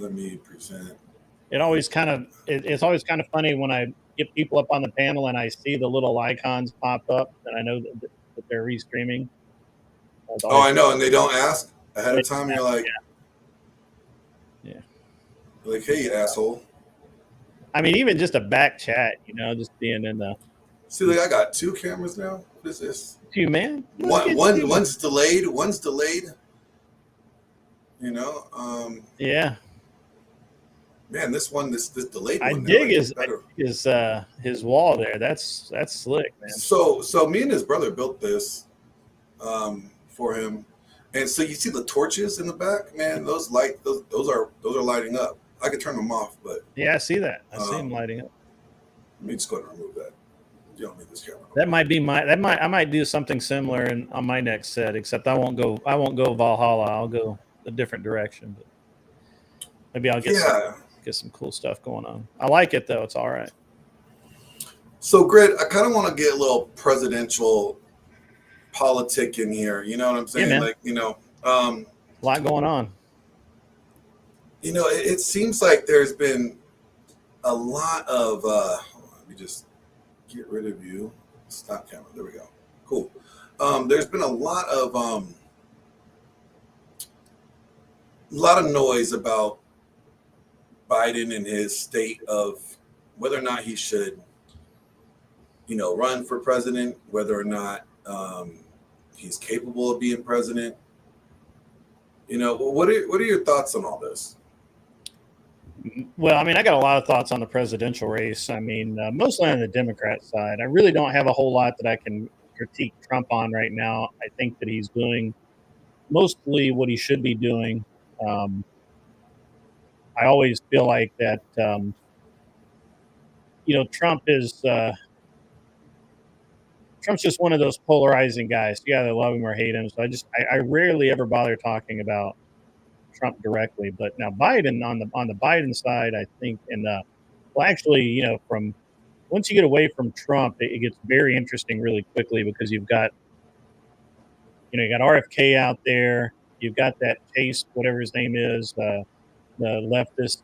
Let me present. It always it's always kind of funny when I get people up on the panel and I see the little icons pop up, and I know that they're restreaming. Oh, I know, and they don't ask ahead of time. You're like, yeah. Like, hey, asshole. I mean, even just a back chat, you know, just being in the. See, like I got 2 cameras now. What is this? You man. One's delayed. One's delayed. You know. Yeah. Man, this delayed I one. dig his wall there. That's slick, man. So me and his brother built this for him, and so you see the torches in the back, man. Those are lighting up. I could turn them off, but yeah, I see that. I see them lighting up. Let me just go ahead and remove that. You don't need this camera. That might be I might do something similar on my next set, except I won't go Valhalla. I'll go a different direction, but maybe I'll get some cool stuff going on. I like it though. It's all right. So, Grit, I kind of want to get a little presidential politic in here. You know what I'm saying? Yeah, like, you know, a lot going on. You know, it seems like there's been a lot of. Hold on, let me just get rid of you. Stop camera. There we go. Cool. There's been a lot of noise about Biden and his state of whether or not he should, you know, run for president, whether or not he's capable of being president. You know, what are your thoughts on all this? Well, I mean, I got a lot of thoughts on the presidential race. I mean, mostly on the Democrat side. I really don't have a whole lot that I can critique Trump on right now. I think that he's doing mostly what he should be doing. I always feel like that, you know, Trump is Trump's just one of those polarizing guys. You either love him or hate him. So I rarely ever bother talking about Trump directly. But now Biden, on the Biden side, I think, and well, actually, you know, from once you get away from Trump, it gets very interesting really quickly, because you've got, you know, you got RFK out there, you've got that Chase, whatever his name is, the leftist,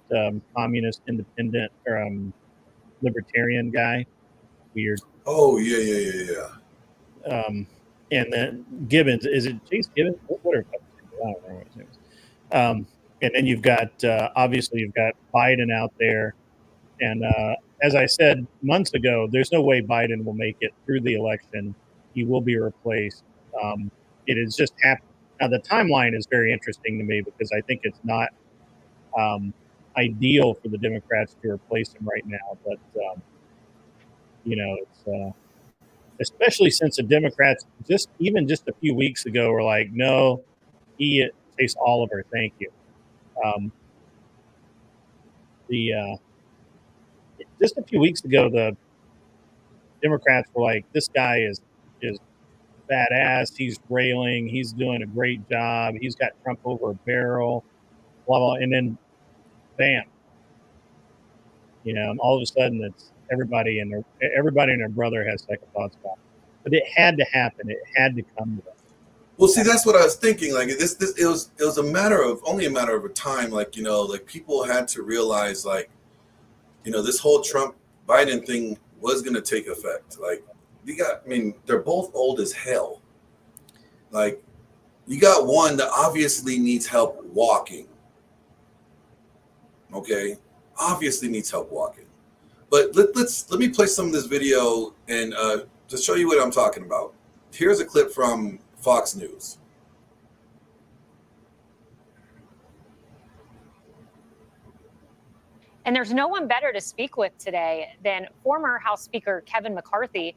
communist, independent, or libertarian guy, weird. Oh yeah. And then Gibbons, is it Chase Gibbons? Whatever. I don't remember what his name is. And then you've got, obviously, you've got Biden out there. And as I said months ago, there's no way Biden will make it through the election. He will be replaced. It is just happened. Now, the timeline is very interesting to me, because I think it's not ideal for the Democrats to replace him right now. But, you know, it's especially since the Democrats just a few weeks ago were like, no, Chase Oliver, thank you. Just a few weeks ago, the Democrats were like, this guy is badass. He's railing. He's doing a great job. He's got Trump over a barrel, blah, blah. And then, bam, you know, and all of a sudden it's everybody and their brother has second thoughts about it. But it had to happen. It had to come to that. Well, see, that's what I was thinking. Like it was only a matter of a time. Like, you know, like people had to realize, like, you know, this whole Trump Biden thing was going to take effect. Like, they're both old as hell. Like, you got one that obviously needs help walking. Okay, obviously needs help walking. But let me play some of this video and to show you what I'm talking about. Here's a clip from Fox News. And there's no one better to speak with today than former House Speaker Kevin McCarthy.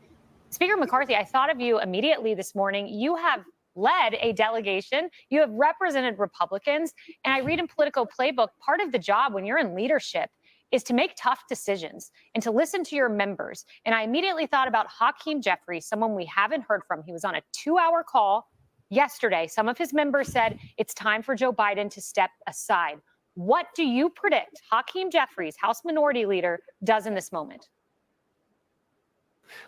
Speaker McCarthy, I thought of you immediately this morning. You have led a delegation. You have represented Republicans. And I read in Politico Playbook, part of the job when you're in leadership is to make tough decisions and to listen to your members. And I immediately thought about Hakeem Jeffries, someone we haven't heard from. He was on a 2-hour call yesterday. Some of his members said it's time for Joe Biden to step aside. What do you predict Hakeem Jeffries, House Minority Leader, does in this moment?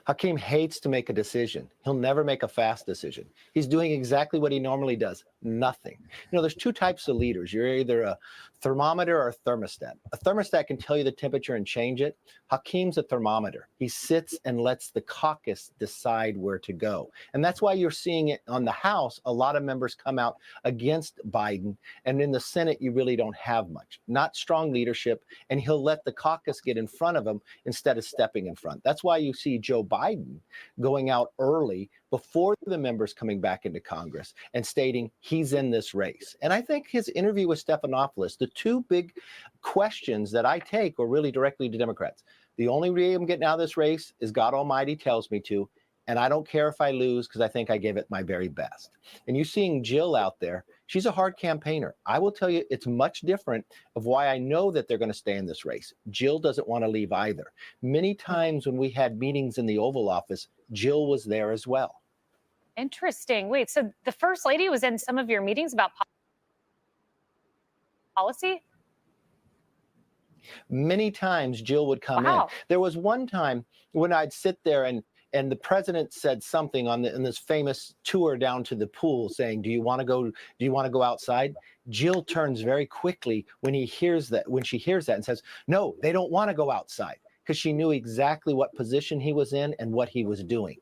Hakeem hates to make a decision. He'll never make a fast decision. He's doing exactly what he normally does, nothing. There's two types of leaders. You're either a thermometer or a thermostat. A thermostat can tell you the temperature and change it. Hakeem's a thermometer. He sits and lets the caucus decide where to go. And that's why you're seeing it on the House. A lot of members come out against Biden. And in the Senate, you really don't have much. Not strong leadership. And he'll let the caucus get in front of him instead of stepping in front. That's why you see Joe Biden going out early before the members coming back into Congress and stating he's in this race. And I think his interview with Stephanopoulos, the two big questions that I take are really directly to Democrats. The only way I'm getting out of this race is God Almighty tells me to, and I don't care if I lose because I think I gave it my very best. And you're seeing Jill out there. She's a hard campaigner. I will tell you, it's much different of why I know that they're going to stay in this race. Jill doesn't want to leave either. Many times when we had meetings in the Oval Office, Jill was there as well. Interesting. Wait, so the First Lady was in some of your meetings about policy? Many times Jill would come in. There was one time when I'd sit there and the president said something in this famous tour down to the pool saying, do you want to go outside? Jill turns very quickly when she hears that and says, no, they don't want to go outside, because she knew exactly what position he was in and what he was doing.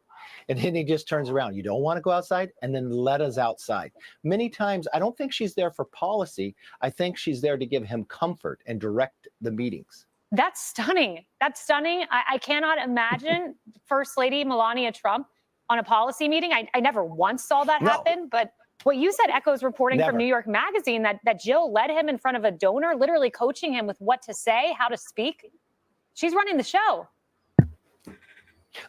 And then he just turns around. You don't want to go outside? And then let us outside. Many times, I don't think she's there for policy. I think she's there to give him comfort and direct the meetings. That's stunning. That's stunning. I cannot imagine First Lady Melania Trump on a policy meeting. I never once saw that happen. But what you said echoes reporting from New York Magazine that Jill led him in front of a donor, literally coaching him with what to say, how to speak. She's running the show.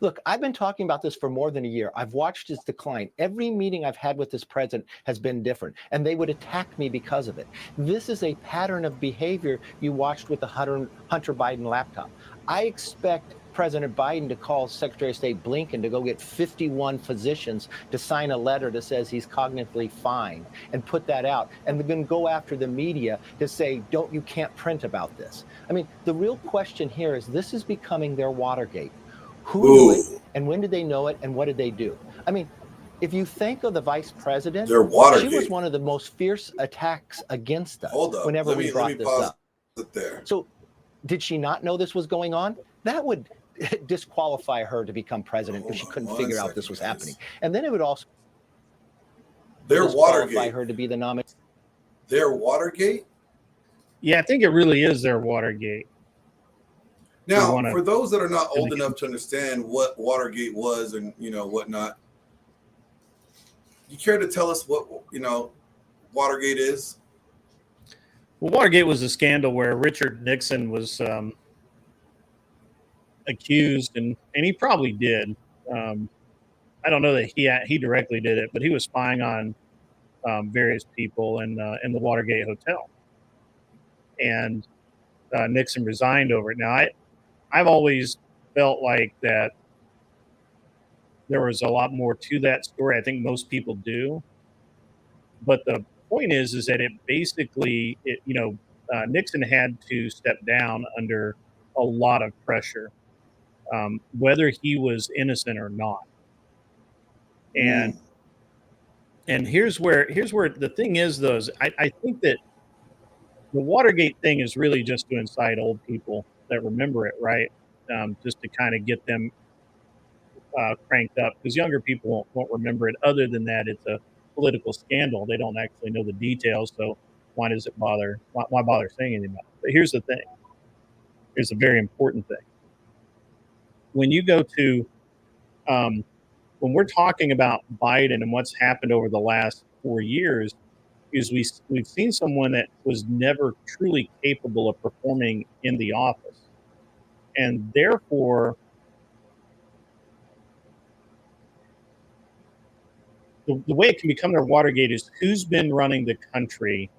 Look, I've been talking about this for more than a year. I've watched his decline. Every meeting I've had with this president has been different, and they would attack me because of it. This is a pattern of behavior you watched with the Hunter Biden laptop. I expect President Biden to call Secretary of State Blinken to go get 51 physicians to sign a letter that says he's cognitively fine and put that out, and then go after the media to say, you can't print about this. I mean, the real question here is this is becoming their Watergate. Who knew it, and when did they know it, and what did they do? I mean, if you think of the vice president, she was one of the most fierce attacks against us whenever we brought this up. So did she not know this was going on? That would disqualify her to become president if she couldn't figure out this was happening. And then it would also disqualify her to be the nominee. Their Watergate? Yeah, I think it really is their Watergate. Now, for those that are not old enough to understand what Watergate was and, whatnot, you care to tell us what, Watergate is? Well, Watergate was a scandal where Richard Nixon was accused, and he probably did. I don't know that he directly did it, but he was spying on various people in the Watergate Hotel. And Nixon resigned over it. Now, I've always felt like that there was a lot more to that story. I think most people do. But the point is that it basically, Nixon had to step down under a lot of pressure, whether he was innocent or not. And here's where the thing is, though, is I think that the Watergate thing is really just to incite old people that remember it, right? Just to kind of get them cranked up, because younger people won't remember it. Other than that, it's a political scandal. They don't actually know the details, so why does it bother? Why bother saying anything about it? But here's the thing. Here's a very important thing. When you go to, when we're talking about Biden and what's happened over the last 4 years, is we've seen someone that was never truly capable of performing in the office. And therefore, the way it can become their Watergate is who's been running the country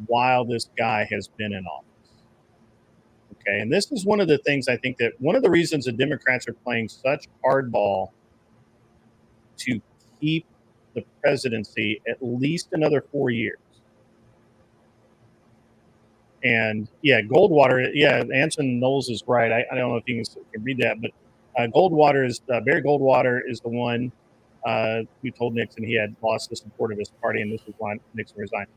while this guy has been in office. Okay, and this is one of the things I think that one of the reasons the Democrats are playing such hardball to keep the presidency at least another 4 years. And Goldwater, Anson Knowles is right. I don't know if you can read that, but Barry Goldwater is the one who told Nixon he had lost the support of his party, and this was why Nixon resigned.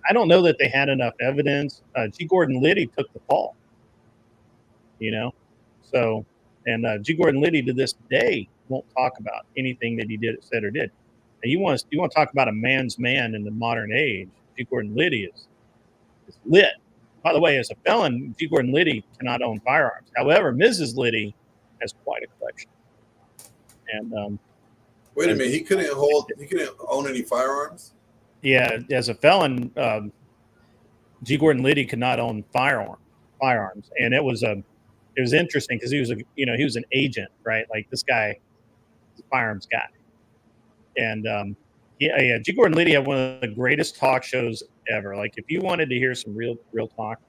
I don't know that they had enough evidence. G. Gordon Liddy took the fall, So, and G. Gordon Liddy to this day won't talk about anything that he said or did. And you want to talk about a man's man in the modern age? G. Gordon Liddy is lit. By the way, as a felon, G. Gordon Liddy cannot own firearms. However, Mrs. Liddy has quite a collection. And wait a minute, he couldn't own any firearms? Yeah, as a felon, G. Gordon Liddy could not own firearms, and it was interesting because he was an agent, right? Like this guy, is a firearms guy, and G. Gordon Liddy had one of the greatest talk shows ever. Like if you wanted to hear some real talk,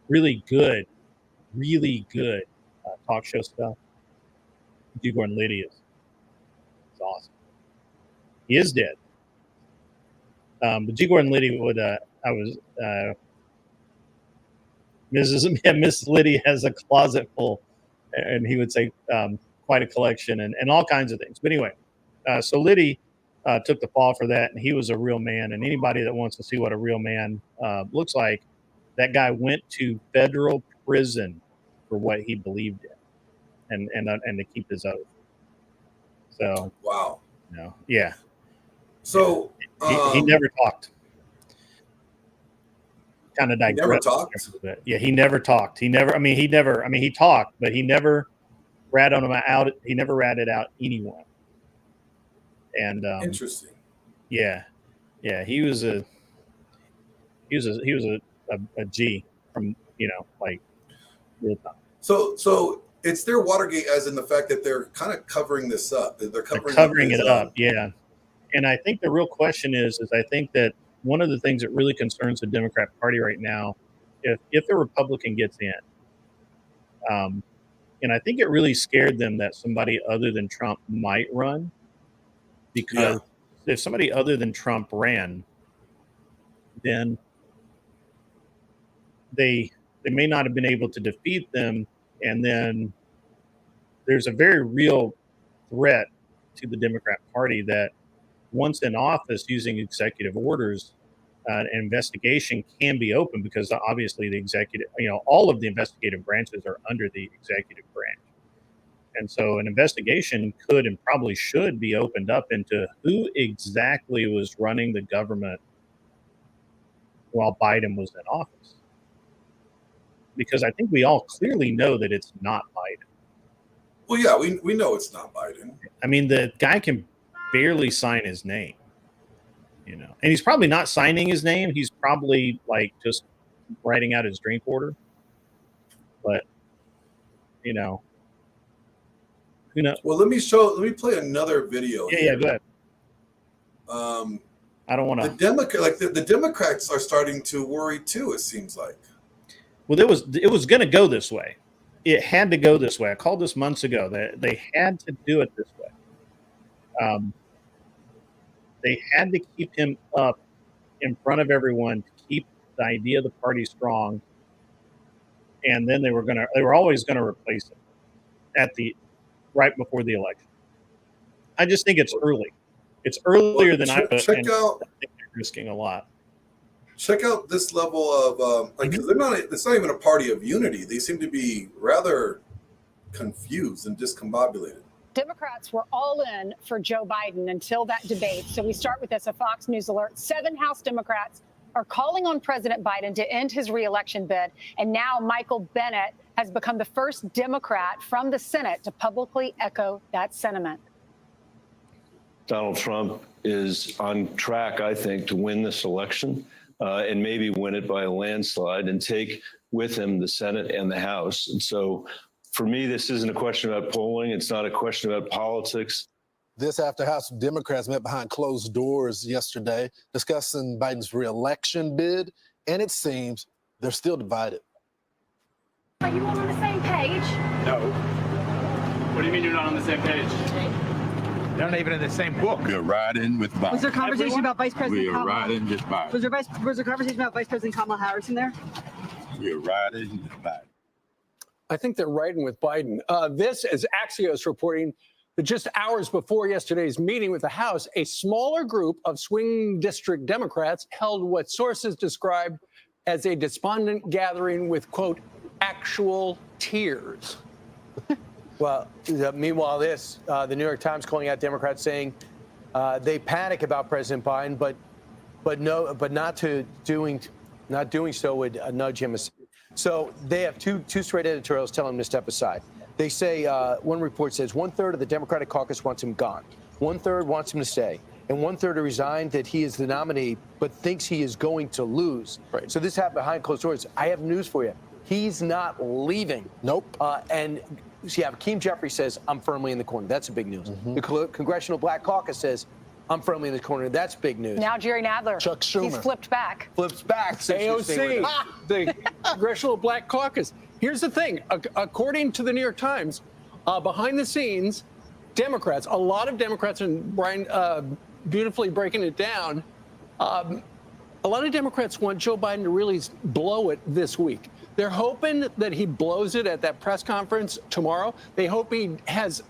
really good talk show stuff, G. Gordon Liddy is awesome. He is dead. But G. Gordon Liddy would, Miss Liddy has a closet full, and he would say quite a collection and all kinds of things. But anyway, so Liddy took the fall for that, and he was a real man. And anybody that wants to see what a real man looks like, that guy went to federal prison for what he believed in, and to keep his oath. So wow, yeah. So he never talked. Kind of digressed. Never talked. Yeah, he never talked. He talked, but he never ratted him out. He never ratted out anyone. And interesting. Yeah, he was a G from like real time. So it's their Watergate, as in the fact that they're kind of covering this up. They're covering it up. Yeah. And I think the real question is I think that one of the things that really concerns the Democrat Party right now, if a Republican gets in, and I think it really scared them that somebody other than Trump might run, because if somebody other than Trump ran, then they may not have been able to defeat them, and then there's a very real threat to the Democrat Party that once in office, using executive orders, an investigation can be open, because obviously the executive, all of the investigative branches are under the executive branch. And so an investigation could and probably should be opened up into who exactly was running the government while Biden was in office. Because I think we all clearly know that it's not Biden. Well, yeah, we know it's not Biden. I mean, the guy can barely sign his name, and he's probably not signing his name. He's probably like just writing out his drink order. But who knows? Well, let me play another video. Yeah, go ahead. I don't want to. The Democrats are starting to worry too. It seems like. Well, it was going to go this way. It had to go this way. I called this months ago. They had to do it this way. They had to keep him up in front of everyone to keep the idea of the party strong, and then they were always going to replace him right before the election. I just think it's early. It's earlier than I thought. I think they're risking a lot. Check out this level of because it's not even a party of unity. They seem to be rather confused and discombobulated. Democrats were all in for Joe Biden until that debate. So we start with this, a Fox News alert. 7 House Democrats are calling on President Biden to end his reelection bid. And now Michael Bennet has become the first Democrat from the Senate to publicly echo that sentiment. Donald Trump is on track, I think, to win this election and maybe win it by a landslide and take with him the Senate and the House. And so for me, this isn't a question about polling. It's not a question about politics. This after House Democrats met behind closed doors yesterday discussing Biden's reelection bid, and it seems they're still divided. Are you all on the same page? No. What do you mean you're not on the same page? They're not even in the same book. We're riding with Biden. Was there conversation about Vice President We're riding with Biden. Was there conversation about Vice President Kamala Harris in there? We're riding with Biden. I think they're riding with Biden. This is Axios reporting that just hours before yesterday's meeting with the House, a smaller group of swing district Democrats held what sources described as a despondent gathering with, quote, actual tears. Well, meanwhile, the New York Times calling out Democrats saying they panic about President Biden, but not doing so would nudge him. So they have two straight editorials telling him to step aside. They say one report says 1/3 of the Democratic caucus wants him gone, 1/3 wants him to stay, and 1/3 to resign that he is the nominee, but thinks he is going to lose. Right. So this happened behind closed doors. I have news for you. He's not leaving. Nope. And yeah, Hakeem Jeffries says, I'm firmly in the corner. That's a big news. Mm-hmm. The Congressional Black Caucus says, I'm firmly in the corner. That's big news. Now Jerry Nadler. Chuck Schumer. He's flipped back. Flips back. AOC, the Congressional Black Caucus. Here's the thing. According to the New York Times, behind the scenes, Democrats, a lot of Democrats, and Brian beautifully breaking it down, a lot of Democrats want Joe Biden to really blow it this week. They're hoping that he blows it at that press conference tomorrow. They hope he has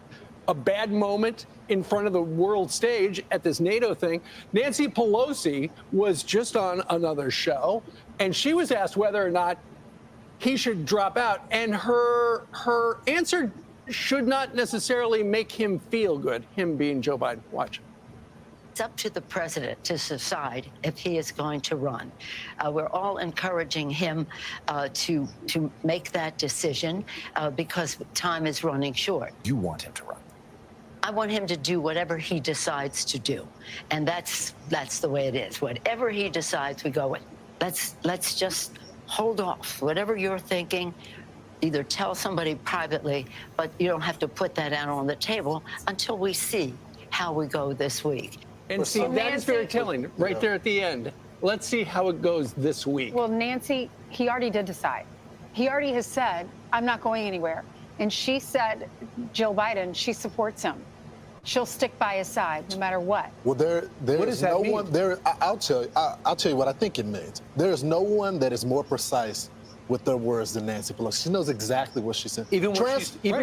a bad moment in front of the world stage at this NATO thing. Nancy Pelosi was just on another show, and she was asked whether or not he should drop out, and her answer should not necessarily make him feel good, him being Joe Biden. Watch. It's up to the president to decide if he is going to run. We're all encouraging him to make that decision because time is running short. You want him to run. I want him to do whatever he decides to do, and that's the way it is. Whatever he decides, we go with. Let's just hold off. Whatever you're thinking, either tell somebody privately, but you don't have to put that out on the table until we see how we go this week. And see, that is very telling right there at the end. Let's see how it goes this week. Well, Nancy, he already did decide. He already has said, I'm not going anywhere. And she said, Joe Biden, she supports him. She'll stick by his side no matter what. Well, there's no one there. I'll tell you what I think it means. There is no one that is more precise with their words than Nancy Pelosi. She knows exactly what she said. Even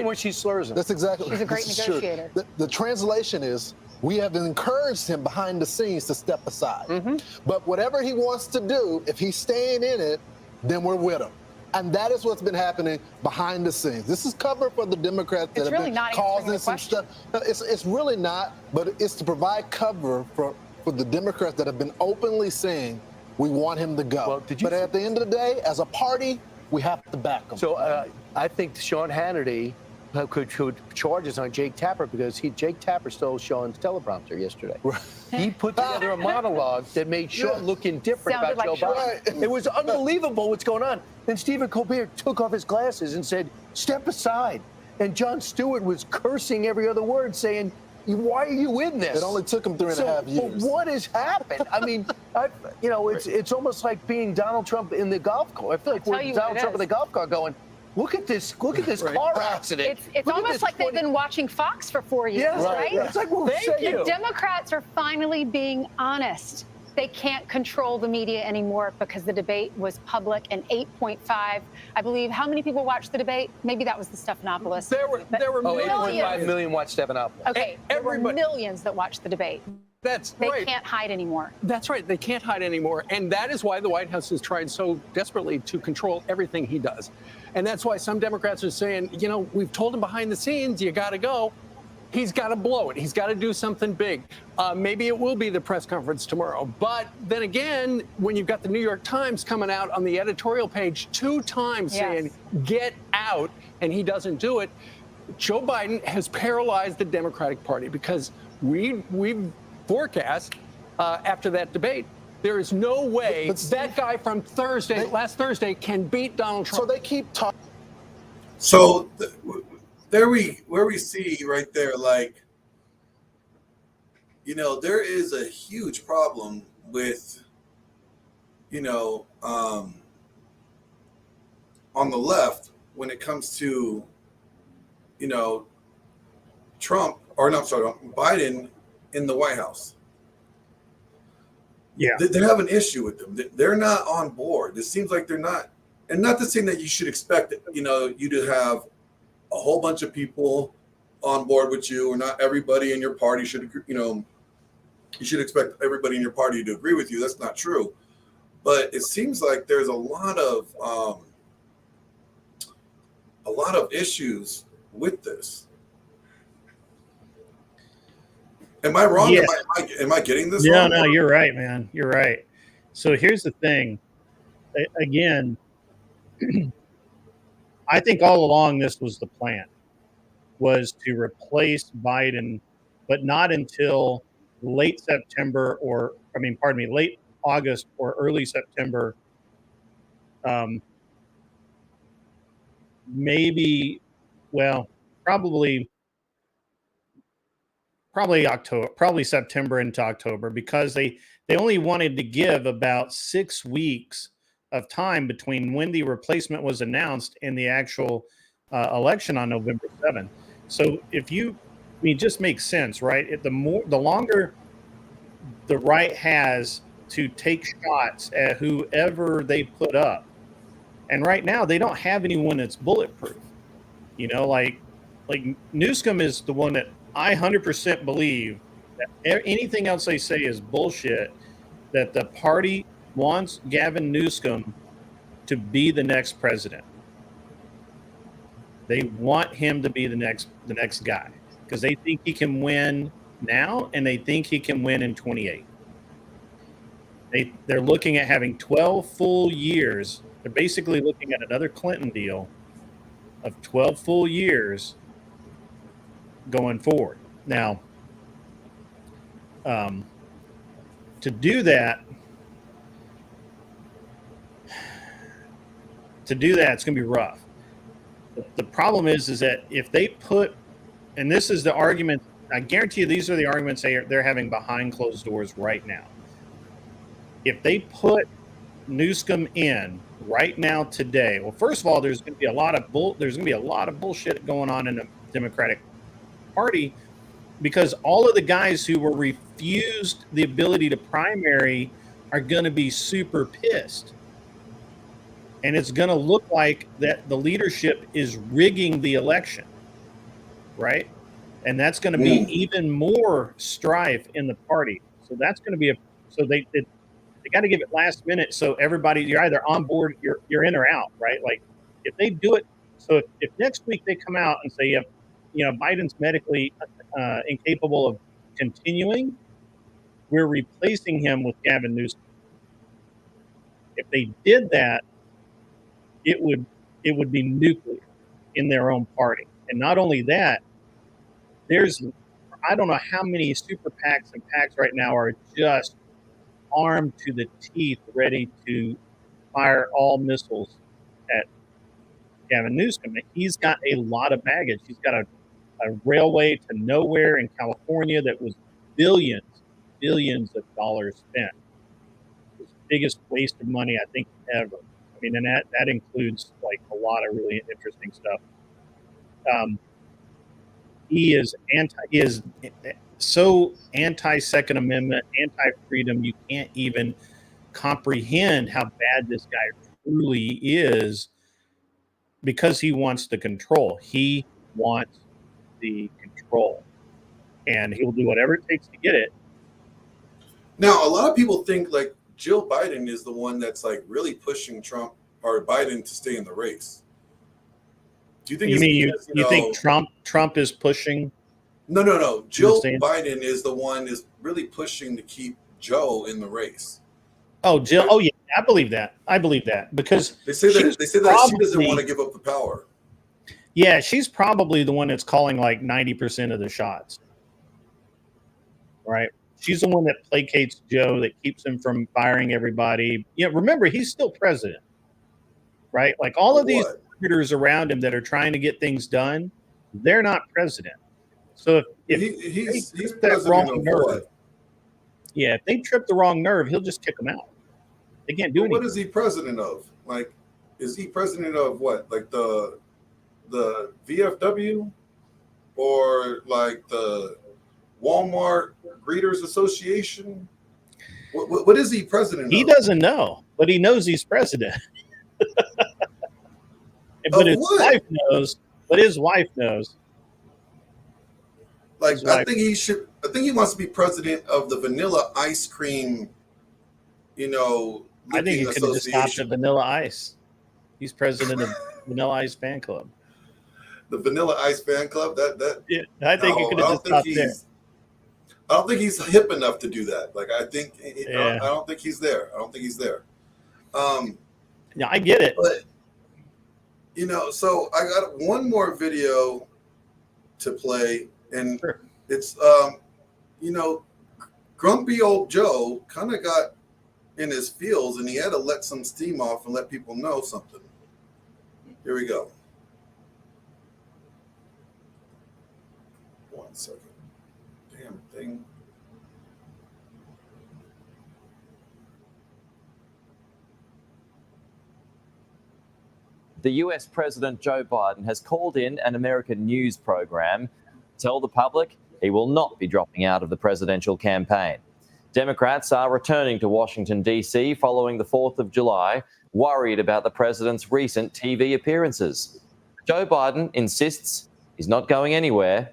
when she slurs him. That's exactly. She's a great this is true. negotiator. The translation is, we have encouraged him behind the scenes to step aside. Mm-hmm. But whatever he wants to do, if he's staying in it, then we're with him. And that is what's been happening behind the scenes. This is cover for the Democrats that have been causing some stuff. No, it's really not, but it's to provide cover for the Democrats that have been openly saying we want him to go. Well, but at the end of the day, as a party, we have to back him. So I think Sean Hannity could charges on Jake Tapper because Jake Tapper stole Sean's teleprompter yesterday. Right. He put together a monologue that made Sean look indifferent Sounded about like Joe Sean. Biden. Right. It was unbelievable what's going on. Then Stephen Colbert took off his glasses and said, step aside. And Jon Stewart was cursing every other word, saying, why are you in this? It only took him 3.5 years. But what has happened? I mean, it's almost like being Donald Trump in the golf cart. I feel like we're Donald Trump in the golf cart going, look at this Right. car accident. It's almost like they've been watching Fox for 4 years, Yes, right? It's like, well, The Democrats are finally being honest. They can't control the media anymore because the debate was public and 8.5. I believe, how many people watched the debate? Maybe that was the Stephanopoulos. There were 8.5 million watched Stephanopoulos. Okay, there were millions that watched the debate. They right. can't hide anymore. That's right. They can't hide anymore. And that is why the White House has tried so desperately to control everything he does. And that's why some Democrats are saying, we've told him behind the scenes, you got to go. He's got to blow it. He's got to do something big. Maybe it will be the press conference tomorrow. But then again, when you've got the New York Times coming out on the editorial page 2 times saying, get out, and he doesn't do it, Joe Biden has paralyzed the Democratic Party because we've forecast after that debate, there is no way that guy from last Thursday can beat Donald Trump. So they keep talking. So where we see right there, like, there is a huge problem with, on the left when it comes to, Biden in the White House. Yeah. They have an issue with them. They're not on board. It seems like they're not. And not to say that you should expect, you to have a whole bunch of people on board with you, or not everybody in your party should, you should expect everybody in your party to agree with you. That's not true. But it seems like there's a lot of issues with this. Am I wrong? Yeah. Am I getting this No, wrong? no, you're right, man. You're right. So here's the thing. Again, I think all along this was the plan, was to replace Biden, but not until late September late August or early September. Probably October, probably September into October, because they only wanted to give about 6 weeks of time between when the replacement was announced and the actual election on November 7th. So it just makes sense, right? The longer the right has to take shots at whoever they put up, and right now they don't have anyone that's bulletproof. Like Newsom is the one that I 100% believe that anything else they say is bullshit, that the party wants Gavin Newsom to be the next president. They want him to be the next guy, because they think he can win now, and they think he can win in 28. They're looking at having 12 full years. They're basically looking at another Clinton deal of 12 full years going forward. Now, to do that, it's going to be rough. The problem is that if they put, and this is the argument, I guarantee you these are the arguments they're having behind closed doors right now. If they put Newsom in right now today, well, first of all, there's going to be a lot of bullshit going on in the Democratic Party, because all of the guys who were refused the ability to primary are going to be super pissed. And it's going to look like that the leadership is rigging the election, right? And that's going to be even more strife in the party. So that's going to be they got to give it last minute. So everybody, you're either on board, you're in or out, right? Like if they do it. So if next week they come out and say, Biden's medically incapable of continuing, we're replacing him with Gavin Newsom. If they did that, it would be nuclear in their own party. And not only that, I don't know how many super PACs and PACs right now are just armed to the teeth, ready to fire all missiles at Gavin Newsom. He's got a lot of baggage. He's got a railway to nowhere in California that was billions of dollars spent. It was the biggest waste of money, I think, ever. I mean, and that includes like a lot of really interesting stuff. He is so anti-Second Amendment, anti-freedom, you can't even comprehend how bad this guy truly is, because he wants the control. He wants the control, and he'll do whatever it takes to get it. Now, a lot of people think like Jill Biden is the one that's like really pushing Trump or Biden to stay in the race. Do you think you think Trump is pushing? No. Jill Biden is the one is really pushing to keep Joe in the race. Oh, Jill. Oh, yeah. I believe that. Because they say that she doesn't want to give up the power. Yeah, she's probably the one that's calling like 90% of the shots. Right? She's the one that placates Joe, that keeps him from firing everybody. Remember, he's still president. Right? Like all of these leaders around him that are trying to get things done, they're not president. So if he's that wrong nerve, if they trip the wrong nerve, he'll just kick them out. They can't do anything. What is he president of? Like, is he president of what? Like the VFW, or like the Walmart Greeters Association? What is he president of? He doesn't know, but he knows he's president. But his wife knows. But his wife knows. Like, I think he wants to be president of the Vanilla Ice Cream, I think he could have just stopped at Vanilla Ice. He's president of Vanilla Ice fan club. The Vanilla Ice fan club. Yeah, I think he could have just stopped there. I don't think he's hip enough to do that. Like, I don't think he's there. Yeah, I get it. But so I got one more video to play, and it's grumpy old Joe kind of got in his feels, and he had to let some steam off and let people know something. Here we go. 1 second. Damn thing. The US President Joe Biden has called in an American news program to tell the public he will not be dropping out of the presidential campaign. Democrats are returning to Washington, D.C. following the 4th of July, worried about the president's recent TV appearances. Joe Biden insists he's not going anywhere.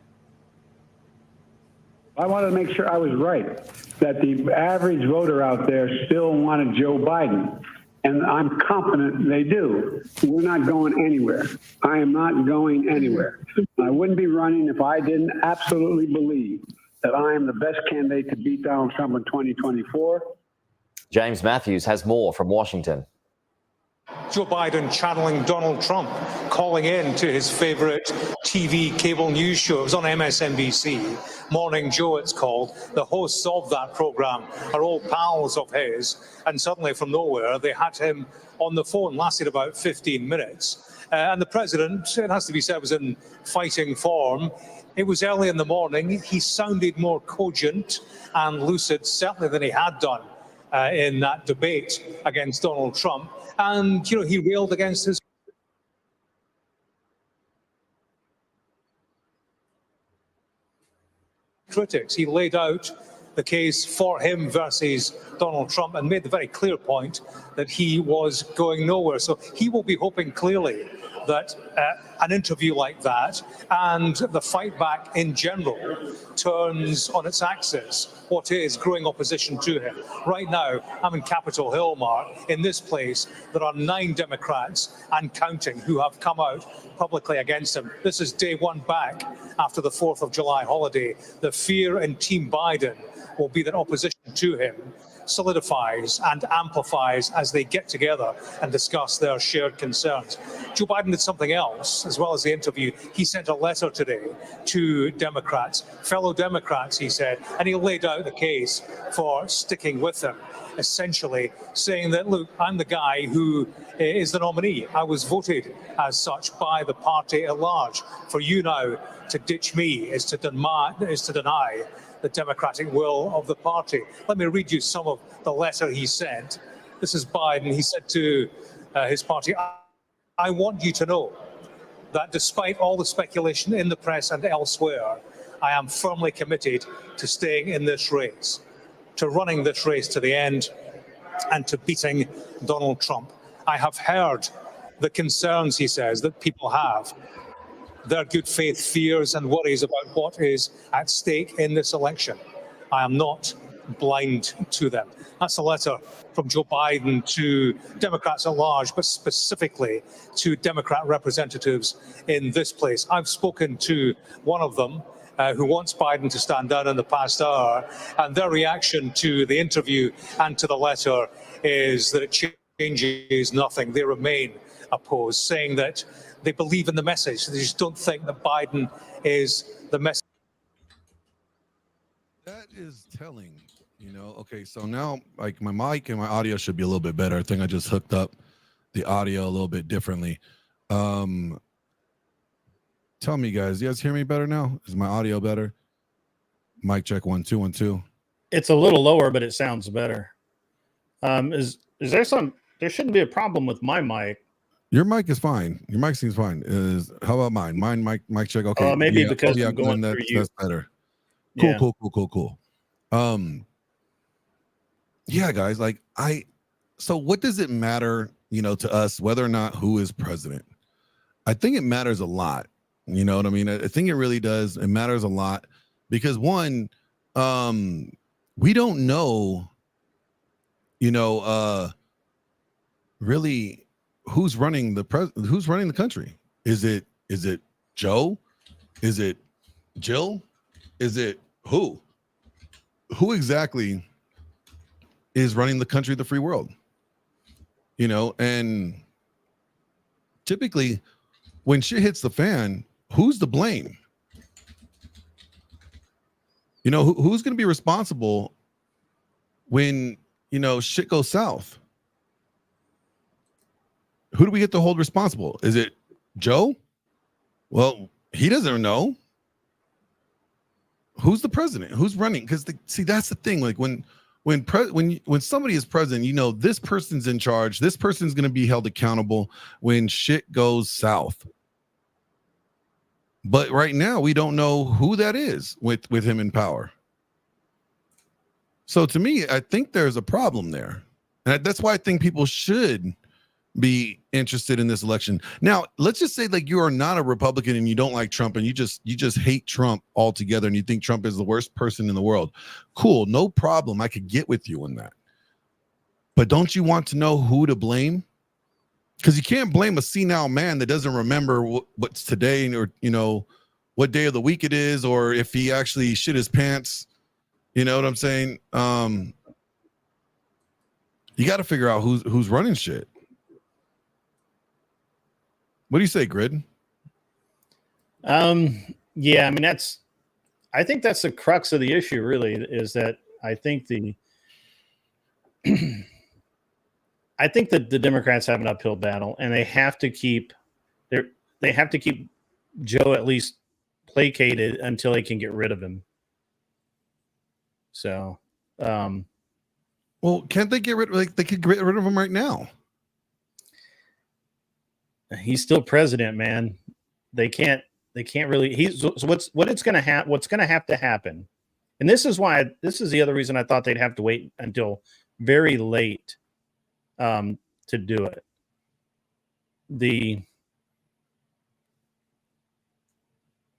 I wanted to make sure I was right, that the average voter out there still wanted Joe Biden. And I'm confident they do. We're not going anywhere. I am not going anywhere. I wouldn't be running if I didn't absolutely believe that I am the best candidate to beat Donald Trump in 2024. James Matthews has more from Washington. Joe Biden channeling Donald Trump, calling in to his favorite TV cable news show. It was on MSNBC. Morning Joe, it's called. The hosts of that program are all pals of his. And suddenly, from nowhere, they had him on the phone. Lasted about 15 minutes. And the president, it has to be said, was in fighting form. It was early in the morning. He sounded more cogent and lucid, certainly, than he had done in that debate against Donald Trump. And, he railed against his critics. He laid out the case for him versus Donald Trump and made the very clear point that he was going nowhere. So he will be hoping clearly that an interview like that and the fight back in general turns on its axis what is growing opposition to him. Right now, I'm in Capitol Hill, Mark. In this place, there are 9 Democrats and counting who have come out publicly against him. This is day one back after the 4th of July holiday. The fear in Team Biden will be that opposition to him solidifies and amplifies as they get together and discuss their shared concerns. Joe Biden did something else, as well as the interview. He sent a letter today to Democrats, fellow Democrats, he said, and he laid out the case for sticking with him, essentially saying that, look, I'm the guy who is the nominee. I was voted as such by the party at large. For you now to ditch me is to deny the democratic will of the party. Let me read you some of the letter he sent. This is Biden. He said to his party, I want you to know that despite all the speculation in the press and elsewhere, I am firmly committed to staying in this race, to running this race to the end, and to beating Donald Trump. I have heard the concerns, he says, that people have, their good faith fears and worries about what is at stake in this election. I am not blind to them. That's a letter from Joe Biden to Democrats at large, but specifically to Democrat representatives in this place. I've spoken to one of them who wants Biden to stand down in the past hour, and their reaction to the interview and to the letter is that it changes nothing. They remain opposed, saying that they believe in the message. They just don't think that Biden is the message. That is telling, Okay, so now, like, my mic and my audio should be a little bit better. I think I just hooked up the audio a little bit differently. Tell me, guys, you guys hear me better now? Is my audio better? Mic check 1 2 1 2. It's a little lower, but it sounds better. Is there there shouldn't be a problem with my mic. Your mic is fine. Your mic seems fine. How about mine? Mine mic check. Okay. Maybe because I'm going through you. That's better. Cool. Yeah, guys. So what does it matter, to us whether or not who is president? I think it matters a lot. You know what I mean? I think it really does. It matters a lot because one, we don't know, really who's running the country. Is it Joe? Is it Jill? Is it who? Who exactly is running the country of the free world? And typically when shit hits the fan, who's to blame? Who's going to be responsible when, shit goes south? Who do we get to hold responsible? Is it Joe? Well, he doesn't know. Who's the president? Who's running? Because that's the thing. Like when somebody is president, this person's in charge. This person's going to be held accountable when shit goes south. But right now, we don't know who that is with him in power. So to me, I think there's a problem there. And that's why I think people should be interested in this election. Now, let's just say like you are not a Republican and you don't like Trump and you just hate Trump altogether and you think Trump is the worst person in the world. Cool, no problem. I could get with you on that. But don't you want to know who to blame? Because you can't blame a senile man that doesn't remember what's today or, what day of the week it is, or if he actually shit his pants. You know what I'm saying? You got to figure out who's running shit. What do you say, Grid? Yeah, I mean, I think that's the crux of the issue, really, is that I think I think that the Democrats have an uphill battle, and they have to keep Joe at least placated until they can get rid of him. So, well, can't they get rid? Like they could get rid of him right now. He's still president, man. They can't really. So what's going to have to happen, and this is the other reason I thought they'd have to wait until very late to do it.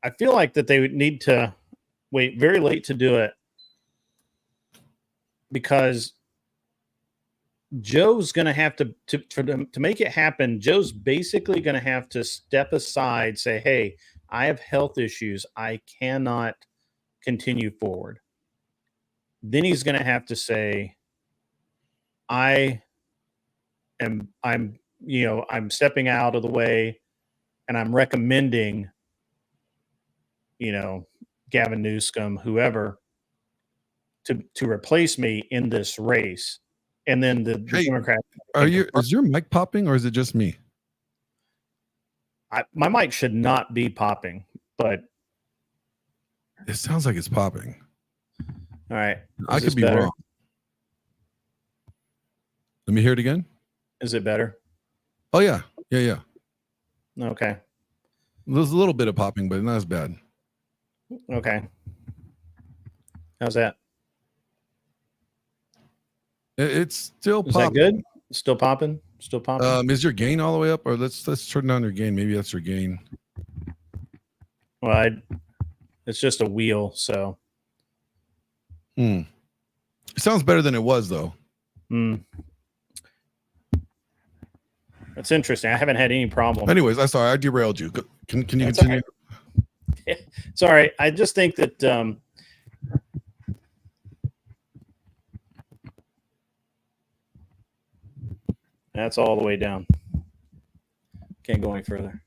I feel like that they would need to wait very late to do it because Joe's going to have to make it happen. Joe's basically going to have to step aside, say, "Hey, I have health issues. I cannot continue forward." Then he's going to have to say, I'm stepping out of the way and I'm recommending, Gavin Newsom, whoever, to replace me in this race. And then the Democrats. Is your mic popping or is it just me? My mic should not be popping, but it sounds like it's popping. All right. I could be wrong. Let me hear it again. Is it better? Oh, yeah. Yeah. Okay. There's a little bit of popping, but not as bad. Okay. How's that? It's still popping. Is that good? Still popping? Still popping? Is your gain all the way up? Or let's turn down your gain. Maybe that's your gain. Well, it's just a wheel, so. It sounds better than it was, though. That's interesting. I haven't had any problem. Anyways, I'm sorry. I derailed you. Can you continue? Right. Yeah, sorry. I just think that that's all the way down. Can't go any further.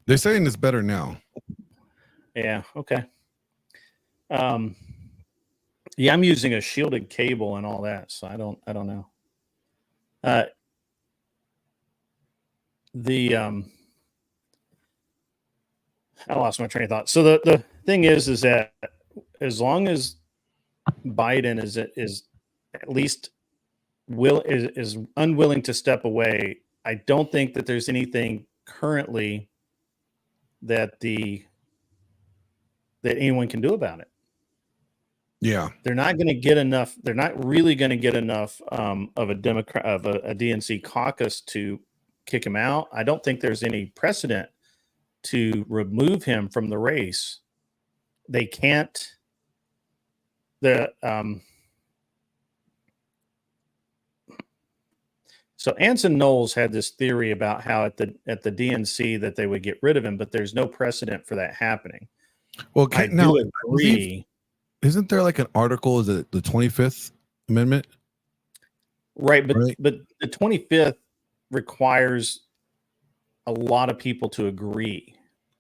They're saying it's better now. Yeah. Okay. Yeah, I'm using a shielded cable and all that, so I don't know. I lost my train of thought. So the thing is that as long as Biden is at least is unwilling to step away, I don't think that there's anything currently that anyone can do about it. Yeah, they're not going to get enough. They're not really going to get enough of a DNC caucus to kick him out. I don't think there's any precedent to remove him from the race. They can't. So Anson Knowles had this theory about how at the DNC that they would get rid of him, but there's no precedent for that happening. Well, I now do agree. Isn't there like an article? Is it the 25th Amendment? Right, but the 25th requires a lot of people to agree,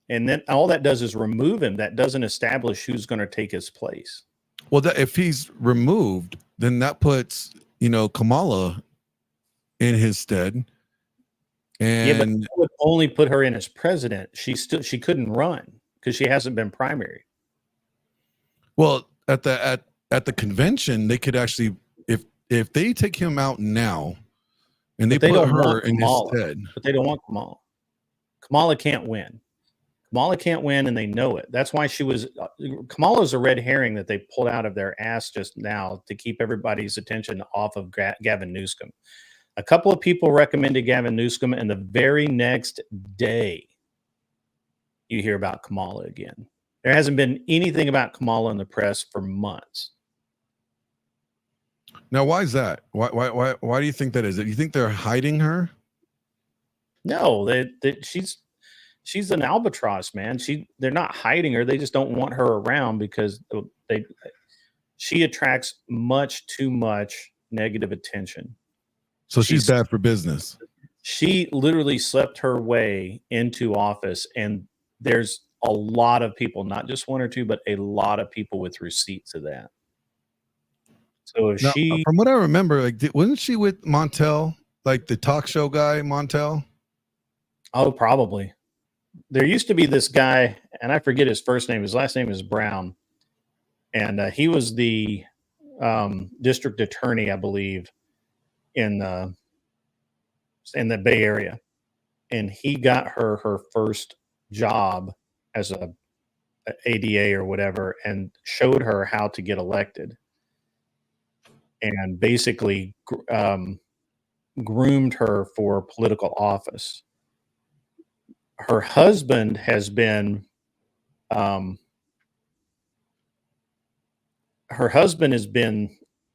and then all that does is remove him. That doesn't establish who's going to take his place. Well, if he's removed, then that puts Kamala in his stead. And yeah, but that would only put her in as president. She couldn't run because she hasn't been primary. Well, at the convention, they could actually, if they take him out now, and they put her in his stead, but they don't want Kamala. Kamala can't win. Kamala can't win, and they know it. That's why Kamala's a red herring that they pulled out of their ass just now to keep everybody's attention off of Gavin Newsom. A couple of people recommended Gavin Newsom, and the very next day, you hear about Kamala again. There hasn't been anything about Kamala in the press for months. Now, why is that? Why do you think that is? Do you think they're hiding her? No, she's an albatross, man. They're not hiding her. They just don't want her around because she attracts much too much negative attention. So she's bad for business. She literally slept her way into office, and there's a lot of people, not just one or two, but a lot of people with receipts of that. So if from what I remember, wasn't she with Montel, like the talk show guy, Montel? Oh, probably. There used to be this guy, and I forget his first name. His last name is Brown, and he was the district attorney, I believe, in the Bay Area, and he got her first job as a ADA or whatever, and showed her how to get elected, and basically groomed her for political office. Her husband has been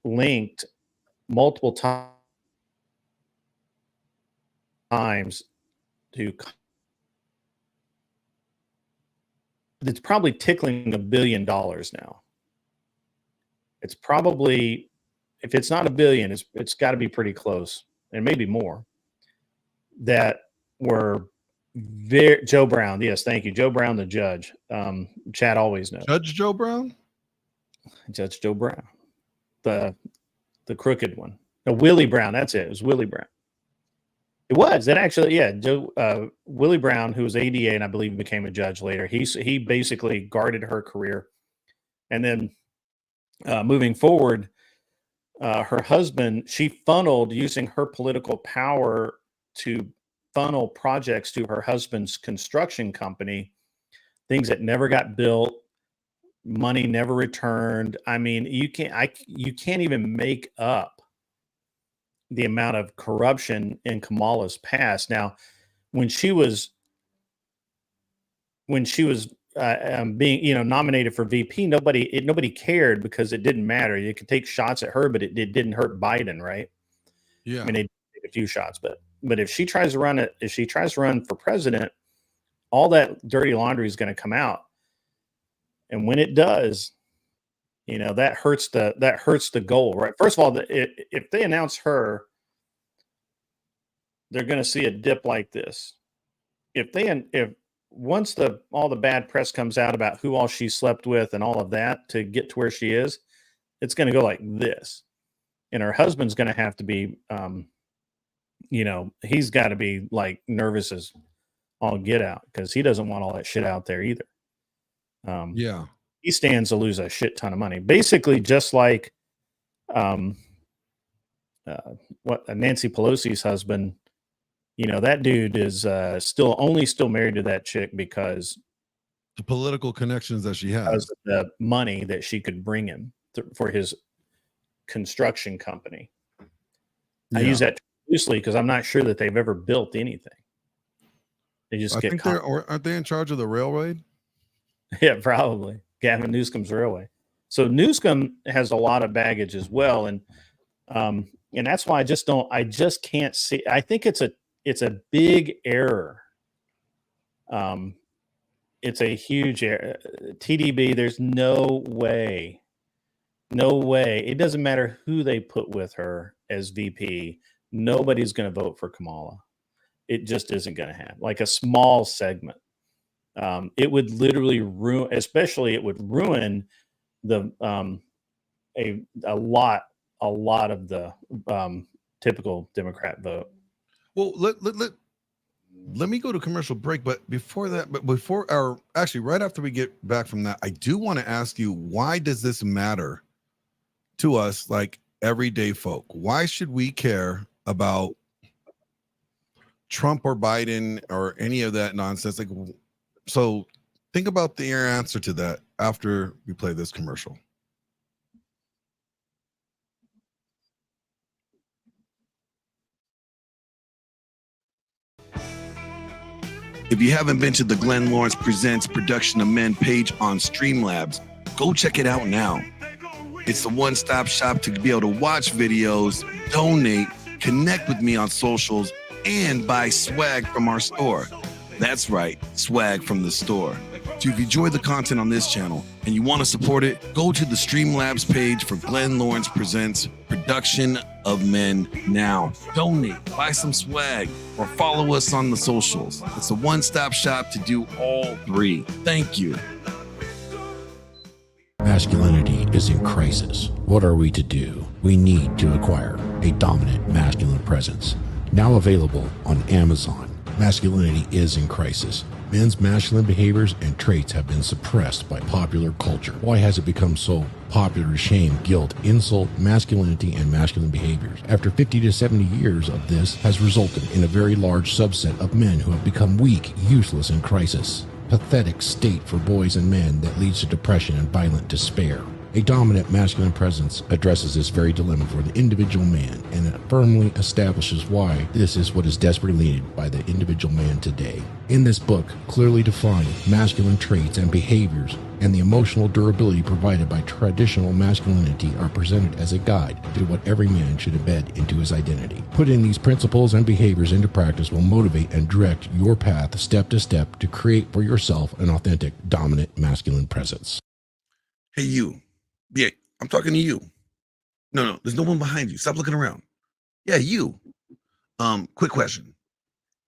linked multiple times to, it's probably tickling $1 billion now. It's probably, if it's not $1 billion, it's got to be pretty close, and maybe more. That were Joe Brown. Yes, thank you, Joe Brown, the judge. Chad always knows. Judge Joe Brown. Judge Joe Brown, the crooked one. No, Willie Brown. That's it. It was Willie Brown. It was. That actually, yeah. Willie Brown, who was ADA and I believe became a judge later. He basically guarded her career, and then moving forward, her husband, she funneled, using her political power to funnel projects to her husband's construction company, things that never got built, money never returned. I mean, you can't even make up the amount of corruption in Kamala's past. Now, when she was being nominated for VP, nobody cared because it didn't matter. You could take shots at her, but it didn't hurt Biden, right? Yeah, I mean, they take a few shots, but if she tries to run for president, all that dirty laundry is going to come out, and when it does, that hurts the goal, right? First of all, if they announce her, they're going to see a dip like this. Once all the bad press comes out about who all she slept with and all of that to get to where she is, it's going to go like this, and her husband's going to have to be, he's got to be like nervous as all get out because he doesn't want all that shit out there either. Yeah. He stands to lose a shit ton of money. Basically, just like Nancy Pelosi's husband, that dude is still married to that chick because the political connections that she has, because of the money that she could bring him for his construction company. Yeah. I use that loosely because I'm not sure that they've ever built anything. They just I get think caught. aren't they in charge of the railroad? Yeah, probably Gavin Newsom's railway. So Newsom has a lot of baggage as well, and that's why I just can't see. I think it's a big error. It's a huge error. TDB, there's no way. It doesn't matter who they put with her as VP. Nobody's going to vote for Kamala. It just isn't going to happen. Like a small segment. It would literally ruin, especially it would ruin the a lot of the typical Democrat vote. Well, let me go to commercial break, but right after we get back from that, I do want to ask you, why does this matter to us, like everyday folk? Why should we care about Trump or Biden or any of that nonsense? Like, so think about your answer to that after we play this commercial. If you haven't been to the Glenn Lawrence Presents Production of Men page on Streamlabs, go check it out now. It's the one-stop shop to be able to watch videos, donate, connect with me on socials, and buy swag from our store. That's right, swag from the store. So if you enjoy the content on this channel and you want to support it, go to the Streamlabs page for Glenn Lawrence Presents Production of Men now. Donate, buy some swag, or follow us on the socials. It's a one-stop shop to do all three. Thank you. Masculinity is in crisis. What are we to do? We need to acquire a dominant masculine presence. Now available on Amazon. Masculinity is in crisis. Men's masculine behaviors and traits have been suppressed by popular culture. Why has it become so popular to shame, guilt, insult, masculinity, and masculine behaviors? After 50 to 70 years of this has resulted in a very large subset of men who have become weak, useless, and crisis. Pathetic state for boys and men that leads to depression and violent despair. A dominant masculine presence addresses this very dilemma for the individual man, and it firmly establishes why this is what is desperately needed by the individual man today. In this book, clearly defined masculine traits and behaviors and the emotional durability provided by traditional masculinity are presented as a guide to what every man should embed into his identity. Putting these principles and behaviors into practice will motivate and direct your path step to step to create for yourself an authentic, dominant masculine presence. Hey, you. Yeah, I'm talking to you. No, there's no one behind you. Stop looking around. Yeah, you. Quick question.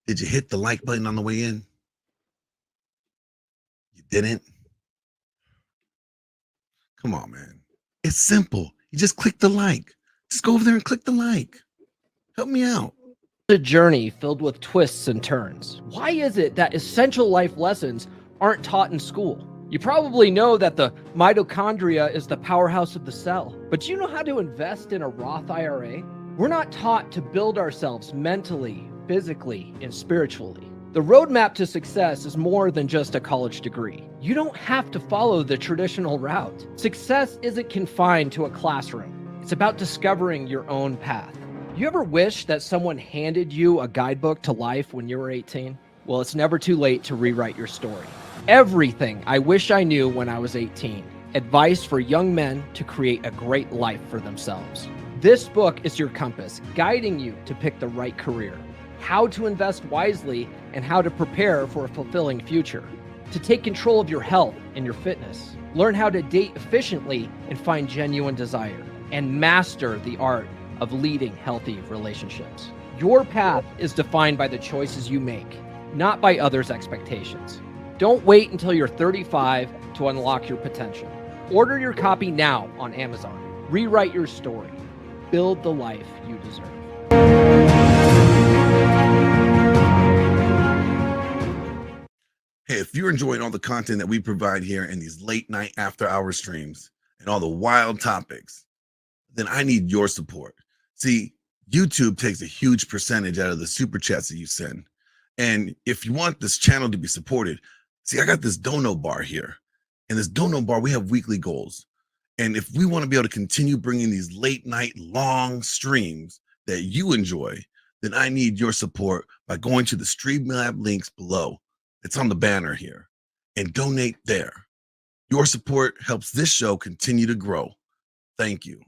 Did you hit the like button on the way in? You didn't? Come on, man. It's simple. You just click the like. Just go over there and click the like. Help me out. A journey filled with twists and turns. Why is it that essential life lessons aren't taught in school? You probably know that the mitochondria is the powerhouse of the cell, but do you know how to invest in a Roth IRA? We're not taught to build ourselves mentally, physically, and spiritually. The roadmap to success is more than just a college degree. You don't have to follow the traditional route. Success isn't confined to a classroom. It's about discovering your own path. You ever wish that someone handed you a guidebook to life when you were 18? Well, it's never too late to rewrite your story. Everything I wish I knew when I was 18. Advice for young men to create a great life for themselves. This book is your compass, guiding you to pick the right career, how to invest wisely, and how to prepare for a fulfilling future. To take control of your health and your fitness. Learn how to date efficiently and find genuine desire. And master the art of leading healthy relationships. Your path is defined by the choices you make, not by others' expectations. Don't wait until you're 35 to unlock your potential. Order your copy now on Amazon. Rewrite your story. Build the life you deserve. Hey, if you're enjoying all the content that we provide here in these late night after hour streams and all the wild topics, then I need your support. See, YouTube takes a huge percentage out of the super chats that you send. And if you want this channel to be supported, see, I got this dono bar here. And this dono bar, we have weekly goals. And if we want to be able to continue bringing these late night long streams that you enjoy, then I need your support by going to the Streamlab links below. It's on the banner here, and donate there. Your support helps this show continue to grow. Thank you.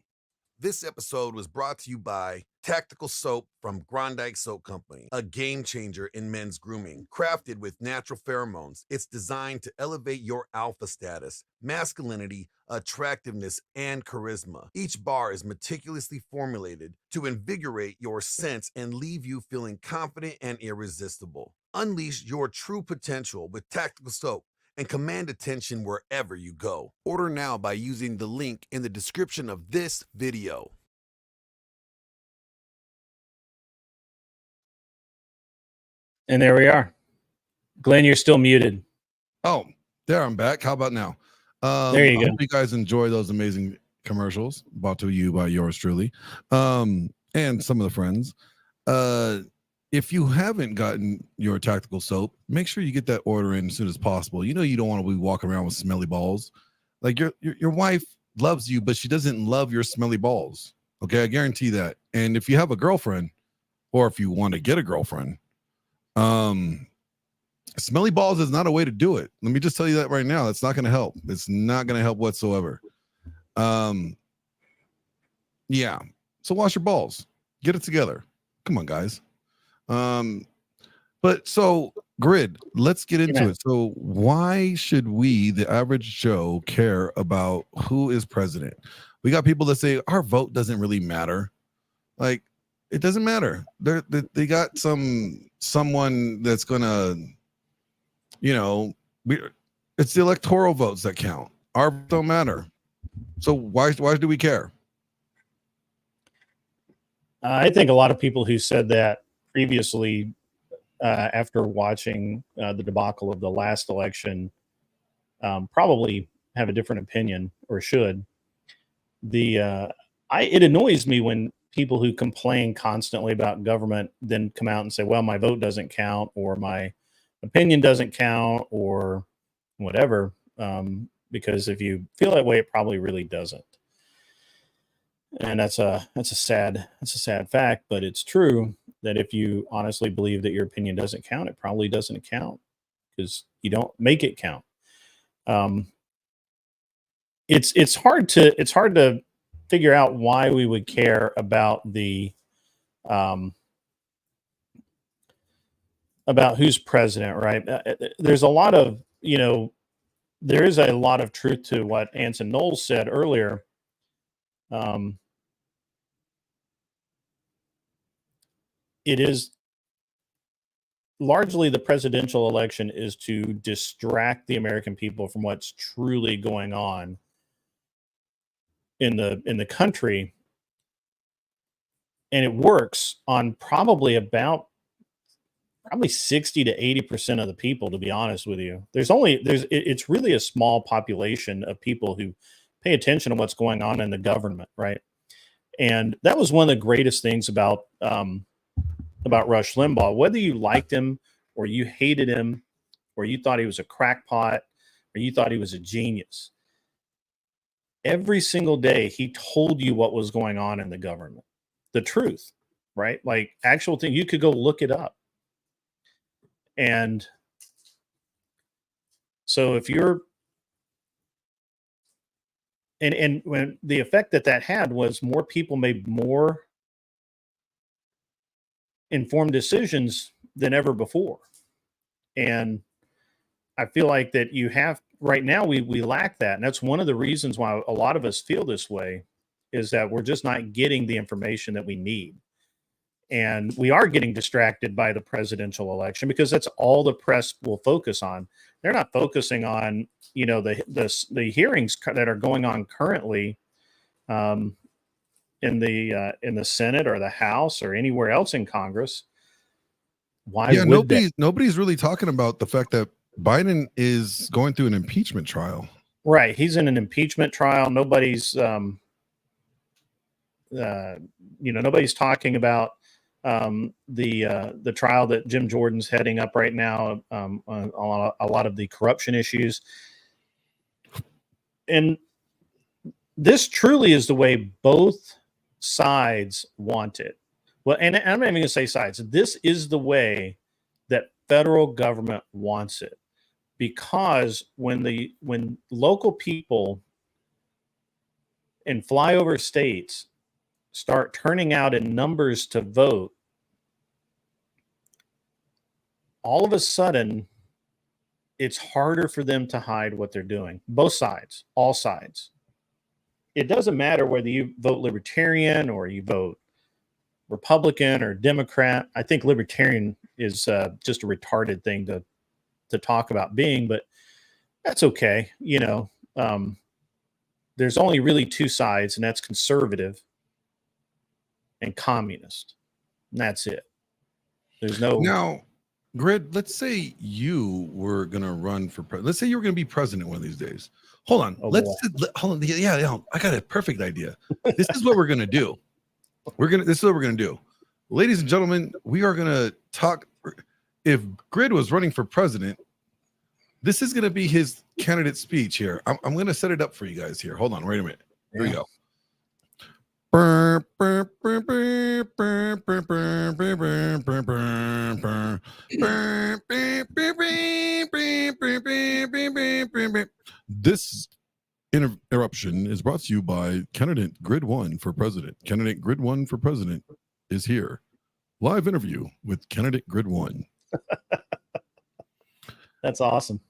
This episode was brought to you by Tactical Soap from Grondike Soap Company, a game changer in men's grooming. Crafted with natural pheromones, it's designed to elevate your alpha status, masculinity, attractiveness, and charisma. Each bar is meticulously formulated to invigorate your sense and leave you feeling confident and irresistible. Unleash your true potential with Tactical Soap and command attention wherever you go. Order now by using the link in the description of this video. And there we are. Glenn, you're still muted. Oh, there I'm back. How about now? There you I go. hope you guys enjoy those amazing commercials brought to you by yours truly, and some of the friends. If you haven't gotten your Tactical Soap, make sure you get that order in as soon as possible. You know you don't want to be walking around with smelly balls. Like your wife loves you, but she doesn't love your smelly balls. Okay, I guarantee that. And if you have a girlfriend, or if you want to get a girlfriend, smelly balls is not a way to do it. Let me just tell you that right now. That's not going to help. It's not going to help whatsoever. Yeah. So wash your balls. Get it together. Come on, guys. But so Grid, let's get into it. So why should we, the average Joe, care about who is president? We got people that say our vote doesn't really matter. Like, it doesn't matter. They got someone that's gonna, it's the electoral votes that count. Our votes don't matter. So why do we care? I think a lot of people who said that previously, after watching the debacle of the last election, probably have a different opinion, or should. It annoys me when people who complain constantly about government then come out and say, well, my vote doesn't count, or my opinion doesn't count, or whatever, because if you feel that way, it probably really doesn't. And that's a sad fact, but it's true that if you honestly believe that your opinion doesn't count, it probably doesn't count, because you don't make it count. It's hard to figure out why we would care about about who's president, right? There's a lot of, there is a lot of truth to what Anson Knowles said earlier. It is largely, the presidential election is to distract the American people from what's truly going on in the country, and it works on probably 60 to 80% of the people, to be honest with you. It's really a small population of people who pay attention to what's going on in the government, right? And that was one of the greatest things about Rush Limbaugh. Whether you liked him, or you hated him, or you thought he was a crackpot, or you thought he was a genius, every single day he told you what was going on in the government, the truth, right? Like, actual thing. You could go look it up. And so if you're, and when the effect that had was more people made more informed decisions than ever before. And I feel like that you have right now, we lack that. And that's one of the reasons why a lot of us feel this way, is that we're just not getting the information that we need. And we are getting distracted by the presidential election, because that's all the press will focus on. They're not focusing on, the hearings that are going on currently in the Senate or the House or anywhere else in Congress. Why? Yeah, nobody's really talking about the fact that Biden is going through an impeachment trial. Right, he's in an impeachment trial. Nobody's, nobody's talking about the trial that Jim Jordan's heading up right now, on a lot of the corruption issues. And this truly is the way both sides want it. Well, and I'm not even going to say sides. This is the way that federal government wants it, because when local people in flyover states start turning out in numbers to vote, all of a sudden, it's harder for them to hide what they're doing. Both sides, all sides. It doesn't matter whether you vote Libertarian or you vote Republican or Democrat. I think Libertarian is just a retarded thing to talk about being, but that's okay. You know, there's only really two sides, and that's conservative and communist. And that's it. There's no. Now, Grid, let's say you were going to run for president. Let's say you were going to be president one of these days. Hold on. Hold on. Yeah. I got a perfect idea. This is what we're going to do. This is what we're going to do. Ladies and gentlemen, we are going to talk. If Grid was running for president, this is going to be his candidate speech here. I'm going to set it up for you guys here. Hold on. Wait a minute. Here we go. This interruption is brought to you by candidate Grid 1 for president. Candidate Grid 1 for president is here. Live interview with candidate Grid 1. That's awesome.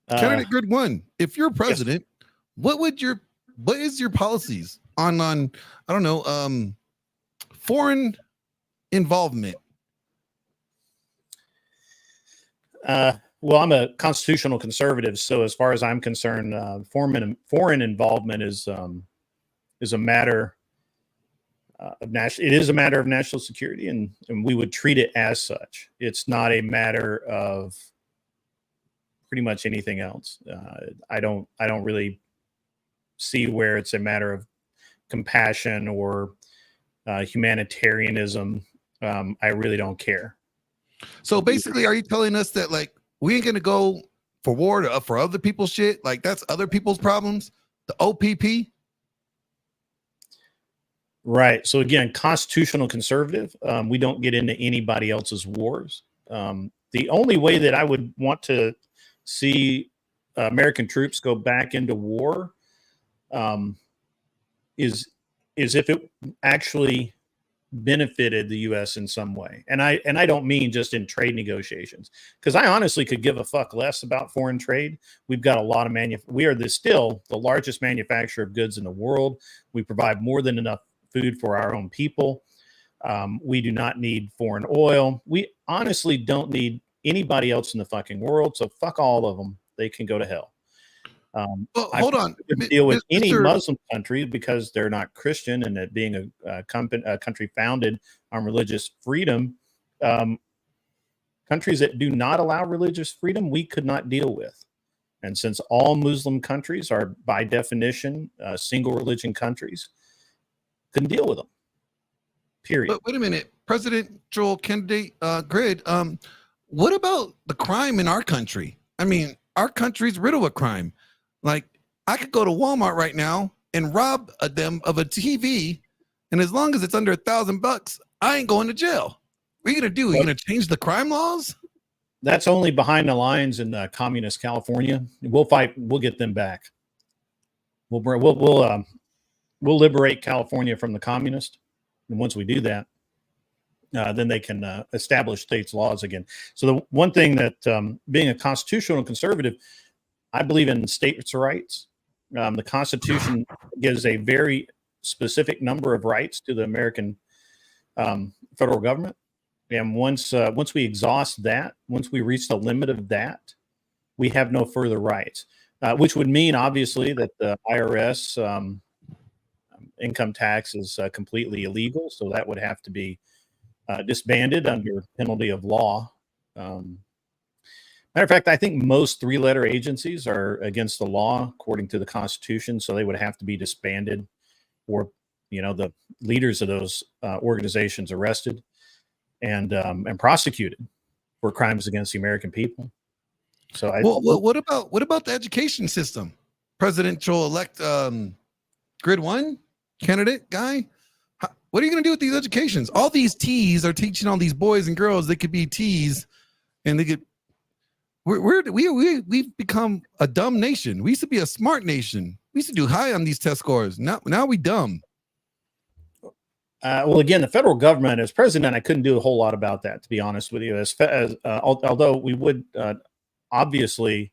Candidate Grid 1, if you're president, what is your policies on I don't know, foreign involvement? Well, I'm a constitutional conservative, so as far as I'm concerned, foreign involvement is a matter of national. It is a matter of national security, and we would treat it as such. It's not a matter of pretty much anything else. I don't really see where it's a matter of compassion or humanitarianism. I really don't care. So basically, are you telling us that like we ain't gonna go for war for other people's shit? Like that's other people's problems? The OPP? Right. So again, constitutional conservative. We don't get into anybody else's wars. The only way that I would want to see American troops go back into war is if it actually benefited the U.S. in some way, and I don't mean just in trade negotiations, because I honestly could give a fuck less about foreign trade. We've got a lot of we are still the largest manufacturer of goods in the world. We provide more than enough food for our own people. We do not need foreign oil. We honestly don't need anybody else in the fucking world. So fuck all of them. They can go to hell. Hold on. Deal with any Muslim country because they're not Christian, and that being a country founded on religious freedom, countries that do not allow religious freedom, we could not deal with. And since all Muslim countries are by definition single religion countries, couldn't deal with them. Period. But wait a minute, presidential candidate Grid. What about the crime in our country? I mean, our country's riddled with crime. Like, I could go to Walmart right now and rob them of a TV, and as long as it's under $1,000, I ain't going to jail. What are you gonna do? Are you gonna change the crime laws? That's only behind the lines in communist California. We'll fight. We'll get them back. We'll liberate California from the communist, and once we do that, then they can establish states' laws again. So the one thing that being a constitutional conservative, I believe in states' rights. The Constitution gives a very specific number of rights to the American federal government, and once we exhaust that, once we reach the limit of that, we have no further rights. Which would mean, obviously, that the IRS income tax is completely illegal, so that would have to be disbanded under penalty of law. Matter of fact, I think most three-letter agencies are against the law according to the Constitution, so they would have to be disbanded, or the leaders of those organizations arrested and prosecuted for crimes against the American people. So, what about the education system? Presidential elect Grid 1 candidate guy. What are you going to do with these educations? All these T's are teaching all these boys and girls they could be T's, and they could. We've become a dumb nation. We used to be a smart nation. We used to do high on these test scores. Now we dumb. Well, again, the federal government, as president, I couldn't do a whole lot about that, to be honest with you. Although we would obviously,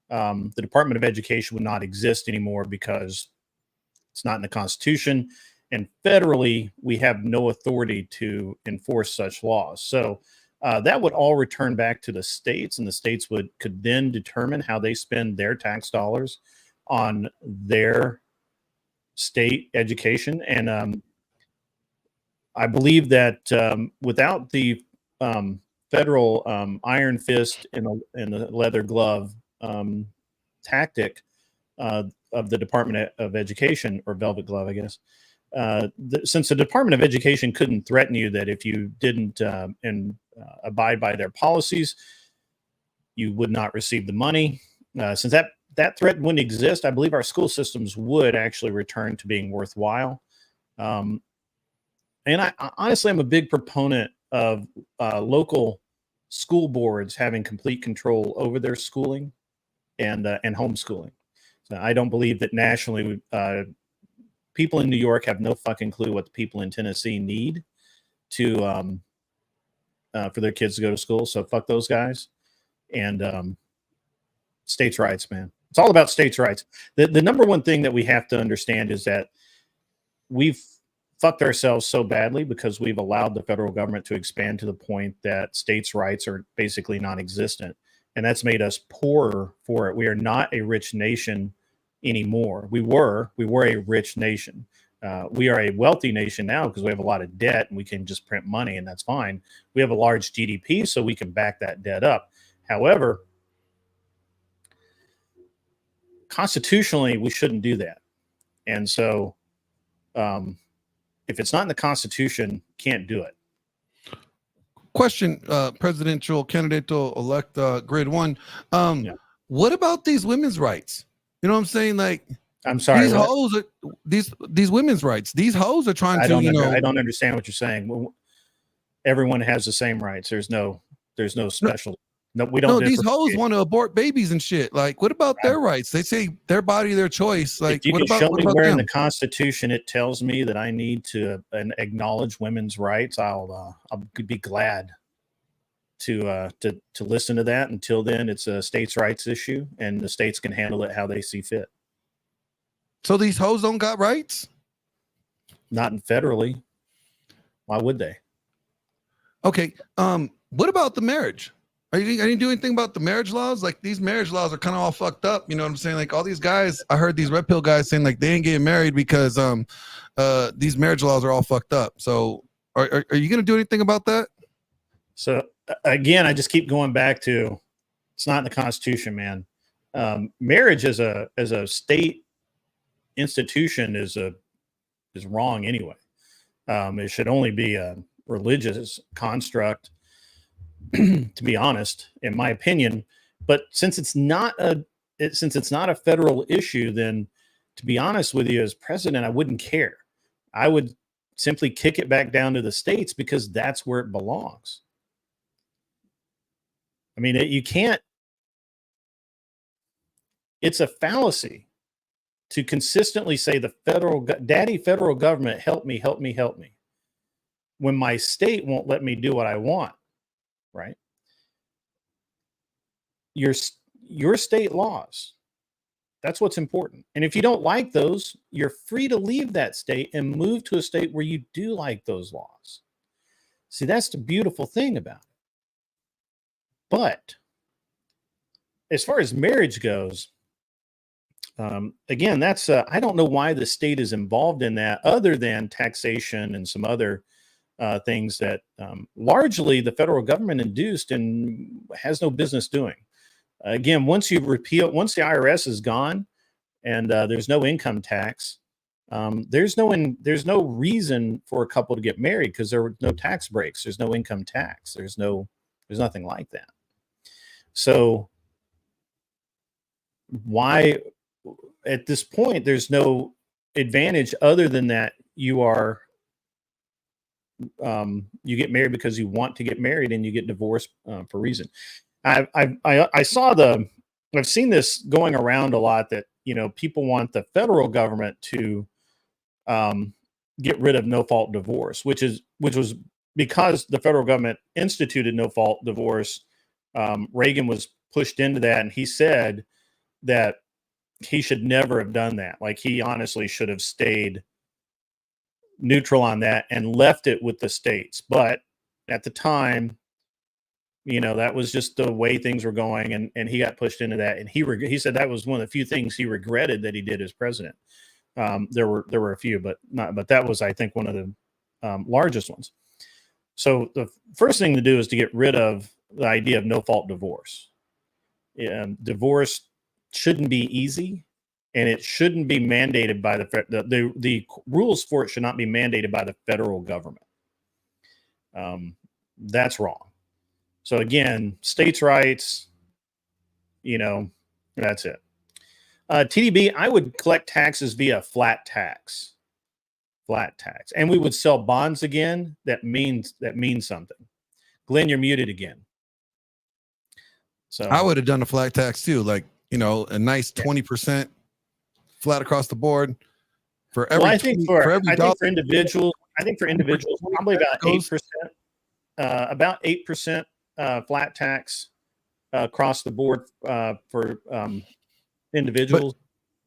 the Department of Education would not exist anymore because it's not in the Constitution, and federally we have no authority to enforce such laws. So that would all return back to the states, and the states could then determine how they spend their tax dollars on their state education. And I believe that without the federal iron fist and the leather glove tactic of the Department of Education, or velvet glove, I guess, since the Department of Education couldn't threaten you that if you didn't abide by their policies, you would not receive the money. Since that threat wouldn't exist, I believe our school systems would actually return to being worthwhile. And I honestly, I'm a big proponent of local school boards having complete control over their schooling and homeschooling. So I don't believe that nationally, people in New York have no fucking clue what the people in Tennessee need to for their kids to go to school. So fuck those guys. And states' rights, man. It's all about states' rights. The number one thing that we have to understand is that we've fucked ourselves so badly because we've allowed the federal government to expand to the point that states' rights are basically non-existent. And that's made us poorer for it. We are not a rich nation anymore. We were a rich nation. We are a wealthy nation now because we have a lot of debt and we can just print money, and that's fine. We have a large GDP, so we can back that debt up. However, constitutionally, we shouldn't do that. And so if it's not in the Constitution, can't do it. Question, presidential candidate-elect Grid One. What about these women's rights? You know what I'm saying? Like, I'm sorry. These hoes are these women's rights. These hoes are trying to. I don't understand what you're saying. Everyone has the same rights. There's no special. No, we don't. No, these hoes want to abort babies and shit. Like, what about their rights? They say their body, their choice. Like, if you what can about, show what me about where them? in the Constitution it tells me that I need to acknowledge women's rights, I'll be glad to listen to that. Until then, it's a states' rights issue, and the states can handle it how they see fit. So these hoes don't got rights? Not federally. Why would they? Okay. What about the marriage? Are you doing anything about the marriage laws? Like, these marriage laws are kind of all fucked up. You know what I'm saying? Like, all these guys, I heard these red pill guys saying like they ain't getting married because these marriage laws are all fucked up. So are you gonna do anything about that? So again, I just keep going back to it's not in the Constitution, man. Marriage as a state institution is wrong anyway. It should only be a religious construct, to be honest, in my opinion. But since it's not a federal issue, then to be honest with you, as president, I wouldn't care. I would simply kick it back down to the states because that's where it belongs. I mean, you can't. It's a fallacy to consistently say the federal government, help me, help me, help me, when my state won't let me do what I want. Right? Your state laws. That's what's important. And if you don't like those, you're free to leave that state and move to a state where you do like those laws. See, that's the beautiful thing about it. But as far as marriage goes, again, that's I don't know why the state is involved in that, other than taxation and some other things that largely the federal government induced and has no business doing. Again, once the IRS is gone and there's no income tax, there's no reason for a couple to get married because there were no tax breaks. There's no income tax. There's nothing like that. So why, at this point, there's no advantage other than that you are you get married because you want to get married, and you get divorced for reason. I've seen this going around a lot, that people want the federal government to get rid of no fault divorce, which was because the federal government instituted no fault divorce. Reagan was pushed into that, and he said that he should never have done that. Like, he honestly should have stayed neutral on that and left it with the states. But at the time, that was just the way things were going, and he got pushed into that. And he said that was one of the few things he regretted that he did as president. There were a few, but that was, I think, one of the largest ones. So the first thing to do is to get rid of the idea of no fault divorce. Divorce shouldn't be easy, and it shouldn't be mandated by the rules for it should not be mandated by the federal government. That's wrong. So again, states' rights, that's it. TDB, I would collect taxes via flat tax. And we would sell bonds again. That means something. Glenn, you're muted again. So I would have done a flat tax too, like, a nice 20% flat across the board for every. Well, I think for individuals, probably about 8%. About 8% flat tax across the board for individuals.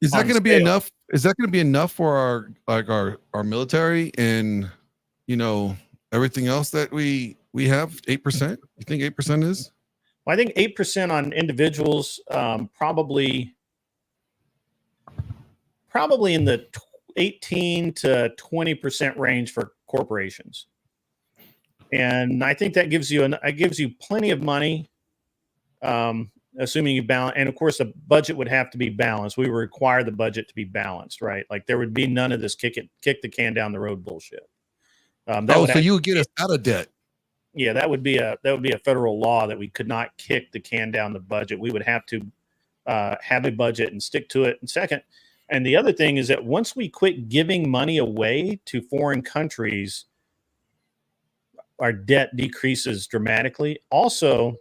Is that going to be enough? Is that going to be enough for our military and everything else that we have? 8%? You think 8% is? Well, I think 8% on individuals, probably in the 18 to 20% range for corporations. And I think that gives you plenty of money, assuming you balance. And of course, the budget would have to be balanced. We would require the budget to be balanced, right? Like, there would be none of this kick the can down the road bullshit. So you would get us out of debt. Yeah, that would be a federal law that we could not kick the can down the budget. We would have to have a budget and stick to it. And second, and the other thing is that once we quit giving money away to foreign countries, our debt decreases dramatically. Also,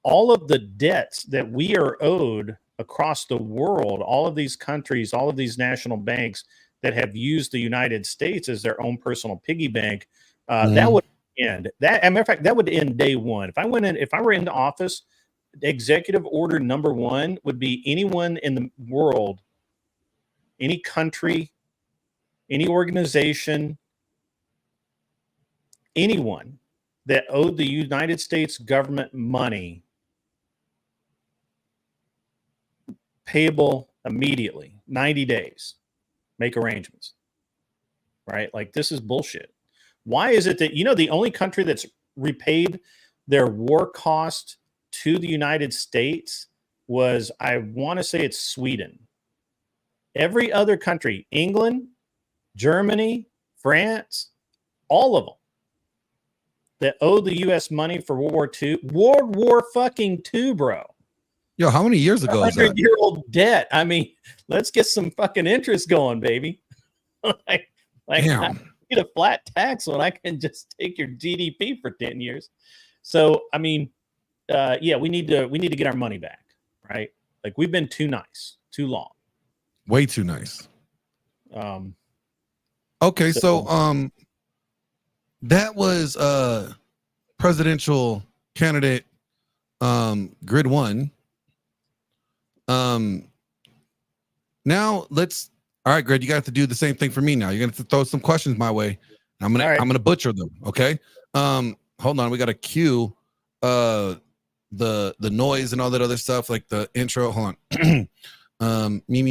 all of the debts that we are owed across the world, all of these countries, all of these national banks that have used the United States as their own personal piggy bank, that would end. As a matter of fact, that would end day one. If I were into office, executive order number 1 would be anyone in the world, any country, any organization, anyone that owed the United States government money, payable immediately, 90 days, make arrangements, right? Like, this is bullshit. Why is it that, the only country that's repaid their war cost to the United States was, I want to say it's Sweden. Every other country, England, Germany, France, all of them that owed the U.S. money for World War II, World War fucking II, bro. Yo, how many years ago is that? 100-year-old debt. I mean, let's get some fucking interest going, baby. like Damn. I get a flat tax when I can just take your GDP for 10 years. So, I mean, yeah, we need to get our money back, right? Like, we've been too nice, too long. Way too nice. Okay, so that was presidential candidate grid 1. Now all right, Greg, you got to do the same thing for me now. You're going to throw some questions my way. I'm going to butcher them, okay? Hold on, we got to cue the noise and all that other stuff, like the intro. Hold on. Me.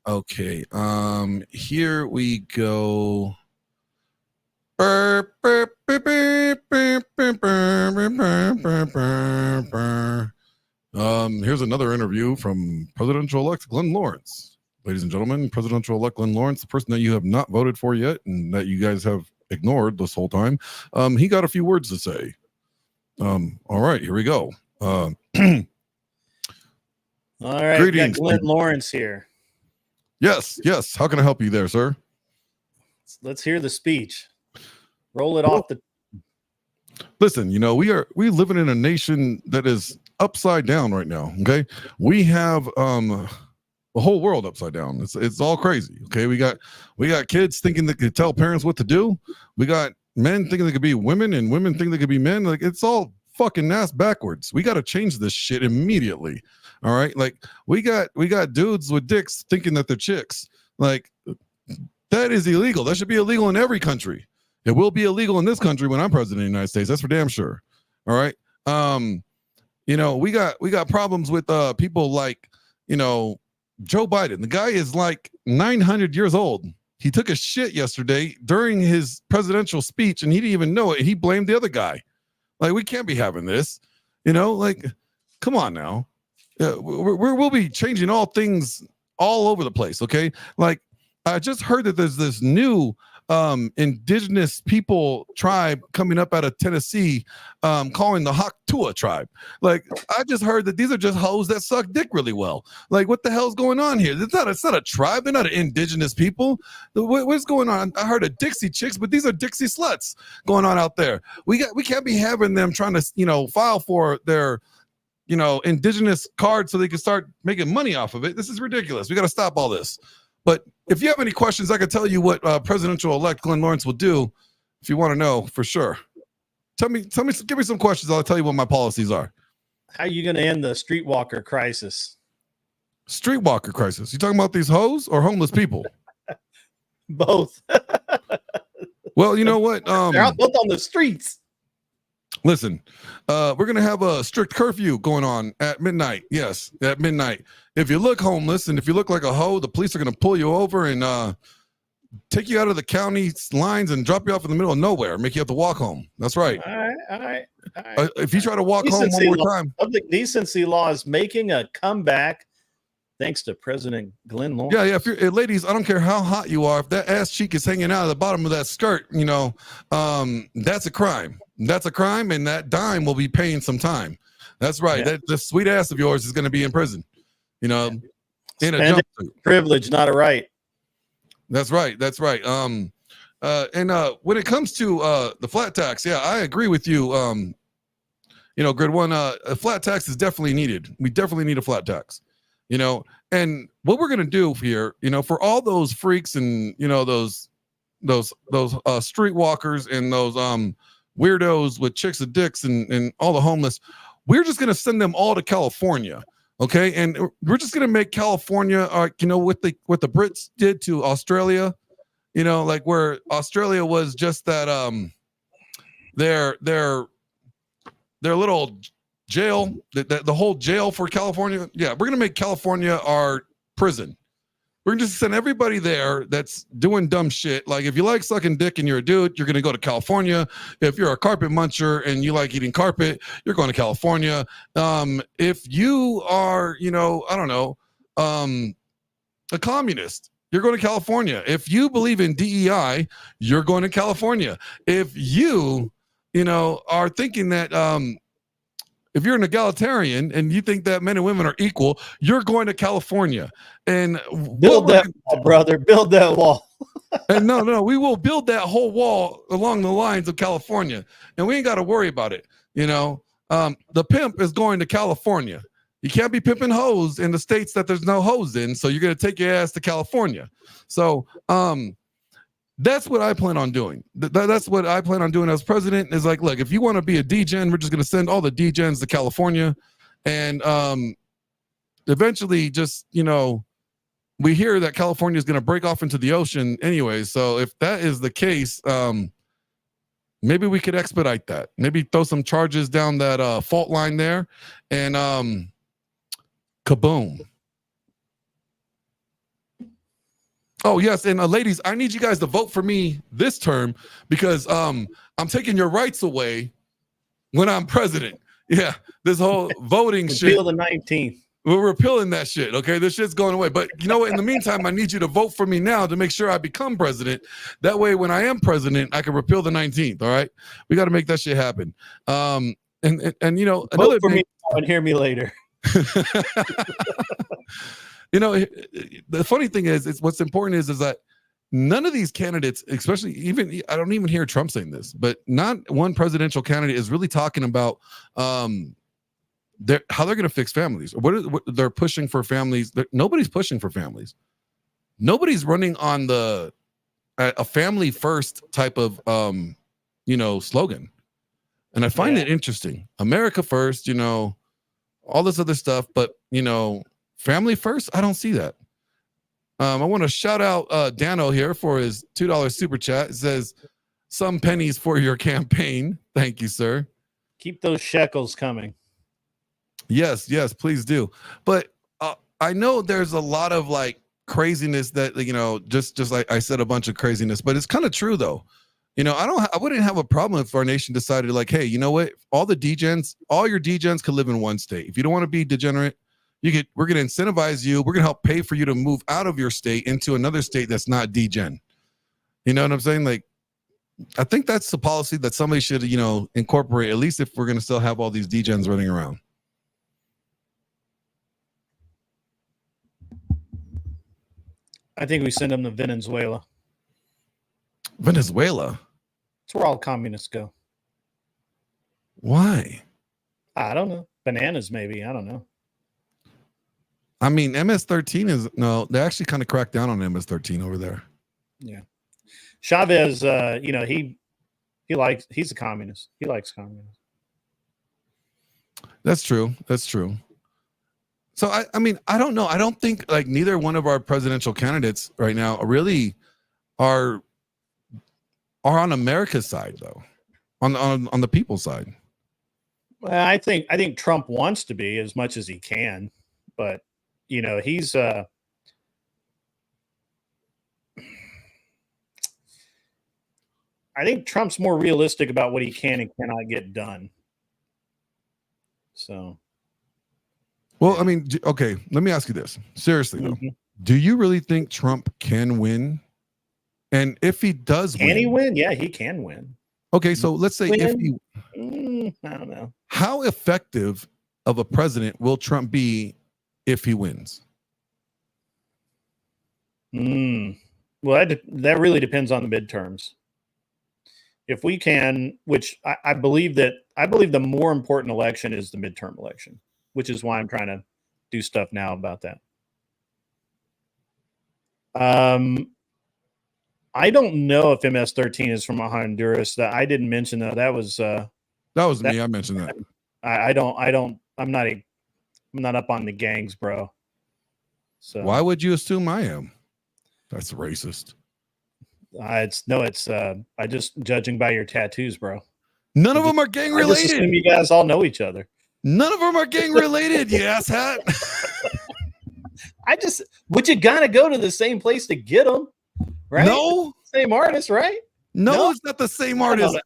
Okay. Here we go. Here's another interview from presidential-elect Glenn Lawrence. Ladies and gentlemen, presidential-elect Glenn Lawrence, the person that you have not voted for yet and that you guys have ignored this whole time, he got a few words to say. All right, here we go. All right, greetings, got Glenn Lawrence here. Yes. How can I help you there, sir? Let's hear the speech. Roll it off the. Listen, we living in a nation that is upside down right now. Okay, we have the whole world upside down. It's all crazy. Okay, we got kids thinking they could tell parents what to do. We got men thinking they could be women, and women think they could be men. Like, it's all fucking ass backwards. We got to change this shit immediately. All right, like we got dudes with dicks thinking that they're chicks. Like, that is illegal. That should be illegal in every country. It will be illegal in this country when I'm president of the United States. That's for damn sure. All right. We got problems with people like, Joe Biden. The guy is like 900 years old. He took a shit yesterday during his presidential speech, and he didn't even know it. He blamed the other guy. Like, we can't be having this. Like, come on now. We'll be changing all things all over the place. Okay. Like, I just heard that there's this new indigenous people tribe coming up out of Tennessee, calling the Haktua tribe. Like, I just heard that these are just hoes that suck dick really well. Like, what the hell's going on here? It's not a tribe. They're not indigenous people. What's going on? I heard of Dixie chicks, but these are Dixie sluts going on out there. We can't be having them trying to, file for their, indigenous card so they can start making money off of it. This is ridiculous. We got to stop all this. But if you have any questions, I can tell you what presidential-elect Glenn Lawrence will do if you want to know for sure. Give me some questions. I'll tell you what my policies are. How are you going to end the streetwalker crisis? Streetwalker crisis? You talking about these hoes or homeless people? Both. Well, you know what? They're out both on the streets. Listen, we're going to have a strict curfew going on at midnight. Yes, at midnight. If you look homeless and if you look like a hoe, the police are going to pull you over and take you out of the county lines and drop you off in the middle of nowhere, make you have to walk home. That's right. All right. If you try to walk home one more time. Public decency law is making a comeback thanks to President Glenn Lawrence. Yeah. If you're ladies, I don't care how hot you are. If that ass cheek is hanging out of the bottom of that skirt, that's a crime. That's a crime, and that dime will be paying some time. That's right. Yeah. The sweet ass of yours is going to be in prison. In a jumpsuit. Privilege, not a right. That's right. That's right. And when it comes to the flat tax, yeah, I agree with you. Grid One, a flat tax is definitely needed. We definitely need a flat tax. And what we're gonna do here, for all those freaks and those streetwalkers and those weirdos with chicks and dicks and all the homeless, we're just gonna send them all to California. Okay, and we're just gonna make California, what the Brits did to Australia, like where Australia was just that their little jail, the whole jail for California. Yeah, we're gonna make California our prison. We're gonna just send everybody there that's doing dumb shit. Like, if you like sucking dick and you're a dude, you're gonna go to California. If you're a carpet muncher and you like eating carpet, you're going to California. If you are, a communist, you're going to California. If you believe in DEI, you're going to California. If you, are thinking that if you're an egalitarian and you think that men and women are equal, you're going to California. And build that wall, brother. Build that wall. And no, we will build that whole wall along the lines of California, and we ain't got to worry about it. The pimp is going to California. You can't be pimping hoes in the states that there's no hoes in, so you're going to take your ass to California. So that's what I plan on doing. That's what I plan on doing as president, is like, look, if you want to be a D-gen, we're just going to send all the D-gens to California. And eventually just, we hear that California is going to break off into the ocean anyway. So if that is the case, maybe we could expedite that. Maybe throw some charges down that fault line there and kaboom. Oh, yes. And ladies, I need you guys to vote for me this term because I'm taking your rights away when I'm president. Yeah, this whole voting shit. Repeal the 19th. We're repealing that shit, okay? This shit's going away. But you know what? In the meantime, I need you to vote for me now to make sure I become president. That way, when I am president, I can repeal the 19th, all right? We got to make that shit happen. And vote for me and hear me later. The funny thing is what's important is that none of these candidates, especially even I don't even hear Trump saying this, but not one presidential candidate is really talking about how they're going to fix families. What they're pushing for families. Nobody's pushing for families. Nobody's running on a family first type of slogan. And I find it interesting. America first, all this other stuff, but family first, I don't see that. I want to shout out Dano here for his $2 super chat. It says, some pennies for your campaign. Thank you, sir. Keep those shekels coming. Yes, please do. But I know there's a lot of like craziness that, just like I said, a bunch of craziness, but it's kind of true though. I wouldn't have a problem if our nation decided like, hey, you know what? All your degens could live in one state. If you don't want to be degenerate, we're going to incentivize you. We're going to help pay for you to move out of your state into another state that's not degen. You know what I'm saying? Like, I think that's the policy that somebody should, incorporate, at least if we're going to still have all these degens running around. I think we send them to Venezuela. Venezuela? That's where all communists go. Why? I don't know. Bananas, maybe. I don't know. I mean, MS-13 they actually kind of cracked down on MS-13 over there. Yeah. Chavez, he's a communist. He likes communists. That's true. So I mean, I don't know. I don't think like neither one of our presidential candidates right now really are on America's side though, on the people's side. Well, I think Trump wants to be as much as he can, but he's I think Trump's more realistic about what he can and cannot get done. So, well, I mean, okay, let me ask you this seriously though. Do you really think Trump can win? And if he does can he win? Yeah, he can win. Okay, so let's say if he I don't know. How effective of a president will Trump be if he wins? Well, that really depends on the midterms. If we can, which I believe the more important election is the midterm election, which is why I'm trying to do stuff now about that. I don't know if MS-13 is from Honduras. That I didn't mention though. That was me. I mentioned that. I'm not up on the gangs, bro. So why would you assume I am? That's racist. It's I just judging by your tattoos, bro. None of them are gang related. I just assume you guys all know each other. None of them are gang related, you asshat. But you gotta go to the same place to get them, right? No, same artist, right? No, it's not the same artist.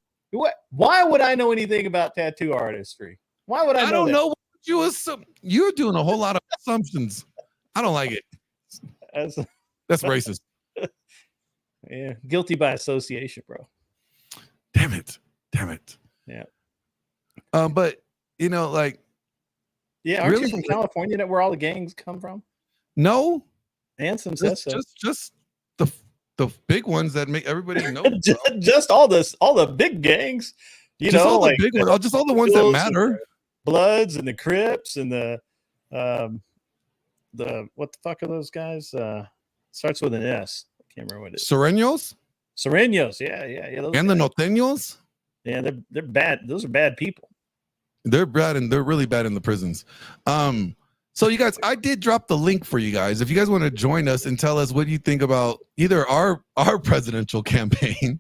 Why would I know anything about tattoo artistry? Why would I know? I don't that? know what you assume. You're doing a whole lot of assumptions. I don't like it. That's racist. Yeah, guilty by association, bro. Damn it. Yeah. But aren't really, you from California, that where all the gangs come from? No. Ansem says so. Just the big ones that make everybody know. just all the big gangs. All the big ones, just all the ones that matter. Bloods and the Crips and the what the fuck are those guys? Starts with an S. I can't remember what it is. Sereños, yeah. And the Norteños. Yeah, they're bad. Those are bad people. They're bad, and they're really bad in the prisons. So you guys, I did drop the link for you guys. If you guys want to join us and tell us what you think about either our presidential campaign,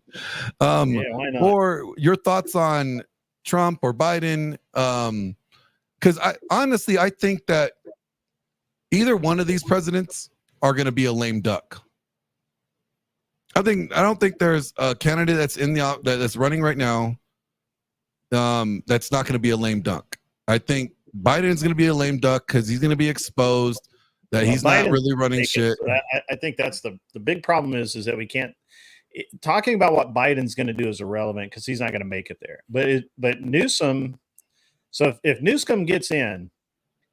why not? or your thoughts on Trump or Biden, because I think that either one of these presidents are going to be a lame duck. I don't think there's a candidate that's running right now that's not going to be a lame duck. I think Biden's going to be a lame duck because he's going to be exposed that he's not really running shit. So I think that's the big problem is that we can't. Talking about what Biden's going to do is irrelevant because he's not going to make it there. But Newsom, so if Newsom gets in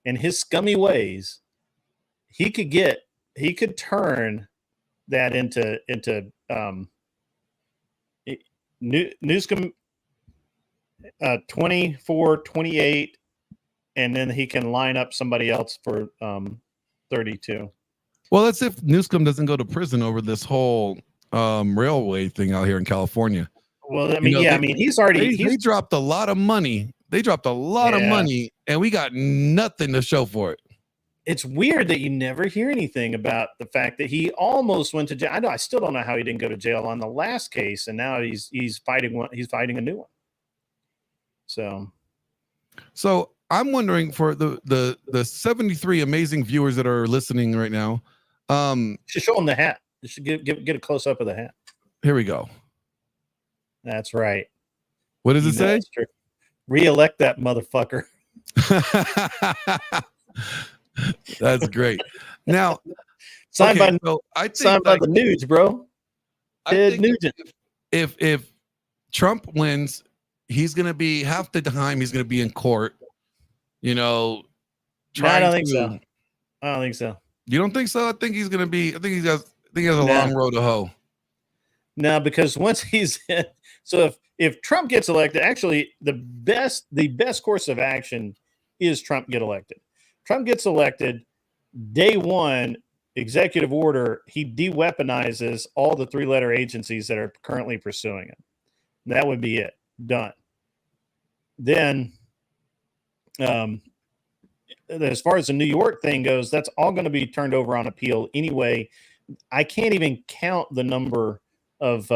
his scummy ways, he could turn that into Newsom 24, 28, and then he can line up somebody else for 32. Well, that's if Newsom doesn't go to prison over this whole railway thing out here in California. Well, I mean, they dropped a lot of money. They dropped a lot of money, and we got nothing to show for it. It's weird that you never hear anything about the fact that he almost went to jail. I still don't know how he didn't go to jail on the last case, and now he's fighting one. He's fighting a new one. So I'm wondering, for the 73 amazing viewers that are listening right now, should show them the hat. You should get a close up of the hat. Here we go. That's right. What does it say? Re-elect that motherfucker. That's great. Now, signed by the Nudes, bro. Ted Nugent. If Trump wins, he's gonna be half the time he's gonna be in court. I don't think so. I don't think so. You don't think so? I think he's gonna be. I think he has a long road to hoe. No, because once he's in, so if Trump gets elected, actually the best course of action is Trump get elected. Trump gets elected, day one, executive order, he de-weaponizes all the 3-letter agencies that are currently pursuing him. That would be it. Done. Then, as far as the New York thing goes, that's all going to be turned over on appeal anyway. I can't even count the number of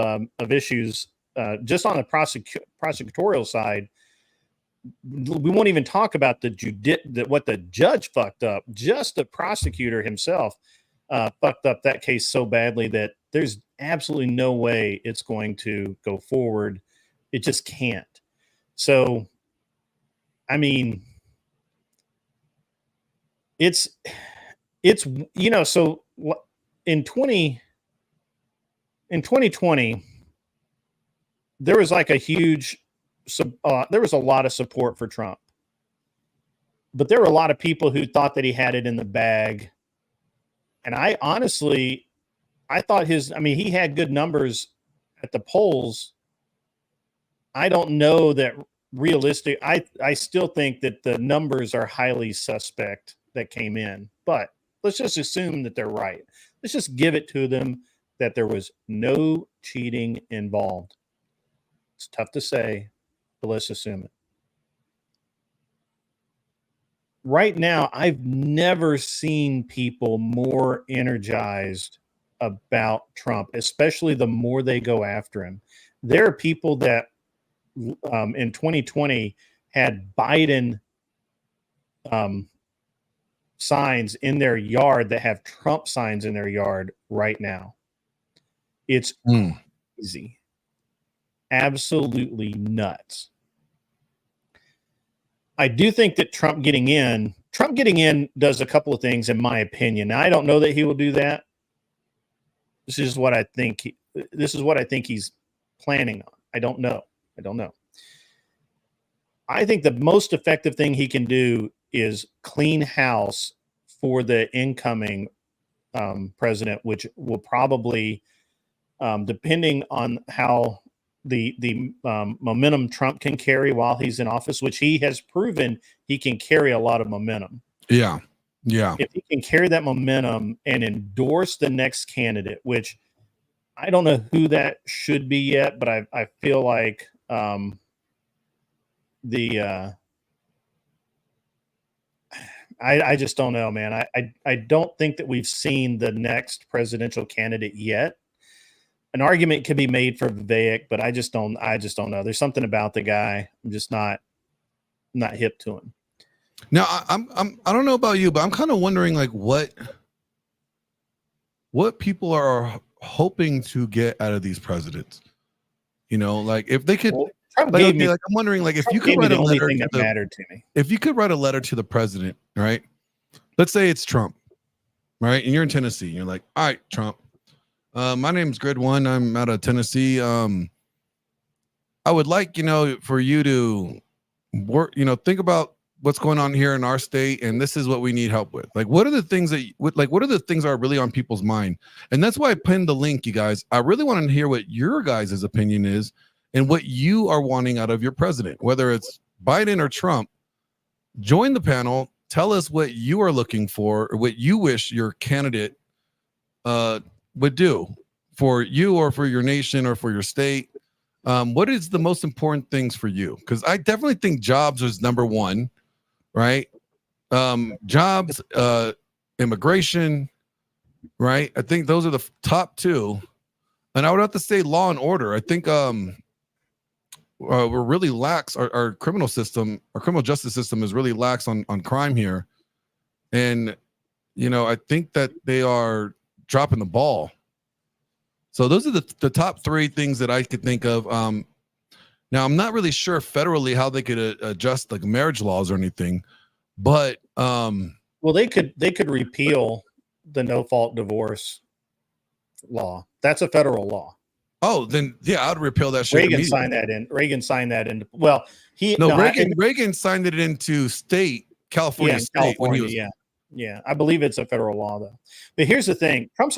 issues just on the prosecutorial side. We won't even talk about what the judge fucked up. Just the prosecutor himself fucked up that case so badly that there's absolutely no way it's going to go forward. It just can't. So, I mean, it's so in 2020, there was like a huge. There was a lot of support for Trump, but there were a lot of people who thought that he had it in the bag. And I honestly, thought he had good numbers at the polls. I don't know that realistic. I still think that the numbers are highly suspect that came in, but let's just assume that they're right. Let's just give it to them that there was no cheating involved. It's tough to say, but let's assume it. Right now, I've never seen people more energized about Trump, especially the more they go after him. There are people that in 2020 had Biden signs in their yard that have Trump signs in their yard right now. It's crazy. Absolutely nuts. I do think that Trump getting in does a couple of things, in my opinion. Now, I don't know that he will do that. This is what I think he's planning on. I don't know. I think the most effective thing he can do is clean house for the incoming president, which will probably, depending on how the momentum Trump can carry while he's in office, which he has proven he can carry a lot of momentum. Yeah. If he can carry that momentum and endorse the next candidate, which I don't know who that should be yet, but I feel like I just don't know, man. I don't think that we've seen the next presidential candidate yet. An argument could be made for Vivek, but I just don't know. There's something about the guy. I'm just not hip to him. Now, I don't know about you, but I'm kind of wondering like what people are hoping to get out of these presidents. Like if they could. I'm wondering, like, if you could write a letter if you could write a letter to the president, right? Let's say it's Trump, right? And you're in Tennessee. And you're like, all right, Trump. My name's Grid One. I'm out of Tennessee. I would like, for you to work, think about what's going on here in our state, and this is what we need help with. Like, what are the things that, what are the things that are really on people's mind? And that's why I pinned the link, you guys. I really want to hear what your guys' opinion is and what you are wanting out of your president, whether it's Biden or Trump. Join the panel. Tell us what you are looking for, or what you wish your candidate would do for you or for your nation or for your state. What is the most important things for you? Because I definitely think jobs is number one, right? Jobs, immigration, right? I think those are the top two. And I would have to say law and order. I think we're really lax. Our criminal system, our criminal justice system is really lax on crime here. And, you know, I think that they are dropping the ball. So those are the top three things that I could think of. Now, I'm not really sure federally how they could adjust like marriage laws or anything, but well, they could repeal the no-fault divorce law. That's a federal law. Oh, then yeah, I'd repeal that shit. Reagan signed that in. Reagan signed that in. Well, Reagan signed it into state, California state when he was. Yeah, I believe it's a federal law though. But here's the thing: Trump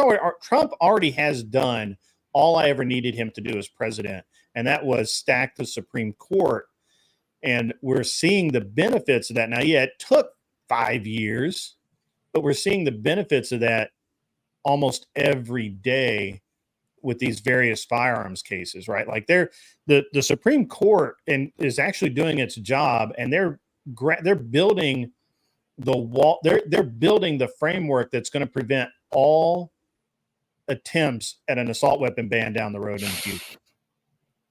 already has done all I ever needed him to do as president, and that was stack the Supreme Court. And we're seeing the benefits of that now. Yeah, it took 5 years, but we're seeing the benefits of that almost every day with these various firearms cases, right? Like the Supreme Court is actually doing its job, and they're building the wall. They're building the framework that's going to prevent all attempts at an assault weapon ban down the road in the future.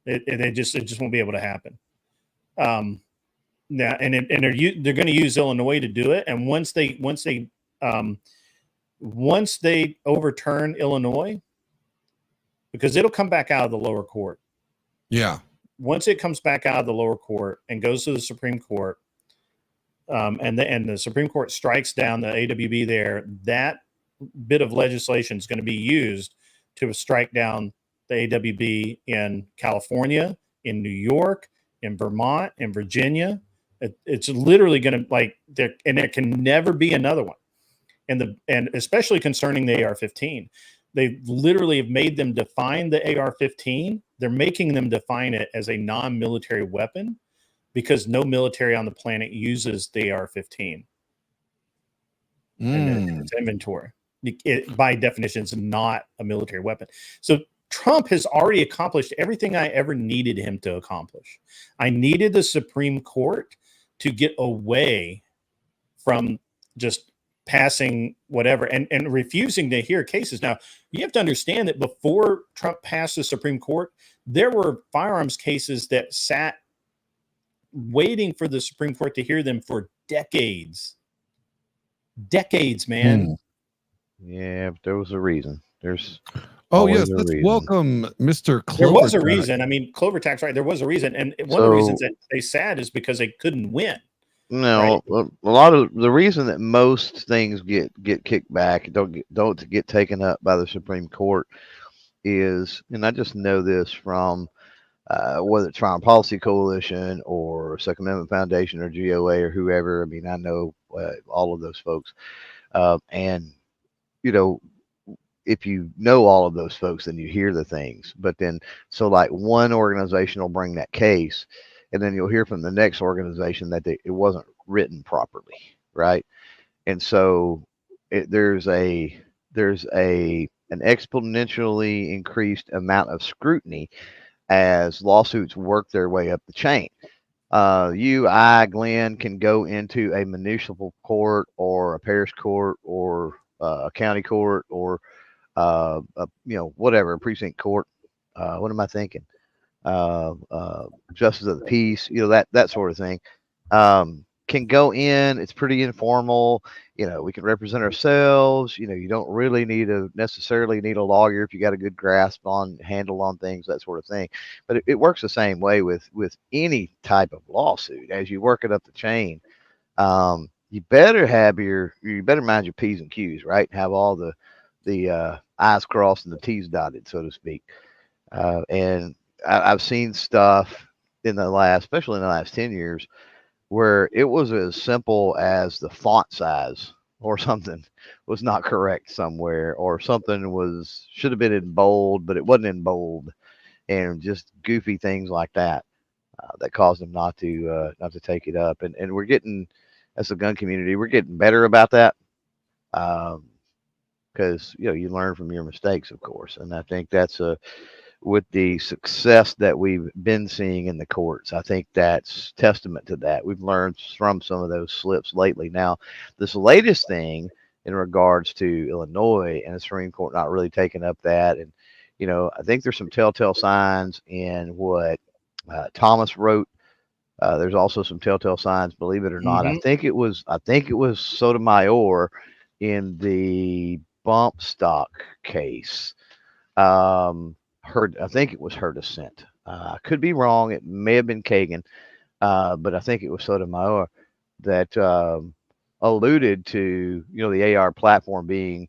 It just won't be able to happen. Now, and they're going to use Illinois to do it. And once they overturn Illinois, because it'll come back out of the lower court. Yeah. Once it comes back out of the lower court and goes to the Supreme Court, and the Supreme Court strikes down the AWB there, that bit of legislation is going to be used to strike down the AWB in California, in New York, in Vermont, in Virginia. It's literally going to and there can never be another one. And especially concerning the AR-15, they literally have made them define the AR-15. They're making them define it as a non-military weapon because no military on the planet uses the AR-15 in its inventory. It, by definition, is not a military weapon. So Trump has already accomplished everything I ever needed him to accomplish. I needed the Supreme Court to get away from just passing whatever and refusing to hear cases. Now, you have to understand that before Trump passed the Supreme Court, there were firearms cases that sat waiting for the Supreme Court to hear them for decades. Decades, man. Yeah, but there was a reason. There's yes, let's welcome Mr. Clover. There was a reason. I mean, Clover Tax, right? There was a reason. And one of the reasons that they sat is because they couldn't win. No, right? A lot of the reason that most things get kicked back, don't get taken up by the Supreme Court is, and I just know this from whether it's Foreign Policy Coalition or Second Amendment Foundation or GOA or whoever. I mean, I know all of those folks, and you know, if you know all of those folks, then you hear the things. But then, so like one organization will bring that case, and then you'll hear from the next organization that it wasn't written properly, right? And so there's an exponentially increased amount of scrutiny as lawsuits work their way up the chain. Glenn, can go into a municipal court or a parish court or a county court or whatever, a precinct court. What am I thinking? Justice of the peace, that sort of thing. Can go in. It's pretty informal. We can represent ourselves. You don't really necessarily need a lawyer if you got a good handle on things, that sort of thing. But it works the same way with any type of lawsuit. As you work it up the chain, you better mind your P's and Q's, right? Have all the I's crossed and the T's dotted, so to speak. And I've seen stuff especially in the last 10 years, where it was as simple as the font size or something was not correct somewhere, or something should have been in bold, but it wasn't in bold, and just goofy things like that that caused them not to take it up. And we're getting, as a gun community, we're getting better about that, because you learn from your mistakes, of course. And I think that's with the success that we've been seeing in the courts, I think that's testament to that. We've learned from some of those slips lately. Now, this latest thing in regards to Illinois and the Supreme Court not really taking up that, and I think there's some telltale signs in what Thomas wrote. There's also some telltale signs, believe it or not. I think it was Sotomayor in the bump stock case. I think it was her dissent. I could be wrong. It may have been Kagan, but I think it was Sotomayor that alluded to the AR platform being.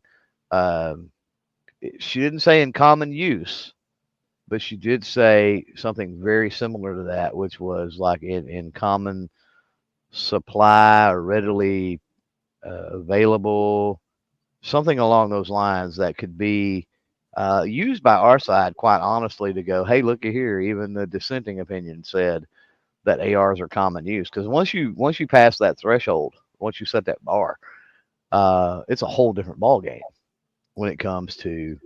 She didn't say in common use, but she did say something very similar to that, which was like in common supply or readily available, something along those lines that could be used by our side, quite honestly, to go, hey, look at here. Even the dissenting opinion said that ARs are common use, because once you pass that threshold, once you set that bar, it's a whole different ball game when it comes to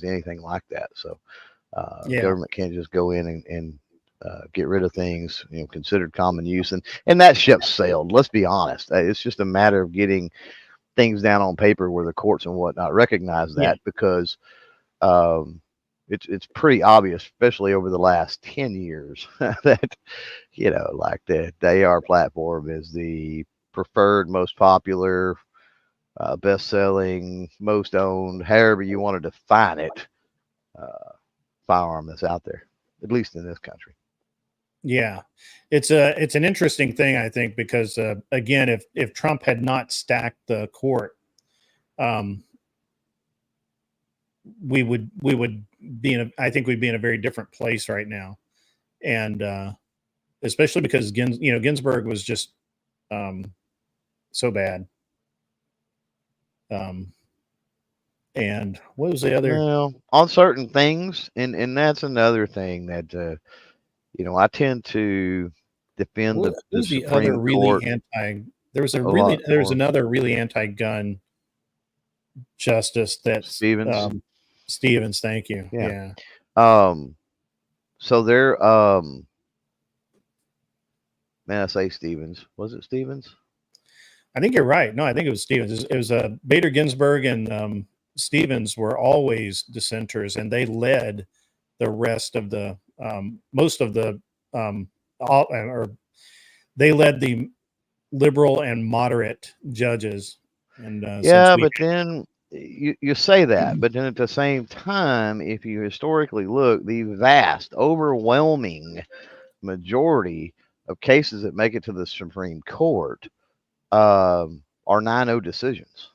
anything like that. So government can't just go in and get rid of things considered common use, and that ship sailed. Let's be honest. It's just a matter of getting things down on paper where the courts and whatnot recognize that, because it's pretty obvious, especially over the last 10 years, that like the AR platform is the preferred, most popular, best-selling, most owned, however you want to define it, firearm that's out there, at least in this country. Yeah, it's an interesting thing, I think, because again, if Trump had not stacked the court, we would be I think we'd be in a very different place right now, and especially because Ginsburg was just so bad. And what was the other? Well, on certain things, and that's another thing that I tend to defend the Supreme other really Court. There was another really anti-gun justice that Stevens. Stevens, thank you. Yeah. So there, man, I say Stevens. Was it Stevens? I think you're right. No, I think it was Stevens. It was Bader Ginsburg and Stevens were always dissenters, and they led the rest of the most of the they led the liberal and moderate judges. And but then you say that, but then at the same time, if you historically look, the vast, overwhelming majority of cases that make it to the Supreme Court are 9-0 decisions.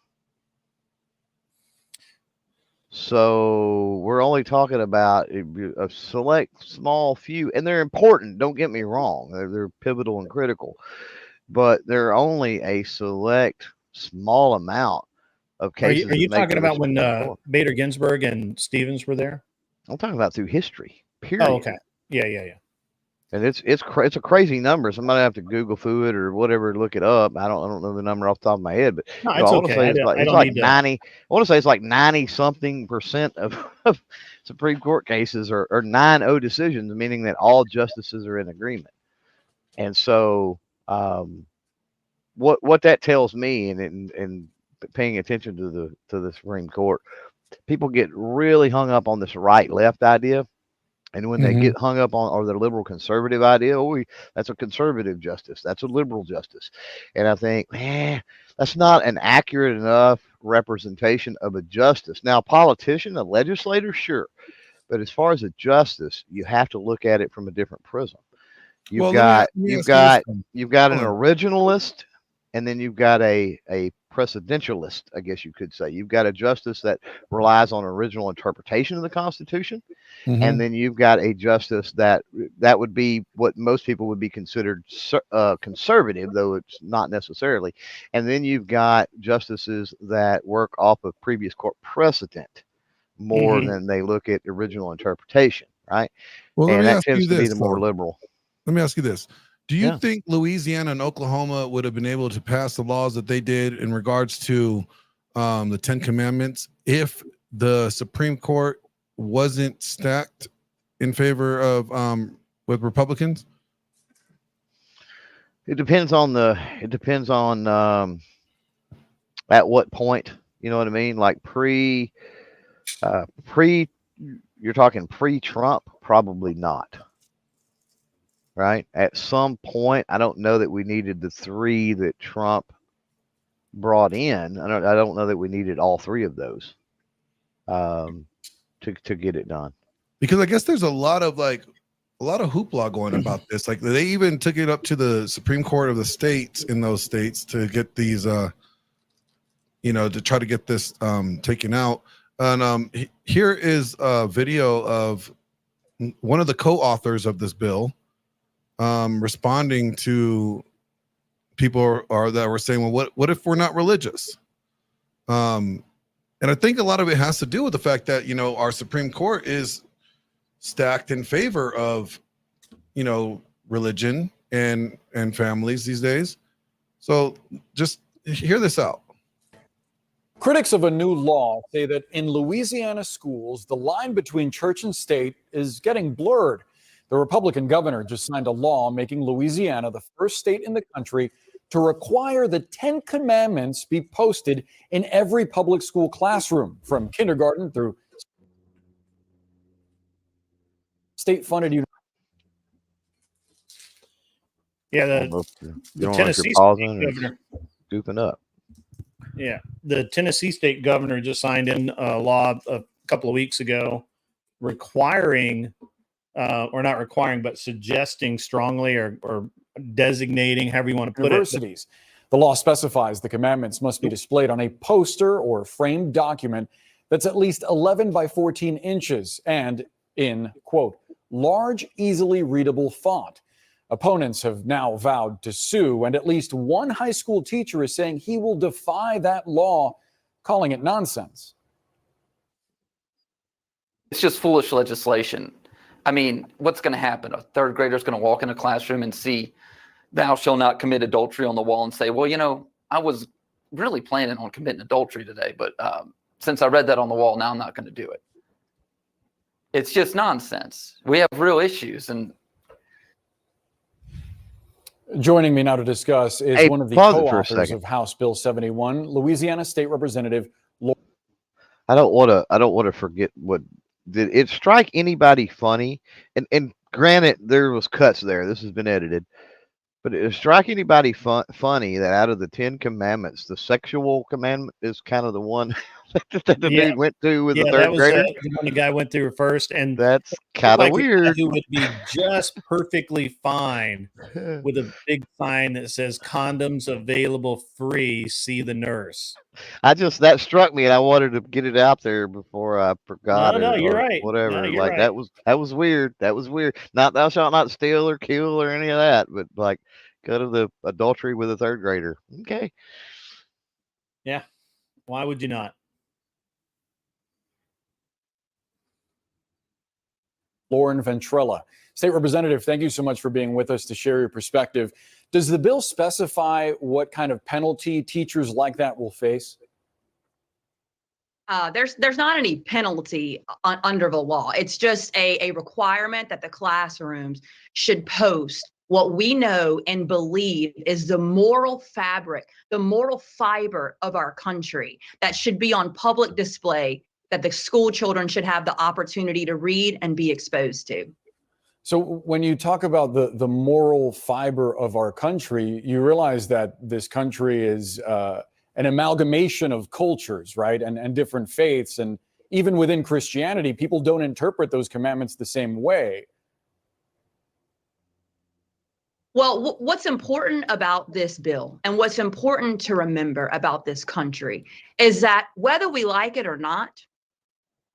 So we're only talking about a select small few, and they're important. Don't get me wrong; they're pivotal and critical, but they're only a select small amount of cases. Are you talking about when Bader Ginsburg and Stevens were there? I'm talking about through history. Period. Oh, okay. Yeah. And it's a crazy number. Somebody have to Google through it or whatever, look it up. I don't know the number off the top of my head, but no, it's okay. It's like 90. I want to say it's like 90-something% of Supreme Court cases are 9-0 decisions, meaning that all justices are in agreement. And so, what that tells me, and paying attention to the Supreme Court, people get really hung up on this right-left idea. And when they get hung up on, or the liberal conservative idea, that's a conservative justice, that's a liberal justice. And I think, man, that's not an accurate enough representation of a justice. Now, a politician, a legislator, sure. But as far as a justice, you have to look at it from a different prism. You've got an originalist, and then you've got a precedentialist, I guess you could say. You've got a justice that relies on original interpretation of the Constitution, and then you've got a justice that would be what most people would be considered conservative, though it's not necessarily. And then you've got justices that work off of previous court precedent more than they look at original interpretation, right? Well, and that tends to be the more liberal. Let me ask you this. Do you think Louisiana and Oklahoma would have been able to pass the laws that they did in regards to the 10 Commandments if the Supreme Court wasn't stacked in favor of with Republicans? It depends on at what point, you know what I mean? Like you're talking pre-Trump, probably not. Right? At some point, I don't know that we needed the 3 that Trump brought in. I don't know that we needed all 3 of those to get it done. Because I guess there's a lot of hoopla going about this. Like they even took it up to the Supreme Court of the states in those states to get these, to try to get this taken out. And here is a video of one of the co-authors of this bill responding to people that were saying, well, what if we're not religious? And I think a lot of it has to do with the fact that, our Supreme Court is stacked in favor of, religion and families these days. So just hear this out. Critics of a new law say that in Louisiana schools, the line between church and state is getting blurred. The Republican governor just signed a law making Louisiana the first state in the country to require the 10 Commandments be posted in every public school classroom, from kindergarten through state-funded universities. Yeah, the Tennessee state governor. Goofing up. Yeah, the Tennessee state governor just signed in a law a couple of weeks ago requiring, or not requiring, but suggesting strongly or designating, however you want to put universities. The law specifies the commandments must be displayed on a poster or framed document that's at least 11 by 14 inches and in, quote, large, easily readable font. Opponents have now vowed to sue, and at least one high school teacher is saying he will defy that law, calling it nonsense. It's just foolish legislation. I mean, what's going to happen? A third grader is going to walk in a classroom and see "Thou shalt not commit adultery" on the wall and say, well, I was really planning on committing adultery today, but since I read that on the wall, now I'm not going to do it. It's just nonsense. We have real issues. And joining me now to discuss is one of the co-authors of House Bill 71, Louisiana State Representative. I don't want to forget what did it strike anybody funny, and granted there was cuts there. This has been edited, but it strike anybody funny that out of the 10 Commandments, the sexual commandment is kind of the one that the dude went through with the third grader. The one the guy went through first, and that's kind of weird. Who would be just perfectly fine with a big sign that says "Condoms available free. See the nurse." That struck me, and I wanted to get it out there before I forgot. No, you're right. Whatever, no, you're like right. that was weird. That was weird. Not "Thou shalt not steal or kill" or any of that, but like go to the adultery with a third grader. Okay. Yeah. Why would you not? Lauren Ventrella. State Representative, thank you so much for being with us to share your perspective. Does the bill specify what kind of penalty teachers like that will face? There's not any penalty under the law. It's just a requirement that the classrooms should post what we know and believe is the moral fabric, the moral fiber of our country that should be on public display, that the school children should have the opportunity to read and be exposed to. So when you talk about the moral fiber of our country, you realize that this country is an amalgamation of cultures, right? And different faiths. And even within Christianity, people don't interpret those commandments the same way. Well, what's important about this bill and what's important to remember about this country is that whether we like it or not,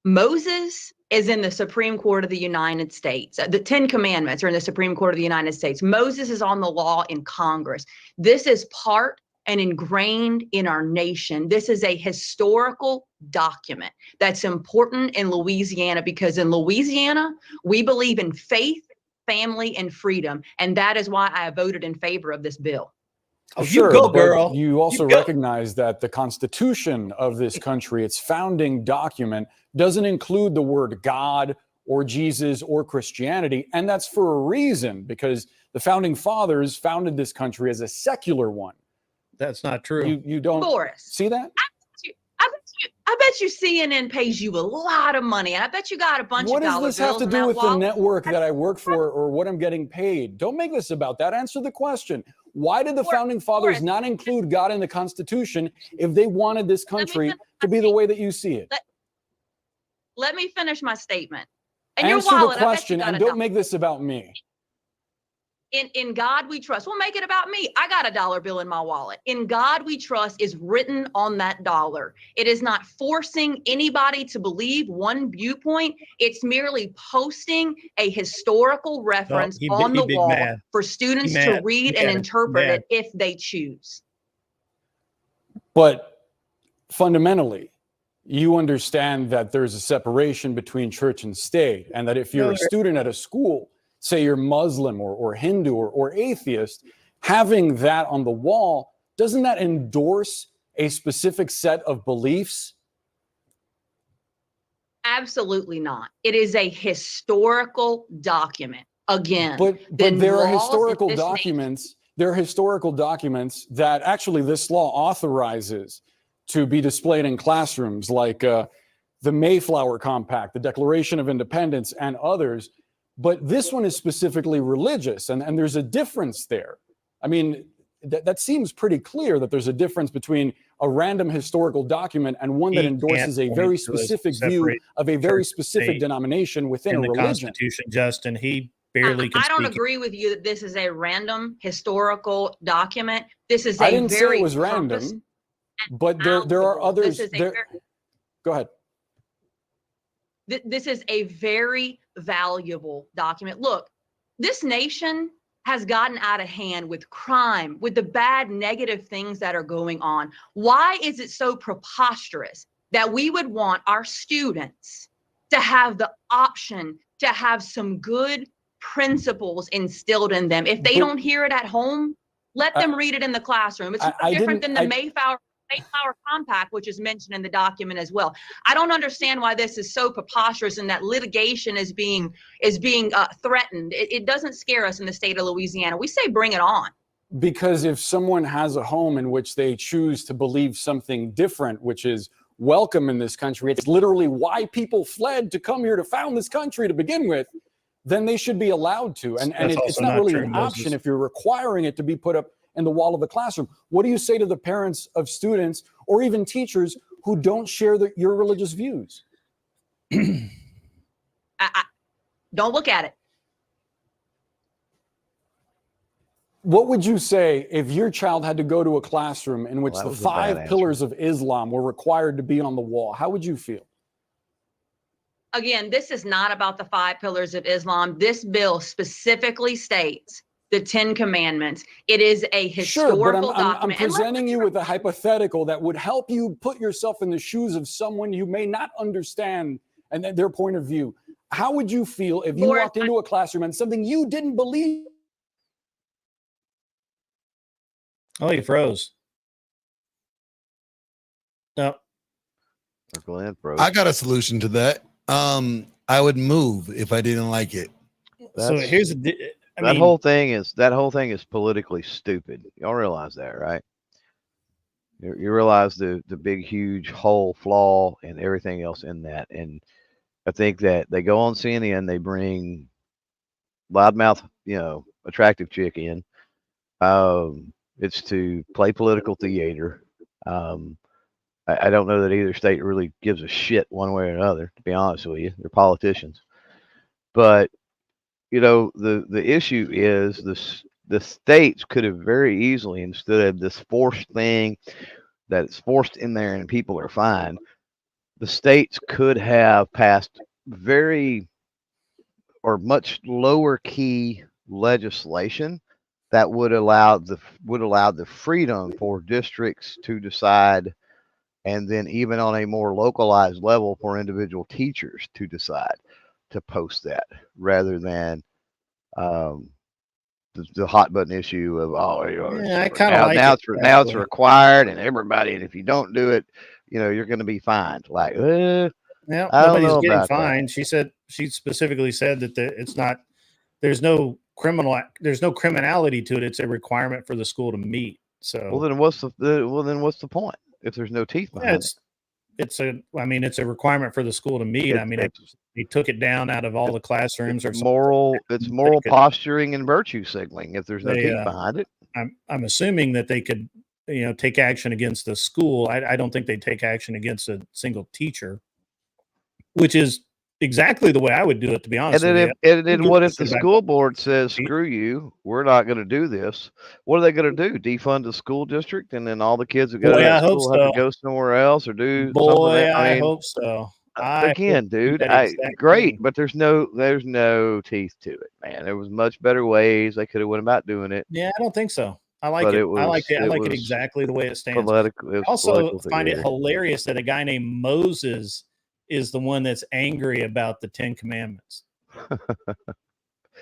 Moses is in the Supreme Court of the United States. The 10 Commandments are in the Supreme Court of the United States. Moses is on the law in Congress. This is part and ingrained in our nation. This is a historical document that's important in Louisiana because in Louisiana, we believe in faith, family, and freedom. And that is why I voted in favor of this bill. Oh, sure, you go, girl. You also recognize that the Constitution of this country, its founding document, doesn't include the word God or Jesus or Christianity. And that's for a reason, because the founding fathers founded this country as a secular one. That's not true. You don't see that? I bet you CNN pays you a lot of money. I bet you got a bunch of dollar bills. What does this have to do with the network that I work for or what I'm getting paid? Don't make this about that. Answer the question. Why did the founding fathers not include God in the Constitution if they wanted this country to be the way that you see it? Let me finish my statement. And Answer your wallet, the question and don't make this about me. In God we trust. Well, make it about me. I got a dollar bill in my wallet. In God we trust is written on that dollar. It is not forcing anybody to believe one viewpoint. It's merely posting a historical reference on the wall for students to read and interpret it if they choose. But fundamentally, you understand that there's a separation between church and state, and that if you're a student at a school, say you're Muslim or Hindu or atheist, having that on the wall, doesn't that endorse a specific set of beliefs? Absolutely not. It is a historical document. Again, but there are historical documents. There are historical documents that actually this law authorizes to be displayed in classrooms, like the Mayflower Compact, the Declaration of Independence, and others. But this one is specifically religious, and there's a difference there. I mean, that seems pretty clear that there's a difference between a random historical document and one that endorses a very specific view of a very specific denomination within a religion. Constitution, Justin, he barely can I don't speak agree with you that this is a random historical document. This is a I didn't very say it was random, but there are others. Go ahead. This is a very valuable document. Look, this nation has gotten out of hand with crime, with the bad negative things that are going on. Why is it so preposterous that we would want our students to have the option to have some good principles instilled in them? If they don't hear it at home, let them read it in the classroom. It's no different than the Mayflower Compact, which is mentioned in the document as well. I don't understand why this is so preposterous and that litigation is being threatened. It doesn't scare us in the state of Louisiana. We say bring it on. Because if someone has a home in which they choose to believe something different, which is welcome in this country, it's literally why people fled to come here to found this country to begin with, then they should be allowed to. And it's not really an option if you're requiring it to be put up in the wall of the classroom. What do you say to the parents of students or even teachers who don't share your religious views? Don't look at it. What would you say if your child had to go to a classroom in which the 5 pillars of Islam were required to be on the wall? How would you feel? Again, this is not about the 5 pillars of Islam. This bill specifically states the 10 Commandments. It is a historical document. I'm presenting you with a hypothetical that would help you put yourself in the shoes of someone you may not understand and their point of view. How would you feel if you walked into a classroom and something you didn't believe? Oh, he froze. No. I got a solution to that. I would move if I didn't like it. So here's that whole thing is politically stupid. Y'all realize that, right? You realize the big, huge hole, flaw, and everything else in that. And I think that they go on CNN, they bring loudmouth, attractive chick in. It's to play political theater. I don't know that either state really gives a shit one way or another, to be honest with you. They're politicians. But the issue is the states could have very easily, instead of this forced thing that it's forced in there and people are fine, the states could have passed very or much lower key legislation that would allow the freedom for districts to decide, and then even on a more localized level for individual teachers to decide to post that, rather than the hot button issue of I kind of like now it. it's required, and everybody, and if you don't do it, you're going to be fined. Like, Yeah, I don't nobody's know getting about that. fined. She specifically said that it's not. There's no criminality to it. It's a requirement for the school to meet. So Well, then what's the point if there's no teeth behind it? it's a requirement for the school to meet. They took it down out of all the classrooms or something. It's moral posturing and virtue signaling if there's no teeth behind it. I'm assuming that they could, take action against the school. I don't think they'd take action against a single teacher, which is exactly the way I would do it, to be honest. And then what if the school board says, screw you, we're not going to do this? What are they going to do? Defund the school district, and then all the kids who go to that school have to go somewhere else or do something? I hope so. Again, dude, great, but there's no teeth to it, man. There was much better ways they could have went about doing it. Yeah, I don't think so. I like it. I like it exactly the way it stands. I also find it hilarious that a guy named Moses is the one that's angry about the 10 Commandments.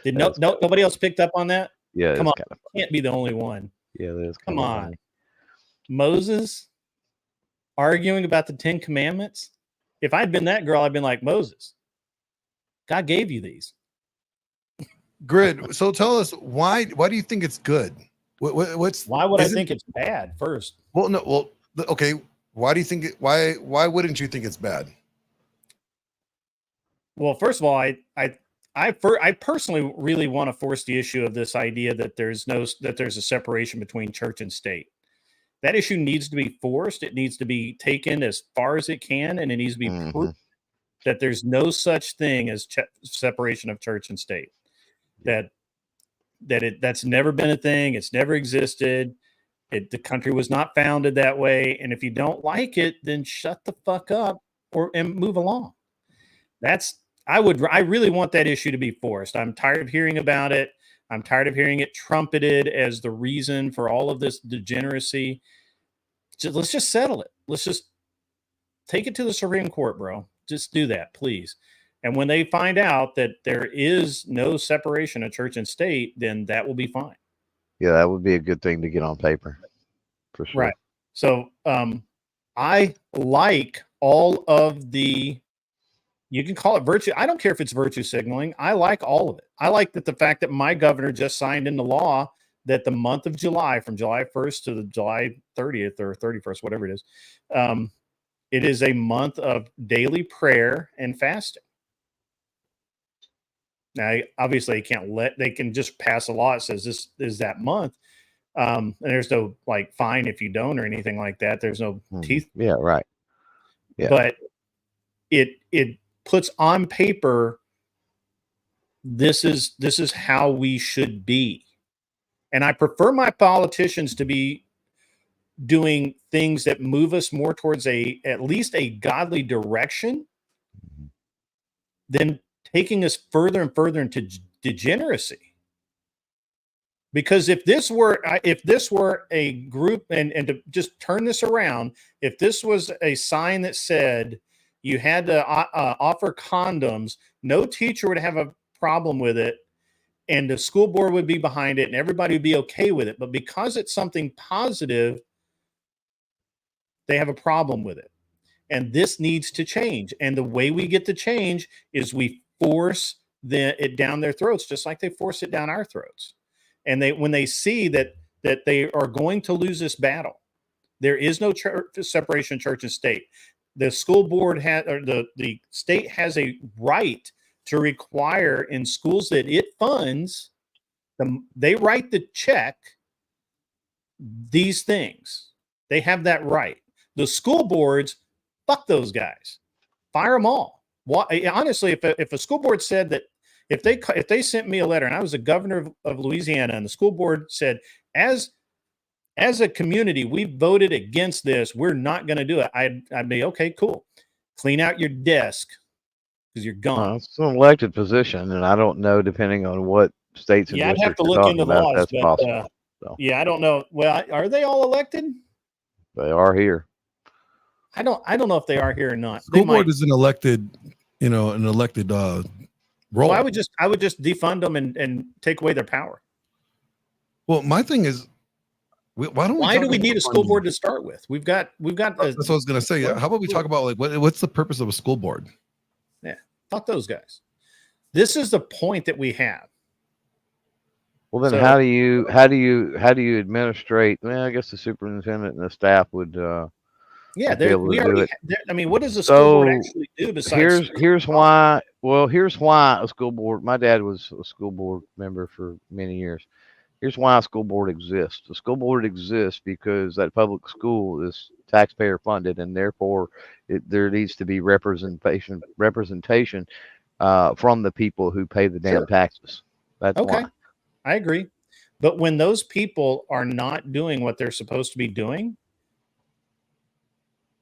Nobody else picked up on that? Yeah, come on, can't be the only one. Yeah, that is. Come on, funny. Moses arguing about the 10 Commandments. If I'd been that girl, I'd been like, Moses, God gave you these. Grid. So tell us why do you think it's good? Why would I think it's bad first? Well, no. Well, okay. Why do you think why wouldn't you think it's bad? Well, first of all, I personally really want to force the issue of this idea that there's a separation between church and state. That issue needs to be forced. It needs to be taken as far as it can, and it needs to be proved that there's no such thing as separation of church and state. That's never been a thing. It's never existed. The country was not founded that way. And if you don't like it, then shut the fuck up and move along. I really want that issue to be forced. I'm tired of hearing about it. I'm tired of hearing it trumpeted as the reason for all of this degeneracy. Let's just settle it. Let's just take it to the Supreme Court, bro. Just do that, please. And when they find out that there is no separation of church and state, then that will be fine. Yeah, that would be a good thing to get on paper, for sure. Right. So I like all of you can call it virtue. I don't care if it's virtue signaling. I like all of it. I like the fact that my governor just signed into law that the month of July, from July 1st to the July 30th or 31st, whatever it is, it is a month of daily prayer and fasting. Now, obviously, they can just pass a law that says this is that month. And there's no fine if you don't or anything like that. There's no teeth. Yeah, right. Yeah. But it puts on paper, this is how we should be. And I prefer my politicians to be doing things that move us more towards at least a godly direction than taking us further and further into degeneracy. Because if this were a group, and to just turn this around, if this was a sign that said you had to offer condoms, no teacher would have a problem with it, and the school board would be behind it, and everybody would be okay with it. But because it's something positive, they have a problem with it. And this needs to change. And the way we get to change is we force it down their throats, just like they force it down our throats. And when they see that they are going to lose this battle, there is no separation of church and state. The school board the state has a right to require in schools that it funds, they write the check, these things. They have that right. The school boards, fuck those guys. Fire them all. Honestly, if a school board said that If they sent me a letter and I was the governor of Louisiana and the school board said, as a community, we voted against this, we're not going to do it, I'd be okay, cool. Clean out your desk because you're gone. It's an elected position, and I don't know, depending on what states and Yeah, I'd have districts to you're look talking into the about, laws, that's but possible. So yeah, I don't know. Well, are they all elected? they are here. I don't know if they are here or not. School They board might. is an elected, role. Well, I would just defund them and take away their power. Well, my thing is, why do we need a school board to start with? We've got. That's what I was going to say. How about we talk about like what's the purpose of a school board? Yeah, fuck those guys. This is the point that we have. Well, then So- how do you administrate? Well, I guess the superintendent and the staff would. Yeah, be able we to do already. it. I mean, what does the school board So, actually do besides? Here's why. Well, here's why a school board. My dad was a school board member for many years. Here's why a school board exists. The school board exists because that public school is taxpayer funded, and therefore there needs to be representation from the people who pay the damn taxes. That's Okay, why. I agree. But when those people are not doing what they're supposed to be doing,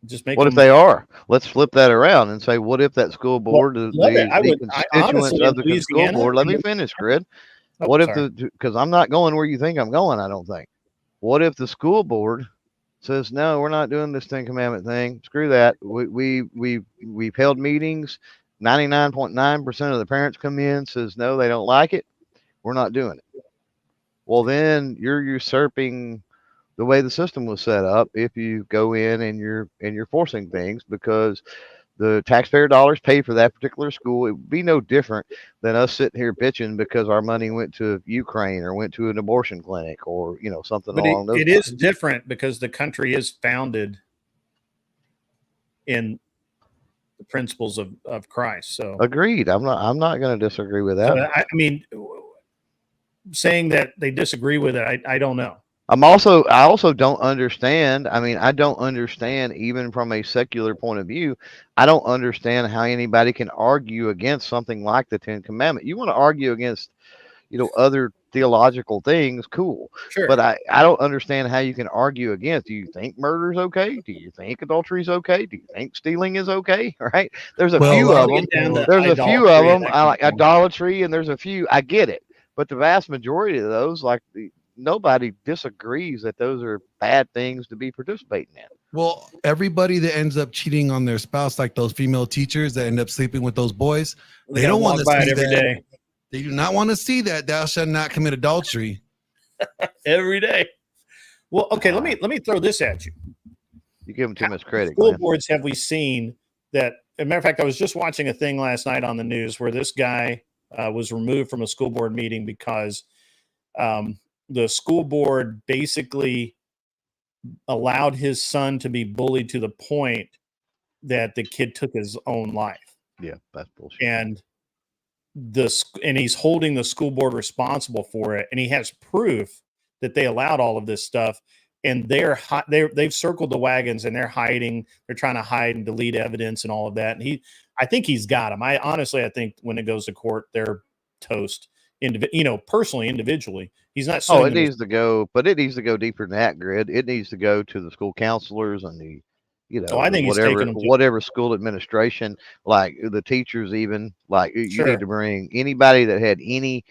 just make What if them- they are? Let's flip that around and say, what if that school board, love the it. I constituents honestly, of in the school Louisiana, board? Let me finish, Grid. Oh, What if sorry. because I'm not going where you think I'm going, I don't think. What if the school board says, no, we're not doing this 10 commandment thing. Screw that. We've held meetings. 99.9% of the parents come in, says no, they don't like it. We're not doing it. Well, then you're usurping the way the system was set up if you go in and you're forcing things, because the taxpayer dollars pay for that particular school. It would be no different than us sitting here bitching because our money went to Ukraine or went to an abortion clinic or something But along those it lines. is different because the country is founded in the principles of Christ. So Agreed. I'm not going to disagree with that. So, I mean, saying that they disagree with it, I don't know. I also don't understand. I mean, I don't understand, even from a secular point of view, I don't understand how anybody can argue against something like the 10 Commandments. You want to argue against, other theological things, cool. Sure. But I don't understand how you can argue against. Do you think murder is okay? Do you think adultery is okay? Do you think stealing is okay? Right? There's a few of them. There's a few of them. I like idolatry, and there's a few. I get it. But the vast majority of those, nobody disagrees that those are bad things to be participating in. Well, everybody that ends up cheating on their spouse, like those female teachers that end up sleeping with those boys, they don't want to by see it every that. day. They do not want to see that thou shalt not commit adultery every day. Well, okay, let me throw this at you. You give them too much credit. School Glenn. boards, have we seen that? As a matter of fact, I was just watching a thing last night on the news where this guy was removed from a school board meeting because the school board basically allowed his son to be bullied to the point that the kid took his own life. Yeah, that's bullshit. And he's holding the school board responsible for it, and he has proof that they allowed all of this stuff. And they've circled the wagons, and they're hiding. They're trying to hide and delete evidence and all of that. And I think he's got him. I think when it goes to court, they're toast. Personally, individually, he's not. Oh, it suing them. needs to go, but it needs to go deeper than that, Grid. It needs to go to the school counselors and the, I think he's taking them to- whatever school administration, like the teachers, even like you Sure. need to bring anybody that had any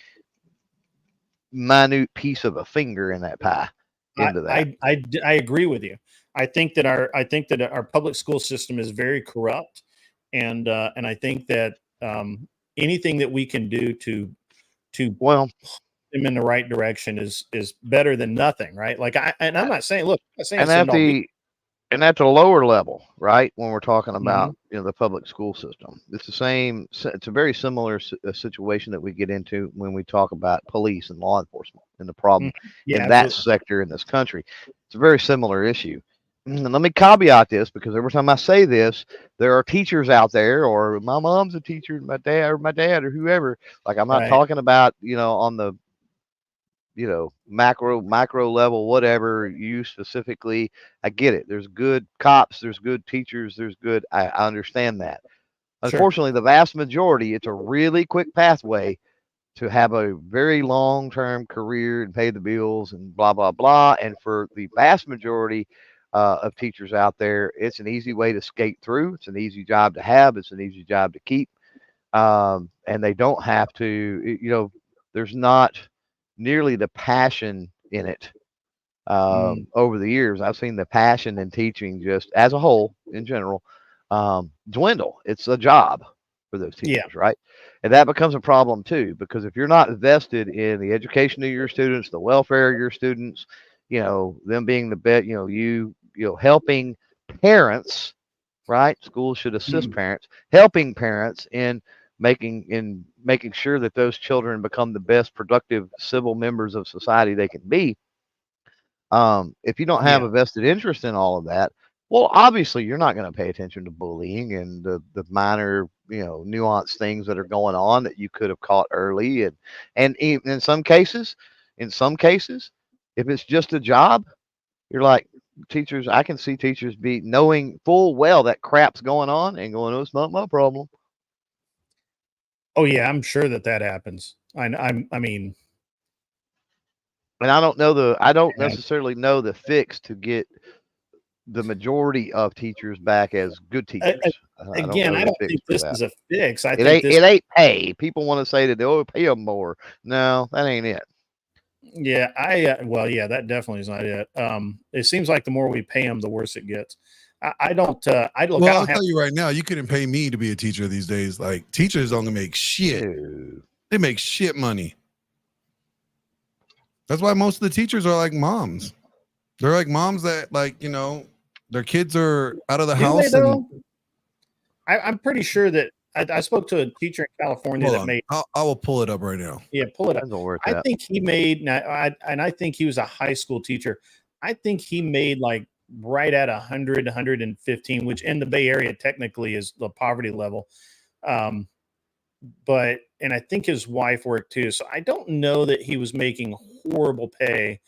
minute piece of a finger in that pie into that. I agree with you. I think that our public school system is very corrupt, and I think that anything that we can do to well them in the right direction is better than nothing, right? Like I'm not saying, look, I'm not saying and send all and at the lower level, right? When we're talking Mm-hmm. about the public school system, it's the same. It's a very similar situation that we get into when we talk about police and law enforcement and the problem Yeah, in that absolutely. sector in this country. It's a very similar issue. And let me caveat this, because every time I say this, there are teachers out there, or my mom's a teacher, my dad or whoever. Like, I'm not Right. talking about on the micro level, whatever you specifically. I get it. There's good cops, there's good teachers, there's good. I understand that. Sure. Unfortunately, the vast majority, it's a really quick pathway to have a very long-term career and pay the bills and blah, blah, blah. And for the vast majority of teachers out there, it's an easy way to skate through. It's an easy job to have. It's an easy job to keep. And they don't have to, there's not nearly the passion in it. Over the years, I've seen the passion in teaching just as a whole in general dwindle. It's a job for those teachers, right? And that becomes a problem too, because if you're not invested in the education of your students, the welfare of your students, them being the best, helping parents, right? Schools should assist parents, helping parents in making sure that those children become the best productive civil members of society they can be. If you don't have a vested interest in all of that, well, obviously you're not going to pay attention to bullying and the minor, nuanced things that are going on that you could have caught early. And even in some cases, if it's just a job, you're like teachers. I can see teachers be knowing full well that crap's going on and going, "Oh, it's not my problem." Oh yeah, I'm sure that happens. I mean. And I don't necessarily know the fix to get the majority of teachers back as good teachers. I don't think this is a fix. It ain't pay. People want to say that they'll pay them more. No, that ain't it. Yeah, that definitely is not it. It seems like the more we pay them, the worse it gets. I'll tell you right now, you couldn't pay me to be a teacher these days. Like teachers only make shit. Dude. They make shit money. That's why most of the teachers are like moms. They're like moms that their kids are out of the house. I'm pretty sure that I spoke to a teacher in California that made. I will pull it up right now. Yeah, pull it up. I think he made, and I think he was a high school teacher. I think he made like right at 100, 115, which in the Bay Area technically is the poverty level. But I think his wife worked too. So I don't know that he was making horrible pay.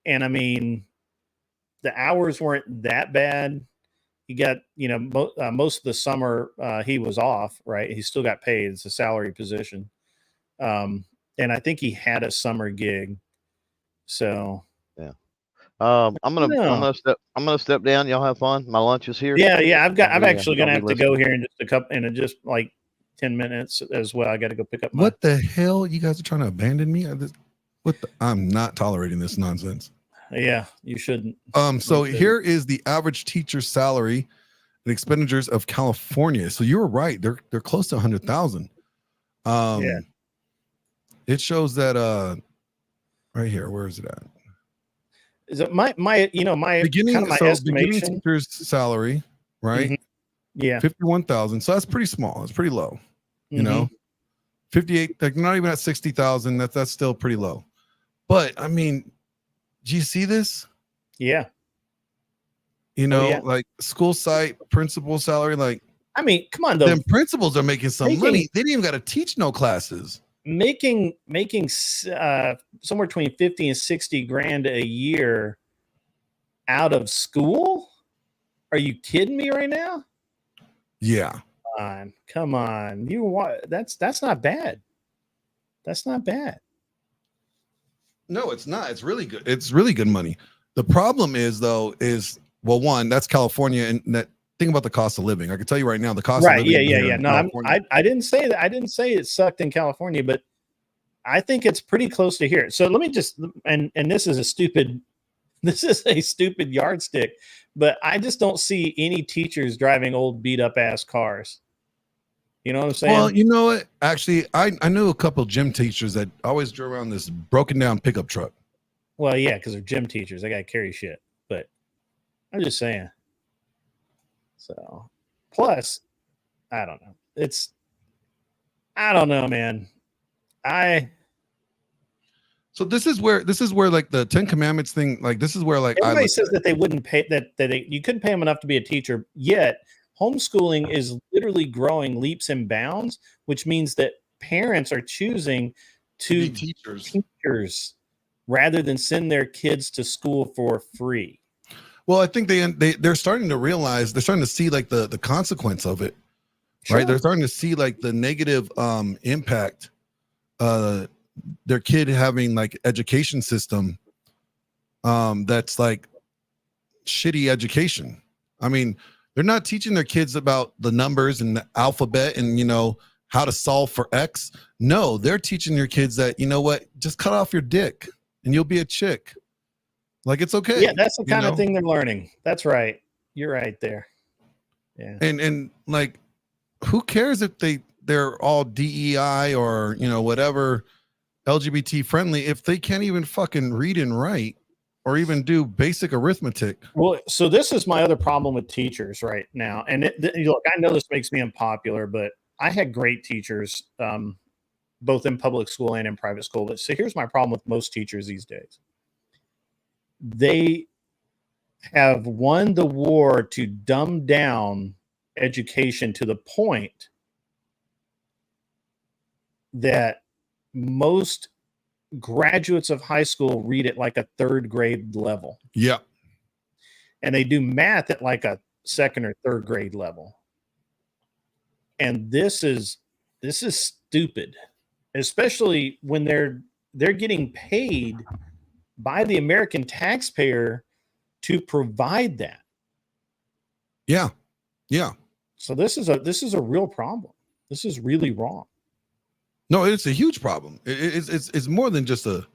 And I mean, the hours weren't that bad. He got, most of the summer he was off, right? He still got paid. It's a salary position. And I think he had a summer gig. So yeah. I'm gonna step down. Y'all have fun. My lunch is here. Yeah. I'm actually gonna have to go here in just like 10 minutes as well. I got to go pick up my... What the hell? You guys are trying to abandon me? I'm not tolerating this nonsense. Yeah, you shouldn't. So here is the average teacher salary and expenditures of California. So you were right. They're close to 100,000. Yeah. It shows that right here. Where is it at? Is it my beginning estimation? Teacher's salary, right? Mm-hmm. Yeah. 51,000. So that's pretty small. It's pretty low. 58, like not even at 60,000. That's still pretty low. But I mean, do you see this? Yeah. Like school site principal salary, like I mean, come on, though. Them principals are making some money. They didn't even got to teach no classes. Making somewhere between 50 and 60 grand a year out of school? Are you kidding me right now? Yeah. Come on. That's not bad. That's not bad. No, it's not. It's really good. It's really good money. The problem is one, that's California, and that think about the cost of living. I can tell you right now, the cost of living. Yeah. No, I didn't say that. I didn't say it sucked in California, but I think it's pretty close to here. So let me just and this is a stupid yardstick, but I just don't see any teachers driving old beat up ass cars. You know what I'm saying? Well, you know what? Actually, I knew a couple of gym teachers that always drove around this broken down pickup truck. Well, yeah, because they're gym teachers. They got to carry shit. But I'm just saying. So, plus, I don't know. I don't know, man. So this is where like the 10 Commandments thing, like this is where like everybody says that they wouldn't pay you couldn't pay them enough to be a teacher, yet homeschooling is literally growing leaps and bounds, which means that parents are choosing to be teachers rather than send their kids to school for free. Well, I think they're starting to realize, they're starting to see like the consequence of it, right? They're starting to see like the negative impact their kid having like education system that's like shitty education. I mean, they're not teaching their kids about the numbers and the alphabet and, you know, how to solve for X. No, they're teaching your kids that, you know what, just cut off your dick and you'll be a chick. Like, it's okay. Yeah, that's the kind of thing they're learning. That's right. You're right there. Yeah. And like, who cares if they're all DEI or, you know, whatever LGBT friendly if they can't even fucking read and write or even do basic arithmetic? Well, so this is my other problem with teachers right now. And look, I know this makes me unpopular, but I had great teachers, both in public school and in private school. But so here's my problem with most teachers these days. They have won the war to dumb down education to the point that most graduates of high school read at like a 3rd grade level. Yeah. And they do math at like a 2nd or 3rd grade level. And this is stupid, especially when they're getting paid by the American taxpayer to provide that. Yeah. Yeah. So this is a real problem. This is really wrong. No, it's a huge problem. It's more than just a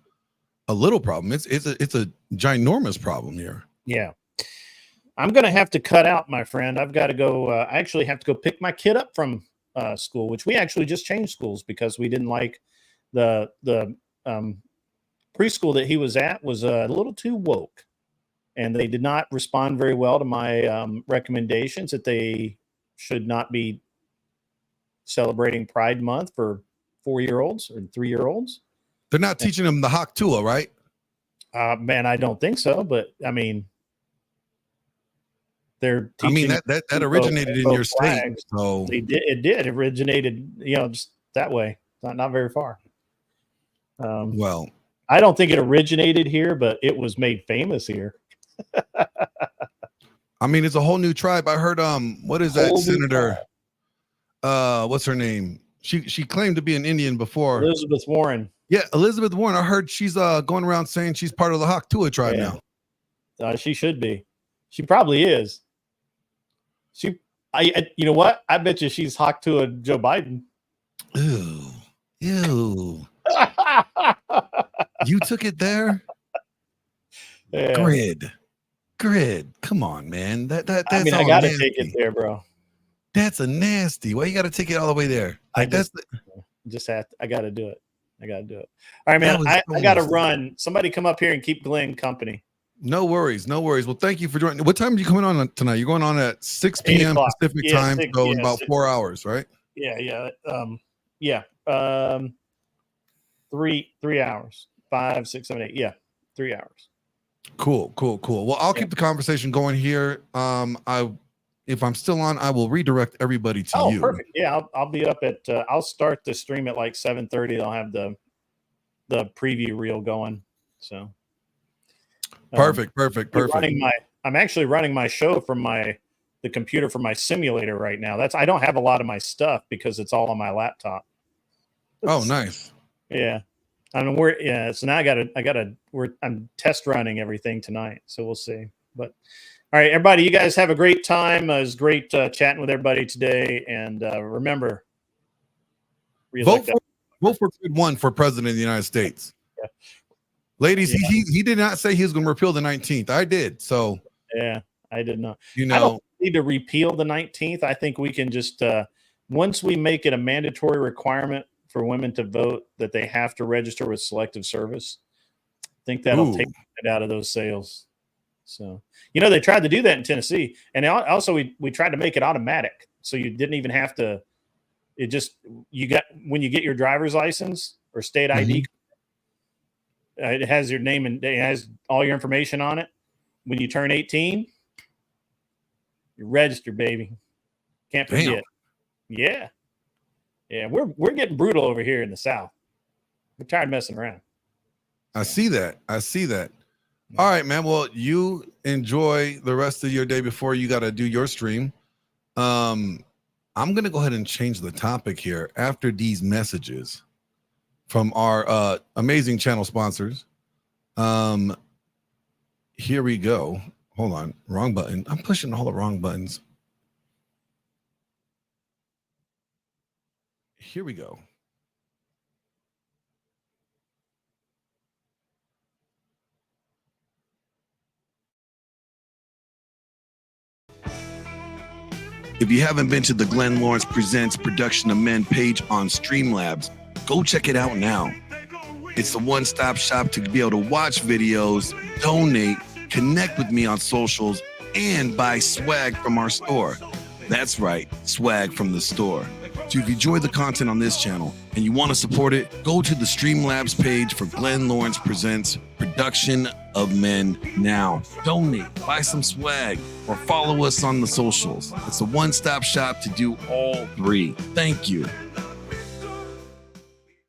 little problem. It's a ginormous problem here. Yeah. I'm going to have to cut out, my friend. I've got to go. I actually have to go pick my kid up from school, which we actually just changed schools because we didn't like the preschool that he was at was a little too woke, and they did not respond very well to my recommendations that they should not be celebrating Pride Month for 4-year-olds or 3-year-olds. They're not teaching them the Haktua, right? Man, I don't think so. But I mean, they're teaching. I mean, that originated in your state. Flags. So it did originated, you know, just that way, not very far. Well, I don't think it originated here, but it was made famous here. I mean, it's a whole new tribe. I heard what is that senator? What's her name? She claimed to be an Indian before. Elizabeth Warren. Yeah, Elizabeth Warren. I heard she's going around saying she's part of the Haktua tribe now. She should be. She probably is. You know what? I bet you she's Haktua Joe Biden. Ew. You took it there. Yeah. Grid. Come on, man. That's I mean, I gotta take it there, bro. That's a nasty. Why you got to take it all the way there? Like I gotta do it. All right, man. I gotta run. Somebody come up here and keep Glenn company. No worries. Well, thank you for joining. What time are you coming on tonight? You're going on at 6 p.m. Pacific time, so in about 4 hours, right? Yeah. 3 hours. 5, 6, 7, 8. Yeah, 3 hours. Cool. Well, I'll keep the conversation going here. If I'm still on, I will redirect everybody to you. Oh, perfect. Yeah, I'll be up at. I'll start the stream at like 7:30. I'll have the preview reel going. So. Perfect. I'm actually running my show from the computer from my simulator right now. I don't have a lot of my stuff because it's all on my laptop. Oh, nice. Yeah. I mean, so now I'm test running everything tonight. So we'll see. But all right, everybody, you guys have a great time. It was great chatting with everybody today. And remember, vote for Grid 1 for president of the United States. Yeah. Ladies, he did not say he was going to repeal the 19th. I did. So yeah, I did not. You know, I don't need to repeal the 19th. I think we can just once we make it a mandatory requirement for women to vote that they have to register with Selective Service, I think that'll take it out of those sales. So, you know, they tried to do that in Tennessee, and also we tried to make it automatic, so you didn't even have to. It just when you get your driver's license or state ID. It has your name and it has all your information on it. When you turn 18, you're registered, baby. Can't forget. Damn. Yeah. We're getting brutal over here in the South. We're tired of messing around. I see that. All right, man. Well, you enjoy the rest of your day before you got to do your stream. I'm gonna go ahead and change the topic here after these messages. from our amazing channel sponsors. Here we go. Hold on, wrong button. I'm pushing all the wrong buttons. Here we go. If you haven't been to the Glenn Lawrence Presents Production of Men page on Streamlabs, go check it out now. It's the one-stop shop to be able to watch videos, donate, connect with me on socials, and buy swag from our store. That's right, swag from the store. So if you enjoy the content on this channel and you want to support it, go to the Streamlabs page for Glenn Lawrence Presents Production of Men now. Donate, buy some swag, or follow us on the socials. It's a one-stop shop to do all three. Thank you.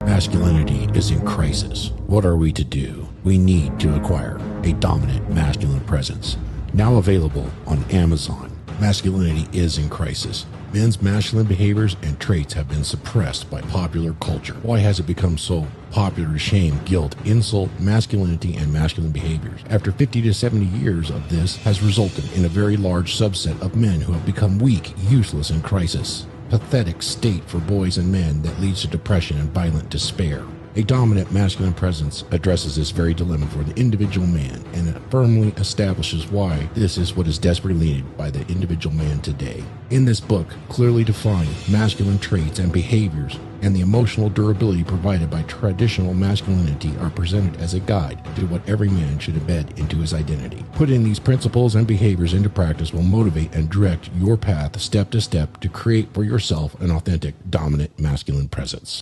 Masculinity is in crisis. What are we to do? We need to acquire a dominant masculine presence. Now available on Amazon. Masculinity is in crisis. Men's masculine behaviors and traits have been suppressed by popular culture. Why has it become so popular to shame, guilt, insult, masculinity, and masculine behaviors? After 50 to 70 years of this has resulted in a very large subset of men who have become weak, useless, and crisis. Pathetic state for boys and men that leads to depression and violent despair. A dominant masculine presence addresses this very dilemma for the individual man, and it firmly establishes why this is what is desperately needed by the individual man today. In this book, clearly defined masculine traits and behaviors and the emotional durability provided by traditional masculinity are presented as a guide to what every man should embed into his identity. Putting these principles and behaviors into practice will motivate and direct your path step to step to create for yourself an authentic, dominant masculine presence.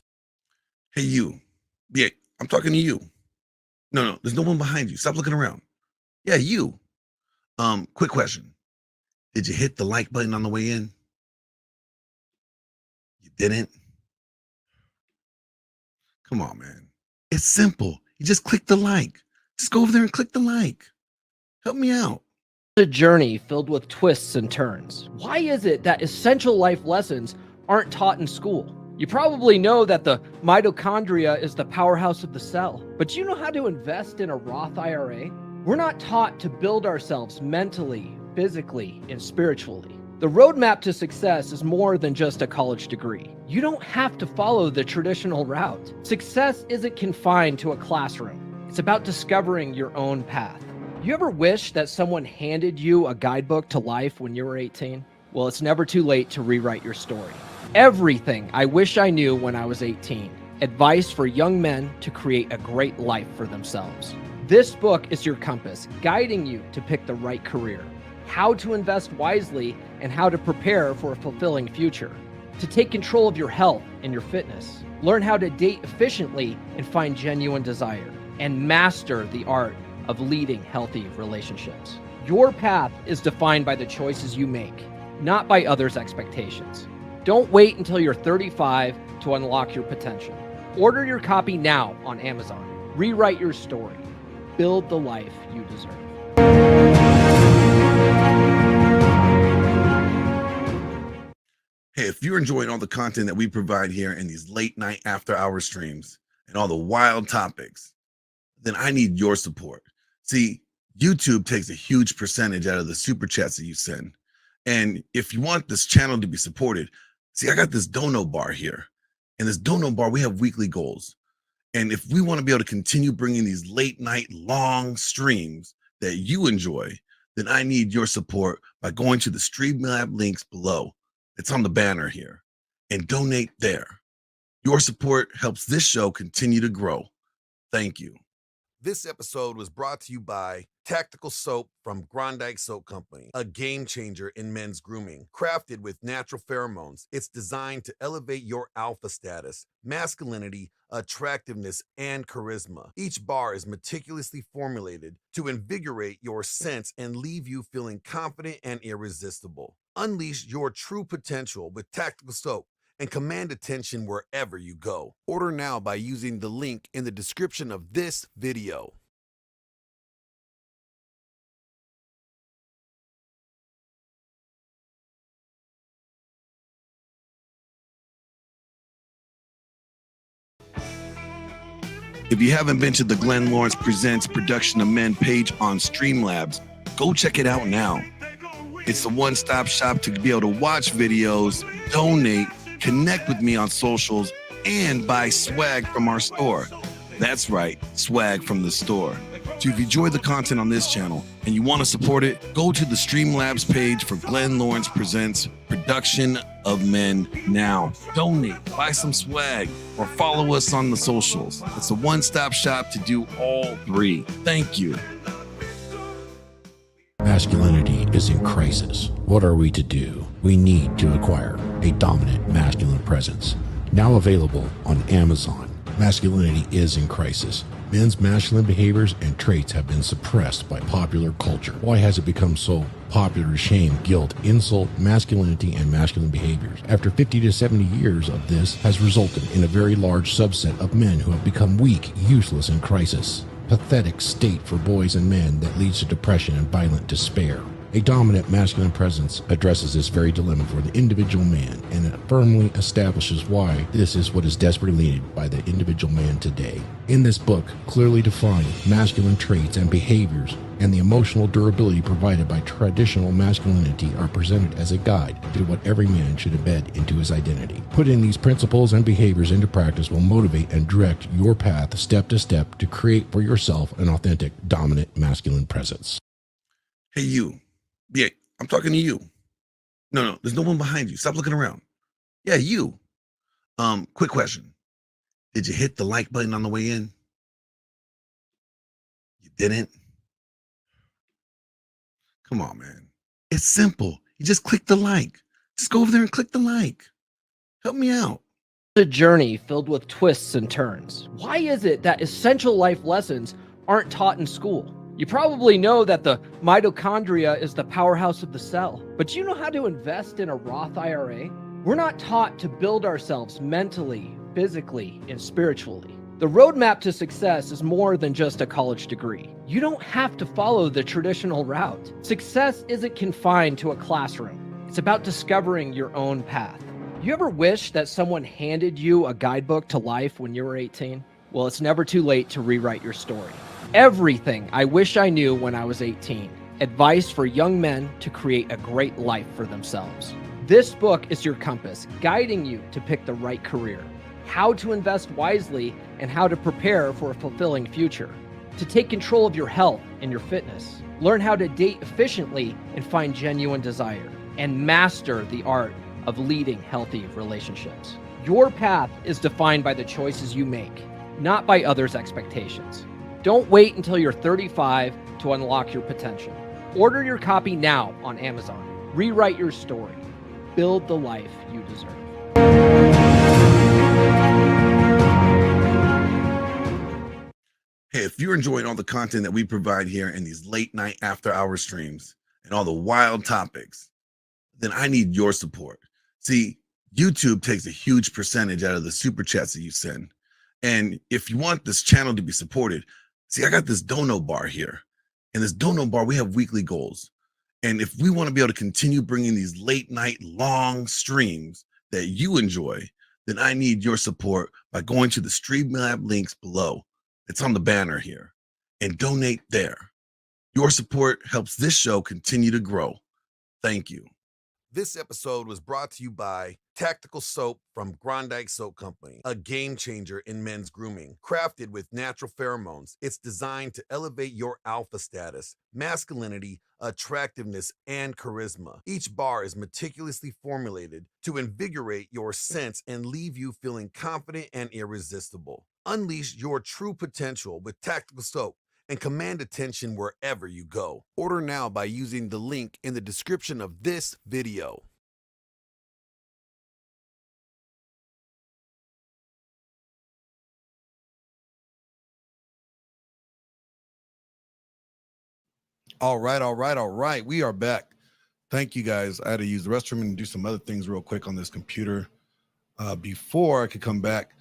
Hey, you. Yeah, I'm talking to you. No, there's no one behind you. Stop looking around. Yeah, you. Quick question. Did you hit the like button on the way in? You didn't? Come on, man. It's simple. You just click the like. Just go over there and click the like. Help me out. A journey filled with twists and turns. Why is it that essential life lessons aren't taught in school? You probably know that the mitochondria is the powerhouse of the cell, but do you know how to invest in a Roth IRA? We're not taught to build ourselves mentally, physically, and spiritually. The roadmap to success is more than just a college degree. You don't have to follow the traditional route. Success isn't confined to a classroom. It's about discovering your own path. You ever wish that someone handed you a guidebook to life when you were 18? Well, it's never too late to rewrite your story. Everything I wish I knew when I was 18. Advice for young men to create a great life for themselves. This book is your compass, guiding you to pick the right career, how to invest wisely, and how to prepare for a fulfilling future. To take control of your health and your fitness. Learn how to date efficiently and find genuine desire. And master the art of leading healthy relationships. Your path is defined by the choices you make, not by others' expectations. Don't wait until you're 35 to unlock your potential. Order your copy now on Amazon. Rewrite your story. Build the life you deserve. Hey, if you're enjoying all the content that we provide here in these late night after hour streams and all the wild topics, then I need your support. See, YouTube takes a huge percentage out of the super chats that you send. And if you want this channel to be supported, see, I got this dono bar here. And this dono bar, we have weekly goals. And if we want to be able to continue bringing these late night long streams that you enjoy, then I need your support by going to the Streamlabs links below. It's on the banner here, and donate there. Your support helps this show continue to grow. Thank you. This episode was brought to you by Tactical Soap from Grondike Soap Company, a game changer in men's grooming. Crafted with natural pheromones, it's designed to elevate your alpha status, masculinity, attractiveness, and charisma. Each bar is meticulously formulated to invigorate your sense and leave you feeling confident and irresistible. Unleash your true potential with Tactical Soap and command attention wherever you go. Order now by using the link in the description of this video. If you haven't been to the Glenn Lawrence Presents Production of Men page on Streamlabs, go check it out now. It's a one-stop shop to be able to watch videos, donate, connect with me on socials, and buy swag from our store. That's right, swag from the store. So if you enjoy the content on this channel and you want to support it, go to the Streamlabs page for Glenn Lawrence Presents Production of Men now. Donate, buy some swag, or follow us on the socials. It's a one-stop shop to do all three. Thank you. Masculinity is in crisis. What are we to do? We need to acquire a dominant masculine presence. Now available on Amazon. Masculinity is in crisis. Men's masculine behaviors and traits have been suppressed by popular culture. Why has it become so popular to shame, guilt, insult, masculinity, and masculine behaviors? After 50 to 70 years of this has resulted in a very large subset of men who have become weak, useless, and crisis. Pathetic state for boys and men that leads to depression and violent despair. A dominant masculine presence addresses this very dilemma for the individual man, and it firmly establishes why this is what is desperately needed by the individual man today. In this book, clearly defined masculine traits and behaviors and the emotional durability provided by traditional masculinity are presented as a guide to what every man should embed into his identity. Putting these principles and behaviors into practice will motivate and direct your path step to step to create for yourself an authentic, dominant masculine presence. Hey, you. Yeah, I'm talking to you. No, there's no one behind you. Stop looking around. Yeah, you. Quick question. Did you hit the like button on the way in? You didn't? Come on, man. It's simple. You just click the like. Just go over there and click the like. Help me out. A journey filled with twists and turns. Why is it that essential life lessons aren't taught in school? You probably know that the mitochondria is the powerhouse of the cell, but do you know how to invest in a Roth IRA? We're not taught to build ourselves mentally, physically, and spiritually. The roadmap to success is more than just a college degree. You don't have to follow the traditional route. Success isn't confined to a classroom. It's about discovering your own path. You ever wish that someone handed you a guidebook to life when you were 18? Well, it's never too late to rewrite your story. Everything I wish I knew when I was 18. Advice for young men to create a great life for themselves. This book is your compass, guiding you to pick the right career, how to invest wisely, and how to prepare for a fulfilling future. To take control of your health and your fitness. Learn how to date efficiently and find genuine desire. And master the art of leading healthy relationships. Your path is defined by the choices you make, not by others' expectations. Don't wait until you're 35 to unlock your potential. Order your copy now on Amazon. Rewrite your story. Build the life you deserve. Hey, if you're enjoying all the content that we provide here in these late night after hour streams and all the wild topics, then I need your support. See, YouTube takes a huge percentage out of the super chats that you send. And if you want this channel to be supported, see, I got this dono bar here. In this dono bar, we have weekly goals. And if we want to be able to continue bringing these late night long streams that you enjoy, then I need your support by going to the Streamlab links below. It's on the banner here, and donate there. Your support helps this show continue to grow. Thank you. This episode was brought to you by Tactical Soap from Grondike Soap Company, a game changer in men's grooming. Crafted with natural pheromones, it's designed to elevate your alpha status, masculinity, attractiveness, and charisma. Each bar is meticulously formulated to invigorate your sense and leave you feeling confident and irresistible. Unleash your true potential with Tactical Soap and command attention wherever you go. Order now by using the link in the description of this video. All right. We are back. Thank you guys. I had to use the restroom and do some other things real quick on this computer before I could come back.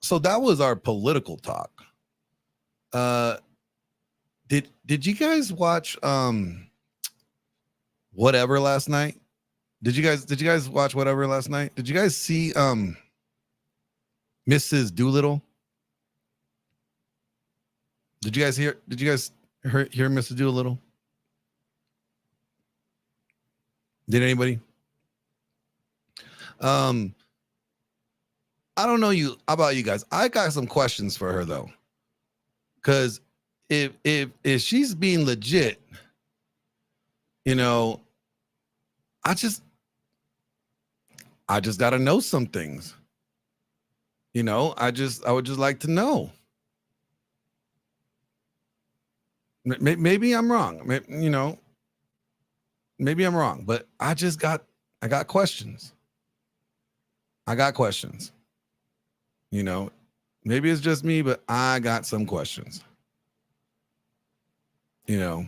So that was our political talk. Did you guys watch Whatever last night? Did you guys watch Whatever last night? Did you guys see Mrs. Doolittle? Did you guys hear Mr. Doolittle? Did anybody? I don't know about you guys. I got some questions for her though. Cause if she's being legit, you know, I just gotta know some things. You know, I would just like to know. Maybe I'm wrong. Maybe I'm wrong, but I got questions. I got questions. You know, maybe it's just me, but I got some questions. You know,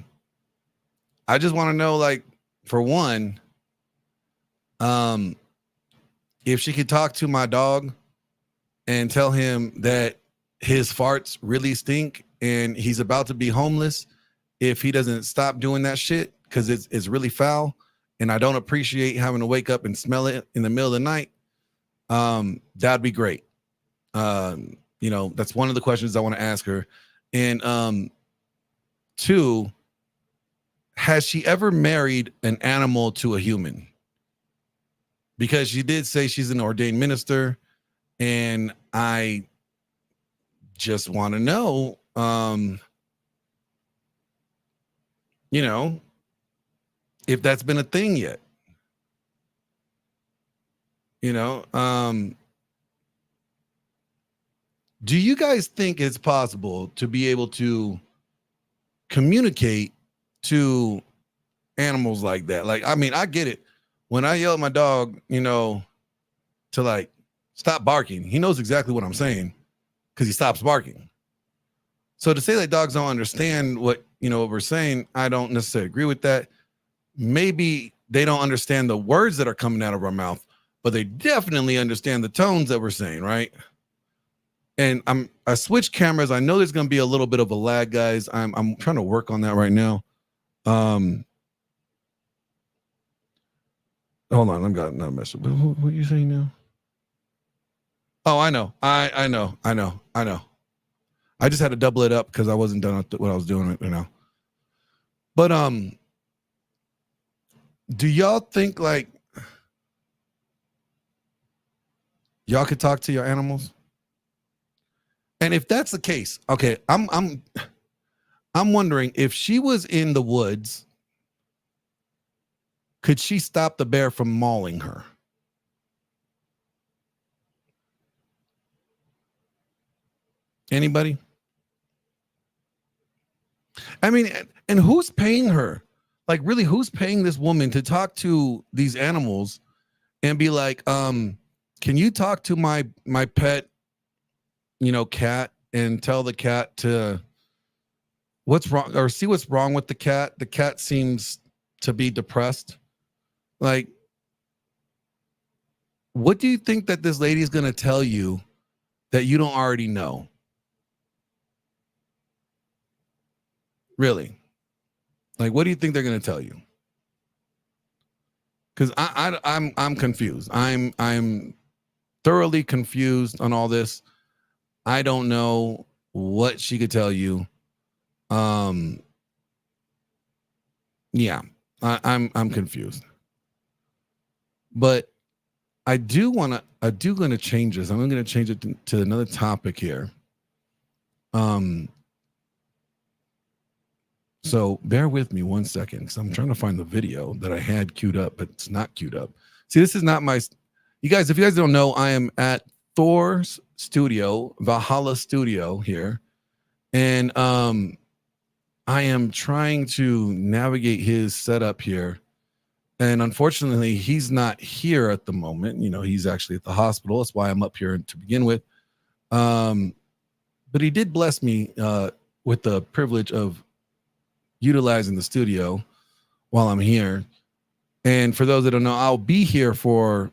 I just want to know, like, for one, if she could talk to my dog and tell him that his farts really stink and he's about to be homeless if he doesn't stop doing that shit, because it's really foul and I don't appreciate having to wake up and smell it in the middle of the night, that'd be great. You know, that's one of the questions I want to ask her. And two, has she ever married an animal to a human? Because she did say she's an ordained minister, and I just want to know, you know, if that's been a thing yet. You know, do you guys think it's possible to be able to communicate to animals like that? Like, I mean, I get it. When I yell at my dog, you know, to like stop barking, he knows exactly what I'm saying because he stops barking. So to say that dogs don't understand what we're saying, I don't necessarily agree with that. Maybe they don't understand the words that are coming out of our mouth, but they definitely understand the tones that we're saying, right? And I switched cameras. I know there's going to be a little bit of a lag, guys. I'm trying to work on that right now. Hold on, I've got another message. What are you saying now? Oh, I know. I know. I just had to double it up because I wasn't done with what I was doing right now. But do y'all think like y'all could talk to your animals? And if that's the case, okay, I'm wondering if she was in the woods, could she stop the bear from mauling her? Anybody? I mean, and who's paying her? Like, really, who's paying this woman to talk to these animals and be like, can you talk to my pet, cat, and tell the cat to what's wrong, or see what's wrong with the cat? The cat seems to be depressed. Like, what do you think that this lady is going to tell you that you don't already know? Really? Like, what do you think they're going to tell you? Because I'm confused. I'm thoroughly confused on all this. I don't know what she could tell you. Yeah, I'm confused. But I do going to change this. I'm going to change it to another topic here. So bear with me 1 second, because I'm trying to find the video that I had queued up, but it's not queued up. See, this is not you guys, if you guys don't know, I am at Thor's studio, Valhalla studio here. And I am trying to navigate his setup here. And unfortunately, he's not here at the moment. He's actually at the hospital. That's why I'm up here to begin with. But he did bless me with the privilege of utilizing the studio while I'm here. And for those that don't know, I'll be here for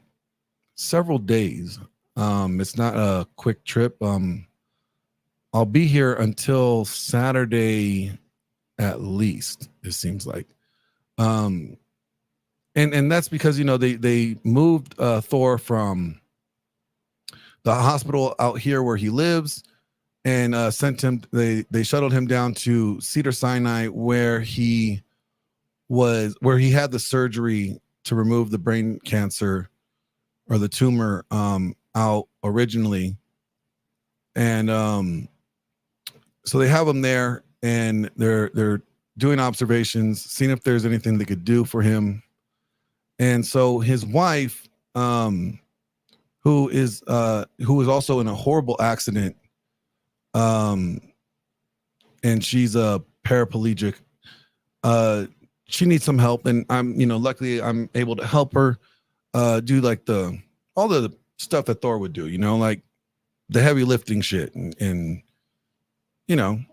several days. It's not a quick trip. I'll be here until Saturday at least, it seems like. And that's because, they moved Thor from the hospital out here where he lives. and sent him. They shuttled him down to Cedars-Sinai, where he had the surgery to remove the brain cancer or the tumor out originally. And so they have him there, and they're doing observations, seeing if there's anything they could do for him. And so his wife, who is also in a horrible accident, and she's a paraplegic, she needs some help, and luckily I'm able to help her do like all the stuff that Thor would do, like the heavy lifting shit, and to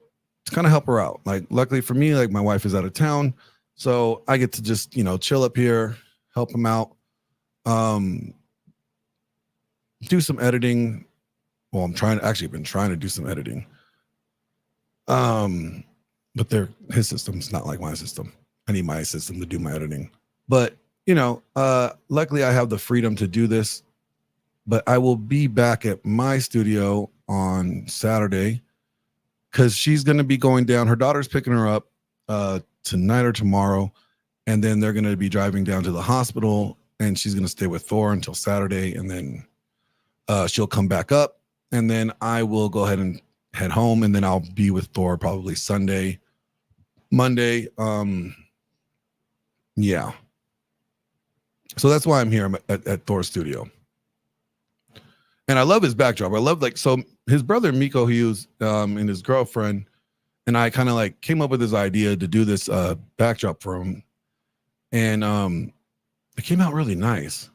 kind of help her out. Like, luckily for me, like, my wife is out of town, so I get to just chill up here, help him out, do some editing. Well, I've been trying to do some editing, but his system's not like my system. I need my system to do my editing, but luckily I have the freedom to do this. But I will be back at my studio on Saturday, because she's going to be going down. Her daughter's picking her up tonight or tomorrow, and then they're going to be driving down to the hospital, and she's going to stay with Thor until Saturday, and then she'll come back up, and then I will go ahead and head home, and then I'll be with Thor probably Monday. Yeah. So that's why I'm here. I'm at Thor's studio. And I love his backdrop. I love, so his brother Miko Hughes and his girlfriend and I kind of came up with this idea to do this backdrop for him. And it came out really nice.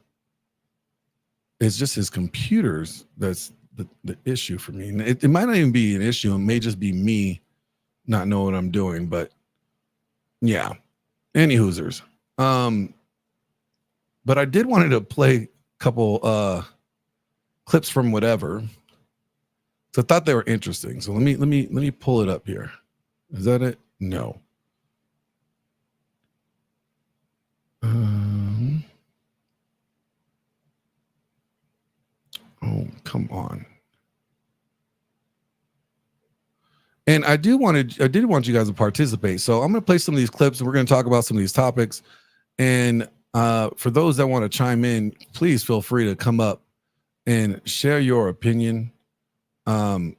It's just his computers that's the issue for me. And it might not even be an issue. It may just be me not knowing what I'm doing. But yeah, any Hoosers. But I did wanted to play a couple clips from whatever. So I thought they were interesting. So let me pull it up here. Is that it? No. Oh, come on. And I did want you guys to participate. So I'm going to play some of these clips, and we're going to talk about some of these topics. And for those that want to chime in, please feel free to come up and share your opinion. I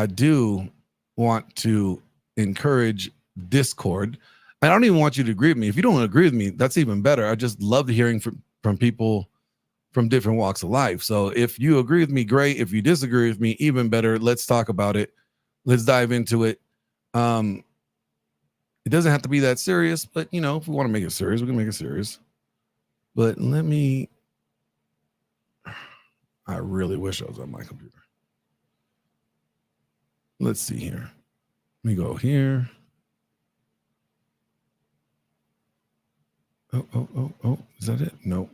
do want to encourage Discord. I don't even want you to agree with me. If you don't agree with me, that's even better. I just love hearing from people from different walks of life. So if you agree with me, great. If you disagree with me, even better. Let's talk about it. Let's dive into it. It doesn't have to be that serious, but if we want to make it serious, we can make it serious. But I really wish I was on my computer. Let's see here. Let me go here. Oh. Is that it? Nope.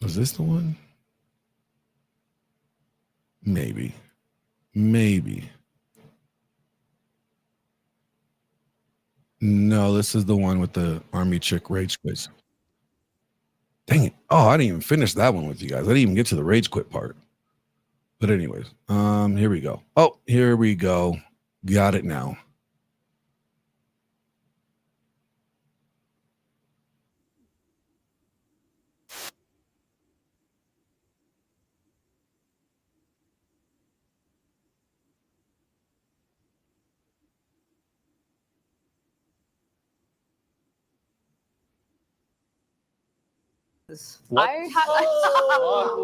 Was this the one? Maybe. No, this is the one with the army chick rage quits. Dang it. Oh, I didn't even finish that one with you guys. I didn't even get to the rage quit part. But anyways, here we go. Oh, here we go. Got it now. Whoa.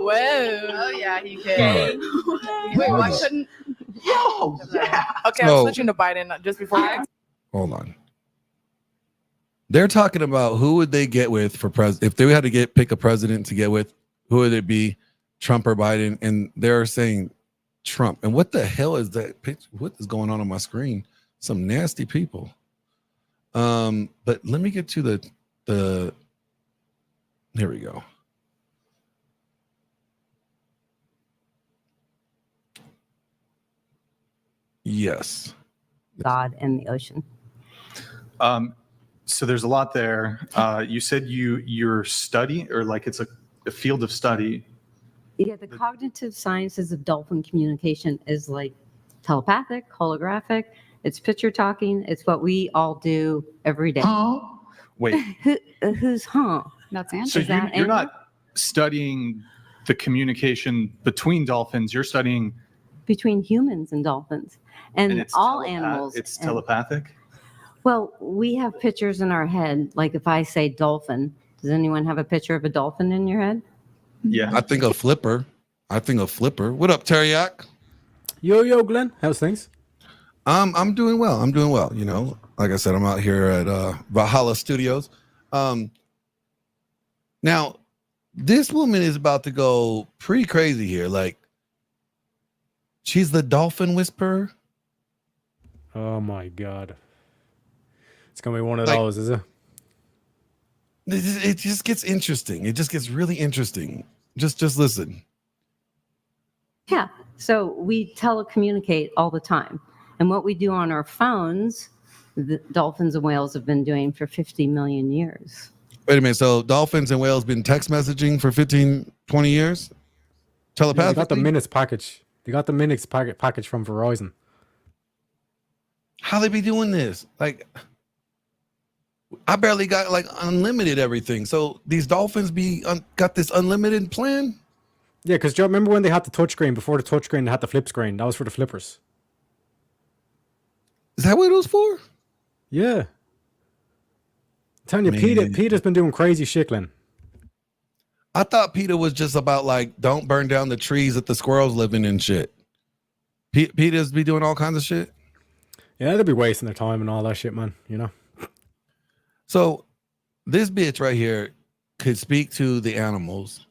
Oh, yeah, he can. Wait, why couldn't? Yo, yeah. Okay, I'm switching to Biden just before. Hold on. They're talking about who would they get with for president. If they had to pick a president to get with, who would it be, Trump or Biden? And they're saying Trump. And what the hell is that picture? What is going on my screen? Some nasty people. But let me get to the. Here we go. Yes. God and the ocean. So there's a lot there. You said your study, or like it's a field of study. Yeah, the cognitive sciences of dolphin communication is like telepathic, holographic. It's picture talking. It's what we all do every day. Wait. Who's huh? That's So you're not studying the communication between dolphins. You're studying between humans and dolphins and it's all animals. It's telepathic. Well, we have pictures in our head. Like if I say dolphin, does anyone have a picture of a dolphin in your head? Yeah. I think a flipper. What up, Teriak? Yo, Glenn. How's things? I'm doing well. You know, like I said, I'm out here at Valhalla Studios. Now, this woman is about to go pretty crazy here. Like, she's the dolphin whisperer. Oh my God. It's gonna be one of those, is it? It just gets interesting. It just gets really interesting. Just listen. Yeah. So we telecommunicate all the time. And what we do on our phones, the dolphins and whales have been doing for 50 million years. Wait a minute. So dolphins and whales been text messaging for 15, 20 years? Telepathically? They got the minutes package. They got the minutes package from Verizon. How they be doing this? Like, I barely got like unlimited everything. So these dolphins got this unlimited plan? Yeah, because Joe, remember when they had the touchscreen? Before the touchscreen, they had the flip screen. That was for the flippers. Is that what it was for? Yeah. I'm telling you, Peter's been doing crazy shit, Glenn. I thought Peter was just about like, don't burn down the trees that the squirrels live in and shit. Peter's be doing all kinds of shit. Yeah, they'll be wasting their time and all that shit, man. You know. So this bitch right here could speak to the animals,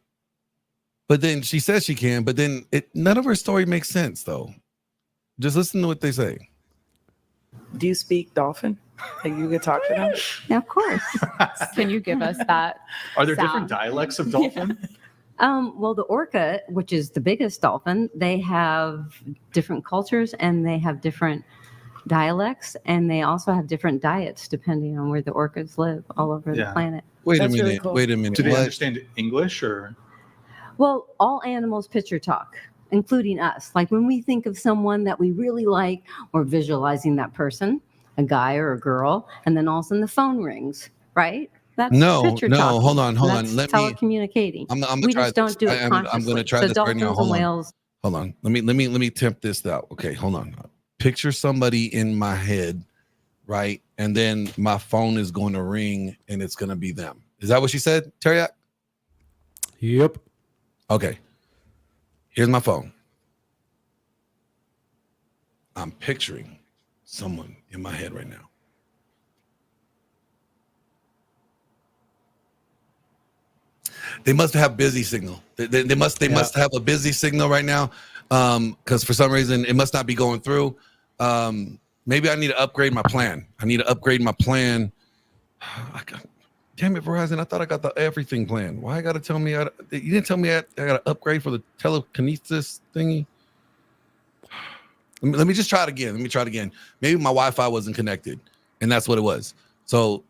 but then she says she can, but then none of her story makes sense though. Just listen to what they say. Do you speak dolphin? Like you could talk to them? Yeah, of course. Can you give us that? Are there different dialects of dolphin? Well, the orca, which is the biggest dolphin, they have different cultures and they have different dialects, and they also have different diets depending on where the orcas live all over the planet. Wait a minute. Do they understand English or? Well, all animals picture talk, including us. Like when we think of someone that we really like, we're visualizing that person, a guy or a girl, and then all of a sudden the phone rings, right? That's picture talking. Hold on. That's Let telecommunicating. we just don't do it consciously. I'm going to try so this right now. dolphins and whales. Hold on. Let me tempt this out. Okay, hold on. Picture somebody in my head, right? And then my phone is going to ring and it's going to be them. Is that what she said, Teriak? Yep. Okay. Here's my phone. I'm picturing someone in my head right now. They must have busy signal. They must have a busy signal right now. Because for some reason it must not be going through. Maybe I need to upgrade my plan. Damn it, Verizon! I thought I got the everything plan. Why you got to tell me? You didn't tell me I got to upgrade for the telekinesis thingy. Let me just try it again. Maybe my Wi-Fi wasn't connected, and that's what it was. So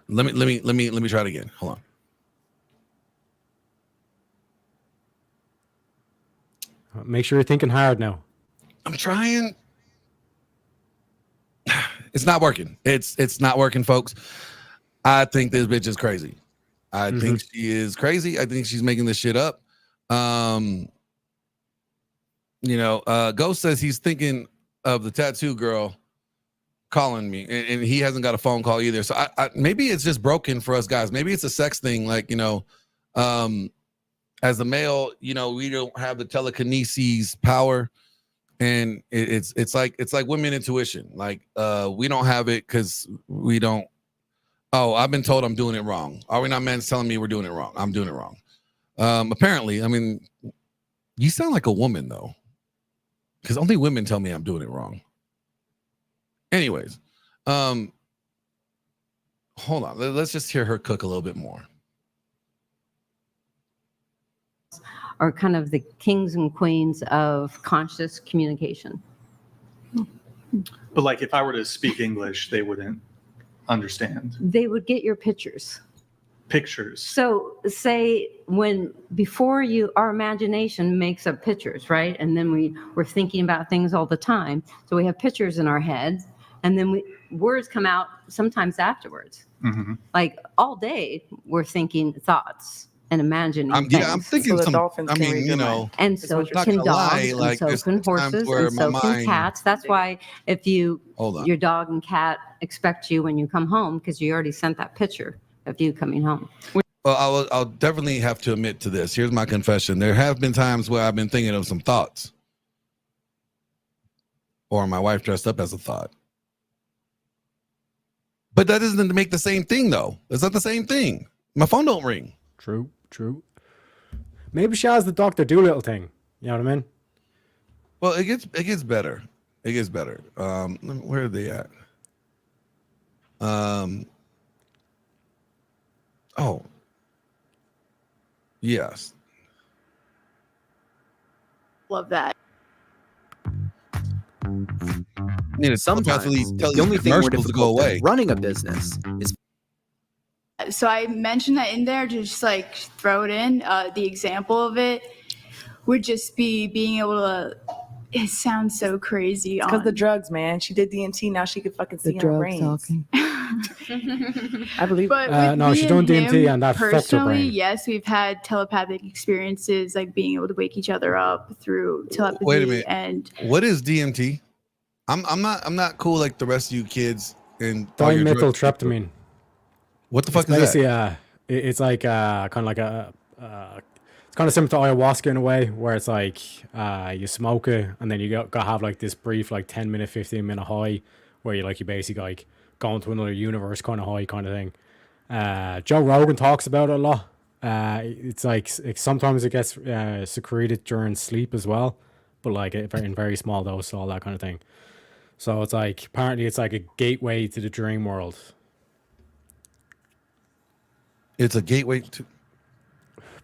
let me try it again. Hold on. Make sure you're thinking hard now. I'm trying. It's not working. It's not working, folks. I think this bitch is crazy. I think she is crazy. I think she's making this shit up. Ghost says he's thinking of the tattoo girl calling me, and he hasn't got a phone call either. So I maybe it's just broken for us guys. Maybe it's a sex thing. Like, as a male, we don't have the telekinesis power, and it's like women intuition. Like we don't have it because we don't. Oh, I've been told I'm doing it wrong. Are we not men telling me we're doing it wrong? I'm doing it wrong. Apparently, I mean, you sound like a woman though, because only women tell me I'm doing it wrong. Anyways, hold on. Let's just hear her cook a little bit more. Are kind of the kings and queens of conscious communication. But like if I were to speak English, they wouldn't. understand. They would get your pictures. Pictures. So say before our imagination makes up pictures, right? And then we're thinking about things all the time. So we have pictures in our heads, and then words come out sometimes afterwards. Mm-hmm. Like all day we're thinking thoughts and imagining things. I'm thinking And so can dogs, and so can horses, and so can cats. That's why if your dog and cat expect you when you come home, because you already sent that picture of you coming home. Well, I'll definitely have to admit to this. Here's my confession. There have been times where I've been thinking of some thoughts, or my wife dressed up as a thought. But that doesn't make the same thing, though. It's not the same thing. My phone don't ring. True. Maybe she has the Dr. Doolittle thing. You know what I mean? Well, it gets better. It gets better. Where are they at? Oh, yes. Love that. Sometimes the only thing more difficult than running a business is. So I mentioned that in there to just like throw it in. The example of it would just be being able to. It sounds so crazy. Because the drugs, man. She did DMT. Now she could fucking see in her brains. I believe. But no, she don't DMT, and that fucked her personally, brain. yes, we've had telepathic experiences, like being able to wake each other up through telepathy. Wait a minute. And What is DMT? I'm not cool like the rest of you kids and all your drugs. Dimethyltryptamine. What the fuck It's is that? basically, it's like kind of like it's kind of similar to ayahuasca in a way, where it's like you smoke it and then you got to have like this brief like 10-minute, 15-minute high where you basically like go into another universe kind of high kind of thing. Joe Rogan talks about it a lot. It's like sometimes it gets secreted during sleep as well, but like in very small doses, all that kind of thing. So it's like apparently it's like a gateway to the dream world. It's a gateway to.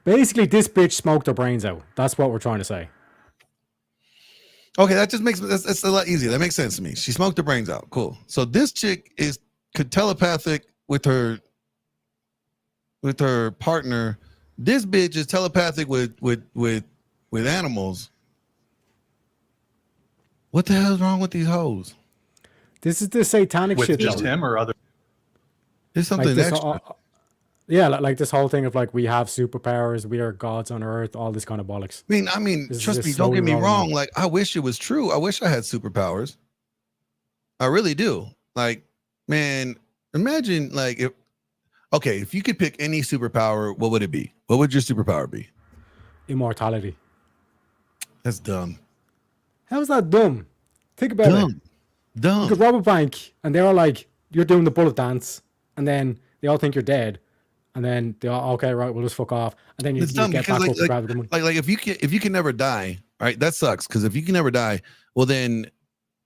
Basically, this bitch smoked her brains out. That's what we're trying to say. Okay, that just makes that's a lot easier. That makes sense to me. She smoked her brains out. Cool. So this chick could telepathic with her partner. This bitch is telepathic with animals. What the hell is wrong with these hoes? This is the satanic With shit. just though. him or other? There's something this extra. Yeah, like this whole thing of like we have superpowers, we are gods on earth, all this kind of bollocks. I mean, This is trust just me, don't slowly get me rolling wrong. out. Like, I wish it was true. I wish I had superpowers. I really do. Like, man, imagine like if you could pick any superpower, what would it be? What would your superpower be? Immortality. That's dumb. How's that dumb? Think about it. Dumb. You could rob a bank and they're all like, you're doing the bullet dance, and then they all think you're dead. And then they all, okay, right, we'll just fuck off. And then you It's get dumb back because up to grab the money. like if you can never die, right? That sucks. Because if you can never die, well then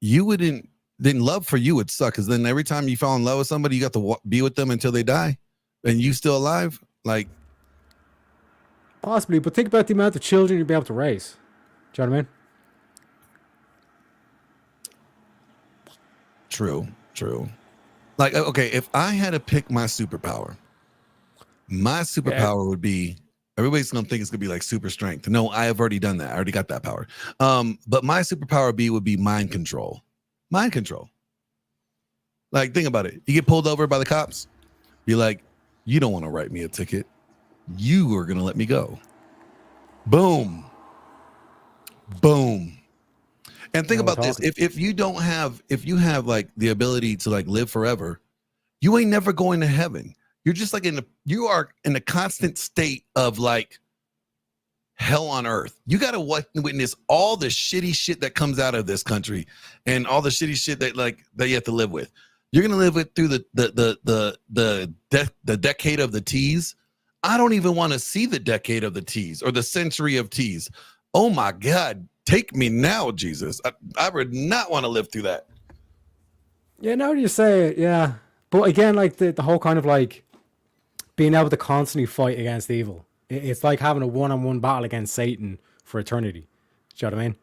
you wouldn't. Then love for you would suck. Because then every time you fall in love with somebody, you got to be with them until they die, and you still alive. Like Possibly, but think about the amount of children you'd be able to raise. Do you know what I mean? True. Like, okay, if I had to pick my superpower would be, everybody's gonna think it's gonna be like super strength. No, I have already done that. I already got that power. But my superpower would be mind control. Mind control. Like, think about it. You get pulled over by the cops. You're like, you don't want to write me a ticket. You are gonna let me go. Boom. And think about this. If you have like the ability to like live forever, you ain't never going to heaven. You're just like you are in a constant state of like hell on earth. You got to witness all the shitty shit that comes out of this country and all the shitty shit that you have to live with. You're going to live it through the decade of the T's. I don't even want to see the decade of the T's or the century of T's. Oh my God. Take me now, Jesus. I would not want to live through that. Yeah, now that you say it, yeah. But again, like the whole kind of like being able to constantly fight against evil. It's like having a one-on-one battle against Satan for eternity. Do you know what I mean?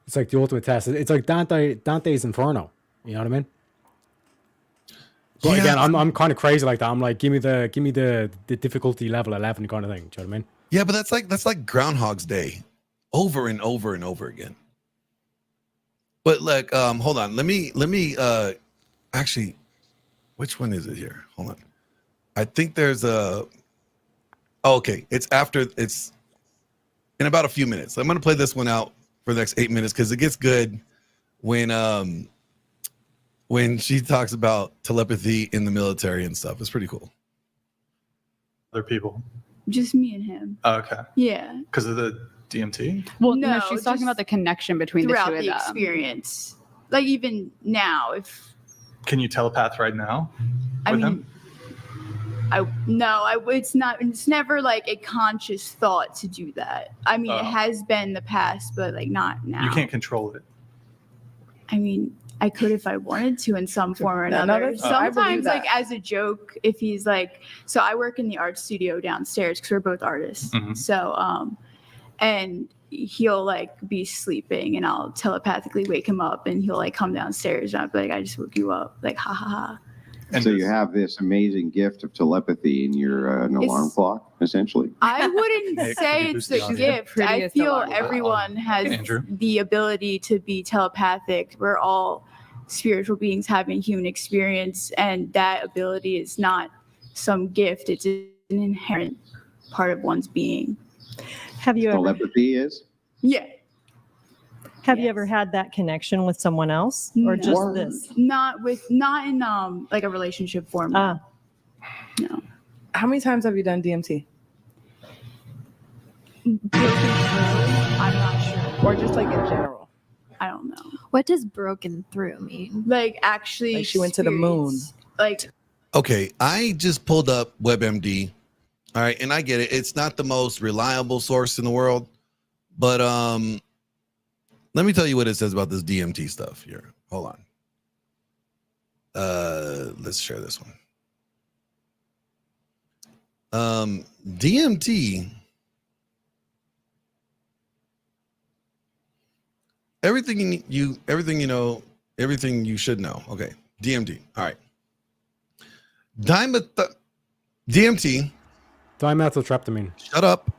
It's like the ultimate test. It's like Dante's Inferno. You know what I mean? But again, I'm kind of crazy like that. I'm like, give me the difficulty level 11 kind of thing. Do you know what I mean? Yeah, but that's like Groundhog's Day, over and over and over again. But like, hold on, let me actually, which one is it here? Hold on, I think there's a. Oh, okay, it's in about a few minutes. I'm gonna play this one out for the next 8 minutes because it gets good when she talks about telepathy in the military and stuff. It's pretty cool. Other people. Just me and him. Oh, okay. Yeah. Because of the DMT? Well, no, No, she's talking just about the connection between the Throughout two of the them. experience. Like even now, if Can you telepath right now? I with mean, him? it's never like a conscious thought to do that. I mean, it Oh. has been in the past, but like not now. You can't control it. I mean, I could if I wanted to in some form or No, another. that's- I believe Sometimes, that. like as a joke, if he's like, so I work in the art studio downstairs because we're both artists. Mhm. So, and he'll like be sleeping and I'll telepathically wake him up and he'll like come downstairs and I'll be like, I just woke you up. Like, ha ha ha. So you have this amazing gift of telepathy in your an alarm It's- clock, essentially. I wouldn't Hey, say could you it's boost a the audio? gift. I Prettiest feel alarm clock. everyone has Andrew? the ability to be telepathic. We're all spiritual beings having human experience, and that ability is not some gift. It's an inherent part of one's being. Have you ever Telepathy is? Yeah. have you ever had that connection with someone else or just No. this? Not in like a relationship form. Ah. No. How many times have you done DMT? I'm not sure. Or just like in general? I don't know. What does broken through mean? Like actually, Like she went to the moon. experience- Like Okay, I just pulled up WebMD. All right, and I get it. It's not the most reliable source in the world, but let me tell you what it says about this DMT stuff here. Hold on. Let's share this one. DMT. Everything you should know. Okay, DMT. All right. DMT. Dimethyltryptamine. Shut up.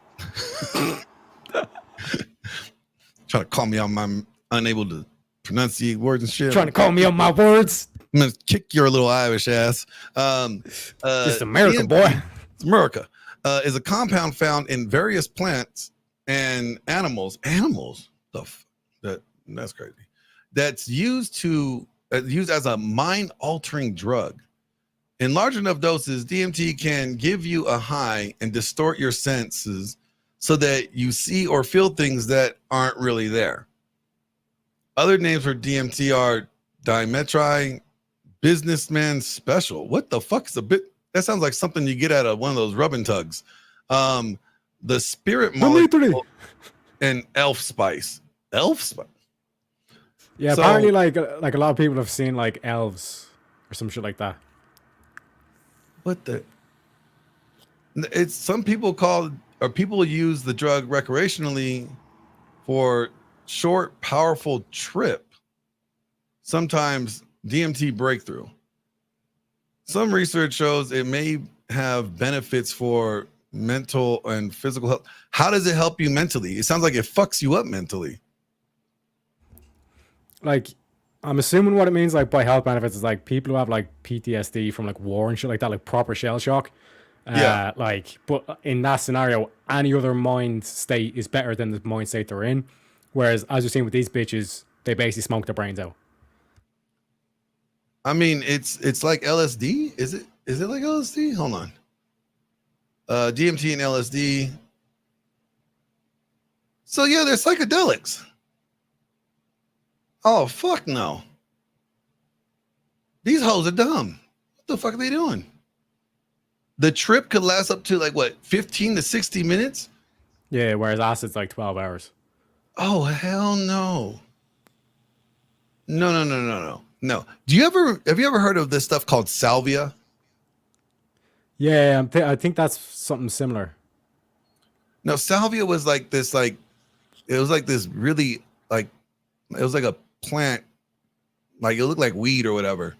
Trying to call me on my unable to pronunciate words and shit. Trying to call me on my words. I'm gonna kick your little Irish ass. It's America, DMT, boy. It's America. Is a compound found in various plants and animals. That's crazy. That's used as a mind-altering drug. In large enough doses, DMT can give you a high and distort your senses so that you see or feel things that aren't really there. Other names for DMT are dimetri, businessman special. What the fuck is a bit? That sounds like something you get out of one of those rubbing tugs. The spirit molecule and elf spice. Elf spice. Yeah, So- apparently like a lot of people have seen like elves or some shit like that. What the? It's some people people use the drug recreationally for short, powerful trip. Sometimes DMT breakthrough. Some research shows it may have benefits for mental and physical health. How does it help you mentally? It sounds like it fucks you up mentally. Like, I'm assuming what it means like by health benefits is like people who have like PTSD from like war and shit like that, like proper shell shock. Yeah. Like, but in that scenario, any other mind state is better than the mind state they're in. Whereas, as you're seeing with these bitches, they basically smoke their brains out. I mean, it's like LSD. Is it like LSD? Hold on. DMT and LSD. So yeah, they're psychedelics. Oh fuck no. These hoes are dumb. What the fuck are they doing? The trip could last up to like what, 15 to 60 minutes? Yeah, whereas acid's like 12 hours. Oh hell no. No. Have you ever heard of this stuff called salvia? Yeah, I think that's something similar. No, salvia was like this, like it was like this really like it was like a plant, like it looked like weed or whatever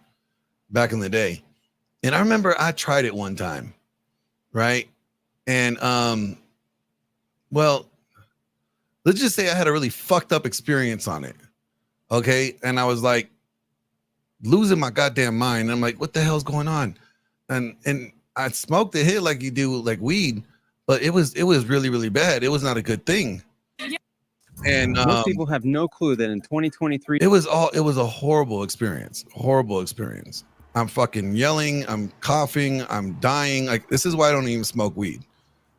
back in the day. And I remember I tried it one time, right? And well, let's just say I had a really fucked up experience on it. Okay. And I was like losing my goddamn mind. I'm like, what the hell's going on? And I smoked the hit like you do like weed, but it was really, really bad. It was not a good thing. And most people have no clue that in 2023 it was a horrible experience. Horrible experience. I'm fucking yelling, I'm coughing, I'm dying. Like, this is why I don't even smoke weed.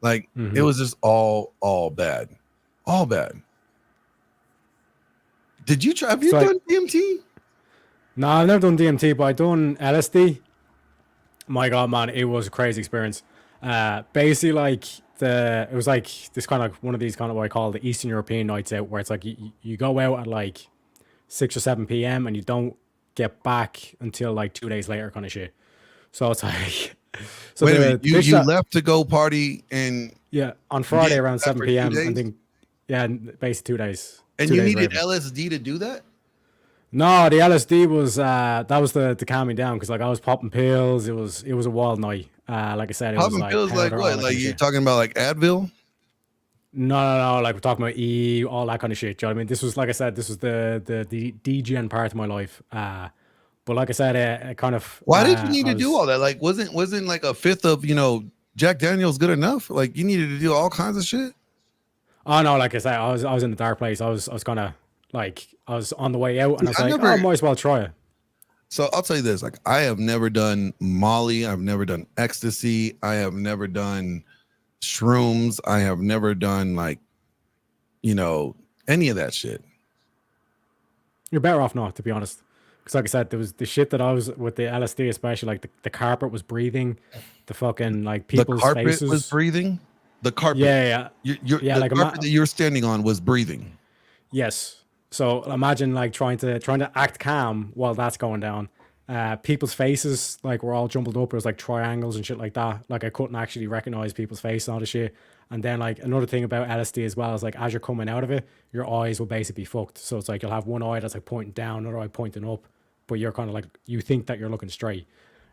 Like, it was just all bad. All bad. Did you try? Have you done DMT? No, I've never done DMT, but I've done LSD. My God, man, it was a crazy experience. Basically, like it was like this kind of one of these kind of what I call the Eastern European nights out, where it's like you go out at like 6 or 7 p.m. and you don't get back until like 2 days later, kind of shit. So it's like, so wait a minute, you left to go party and on Friday around 7 p.m. I think, basically 2 days. And you needed LSD to do that? No, the LSD was that was to calm me down, because like I was popping pills. It was a wild night. Like I said, it popping was like pills like what? Like you're talking about like Advil? No. Like we're talking about E, all that kind of shit. Do you know what I mean? This was, like I said, this was the DGN part of my life. But like I said, it kind of. Why did you need to do all that? Like wasn't like a fifth of Jack Daniels good enough? Like you needed to do all kinds of shit. Oh no, like I said, I was in the dark place. I was kind of like I was on the way out, and I was like, I might as well try it. So I'll tell you this: like I have never done Molly, I've never done ecstasy, I have never done shrooms, I have never done like, any of that shit. You're better off not, to be honest, because like I said, there was the shit that I was with the LSD, especially like the carpet was breathing, the fucking like people's the carpet faces was breathing. The carpet, the like carpet that you're standing on was breathing. Yes. So imagine like trying to act calm while that's going down. People's faces like were all jumbled up. It was like triangles and shit like that. Like I couldn't actually recognize people's face and all the shit. And then like another thing about LSD as well is like as you're coming out of it, your eyes will basically be fucked. So it's like you'll have one eye that's like pointing down, another eye pointing up, but you're kind of like you think that you're looking straight.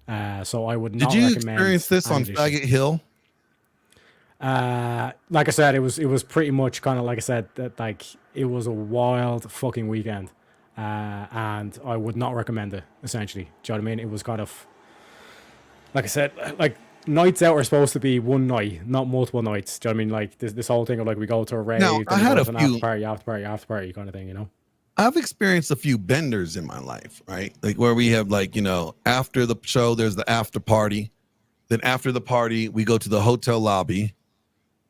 So I would not. Did you recommend experience this on Faggot Hill? Like I said, it was pretty much kind of like I said that like it was a wild fucking weekend, and I would not recommend it. Essentially, do you know what I mean? It was kind of like I said, like nights out are supposed to be one night, not multiple nights. Do you know what I mean? Like this whole thing of like we go to a rave, Now, I had a few after party kind of thing, I've experienced a few benders in my life, right? Like where we have like, after the show, there's the after party. Then after the party, we go to the hotel lobby.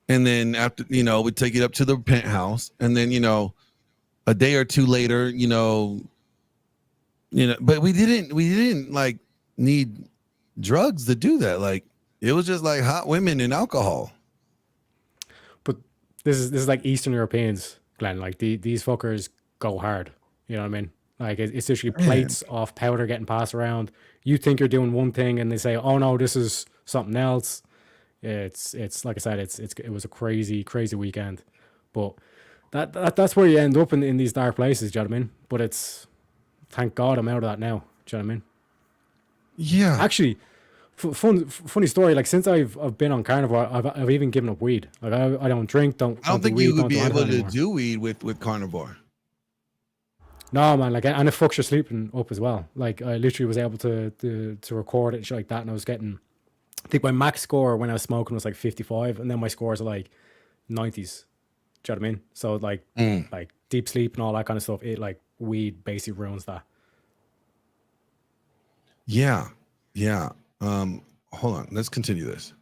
And then after, we take it up to the penthouse. And then, a day or two later, but we didn't like need drugs to do that. Like it was just like hot women and alcohol. But this is like Eastern Europeans, Glenn. Like these fuckers go hard. You know what I mean? Like it's literally plates of powder getting passed around. You think you're doing one thing, and they say, "Oh no, this is something else." It's like I said, it was a crazy weekend, but that's where you end up in these dark places. Do you know what I mean? But it's thank God I'm out of that now. Do you know what I mean? Yeah. Actually, funny story. Like since I've been on carnivore, I've even given up weed. Like I don't drink. I don't think do you weed, would be don't do able to anything do weed with carnivore. No, man, like, and it fucks your sleeping up as well. Like, I literally was able to record it and shit like that, and I was getting, I think my max score when I was smoking was like 55, and then my scores are like 90s. Do you know what I mean? So like, like deep sleep and all that kind of stuff. It like weed basically ruins that. Yeah. Hold on, let's continue this.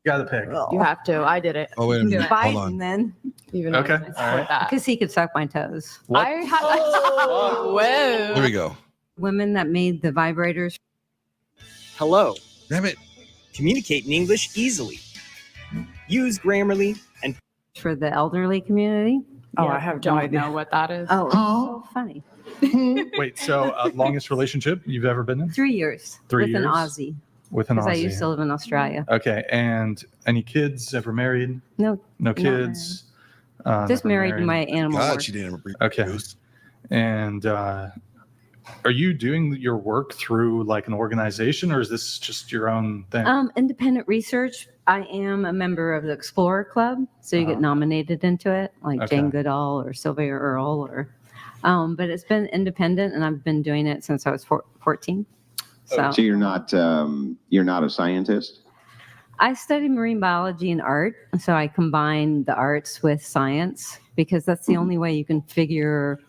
You got the pick. You have to. I did it. Oh, wait a minute. Biden, Hold on. then. Even Okay. though I support that. Because he could suck my toes. I had. Whoa. Here we go. Women that made the vibrators. Hello. Damn it. Communicate in English easily. Use Grammarly and For the elderly community. Oh, I have no idea what that is. Oh, so funny. Wait, so longest relationship you've ever been in? 3 years. 3 with years? an Aussie. With an Aussie. Because I used to live in Australia. Okay, and any kids? Ever married? No. No kids. Just never married my animal. God, work. she didn't ever Okay. And Are you doing your work through like an organization, or is this just your own thing? Independent research. I am a member of the Explorer Club, so you get nominated into it, like Okay. Jane Goodall or Sylvia Earle, or. But it's been independent, and I've been doing it since I was 14. So So you're not a scientist? I study marine biology and art, so I combine the arts with science because that's the only way you can figure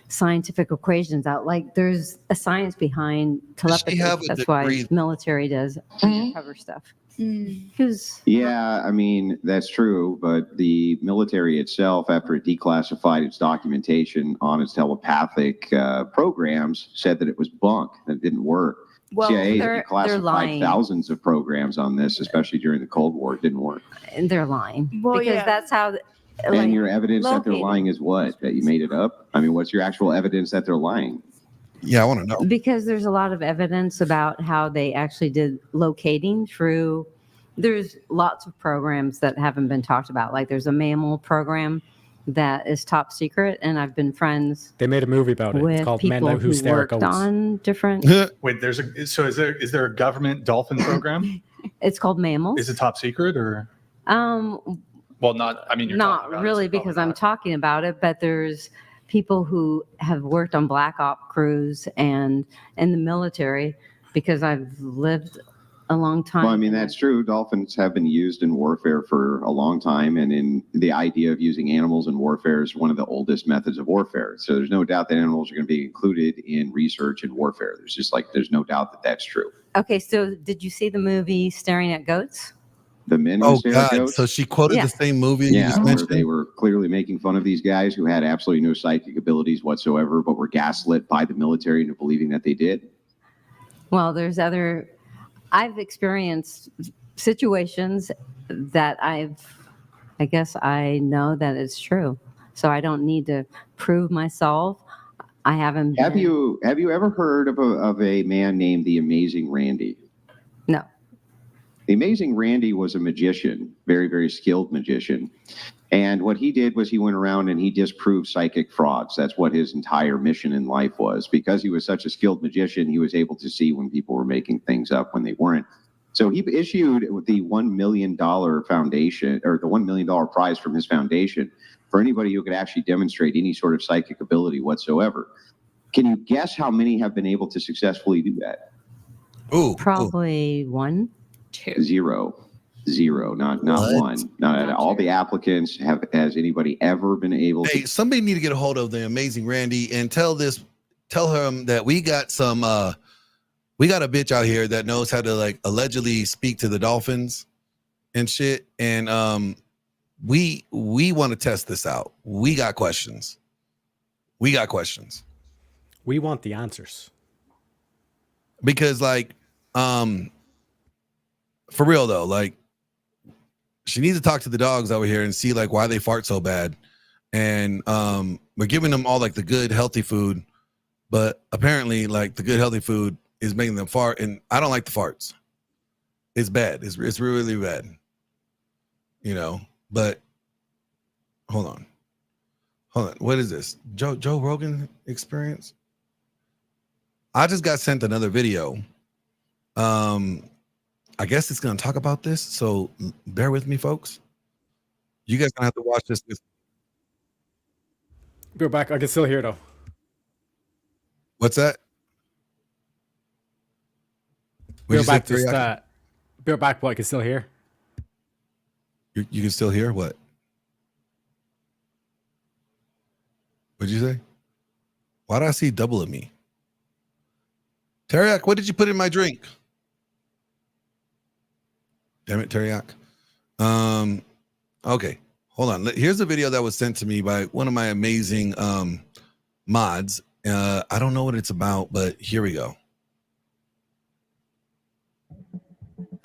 scientific equations out. Like there's a science behind telepathy. have a That's why degree? military does undercover stuff. Because Yeah, I mean, that's true, but the military itself, after it declassified its documentation on its telepathic programs, said that it was bunk, that it didn't work. Well, CIA they're declassified lying. thousands of programs on this, especially during the Cold War. It didn't work. and they're lying Well, because yeah. that's how. And your evidence that they're located. lying is what? That you made it up? I mean, what's your actual evidence that they're lying? Yeah, I want to know. Because there's a lot of evidence about how they actually did locating through. There's lots of programs that haven't been talked about. Like there's a mammal program that is top secret, and I've been friends They made a movie about it. It's with called Men people Who who Stare at worked Goats. on different. Wait, is there a government dolphin program? It's called mammals. Is it top secret or? Um, Well, not. I mean, you're not talking about it, really, so probably because I'm not. talking about it, but there's people who have worked on black op crews and in the military because I've lived a long time. Well, I mean, that's true. Dolphins have been used in warfare for a long time. And in the idea of using animals in warfare is one of the oldest methods of warfare. So there's no doubt that animals are going to be included in research and warfare. There's no doubt that that's true. Okay, so did you see the movie Staring at Goats? The men who Oh stare at God! goats? So she quoted Yeah. the same movie you Yeah, just where mentioned. they were clearly making fun of these guys who had absolutely no psychic abilities whatsoever, but were gaslit by the military into believing that they did. Well, I've experienced situations that I guess I know that it's true. So I don't need to prove myself. I haven't. Have been- you ever heard of a man named the Amazing Randy? No. The Amazing Randy was a magician, very, very skilled magician. And what he did was he went around and he disproved psychic frauds. That's what his entire mission in life was. Because he was such a skilled magician, he was able to see when people were making things up when they weren't. So he issued the $1 million foundation, or the $1 million prize from his foundation for anybody who could actually demonstrate any sort of psychic ability whatsoever. Can you guess how many have been able to successfully do that? Ooh, Probably one. Zero, not What? one. Not all the applicants has anybody ever been able Hey, to? somebody need to get a hold of the Amazing Randy and tell him that we got a bitch out here that knows how to like allegedly speak to the dolphins and shit. And we want to test this out. We got questions. We want the answers. Because like for real though, like she needs to talk to the dogs over here and see like why they fart so bad. And we're giving them all like the good healthy food, but apparently like the good healthy food is making them fart, and I don't like the farts. It's bad. It's really bad. You know, but hold on. What is this? Joe Rogan Experience? I just got sent another video. I guess it's going to talk about this, so bear with me, folks. You guys gonna have to watch this. Go back. I can still hear though. What's that? Go back just go back. What I can still hear. You can still hear what? What'd you say? Why do I see double of me? Teriak, what did you put in my drink? Damn it, Teriak. Okay, hold on. Here's a video that was sent to me by one of my amazing mods. I don't know what it's about, but here we go.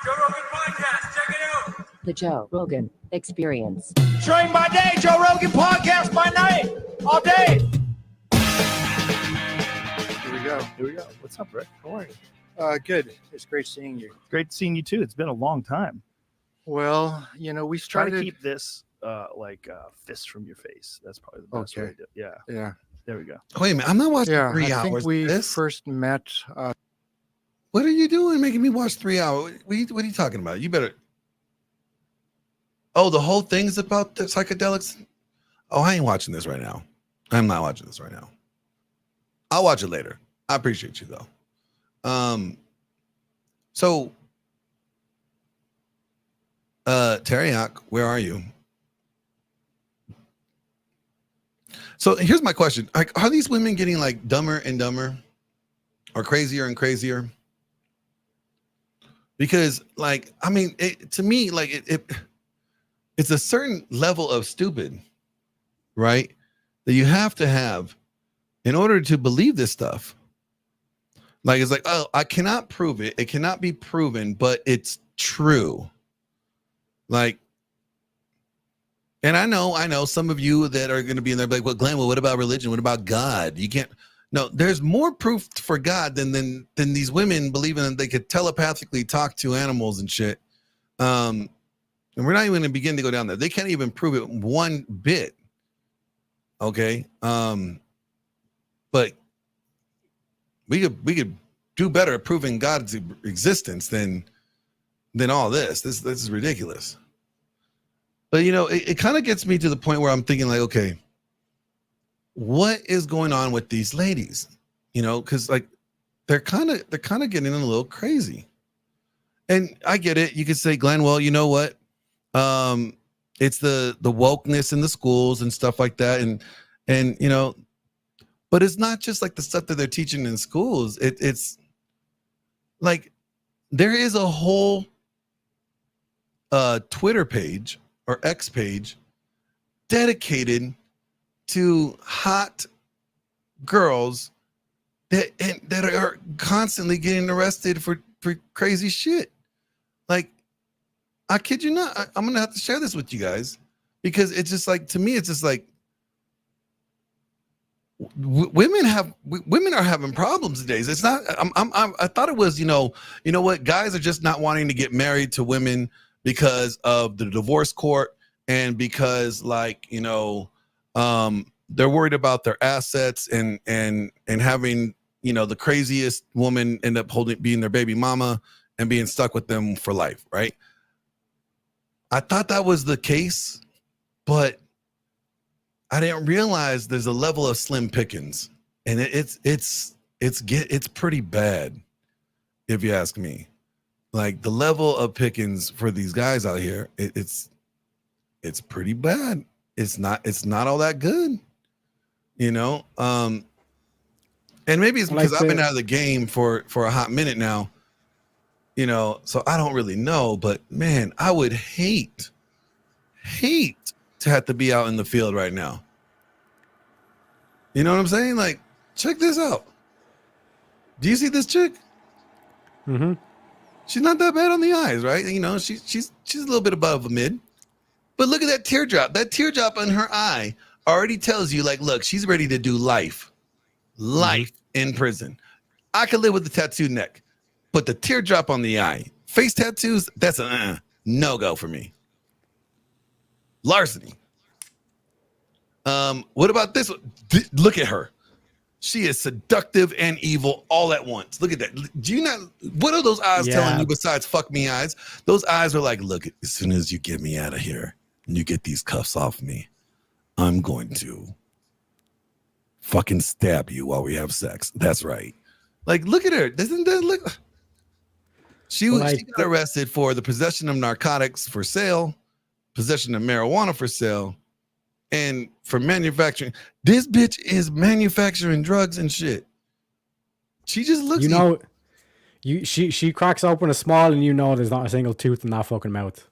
Joe Rogan Podcast, check it out. The Joe Rogan Experience. Train by day, Joe Rogan Podcast by night, all day. Here we go. What's up, Rick? How are you? Good. It's great seeing you. Great seeing you too. It's been a long time. Well, you know, we Try started. to keep this fist from your face. That's probably the best way Okay. to do it. Yeah. Yeah. There we go. Wait a minute, I'm not watching Yeah, 3 I hours. think we of this. first met. What are you doing making me watch 3 hours? What are you talking about? You better. Oh, the whole thing's about the psychedelics? Oh, I ain't watching this right now. I'm not watching this right now. I'll watch it later. I appreciate you though. So Teriak, where are you? So here's my question. Like, are these women getting like dumber and dumber or crazier and crazier? Because like, I mean, to me, like it's a certain level of stupid, right? That you have to have in order to believe this stuff. Like, it's like, oh, I cannot prove it. It cannot be proven, but it's true. Like, and I know some of you that are going to be in there like, well, Glenn, well, what about religion? What about God? You can't. No, there's more proof for God than these women believing that they could telepathically talk to animals and shit. And we're not even going to begin to go down there. They can't even prove it one bit. Okay. But we could do better at proving God's existence than all this. This is ridiculous. But you know, it kind of gets me to the point where I'm thinking like, okay, what is going on with these ladies? You know, because like they're kind of getting a little crazy. And I get it. You could say, Glenn, well, you know what? It's the wokeness in the schools and stuff like that. And you know, but it's not just like the stuff that they're teaching in schools. It's like there is a whole Twitter page or X page dedicated to hot girls that are constantly getting arrested for crazy shit. Like, I kid you not, I'm gonna have to share this with you guys because it's just like, to me, it's just like women are having problems these days. It's not. I thought it was, you know what, guys are just not wanting to get married to women because of the divorce court and because like, you know, they're worried about their assets and having, you know, the craziest woman end up being their baby mama and being stuck with them for life, right? I thought that was the case, but I didn't realize there's a level of slim pickings, and it's pretty bad, if you ask me. Like the level of pickings for these guys out here, it's pretty bad. It's not all that good, you know. And maybe it's because I've been out of the game for a hot minute now, you know. So I don't really know, but man, I would hate to have to be out in the field right now. You know what I'm saying? Like, check this out. Do you see this chick? Mm-hmm. She's not that bad on the eyes, right? You know, she's a little bit above a mid. But look at that teardrop. That teardrop in her eye already tells you, like, look, she's ready to do life in prison. I could live with the tattooed neck, but the teardrop on the eye, face tattoos, that's a no-go for me. Larceny. What about this one? Look at her. She is seductive and evil all at once. Look at that. Do you not? What are those eyes telling you besides fuck me eyes? Those eyes are like, look, as soon as you get me out of here and you get these cuffs off me, I'm going to fucking stab you while we have sex. That's right. Like, look at her. Doesn't that look? She got arrested for the possession of narcotics for sale, possession of marijuana for sale, and for manufacturing. This bitch is manufacturing drugs and shit. She just looks. You know, she cracks open a smile, and you know there's not a single tooth in that fucking mouth.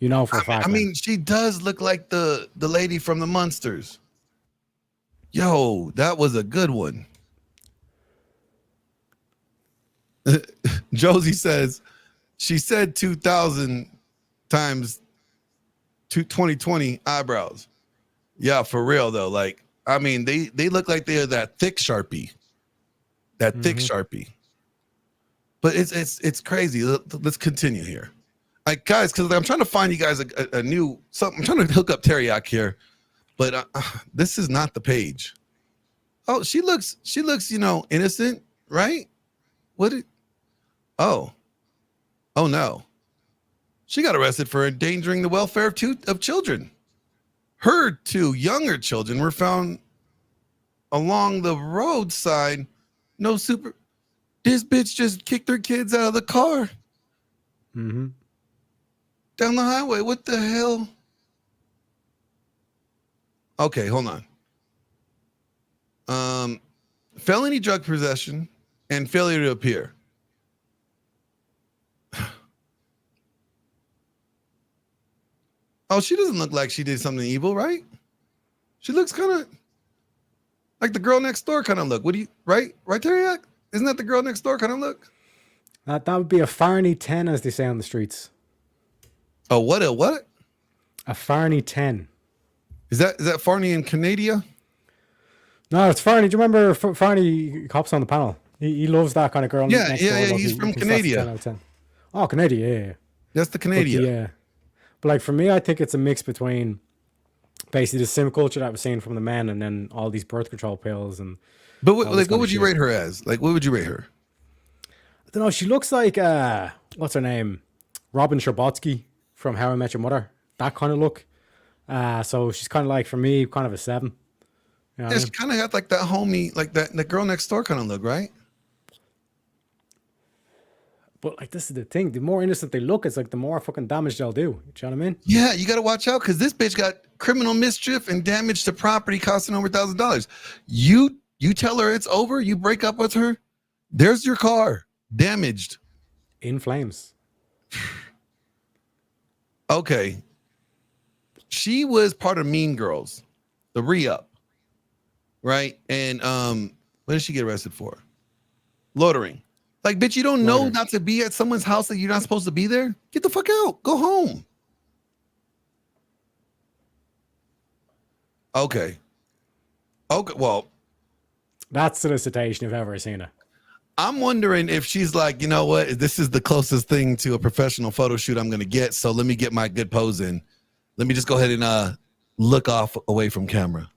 You know for a fact. I mean, she does look like the lady from the Munsters. Yo, that was a good one. Josie says she said 2,000 times 2020 eyebrows. Yeah, for real though. Like, I mean, they look like they're that thick Sharpie. Thick Sharpie. But it's crazy. Let's continue here. Like, guys, because I'm trying to find you guys a new something. I'm trying to hook up Teriak here, but this is not the page. Oh, she looks, innocent, right? Oh no. She got arrested for endangering the welfare of children. Her 2 younger children were found along the roadside. This bitch just kicked her kids out of the car. Mm-hmm. Down the highway. What the hell? Okay, hold on. Felony drug possession and failure to appear. Oh, she doesn't look like she did something evil, right? She looks kind of like the girl next door kind of look. What do you, right there, Yak? Isn't that the girl next door kind of look? That would be a Farney 10, as they say on the streets. Oh, what? A Farney 10. Is that Farney in Canada? No, it's Farney. Do you remember Farney Cops on the panel? He loves that kind of girl. Yeah, next door, he's from Canada. Oh, Canada, yeah. That's the Canadian. Yeah. But like for me, I think it's a mix between basically the sim culture that we're seeing from the men and then all these birth control pills and. But what would you rate her as? Like, what would you rate her? I don't know. She looks like what's her name? Robin Scherbatsky from How I Met Your Mother. That kind of look. So she's kind of like, for me, kind of a 7. You know Yeah, she kind of had like that homie, like that the girl next door kind of look, right? But like, this is the thing. The more innocent they look, it's like the more fucking damage they'll do. You know what I mean? Yeah, you got to watch out because this bitch got criminal mischief and damage to property costing over $1,000. You tell her it's over, you break up with her, there's your car damaged. In flames. Okay. She was part of Mean Girls, the re-up, right? And what did she get arrested for? Loitering. Like, bitch, you don't know not to be at someone's house that you're not supposed to be there? Get the fuck out. Go home. Okay. Well, that's solicitation if I've ever seen it. I'm wondering if she's like, you know what? This is the closest thing to a professional photo shoot I'm going to get. So let me get my good pose in. Let me just go ahead and look off away from camera.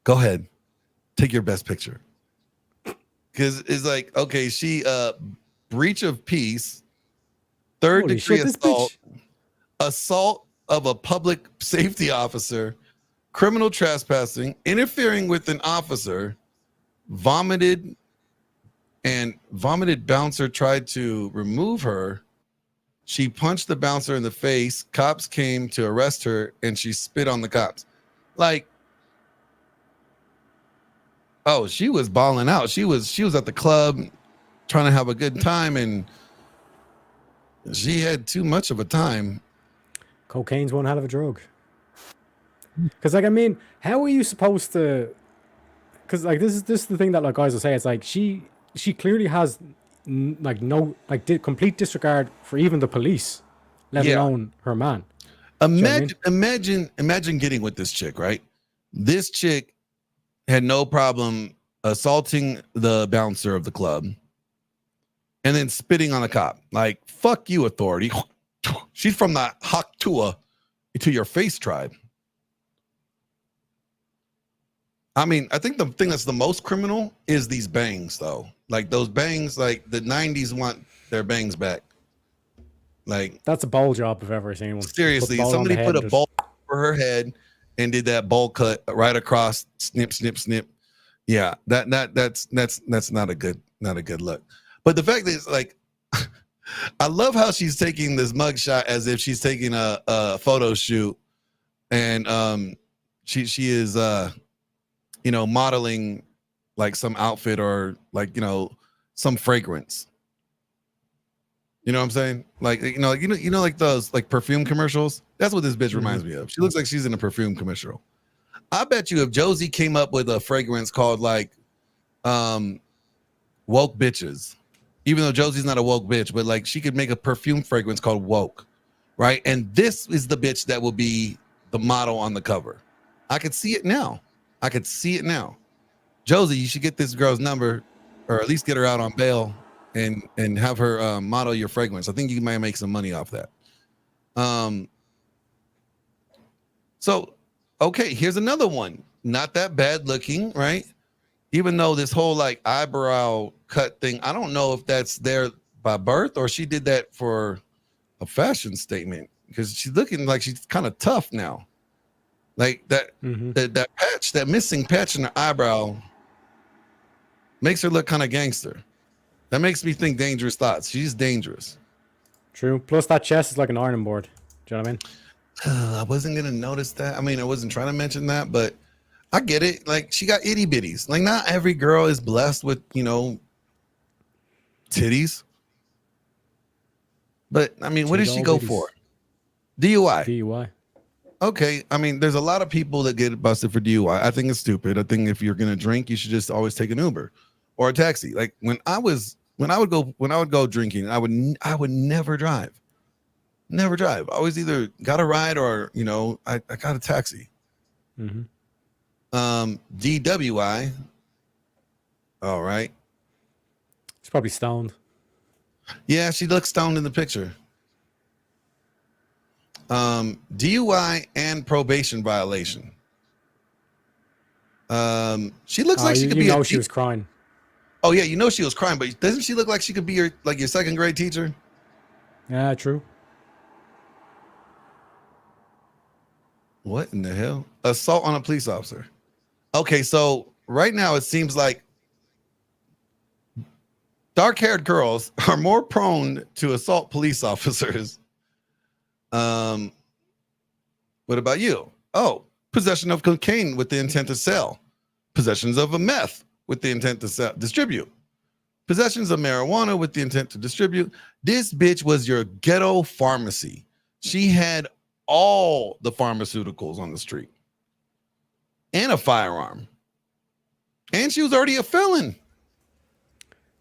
Go ahead. Take your best picture. Because it's like, okay, she breach of peace, third degree assault, assault of a public safety officer, criminal trespassing, interfering with an officer, vomited bouncer tried to remove her. She punched the bouncer in the face. Cops came to arrest her and she spit on the cops. Like, oh, she was balling out. She was at the club trying to have a good time and she had too much of a time. Cocaine's one hell of a drug. Because, like, I mean, how are you supposed to... Because, like, this is the thing that, like, guys will say. It's like, she clearly has, complete disregard for even the police, let alone her man. Imagine getting with this chick, right? This chick had no problem assaulting the bouncer of the club and then spitting on a cop. Like, fuck you, authority. She's from the Haktua to your face tribe. I mean, I think the thing that's the most criminal is these bangs, though. Like those bangs, like the 90s want their bangs back. Like, that's a bowl job if I've ever seen one. Seriously, somebody put a bowl over her head and did that bowl cut right across, snip, snip, snip. Yeah, that's not a good look. But the fact is, like, I love how she's taking this mugshot as if she's taking a photo shoot, and she is modeling like some outfit or like some fragrance. You know what I'm saying? Like like those like perfume commercials. That's what this bitch reminds me of. She looks like she's in a perfume commercial. I bet you if Josie came up with a fragrance called like woke bitches, even though Josie's not a woke bitch, but like she could make a perfume fragrance called woke, right? And this is the bitch that will be the model on the cover. I could see it now. Josie, you should get this girl's number, or at least get her out on bail and have her model your fragrance. I think you might make some money off that. So, okay, here's another one. Not that bad looking, right? even though this whole like eyebrow cut thing, I don't know if that's there by birth or she did that for a fashion statement, because she's looking like she's kind of tough now. Like that, that patch, that missing patch in her eyebrow makes her look kind of gangster. That makes me think dangerous thoughts. She's dangerous. True. Plus that chest is like an ironing board. Do you know what I mean? I wasn't gonna notice that. I mean, I wasn't trying to mention that, but I get it. Like she got itty bitties. Like not every girl is blessed with, you know, titties. But I mean, what did she go for? DUI. DUI. Okay, I mean, there's a lot of people that get busted for DUI. I think it's stupid. I think if you're gonna drink, you should just always take an Uber or a taxi. Like when I would go drinking, I would never drive. Never drive. I always either got a ride or, you know, I got a taxi. DWI. All right. She's probably stoned. Yeah, she looks stoned in the picture. DUI and probation violation. She looks like she could be. You know she was crying. Oh yeah, you know she was crying, but doesn't she look like she could be your second grade teacher? Yeah, true. What in the hell? Assault on a police officer. Okay, so right now it seems like dark-haired girls are more prone to assault police officers. What about you? Oh, possession of cocaine with the intent to sell. Possessions of a meth with the intent to distribute. Possessions of marijuana with the intent to distribute. This bitch was your ghetto pharmacy. She had all the pharmaceuticals on the street and a firearm. And she was already a felon.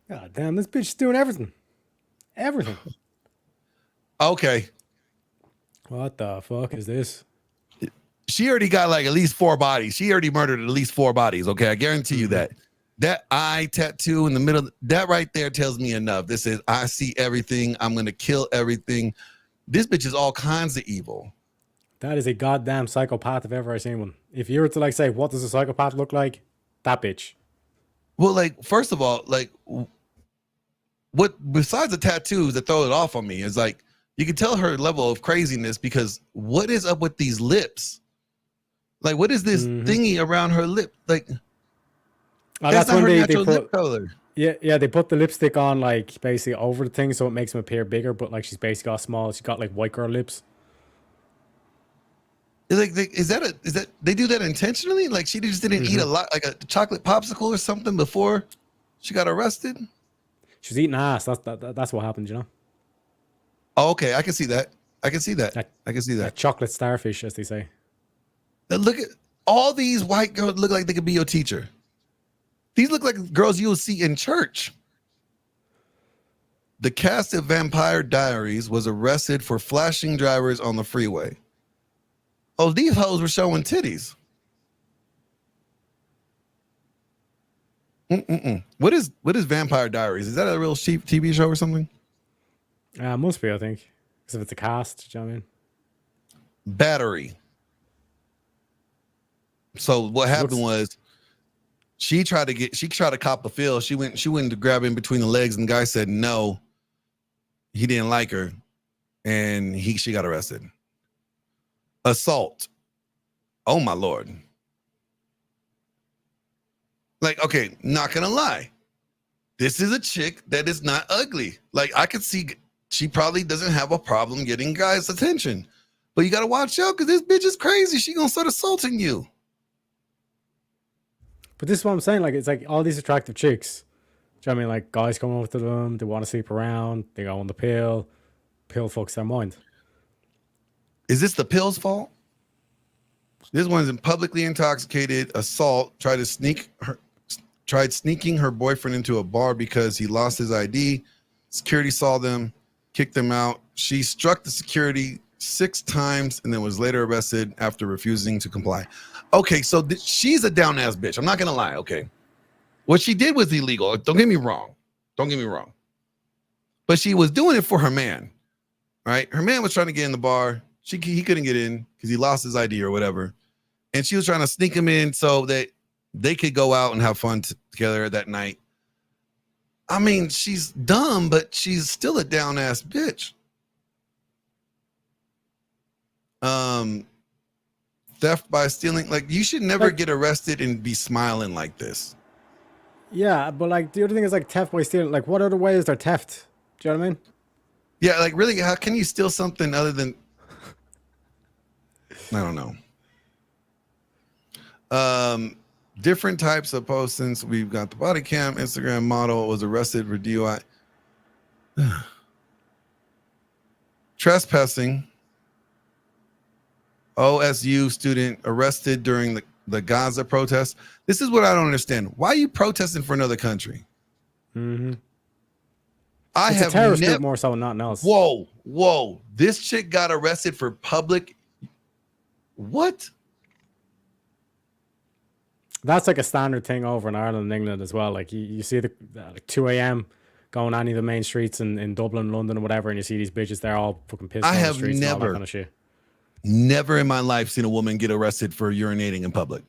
God damn, this bitch is doing everything. Everything. Okay. What the fuck is this? She already got like at least 4 bodies. She already murdered at least 4 bodies. Okay, I guarantee you that. That eye tattoo in the middle, that right there tells me enough. This is, I see everything. I'm going to kill everything. This bitch is all kinds of evil. That is a goddamn psychopath if ever I seen one. If you were to like say, what does a psychopath look like? That bitch. Well, like, first of all, like, what besides the tattoos that throw it off on me is like, you can tell her level of craziness because what is up with these lips? Like, what is this thingy around her lip? Like, that's not her natural lip color. Yeah, they put the lipstick on like basically over the thing so it makes them appear bigger, but like she's basically got small. She's got like white girl lips. Like, is that they do that intentionally? Like she just didn't eat a lot, like a chocolate popsicle or something before she got arrested. She was eating ass. That's what happened, you know. Oh, okay, I can see that. I can see that. I can see that. Chocolate starfish, as they say. Now look at all these white girls. Look like they could be your teacher. These look like girls you'll see in church. The cast of Vampire Diaries was arrested for flashing drivers on the freeway. Oh, these hoes were showing titties. What is Vampire Diaries? Is that a real cheap TV show or something? Must be, I think. Because if it's a cast, do you know what I mean? Battery. So what happened was she tried to cop a feel. She went to grab in between the legs, and the guy said no. He didn't like her, and she got arrested. Assault. Oh my Lord. Like, okay, not gonna lie. This is a chick that is not ugly. Like, I could see she probably doesn't have a problem getting guys' attention. But you gotta watch out because this bitch is crazy. She gonna start assaulting you. But this is what I'm saying. Like, it's like all these attractive chicks. Do you know what I mean? Like, guys come over to them, they want to sleep around, they go on the pill. Pill fucks their mind. Is this the pill's fault? This one's in publicly intoxicated assault, tried sneaking her boyfriend into a bar because he lost his ID. Security saw them, kicked them out. She struck the security 6 times and then was later arrested after refusing to comply. Okay, so she's a down ass bitch. I'm not gonna lie. Okay, what she did was illegal. Don't get me wrong. But she was doing it for her man, right? Her man was trying to get in the bar. He couldn't get in because he lost his ID or whatever, and she was trying to sneak him in so that They could go out and have fun together that night. I mean, she's dumb, but she's still a down ass bitch. Theft by stealing, like you should never get arrested and be smiling like this. Yeah, but like the other thing is like theft by stealing. Like, what other way is there theft? Do you know what I mean? Yeah, like really, how can you steal something other than? I don't know. Different types of posts. Since we've got the body cam, Instagram model was arrested for DUI. Trespassing. OSU student arrested during the Gaza protest. This is what I don't understand. Why are you protesting for another country? Mm-hmm. I It's have a terrorist never. group more so than nothing else. Whoa. This chick got arrested for public. What? That's like a standard thing over in Ireland and England as well. Like you see the like 2 a.m. going on any of the main streets in Dublin, London, or whatever, and you see these bitches, they're all fucking pissed I on the have streets and all that never- kind of shit. Never in my life seen a woman get arrested for urinating in public.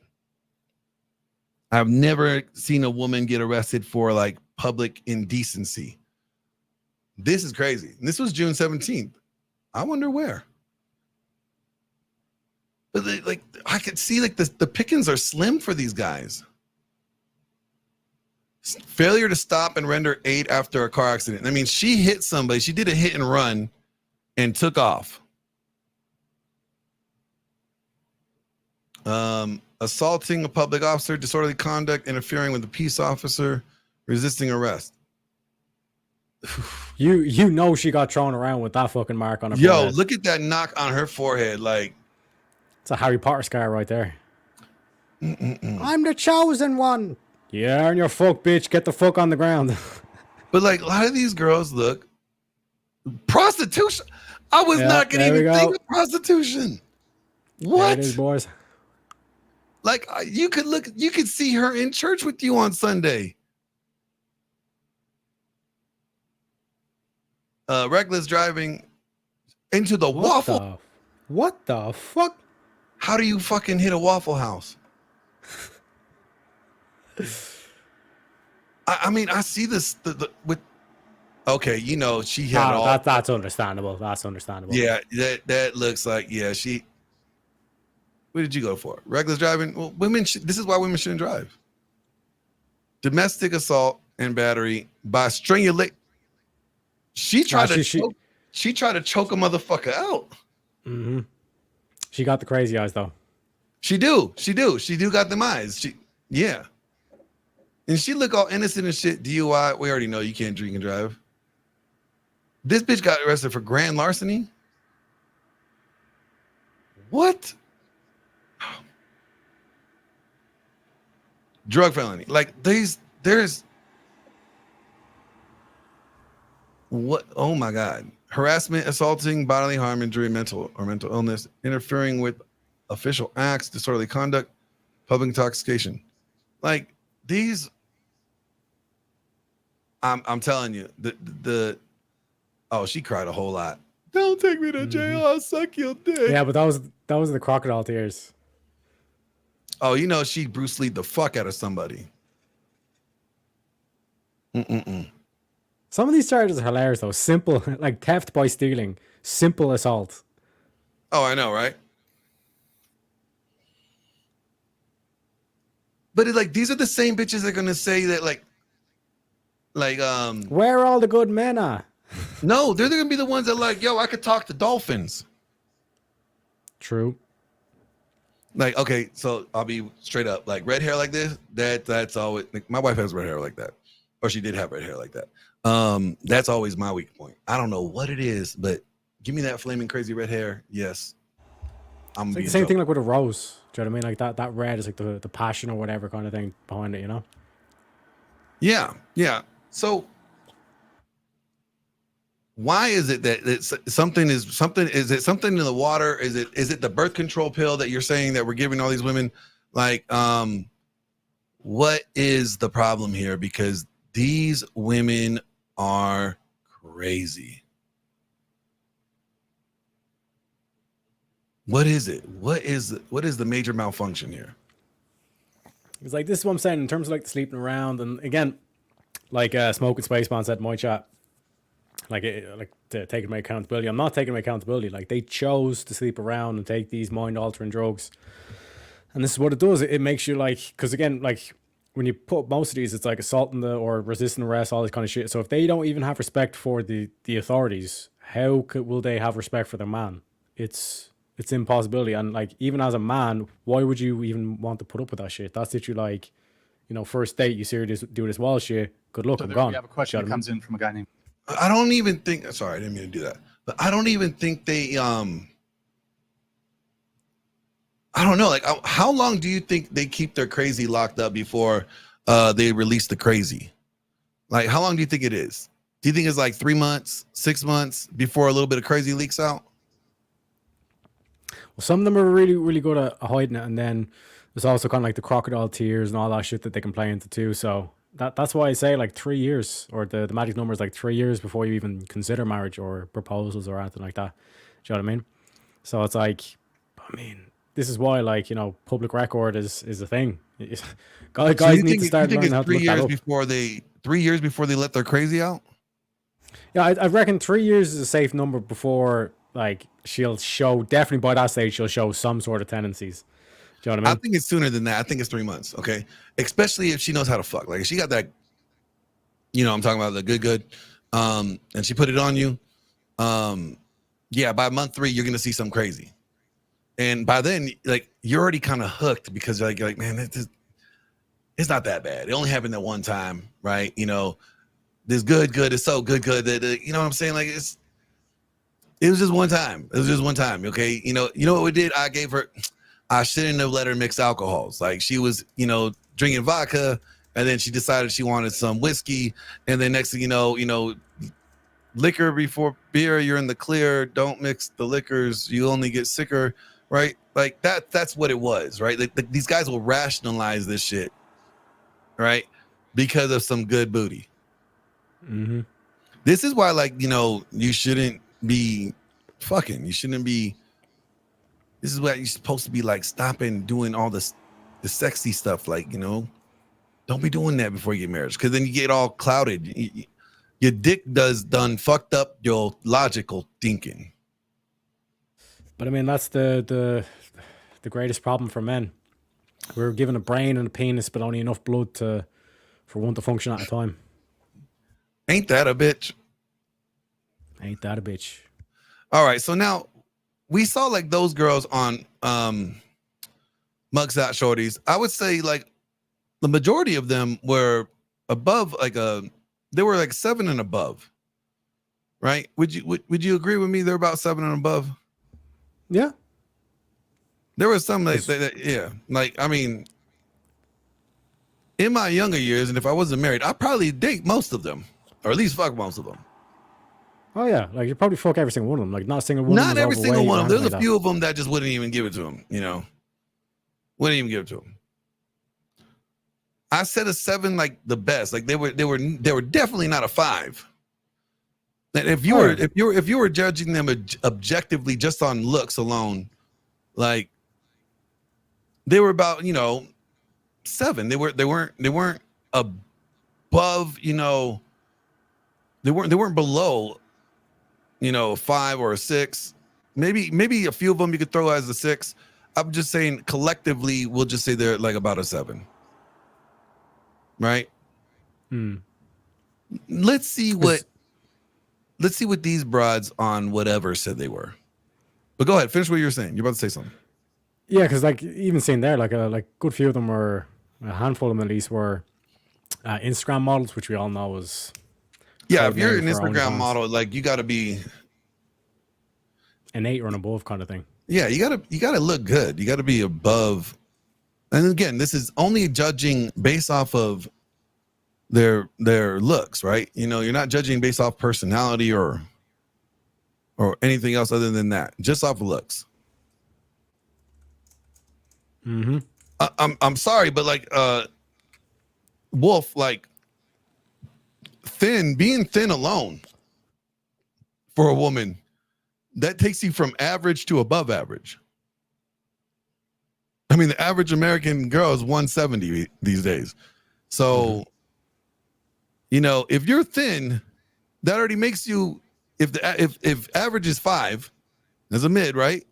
I've never seen a woman get arrested for like public indecency. This is crazy. And this was June 17th. I wonder where. But like I could see like the pickings are slim for these guys. Failure to stop and render aid after a car accident. I mean, she hit somebody. She did a hit and run and took off. Assaulting a public officer, disorderly conduct, interfering with a peace officer, resisting arrest. You know she got thrown around with that fucking mark on her Yo, forehead. look at that knock on her forehead. Like, It's a Harry Potter scar right there. mm-mm-mm. I'm the chosen one. Yeah, and you're fuck, bitch. Get the fuck on the ground. But like a lot of these girls look prostitution. I was Yeah, not gonna there we even go. think of prostitution. There What? it is, boys. Like you could see her in church with you on Sunday. Reckless driving into the waffle. What the fuck? How do you fucking hit a Waffle House? I mean, I see this with. Okay, you know she had all. That's understandable. That's understandable. Yeah, that looks like she. What did you go for? Reckless driving. Well, women. This is why women shouldn't drive. Domestic assault and battery by strangulate. She tried to. She tried to choke a motherfucker out. Mm-hmm. She got the crazy eyes though. She do got them eyes. Yeah. And she look all innocent and shit. DUI. We already know you can't drink and drive. This bitch got arrested for grand larceny. What? Drug felony. Like there's what? Oh my God. Harassment, assaulting, bodily harm, injury, mental illness, interfering with official acts, disorderly conduct, public intoxication. Like these, I'm telling you, oh, she cried a whole lot. Don't take me to jail. I'll suck your dick. Yeah, but that was the crocodile tears. Oh, you know she Bruce Lee the fuck out of somebody. Some of these charges are hilarious though. Simple, like theft by stealing, simple assault. Oh, I know, right? But like these are the same bitches that are gonna say that like where are all the good men at? No, they're gonna be the ones that like, yo, I could talk to dolphins. True. Like, okay, so I'll be straight up. Like red hair like this, that's always like, my wife has red hair like that. Or she did have red hair like that. That's always my weak point. I don't know what it is, but give me that flaming crazy red hair. Yes. I'm It's like the same thing like with a rose. Do you know what I mean? Like that red is like the passion or whatever kind of thing behind it, you know? Yeah. So why is it that it's something is it something in the water? Is it the birth control pill that you're saying that we're giving all these women? Like, what is the problem here? Because these women are crazy. What is it? What is the major malfunction here? It's like, this is what I'm saying in terms of like the sleeping around. And again, like Smoking Spaceman said in my chat, like to take my accountability. I'm not taking my accountability. Like, they chose to sleep around and take these mind altering drugs. And this is what it does. It makes you like, because again, like when you put most of these, it's like assaulting or resisting arrest, all this kind of shit. So if they don't even have respect for the authorities, how will they have respect for their man? It's impossibility. And like, even as a man, why would you even want to put up with that shit? That's literally like, you know, first date, you see her do this wild shit. Good luck, So I'm there gone. we have a question that comes in from a guy named. I don't even think. Sorry, I didn't mean to do that. But I don't even think they. I don't know. Like, how long do you think they keep their crazy locked up before they release the crazy? Like, how long do you think it is? Do you think it's like 3 months, 6 months before a little bit of crazy leaks out? Well, some of them are really, really good at hiding it, and then there's also kind of like the crocodile tears and all that shit that they can play into too. So that's why I say like 3 years, or the magic number is like 3 years before you even consider marriage or proposals or anything like that. Do you know what I mean? So it's like, I mean, this is why, like, you know, public record is a thing. Guys So need to start learning how to look that up. 3 years before they let their crazy out. Yeah, I reckon 3 years is a safe number before, like, she'll show, definitely by that stage, she'll show some sort of tendencies. Do you know what I mean? I think it's sooner than that. I think it's 3 months. Okay, especially if she knows how to fuck. Like, if she got that, you know, I'm talking about the good, and she put it on you. Yeah, by month 3, you're gonna see something crazy, and by then, like, you're already kind of hooked because you're like, man, it's not that bad. It only happened that one time, right? You know, this good. It's so good that you know what I'm saying? Like, it was just one time. It was just one time. Okay, you know what we did? I shouldn't have let her mix alcohols. Like, she was, you know, drinking vodka, and then she decided she wanted some whiskey, and then next thing you know, liquor before beer, you're in the clear. Don't mix the liquors. You only get sicker, right? Like, that's what it was, right? Like, these guys will rationalize this shit, right? Because of some good booty. Mm-hmm. This is why, like, you know, you shouldn't be fucking. You shouldn't be. This is why you're supposed to be like stopping doing all the sexy stuff. Like, you know, don't be doing that before you get married, because then you get all clouded. Your dick done fucked up your logical thinking. But I mean, that's the greatest problem for men. We're given a brain and a penis, but only enough blood for one to function at a time. Ain't that a bitch? Ain't that a bitch? All right, so now we saw like those girls on Mugshot Shorties. I would say like the majority of them were above they were like 7 and above, right? Would you agree with me? They're about 7 and above. Yeah. There was some that yeah, like, I mean, in my younger years, and if I wasn't married, I'd probably date most of them, or at least fuck most of them. Oh yeah, like you probably fuck every single one of them. Like, not a single one. Not every single one of them. There's like a few of them that just wouldn't even give it to him. You know, wouldn't even give it to him. I said a 7, like the best. Like they were definitely not a 5. And if you were judging them objectively just on looks alone, like they were about, you know, 7. They weren't above, you know. They weren't below, you know, a 5 or a 6. Maybe a few of them you could throw as a 6. I'm just saying collectively, we'll just say they're like about a 7. Right? Let's see what these broads on whatever said they were. But go ahead, finish what you were saying. You're about to say something. Yeah, because like even seeing there, like good few of them were, a handful of them at least were Instagram models, which we all know is. Yeah, if you're an Instagram model, like you got to be an 8 or an above kind of thing. Yeah, you gotta look good. You got to be above. And again, this is only judging based off of their looks, right? You know, you're not judging based off personality or anything else other than that, just off of looks. Mm-hmm. I'm sorry, but like Wolf, like being thin alone for a woman, that takes you from average to above average. I mean, the average American girl is 170 these days. So, you know, if you're thin, that already makes you, if average is 5 as a mid, right?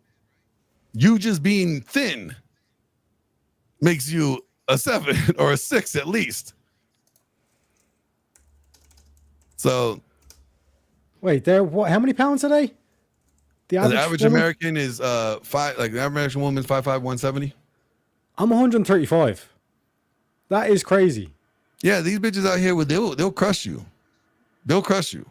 You just being thin makes you a 7 or a 6 at least. So, wait, how many pounds are they? The average American is 5. Like the average American woman is 5'5", 170. I'm 135. That is crazy. Yeah, these bitches out here, they'll crush you. They'll crush you.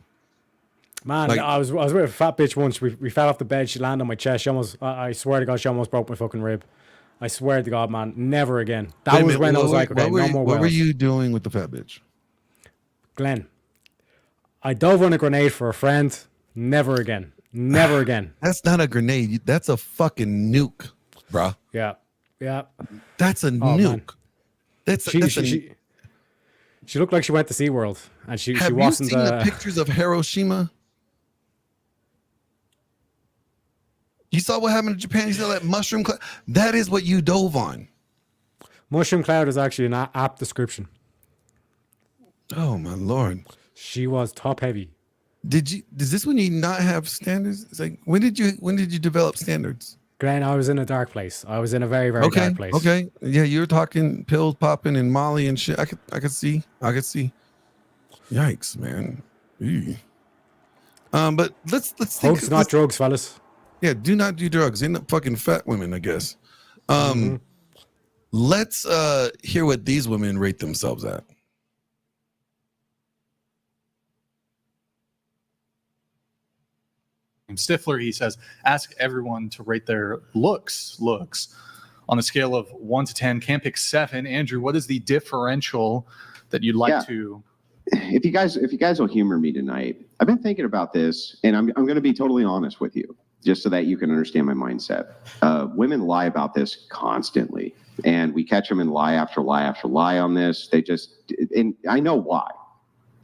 Man, Like- I was with a fat bitch once. We fell off the bed. She landed on my chest. She almost, I swear to God, she almost broke my fucking rib. I swear to God, man, never again. That Wait a was minute, when I was what like, okay, were no you- more What were whales. you doing with the fat bitch? Glenn, I dove on a grenade for a friend. Never again. Never again. That's not a grenade. That's a fucking nuke, bruh. Yeah. Yeah. That's a man. nuke. That's She looked like she went to SeaWorld, and she Have wasn't. you seen the pictures of Hiroshima? You saw what happened in Japan. You saw that mushroom cloud. That is what you dove on. Mushroom Cloud is actually an apt description. Oh my Lord. She was top heavy. Does this one you not have standards? It's like when did you develop standards? Glenn, I was in a dark place. I was in a very, very dark place. Okay. Yeah, you're talking pills popping and Molly and shit. I could see. Yikes, man. Ew. But let's think. Drugs, not drugs, fellas. Yeah, do not do drugs. End up fucking fat women, I guess. Let's hear what these women rate themselves at. Stifler, he says, ask everyone to rate their looks on a scale of 1 to 10. Can't pick 7. Andrew, what is the differential that you'd like to? If you guys will humor me tonight, I've been thinking about this, and I'm going to be totally honest with you, just so that you can understand my mindset. Women lie about this constantly, and we catch them in lie after lie after lie on this. And I know why.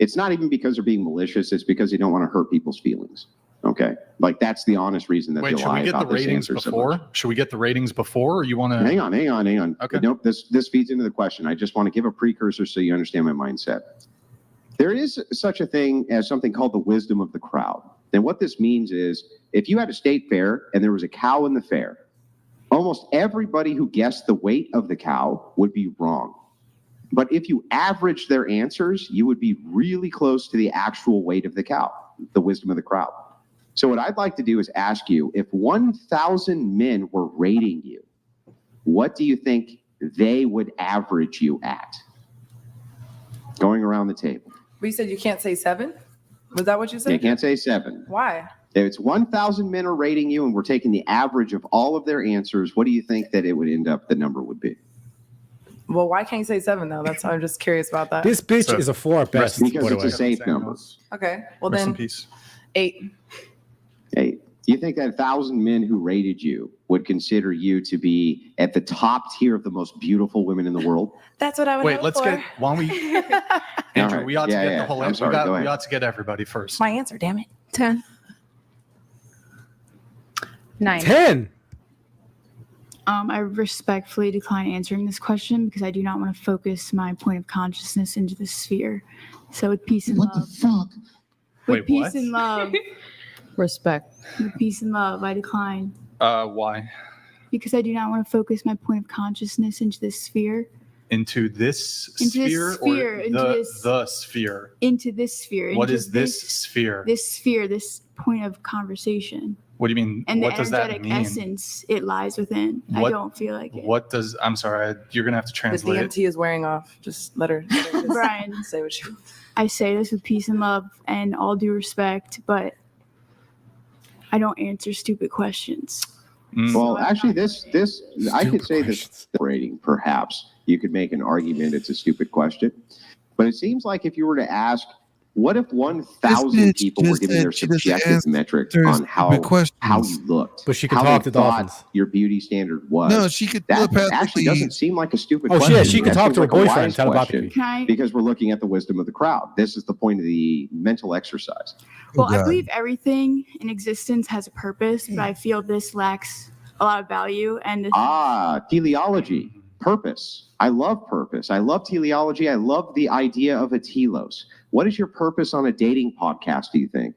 It's not even because they're being malicious. It's because they don't want to hurt people's feelings. Okay, like that's the honest reason that Wait, they should lie we get the about this ratings answer so before? much. Should we get the ratings before, or you want to? Hang on. Okay. Nope. This feeds into the question. I just want to give a precursor so you understand my mindset. There is such a thing as something called the wisdom of the crowd. And what this means is if you had a state fair and there was a cow in the fair, almost everybody who guessed the weight of the cow would be wrong. But if you average their answers, you would be really close to the actual weight of the cow, the wisdom of the crowd. So what I'd like to do is ask you, if 1,000 men were rating you, what do you think they would average you at? Going around the table. But you said you can't say 7? Was that what you said? You can't say 7. Why? If it's 1,000 men are rating you and we're taking the average of all of their answers, what do you think that it would end up, the number would be? Well, why can't you say 7 though? That's I'm just curious about that. This bitch is a 4 at best. Because by the it's a way. safe number. Okay. Well Rest in then, peace. 8. 8. You think that 1,000 men who rated you would consider you to be at the top tier of the most beautiful women in the world? That's what I would. Wait, hope let's for. get. Why don't we? Andrew, right. we ought to Yeah, get yeah. the whole. I'm sorry, go we ahead. ought to get everybody first. My answer. Damn it. 10. 9. 10. I respectfully decline answering this question because I do not want to focus my point of consciousness into the sphere. So with peace and love. What the fuck? With Wait, peace what? and love. Respect. With peace and love, I decline. Why? Because I do not want to focus my point of consciousness into this sphere. Into this Into this sphere, sphere, or into this- the sphere? Into this sphere. What into is this sphere? This sphere, this point of conversation. What do you mean? And What the does that energetic mean? essence it lies within. I What- don't feel like it. What does? I'm sorry. You're gonna have to The translate. DMT is wearing off. Just let her just Brian, say what you. I say this with peace and love and all due respect, but I don't answer stupid questions. Well, actually, this I could say this rating. Perhaps you could make an argument it's a stupid question, but it seems like if you were to ask, what if 1,000 people were giving their subjective metric on how you looked, But she can how talk they to thought dolphins. your beauty standard was? No, she could That actually telepathically- doesn't seem like a stupid Oh, question. yeah, she could That talk seems to her like a boyfriend wise telepathically. question, Can I? because we're looking at the wisdom of the crowd. This is the point of the mental exercise. Well, I God. believe everything in existence has a purpose, but I feel this lacks a lot of value. And Teleology, purpose. I love purpose. I love teleology. I love the idea of a telos. What is your purpose on a dating podcast, do you think?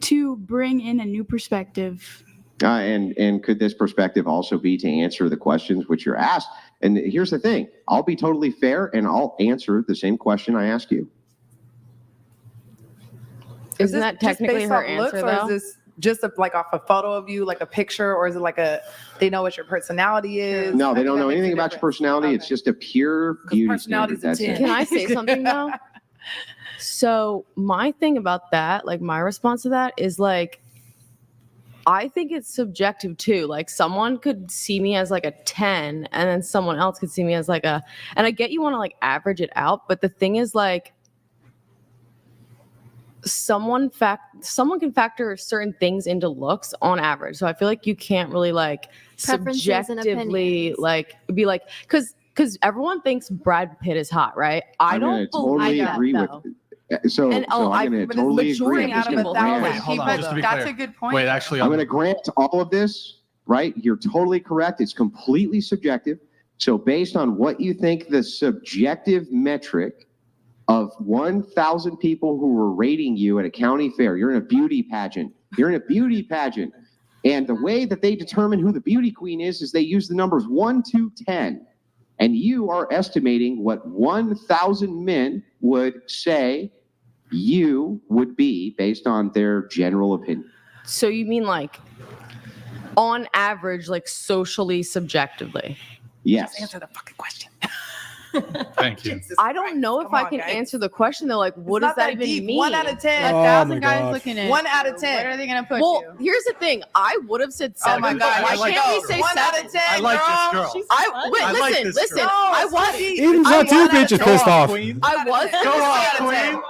To bring in a new perspective. And could this perspective also be to answer the questions which you're asked? And here's the thing. I'll be totally fair and I'll answer the same question I ask you. Isn't that technically her answer, or though? is this just like off a photo of you, like a picture, or is it like they know what your personality is? No, they don't know anything about your personality. It's just a pure beauty standard. That's it. Can I say something though? So my thing about that, like my response to that is like, I think it's subjective too. Like someone could see me as like a 10 and then someone else could see me as like and I get you want to like average it out, but the thing is like, someone can factor certain things into looks on average. So I feel like you can't really like Preferences and subjectively opinions. like be like, because everyone thinks Brad Pitt is hot, right? I don't totally believe agree that, with. So I'm going to totally agree. Out of a thousand. Hold on, just to be That's clear. a good point. Wait, actually, I'm going to grant all of this, right? You're totally correct. It's completely subjective. So based on what you think the subjective metric of 1,000 people who were rating you at a county fair, you're in a beauty pageant. You're in a beauty pageant. And the way that they determine who the beauty queen is they use the numbers 1 to 10. And you are estimating what 1,000 men would say you would be based on their general opinion. So you mean like on average, like socially subjectively? Yes. Just answer the fucking question. Thank you. I don't know if I can answer the question though. Like, what It's does not that even deep. mean? 1 out of 10. Oh 1,000 my guys God. looking at 1 out of 10. Where are they gonna put Well, you? here's the thing. I would have said Oh 7. my but God! why like can't this we say girl. 1 out of 10. I like this girl. Wait, I like listen, this listen. girl. I was. Eden's I got two was- bitches pissed off. I was. Go off, queen.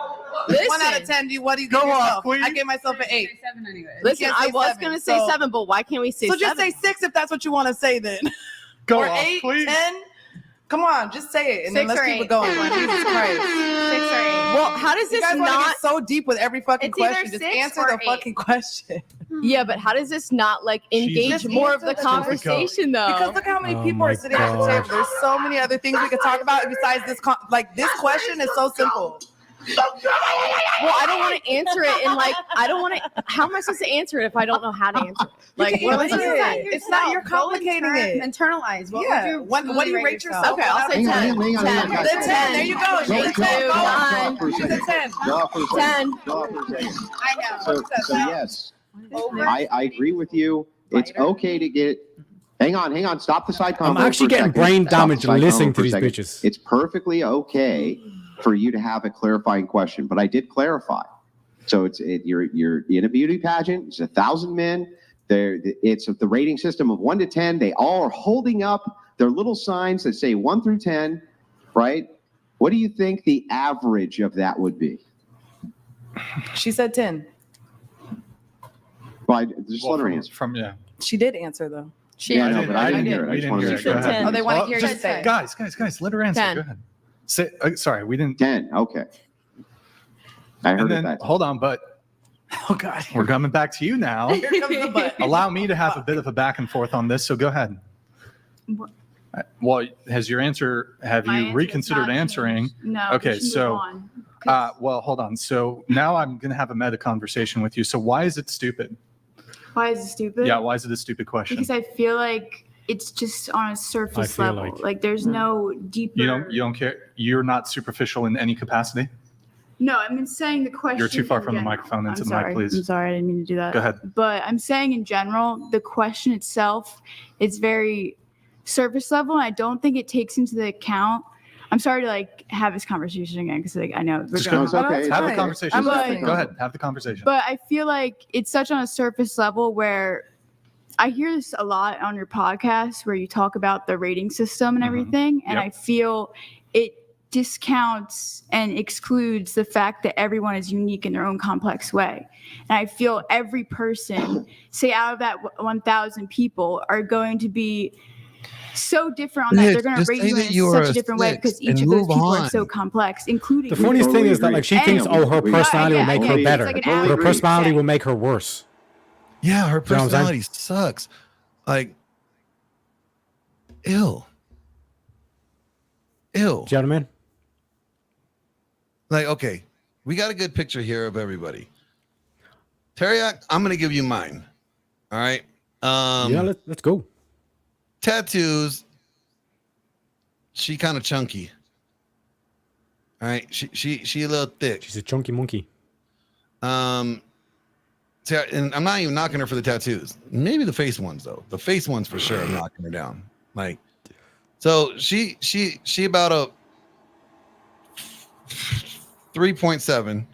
Listen. 1 out of 10. What do you Go give off, yourself? queen. I give myself an 8. Listen, You can't I say was 7, gonna say so- 7, but why can't we say So 7? just say 6 if that's what you want to say then. Go or off, 8, queen. 10. Come on, just say it, and then 6 let's or keep 8. it going. Jesus Christ. 6 or 8. Well, how does You this guys want to not? get so deep with every fucking It's either question. Just 6 answer or the 8. fucking question. Yeah, but how does this not like engage Just more of answer the the question. conversation though? Because look how many Oh people my are sitting at the God. table. There's so many other things we could talk about besides this. This question is so simple. Well, I don't want to answer it, and like I don't want to. How am I supposed to answer it if I don't know how to answer it? Like, You can't what is answer it? it. It's not you're complicating it. Internalize. What Yeah. would you What do you rate yourself? Okay, I'll say Hang on, 10. hang on, hang on, hang on. 10. The 10. There you go. Go, She's a 10. go, Go. go for a She's a second. 10. Go for a second. 10. Go for a second. I know. So yes, I agree with you. It's okay to get. Hang on. Stop the side convo. I'm actually for a getting second. brain Stop the damage side listening convo to for a these second. bitches. It's perfectly okay for you to have a clarifying question, but I did clarify. So you're in a beauty pageant. It's 1,000 men. It's the rating system of 1 to 10. They all are holding up their little signs that say 1 through 10, right? What do you think the average of that would be? She said 10. Well, just let her answer. She did answer though. Yeah, no, but I didn't hear it. I We just didn't want to hear make it. Go sure. ahead. Oh, they want to Well, hear just you say it. Guys, let her answer. 10. Go ahead. Say, sorry, we didn't. 10. Okay. I heard And then that. hold on, but Oh God. we're coming back to you now. Here comes the butt. Allow me to have a bit of a back and forth on this. So go ahead. Well, has your answer? Have My you answer has reconsidered not answering? changed. No. Okay, we should move so. on. Well, hold on. So now I'm going to have a meta conversation with you. So why is it stupid? Why is it stupid? Yeah, why is it a stupid question? Because I feel like it's just on a surface feel level. like- Like there's no deeper. You don't care. You're not superficial in any capacity. No, I'm saying the question. You're too far in from the general. microphone. Into I'm the mic, sorry. please. I'm sorry. I didn't mean to do that. Go ahead. But I'm saying in general, the question itself is very surface level, and I don't think it takes into the account. I'm sorry to like have this conversation again because like I know we're Just going. go. Have the conversation. I'm listening. Go ahead. Have the conversation. But I feel like it's such on a surface level where I hear this a lot on your podcast where you talk about the rating system and everything. And Yep. I feel it discounts and excludes the fact that everyone is unique in their own complex way. And I feel every person, say out of that 1,000 people, are going to be so different on that. Nick, They're going to just rate say you that in you such are a different way six because each and of those move people are on. so complex, including The funniest thing is that like she thinks, oh, her We- personality will make her yeah, better, it's like an but her average personality thing. will make her worse. Yeah, her You know what I'm saying? personality sucks. Like, ew. Gentlemen. Like, okay, we got a good picture here of everybody. Teriak, I'm gonna give you mine. All right. Yeah, let's go. Tattoos. She kind of chunky. All right. She a little thick. She's a chunky monkey. And I'm not even knocking her for the tattoos. Maybe the face ones though. The face ones for sure. I'm knocking her down. Like, so she about a 3.7.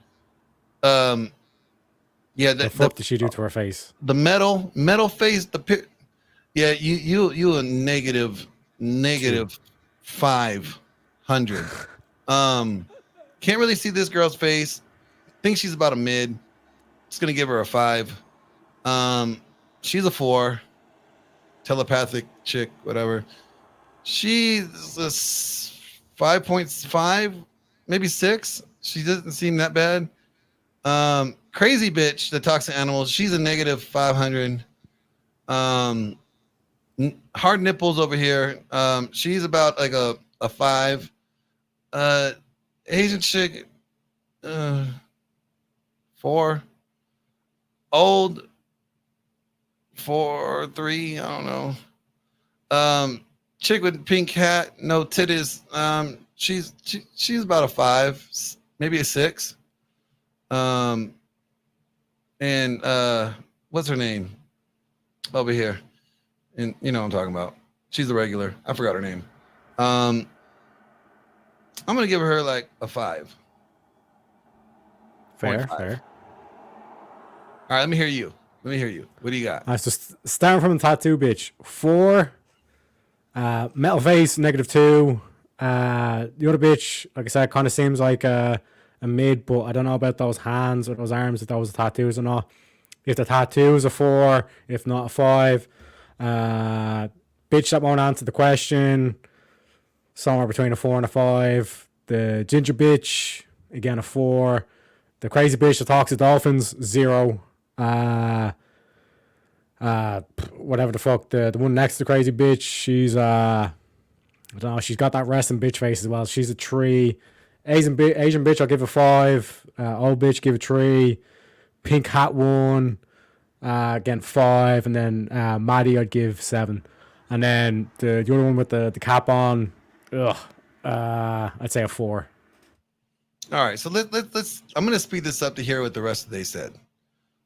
Yeah. The fuck did she do to her face? The metal face. Yeah. You a negative 500. Can't really see this girl's face. Think she's about a mid. Just gonna give her a 5. She's a 4. Telepathic chick, whatever. She's a 5.5, maybe 6. She doesn't seem that bad. Crazy bitch that talks to animals. She's a negative 500. Hard nipples over here. She's about like a 5. Asian chick, 4. Old, 4 or 3, I don't know. Chick with pink hat, no titties. She's about a 5, maybe a 6. And what's her name? Over here. And you know what I'm talking about. She's a regular. I forgot her name. I'm gonna give her like a 5. Fair. All right, let me hear you. What do you got? So starting from the tattoo bitch, 4. Metal face, -2. The other bitch, like I said, kind of seems like a mid, but I don't know about those hands or those arms, if those are tattoos or not. If the tattoos a 4, if not a 5. Bitch that won't answer the question, somewhere between a 4 and a 5. The ginger bitch, again a 4. The crazy bitch that talks to dolphins, 0. Whatever the fuck. The one next to the crazy bitch, she's I don't know. She's got that resting bitch face as well. She's a 3. Asian bitch, I'll give a 5. Old bitch, give a 3. Pink hat 1. Again 5, and then Maddie, I'd give 7. And then the other one with the cap on, I'd say a 4. All right, so let's. I'm gonna speed this up to hear what the rest of they said.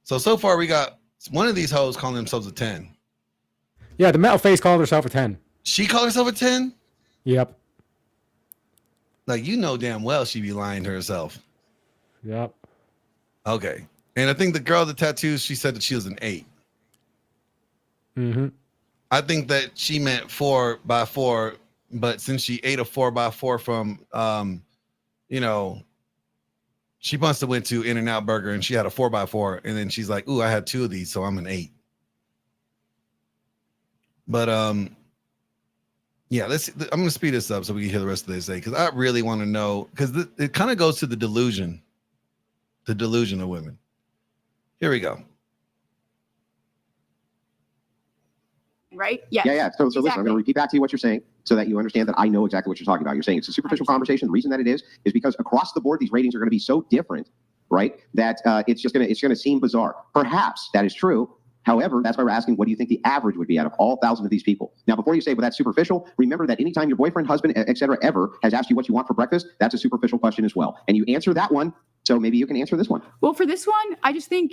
So far we got one of these hoes calling themselves a 10. Yeah, the metal face called herself a 10. She called herself a 10? Yep. Like, you know damn well she be lying to herself. Yep. Okay. And I think the girl with the tattoos, she said that she was an 8. Mm-hmm. I think that she meant 4x4, but since she ate a 4x4 from she must have went to In-N-Out Burger and she had a 4x4, and then she's like, ooh, I had 2 of these, so I'm an 8. But yeah, I'm gonna speed this up so we can hear the rest of this say, because I really want to know, because it kind of goes to the delusion of women. Here we go. Right? Yeah. Yeah. So listen, I'm going to repeat back to you what you're saying so that you understand that I know exactly what you're talking about. You're saying it's a superficial conversation. The reason that it is because across the board, these ratings are going to be so different, right? That it's going to seem bizarre. Perhaps that is true. However, that's why we're asking, what do you think the average would be out of all 1,000 of these people? Now, before you say, well, that's superficial, remember that anytime your boyfriend, husband, et cetera, ever has asked you what you want for breakfast, that's a superficial question as well. And you answer that one, so maybe you can answer this one. Well, for this one, I just think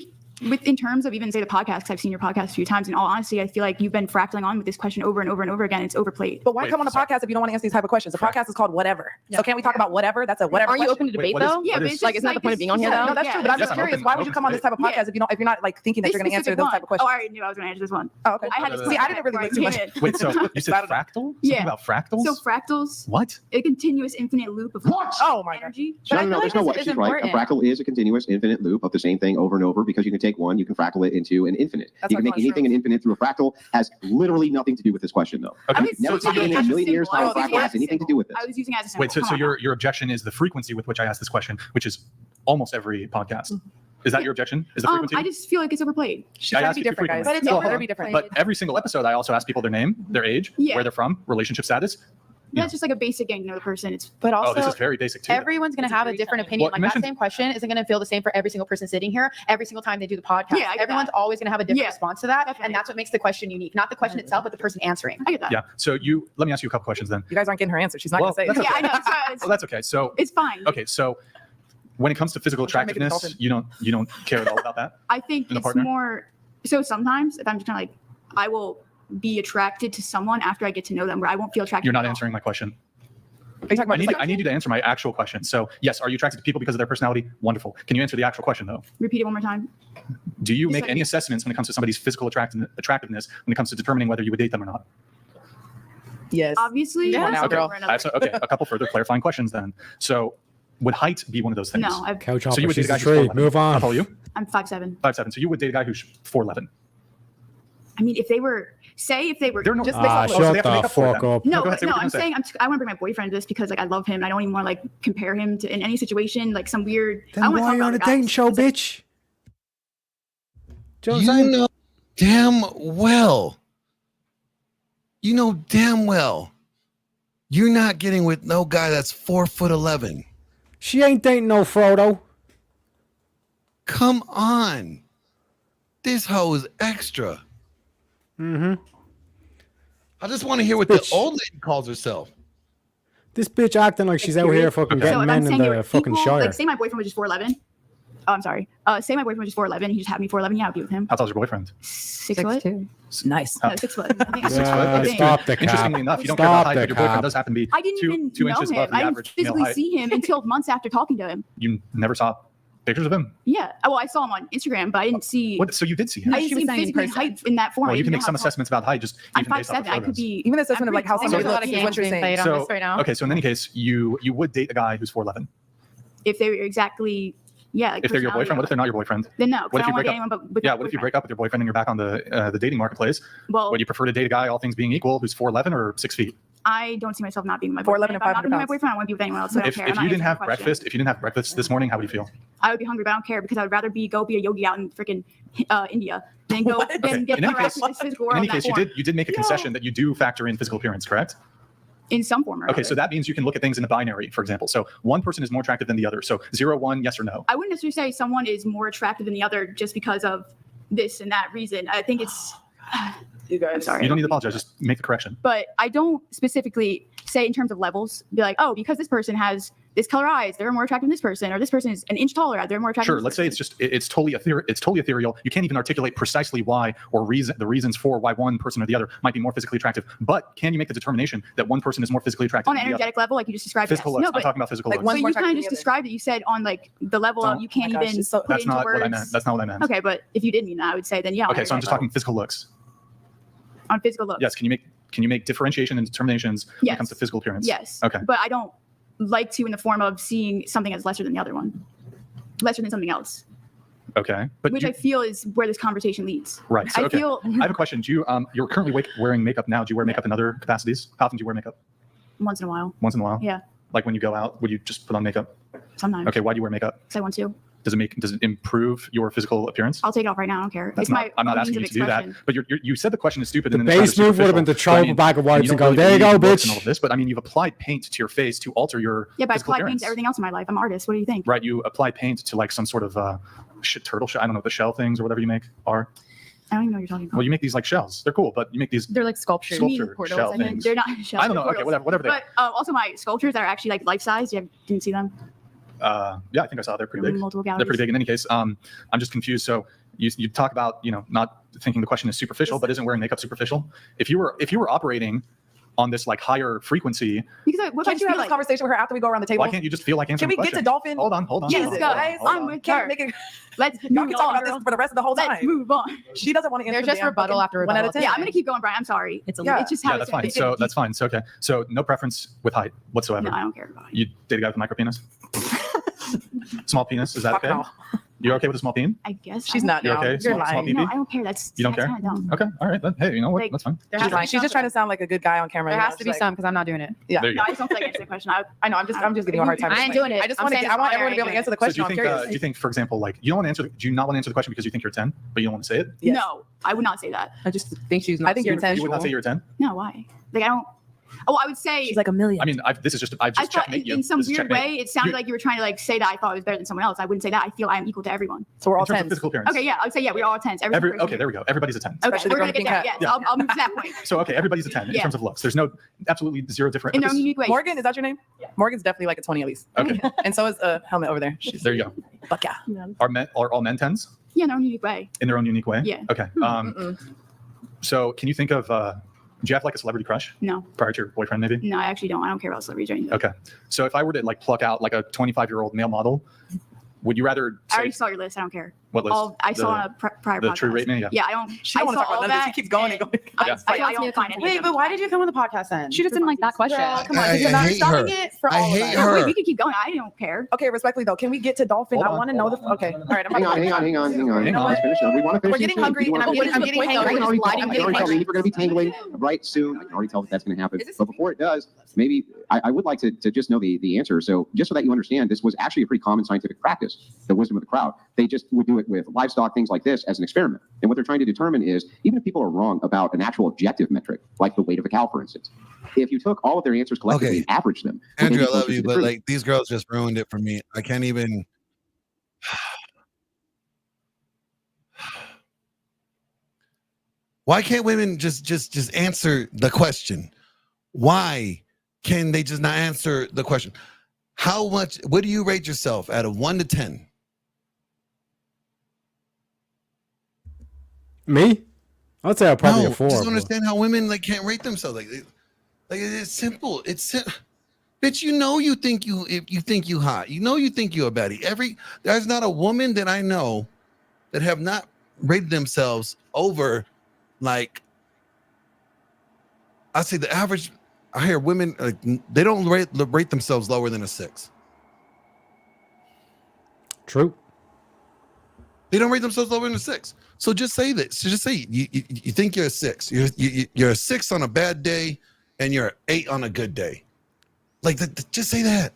in terms of even say the podcast, because I've seen your podcast a few times, in all honesty, I feel like you've been fractaling on with this question over and over and over again. It's overplayed. But why come on the podcast if you don't want to answer these type of questions? The podcast is called Whatever. So can't we talk about whatever? That's a whatever. Aren't you open to debate though? Yeah, but it's like, isn't that the point of being on here though? No, that's true. But I'm just curious. Why would you come on this type of podcast if you're not like thinking that you're going to answer those type of questions? Oh, I already knew I was going to answer this one. Oh, okay. I had to see. I didn't really look too much. Wait, so you said fractal? Yeah. Something about fractals? So fractals. What? A continuous infinite loop of Oh my energy. No, there's no way. She's right. A fractal is a continuous infinite loop of the same thing over and over, because you can take one, you can fractal it into an infinite. You can make anything an infinite through a fractal. Has literally nothing to do with this question, though. Okay. Never seen in a million years how a fractal has anything to do with this. I was using it as a symbol. Wait, so your objection is the frequency with which I asked this question, which is almost every podcast. Is that your objection? Is the frequency? I just feel like it's overplayed. I asked you two frequently. But it's Well, better be different. But every single episode, I also ask people their name, their age, Yeah. where they're from, relationship status. That's just like a basic getting to know the person. It's But Oh, this also, is very basic too. Everyone's going to have a different opinion. Well, Like you mentioned- that same question isn't going to feel the same for every single person sitting here every single time they do the podcast. Yeah, I get Everyone's that. always going to have a different Yeah, response to that. definitely. And that's what makes the question unique. Not the question itself, but the person answering. I get that. Yeah. So let me ask you a couple questions then. you guys aren't getting her answer. She's not Well, going to say that's it. Yeah, I know. It's, Well, that's okay. So it's fine. okay. So when it comes to physical I'm trying to make it attractiveness, you don't care at all about that. I think And the it's partner? more. So sometimes if I'm just kind of like, I will be attracted to someone after I get to know them, where I won't feel attracted. You're not at all. answering my question. Are you talking about I need you to answer my actual question. So yes, are you attracted to people because of their personality? Wonderful. Can you answer the actual question though? Repeat it one more time. Do you Yes, make I any do. assessments when it comes to somebody's physical attractiveness when it comes to determining whether you would date them or not? Yes. Obviously, Yeah, one now, step girl. over I another. have okay, a couple further clarifying questions then. So would height be one of those things? No, Couch So hopper, you would date she's a a guy who's tree. 4'11". Move How on. tall are you? I'm 5'7". 5'7". So you would date a guy who's 4'11". I mean, if they were, They're no, Just oh, based Ah, on so looks. they shut have to make the up for it fuck then. up. no, go ahead, say no, what you're I'm gonna saying I want to bring my boyfriend to this because like I love him and I don't even want to like compare him to in any situation like some weird. I Then wanna why talk are you about on a the dating guys. show, bitch? Do you know what I'm You saying? know damn well. You know damn well. You're not getting with no guy that's 4'11". She ain't dating no Frodo. Come on. This hoe is extra. Mm-hmm. I just want to hear what Bitch. the old lady calls herself. This bitch acting like she's out here fucking So getting if I'm men in saying you're the fucking equal, Shire. like say my boyfriend was just 4'11". Oh, I'm sorry. Say my boyfriend was just 4'11". He just had me 4'11". Yeah, I'd be with him. How tall's your boyfriend? 6 foot. Nice. No, 6 foot. I think I'm 6 foot. Yeah, Okay. stop the cap. Interestingly enough, you don't care Stop about height, the but your boyfriend cap. does happen to be I didn't even two know inches him. above the I didn't average male physically height. see him until months after talking to him. You never saw pictures of him? Yeah. Well, I saw him on Instagram, but I didn't see. What? So you did see him? I She didn't was see him saying in physically person. height in that form. Well, I you can didn't make know some how tall- assessments about height just I'm even based off 5'7". of I could photos. be. Even the assessment of like how I'm somebody pretty looks tall. is what you're Being saying. played on So this right now. okay, so in any case, you would date a guy who's 4'11". If they were exactly, yeah. Like If they're your personality, boyfriend, what if they're not your boyfriend? Then no. 'cause What I if you don't want break to up? date anyone but with Yeah, my what if you boyfriend. break up with your boyfriend and you're back on the dating marketplace? Well, Would you prefer to date a guy, all things being equal, who's 4'11" or 6 feet? I don't see myself not being with my 4'11" boyfriend. and If I'm not 500 with my pounds. boyfriend, I want to be with anyone else. So I don't If care. you I'm not didn't answering have the question. breakfast this morning, how would you feel? I would be hungry, but I don't care because I would rather be a yogi out in freaking India than go What? than get In any harassed case- in this physical In world any in that case, you form. did make a concession that you do factor in physical appearance, correct? In some form or Okay, another. so that means you can look at things in the binary, for example. So one person is more attractive than the other. So 0, 1, yes or no. I wouldn't necessarily say someone is more attractive than the other just because of this and that reason. I think it's. You guys. I'm sorry. You don't need to apologize. Just make the correction. But I don't specifically say in terms of levels, be like, oh, because this person has this color eyes, they're more attractive than this person, or this person is an inch taller, they're more attractive. Sure. than Let's this say it's just it's totally ethereal. You can't even articulate precisely why or the reasons for why one person or the other might be more physically attractive. But can you make the determination that one person is more physically attractive on an than the other? energetic level, like you just described. Physical yes. looks. No, I'm but, talking about physical like looks. one- but more you kind of attractive just than the other. described it. You said on like the level No. of you can't Oh my gosh, even she's so- put That's it into not words. what I meant. That's not what I meant. Okay, but if you did mean that, I would say then yeah. Okay, on so I'm an just energetic talking physical looks. level. On physical looks. Yes. Can you make differentiation and determinations when it Yes. comes to physical appearance? Yes. Okay. But I don't like to in the form of seeing something as lesser than the other one, lesser than something else, Okay. But which you, I feel is where this conversation leads. right. So I okay. feel I have a question. Do you you're currently wearing makeup now? Do you wear makeup in other capacities? How often do you wear makeup? once in a while. Once in a while. Yeah, Like when you go out, would you just put on makeup? sometimes. Okay. Why do you wear makeup? Because I want to. Does it improve your physical appearance? I'll take it off right now. I don't care. That's it's not, my I'm not means asking you of to do that, expression. but you said the question is stupid. The and then it's base move would have been to superficial. throw up a bag of wipes you and don't go, really there you go, need looks and all bitch. of this, but I mean, you've applied paint to your face to alter your Yeah, but I physical apply paint appearance. to everything else in my life. I'm an artist. What do you think? Right, you apply paint to like some sort of turtle shell. I don't know, the shell things or whatever you make are. I don't even know what you're talking about. Well, you make these like shells. They're cool, but you make these. They're like sculptures. Sculpture Portals, shell I mean, things. They're not shells. I don't know. they're Okay, portals. whatever they are. But also my sculptures are actually like life size. You didn't see them? Yeah, I think I saw. They're pretty They're big. multiple They're galleries. pretty big. In any case, I'm just confused. So you talk about not thinking the question is superficial, but isn't wearing makeup superficial? If you were operating on this like higher frequency, Because what if I Can't just you have feel this conversation with her after we go around the table? why can't you just feel like Can answering we the get question? to Dolphin? Hold on. Yes, hold on, guys. hold on. I'm with Can't her. make it. Let's Y'all move can talk on. about this for the rest of the whole Let's time. move on. She doesn't want to answer. There's just the damn rebuttal question. after 1 out of rebuttal. 10. Yeah, I'm gonna keep going, Brian. I'm sorry. It's a Yeah. It's just how Yeah, that's fine. So that's fine. So okay. So no preference with height whatsoever. No, I don't care about it. You date a guy with a micro penis? Small penis, is that Fuck okay? no. You're okay with a small peen? I guess She's I not. You're now. okay? You're Small lying. pee-pee? No, I don't care. That's You don't care? Kind of dumb. Okay. All right. Then, hey, you know what? Like, That's fine. She's just trying to sound like a good guy on camera. There you know, has to she's be like- some because I'm not doing it. Yeah. There you No, go. I just don't feel like answering the question. I know. I'm just giving you a hard time. I ain't doing it. I just I'm want to. saying I want it's everyone to be able to answer the So do question. you I'm think? curious. Do you think, for example, like you don't want to answer? Do you not want to answer the question because you think you're 10, but you don't want to say it? Yes. No, I would not say that. I just think she's not. I think you're You would not say you're 10. No, why? Like I don't. Oh, I would say. She's like a million. I mean, I've just I checked thought you. in some This is weird checkmate. way, it sounded You- like you were trying to like say that I thought I was better than someone else. I wouldn't say that. I feel I am equal to everyone. So we're all in terms of 10s. physical appearance. Okay, yeah, I would say yeah, we're all 10s. Every single person Okay, there we go. Everybody's a 10. Okay, Especially we're the gonna girl get in there. pink Yes, hat. I'll move to that point. So okay, everybody's a 10 in Yeah. terms of looks. There's no absolutely zero different. In their okay, own unique way. Morgan, is that your name? Morgan's definitely like a 20 at least. Okay. And so is Helmet over there. She's there you go. fuck yeah. Are all men 10s Yeah, in their own unique way. in their own unique way? Yeah. Okay. So can you think of? Do you have like a celebrity crush No, prior to your boyfriend, maybe? no, I actually don't. I don't care about celebrities or anything. Okay. So if I were to like pluck out like a 25-year-old male model, would you rather I say already saw your list. I don't care. what list? I saw on a prior the podcast. true rate me? Yeah, I don't. She I don't want saw to talk all about none of this. that. She keeps going and going. Yeah. I don't find any. Wait, but why did you come on the podcast then? She just didn't like that question. Girl, come on. I You're not hate stopping her. it for I all of hate us. her. Wait, we can keep going. I don't care. Okay, respectfully though, can we get to Dolphin? Hold I on. want to know the. Okay, all right. Hang on. Let's finish it. We want to finish. We're getting hungry, and I'm getting I can already tell. hungry. We're going to be tangling right soon. I can already tell that that's going to happen. But before it does, maybe I would like to just know the answer. So just so that you understand, this was actually a pretty common scientific practice. The wisdom of the crowd. They just would do it with livestock, things like this, as an experiment. And what they're trying to determine is, even if people are wrong about an actual objective metric, like the weight of a cow, for instance, if you took all of their answers collectively and averaged them, would they Andrew, be I love closer you, to the but truth? like these girls just ruined it for me. I can't even. Why can't women just answer the question? Why can they just not answer the question? How much? What do you rate yourself out of 1 to 10? Me? I'd say I'll probably No, a 4. just but- understand how women like can't rate themselves. Like it's simple. Bitch, you think you hot. You think you a baddie. There's not a woman that I know that have not rated themselves over, like, I say the average. I hear women like they don't rate themselves lower than a 6. True. They don't rate themselves lower than a 6. So just say this. So just say you think you're a 6. You're a 6 on a bad day, and you're an 8 on a good day. Like just say that.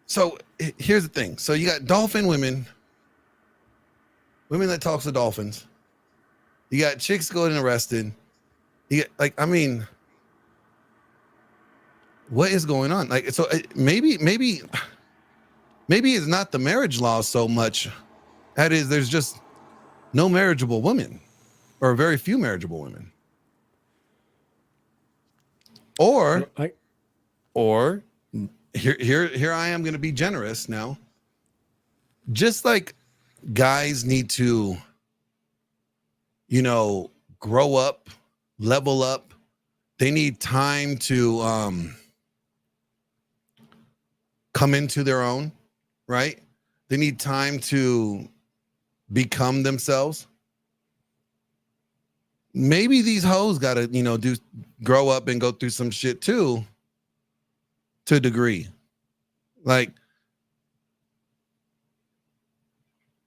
So here's the thing. So you got dolphin women that talks to dolphins. You got chicks going arrested. You get, like, I mean, what is going on? Like, so maybe it's not the marriage law so much. That is, there's just no marriageable women, or very few marriageable women. Or here I am going to be generous now. Just like guys need to, grow up, level up. They need time to come into their own, right? They need time to become themselves. Maybe these hoes got to, grow up and go through some shit too, to a degree. Like,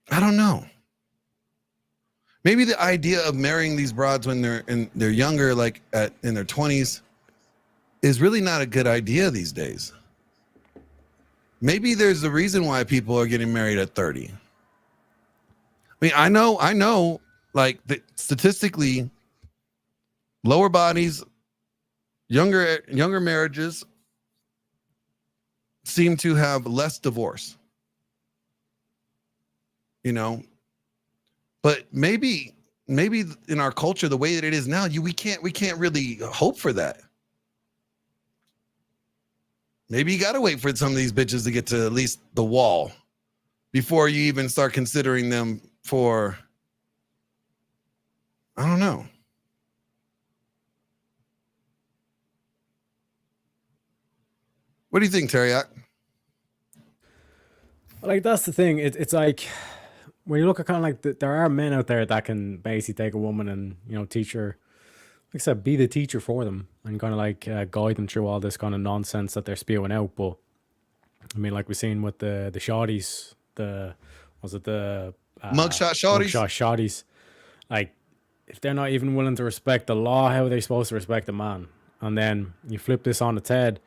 I don't know. Maybe the idea of marrying these broads when they're younger, like in their 20s, is really not a good idea these days. Maybe there's a reason why people are getting married at 30. I mean, I know, like statistically, lower bodies, younger marriages seem to have less divorce. But maybe in our culture, the way that it is now, we can't really hope for that. Maybe you gotta wait for some of these bitches to get to at least the wall before you even start considering them for, I don't know. What do you think, Teriak? Like, that's the thing. It's like, when you look at kind of like there are men out there that can basically take a woman and teach her I said, be the teacher for them and kind of like guide them through all this kind of nonsense that they're spewing out. But I mean, like we're seeing with the shawties, mugshot shawties? Like, if they're not even willing to respect the law, how are they supposed to respect a man? And then you flip this on its head,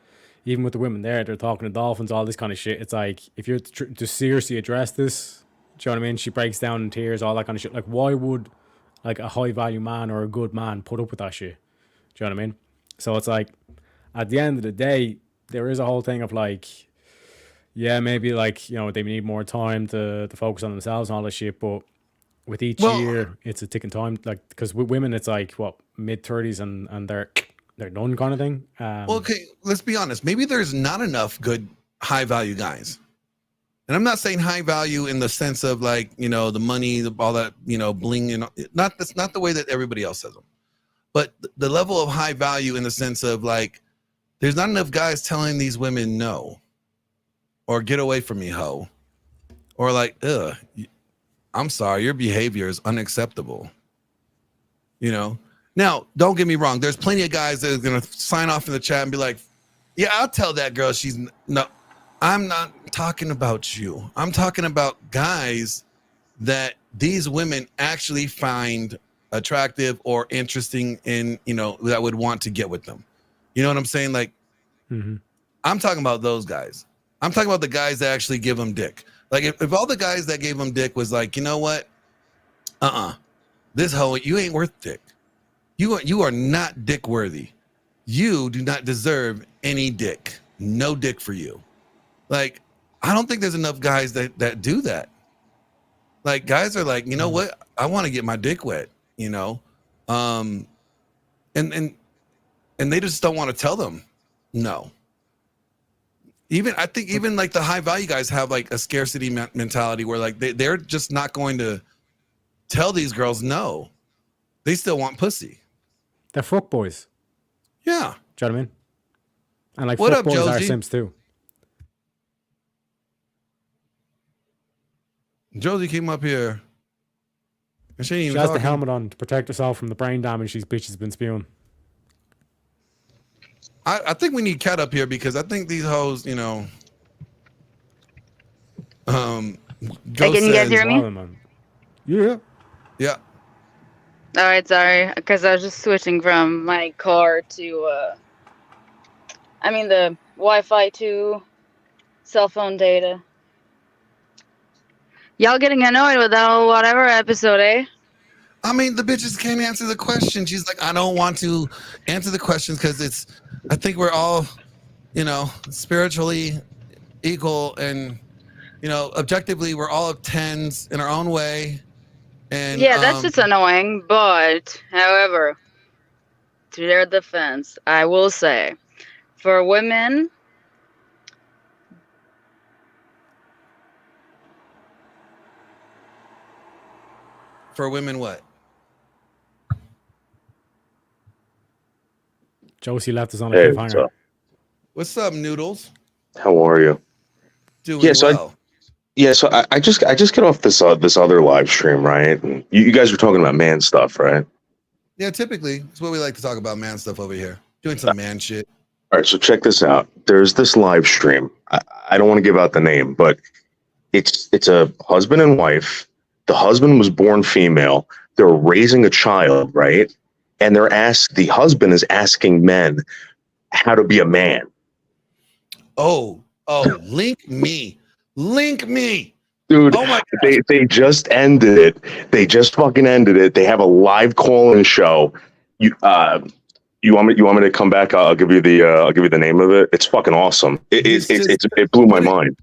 even with the women there, they're talking to dolphins, all this kind of shit. It's like, if you're to seriously address this, do you know what I mean? She breaks down in tears, all that kind of shit. Like, why would like a high value man or a good man put up with that shit? Do you know what I mean? So it's like, at the end of the day, there is a whole thing of like, yeah, maybe like, you know, they need more time to focus on themselves and all this shit. But with each year, it's a ticking time. Like, because with women, it's like, what, mid-30s and they're done kind of thing. Well, okay, let's be honest. Maybe there's not enough good high value guys. And I'm not saying high value in the sense of like, you know, the money, all that, you know, bling, and that's not the way that everybody else says them. But the level of high value in the sense of like, there's not enough guys telling these women no, or get away from me, ho, or like, ugh, I'm sorry, your behavior is unacceptable. You know? Now, don't get me wrong. There's plenty of guys that are going to sign off in the chat and be like, yeah, I'll tell that girl she's no. I'm not talking about you. I'm talking about guys that these women actually find attractive or interesting in, you know, that would want to get with them. You know what I'm saying? Like, I'm talking about those guys. I'm talking about the guys that actually give them dick. Like, if all the guys that gave them dick was like, you know what? This hoe, you ain't worth dick. You are not dick worthy. You do not deserve any dick. No dick for you. Like, I don't think there's enough guys that do that. Like, guys are like, you know what? I want to get my dick wet, you know? And they just don't want to tell them no. I think even like the high value guys have like a scarcity mentality where like they're just not going to tell these girls no. They still want pussy. They're fuck boys. Yeah. Do you know what I mean? And like, what fuck up, boys are Josie? simps too. Josie came up here. And she ain't She even has the talking. helmet on to protect herself from the brain damage these bitches been spewing. I think we need Kat up here because I think these hoes, you know. Can you guys hear me? Yeah. Yeah. All right, sorry, because I was just switching from my car to, the Wi-Fi to cell phone data. Y'all getting annoyed with that whole whatever episode, eh? I mean, the bitches can't answer the question. She's like, I don't want to answer the questions because I think we're all, you know, spiritually equal and, you know, objectively, we're all 10s in our own way. And Yeah, that's just annoying, but, however, to their defense, I will say, for women, for women, what? Josie left us on a Hey, what's cliffhanger. up? What's up, Noodles? How are you? Doing well. So I just get off this other live stream, right? And you guys were talking about man stuff, right? Yeah, typically, it's what we like to talk about, man stuff over here. Doing some man shit. All right, so check this out. There's this live stream. I don't want to give out the name, but it's a husband and wife. The husband was born female. They're raising a child, right? And the husband is asking men how to be a man. Oh, link me. Dude, oh my they just ended it. They just fucking ended it. They have a live call-in show. You want me to come back? I'll give you the name of it. It's fucking awesome. It blew my mind.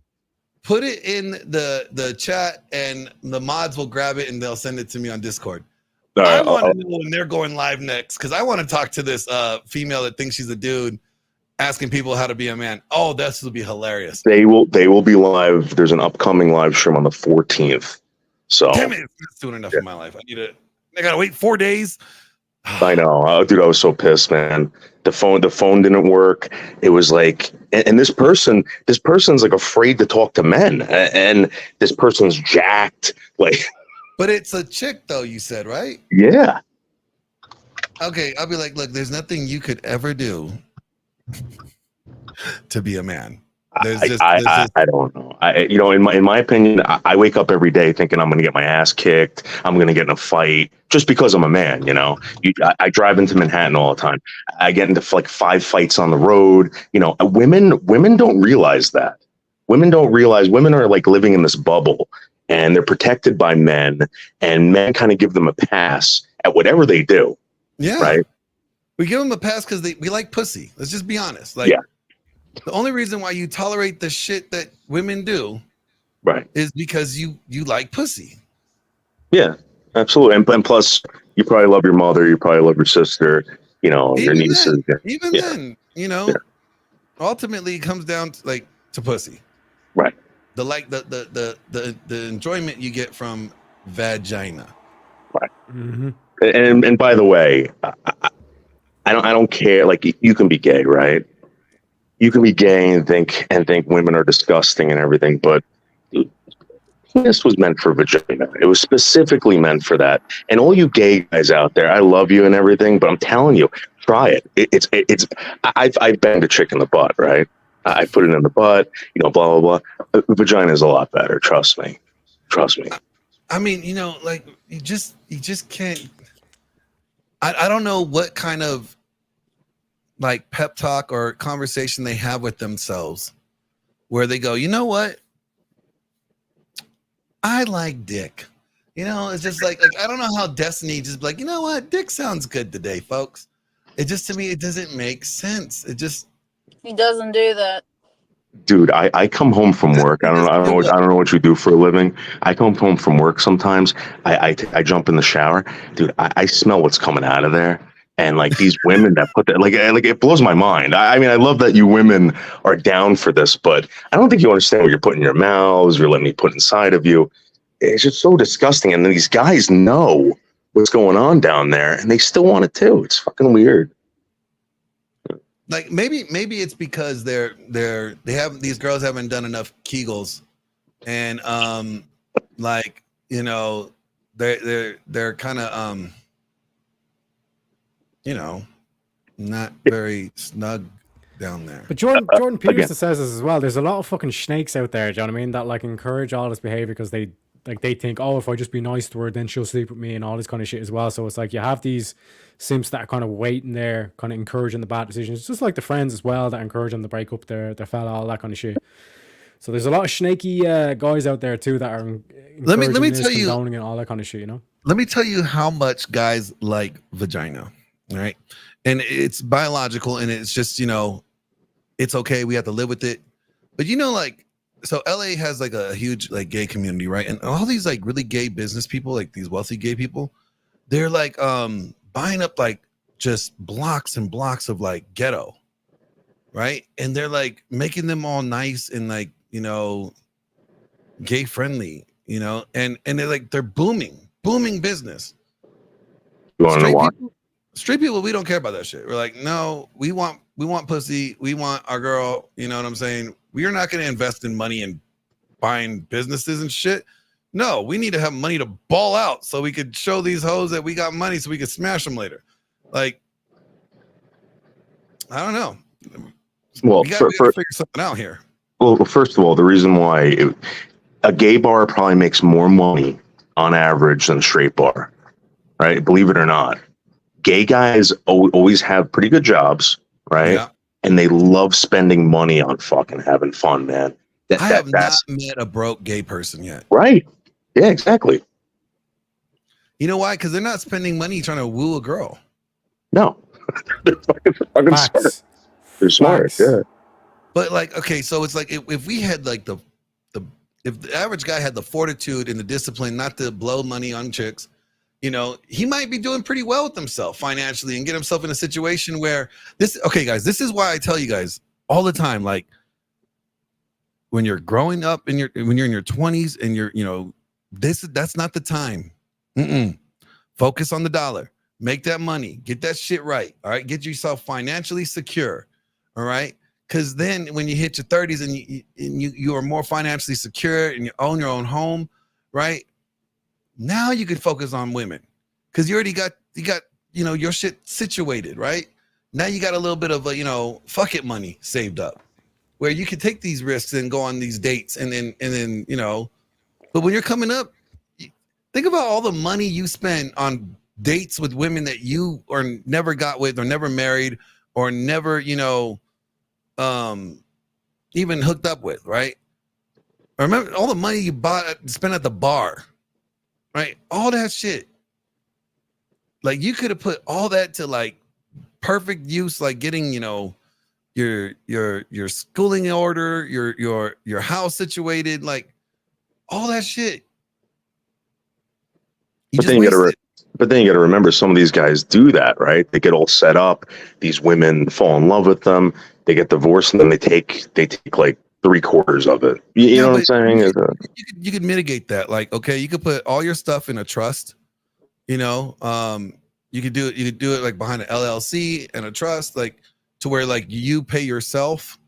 Put it in the chat and the mods will grab it and they'll send it to me on Discord. All right, I want to know when they're going live next because I want to talk to this female that thinks she's a dude asking people how to be a man. Oh, this will be hilarious. They will be live. There's an upcoming live stream on the 14th. So Damn it, it's doing enough in my life. I gotta wait 4 days. I know, dude. I was so pissed, man. The phone didn't work. It was like, and this person's like afraid to talk to men, and this person's jacked, like. But it's a chick, though. You said, right? Yeah. Okay, I'll be like, look, there's nothing you could ever do to be a man. I don't know. In my opinion, I wake up every day thinking I'm going to get my ass kicked. I'm going to get in a fight just because I'm a man. I drive into Manhattan all the time. I get into like 5 fights on the road. Women don't realize that. Women don't realize women are like living in this bubble, and they're protected by men, and men kind of give them a pass at whatever they do. Yeah. Right. We give them a pass because we like pussy. Let's just be honest. Like, the only reason why you tolerate the shit that women do, right, is because you like pussy. Yeah, absolutely. And plus, you probably love your mother. You probably love your sister. Your nieces. Even then, ultimately, it comes down to pussy. Right. The enjoyment you get from vagina. Right. Mm-hmm. And by the way, I don't care. Like, you can be gay, right? You can be gay and think women are disgusting and everything, but this was meant for vagina. It was specifically meant for that. And all you gay guys out there, I love you and everything, but I'm telling you, try it. I've banged a chick in the butt, right? I put it in the butt, blah blah blah. Vagina is a lot better. Trust me. I mean, like you just can't. I don't know what kind of like pep talk or conversation they have with themselves where they go, you know what? I like dick. It's just like I don't know how Destiny just like, you know what? Dick sounds good today, folks. It just, to me, it doesn't make sense. He doesn't do that. Dude, I come home from work. I don't know what you do for a living. I come home from work sometimes. I jump in the shower. Dude, I smell what's coming out of there. And like these women that put that, like it blows my mind. I mean, I love that you women are down for this, but I don't think you understand what you're putting in your mouths, you're letting me put inside of you. It's just so disgusting. And then these guys know what's going on down there, and they still want it too. It's fucking weird. Like maybe it's because these girls haven't done enough Kegels, and they're kind of not very snug down there. But Jordan Peterson says this as well. There's a lot of fucking snakes out there, do you know what I mean? That like encourage all this behavior because they think, oh, if I just be nice to her, then she'll sleep with me and all this kind of shit as well. So it's like you have these simps that are kind of waiting there, kind of encouraging the bad decisions. It's just like the friends as well that encourage them to break up their fella, all that kind of shit. So there's a lot of snaky guys out there too that are let me tell you, condoning and all that kind of shit, Let me tell you how much guys like vagina, right? And it's biological, and it's just it's okay. We have to live with it. But so LA has like a huge like gay community, right? And all these like really gay business people, like these wealthy gay people, they're like buying up like just blocks and blocks of like ghetto, right? And they're like making them all nice and like gay friendly, and they're booming business. You want to know why? Straight people, we don't care about that shit. We're like, no, we want pussy. We want our girl. You know what I'm saying? We are not going to invest in money and buying businesses and shit. No, we need to have money to ball out so we could show these hoes that we got money so we could smash them later. Like, I don't know. Well, we got to figure something out here. Well, first of all, the reason why a gay bar probably makes more money on average than a straight bar, right? Believe it or not. Gay guys always have pretty good jobs, right? Yeah. And they love spending money on fucking having fun, man. I have not met a broke gay person yet. Right. Yeah, exactly. You know why? Because they're not spending money trying to woo a girl. No. They're fucking smart. They're smart, yeah. But like, okay, so it's like if we had like if the average guy had the fortitude and the discipline not to blow money on chicks, he might be doing pretty well with himself financially and get himself in a situation where okay, guys, this is why I tell you guys all the time, like when you're growing up and when you're in your 20s and you're, that's not the time. Focus on the dollar, make that money, get that shit right. All right. Get yourself financially secure. All right. Cause then when you hit your 30s and you are more financially secure and you own your own home, right? Now you can focus on women because you already got your shit situated, right? Now you got a little bit of fuck it money saved up, where you can take these risks and go on these dates, and then but when you're coming up, think about all the money you spend on dates with women that you or never got with, or never married, or never even hooked up with, right? Or remember all the money you spent at the bar, right? All that shit. Like, you could have put all that to like perfect use, like getting your schooling in order, your house situated, like all that shit. But then you got to remember, some of these guys do that, right? They get all set up. These women fall in love with them. They get divorced, and then they take like 3/4 of it. You know what I'm saying? You could mitigate that. Like, okay, you could put all your stuff in a trust. You could do it like behind an LLC and a trust, like to where like you pay yourself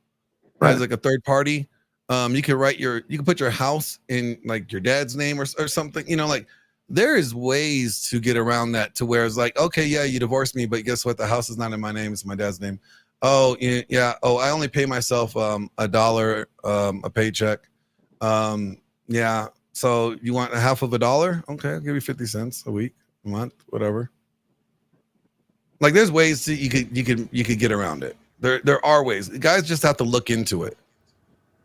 as like a third party. You can put your house in like your dad's name or something. Like, there is ways to get around that, to where it's like, okay, yeah, you divorced me, but guess what? The house is not in my name; it's my dad's name. Oh yeah. Oh, I only pay myself $1 a paycheck. Yeah. So you want half of $1? Okay, I'll give you 50 cents a week, a month, whatever. Like, there's ways you could get around it. There are ways. Guys just have to look into it.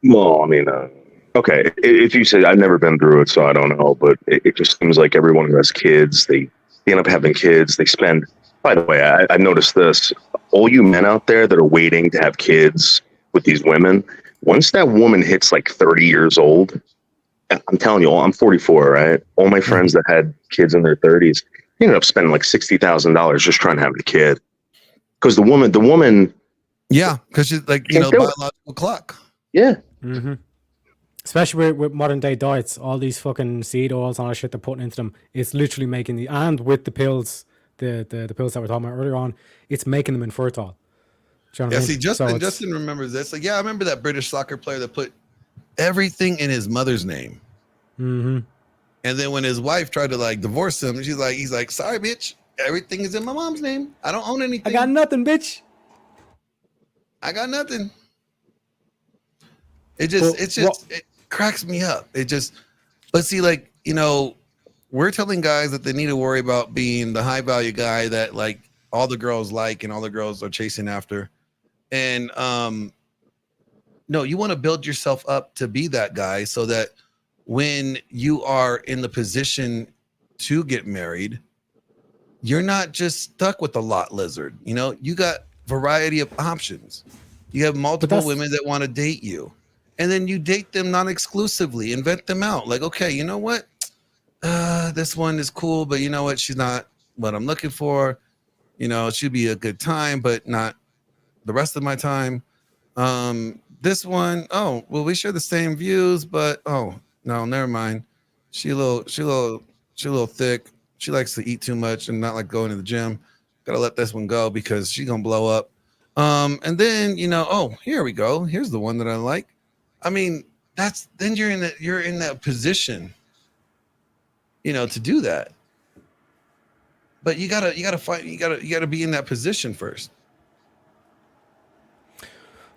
Well, I mean, okay. If you say, I've never been through it, so I don't know, but it just seems like everyone who has kids, they end up having kids. They spend. By the way, I noticed this. All you men out there that are waiting to have kids with these women, once that woman hits like 30 years old, I'm telling you, I'm 44, right? All my friends that had kids in their 30s, they ended up spending like $60,000 just trying to have a kid. Because the woman. Yeah, because she's like, biological clock. Yeah. Mm-hmm. Especially with modern day diets, all these fucking seed oils and all that shit they're putting into them, it's literally making and with the pills, the pills that we're talking about earlier on, it's making them infertile. Do you know what I mean? See, Justin remembers this. Like, yeah, I remember that British soccer player that put everything in his mother's name. Mm-hmm. And then when his wife tried to like divorce him, he's like, sorry, bitch, everything is in my mom's name. I don't own anything. I got nothing, bitch. I got nothing. It cracks me up. But see, like, we're telling guys that they need to worry about being the high value guy that like all the girls like and all the girls are chasing after. And no, you want to build yourself up to be that guy, so that when you are in the position to get married, you're not just stuck with the lot lizard. You got variety of options. You have multiple women that want to date you. And then you date them non-exclusively, invent them out. Like, okay, you know what? This one is cool, but you know what? She's not what I'm looking for. She'd be a good time, but not the rest of my time. This one, oh, well, we share the same views, but oh no, never mind. She a little thick. She likes to eat too much and not like going to the gym. Gotta let this one go because she's gonna blow up. And then oh, here we go. Here's the one that I like. I mean, then you're in that position, to do that. But you gotta be in that position first.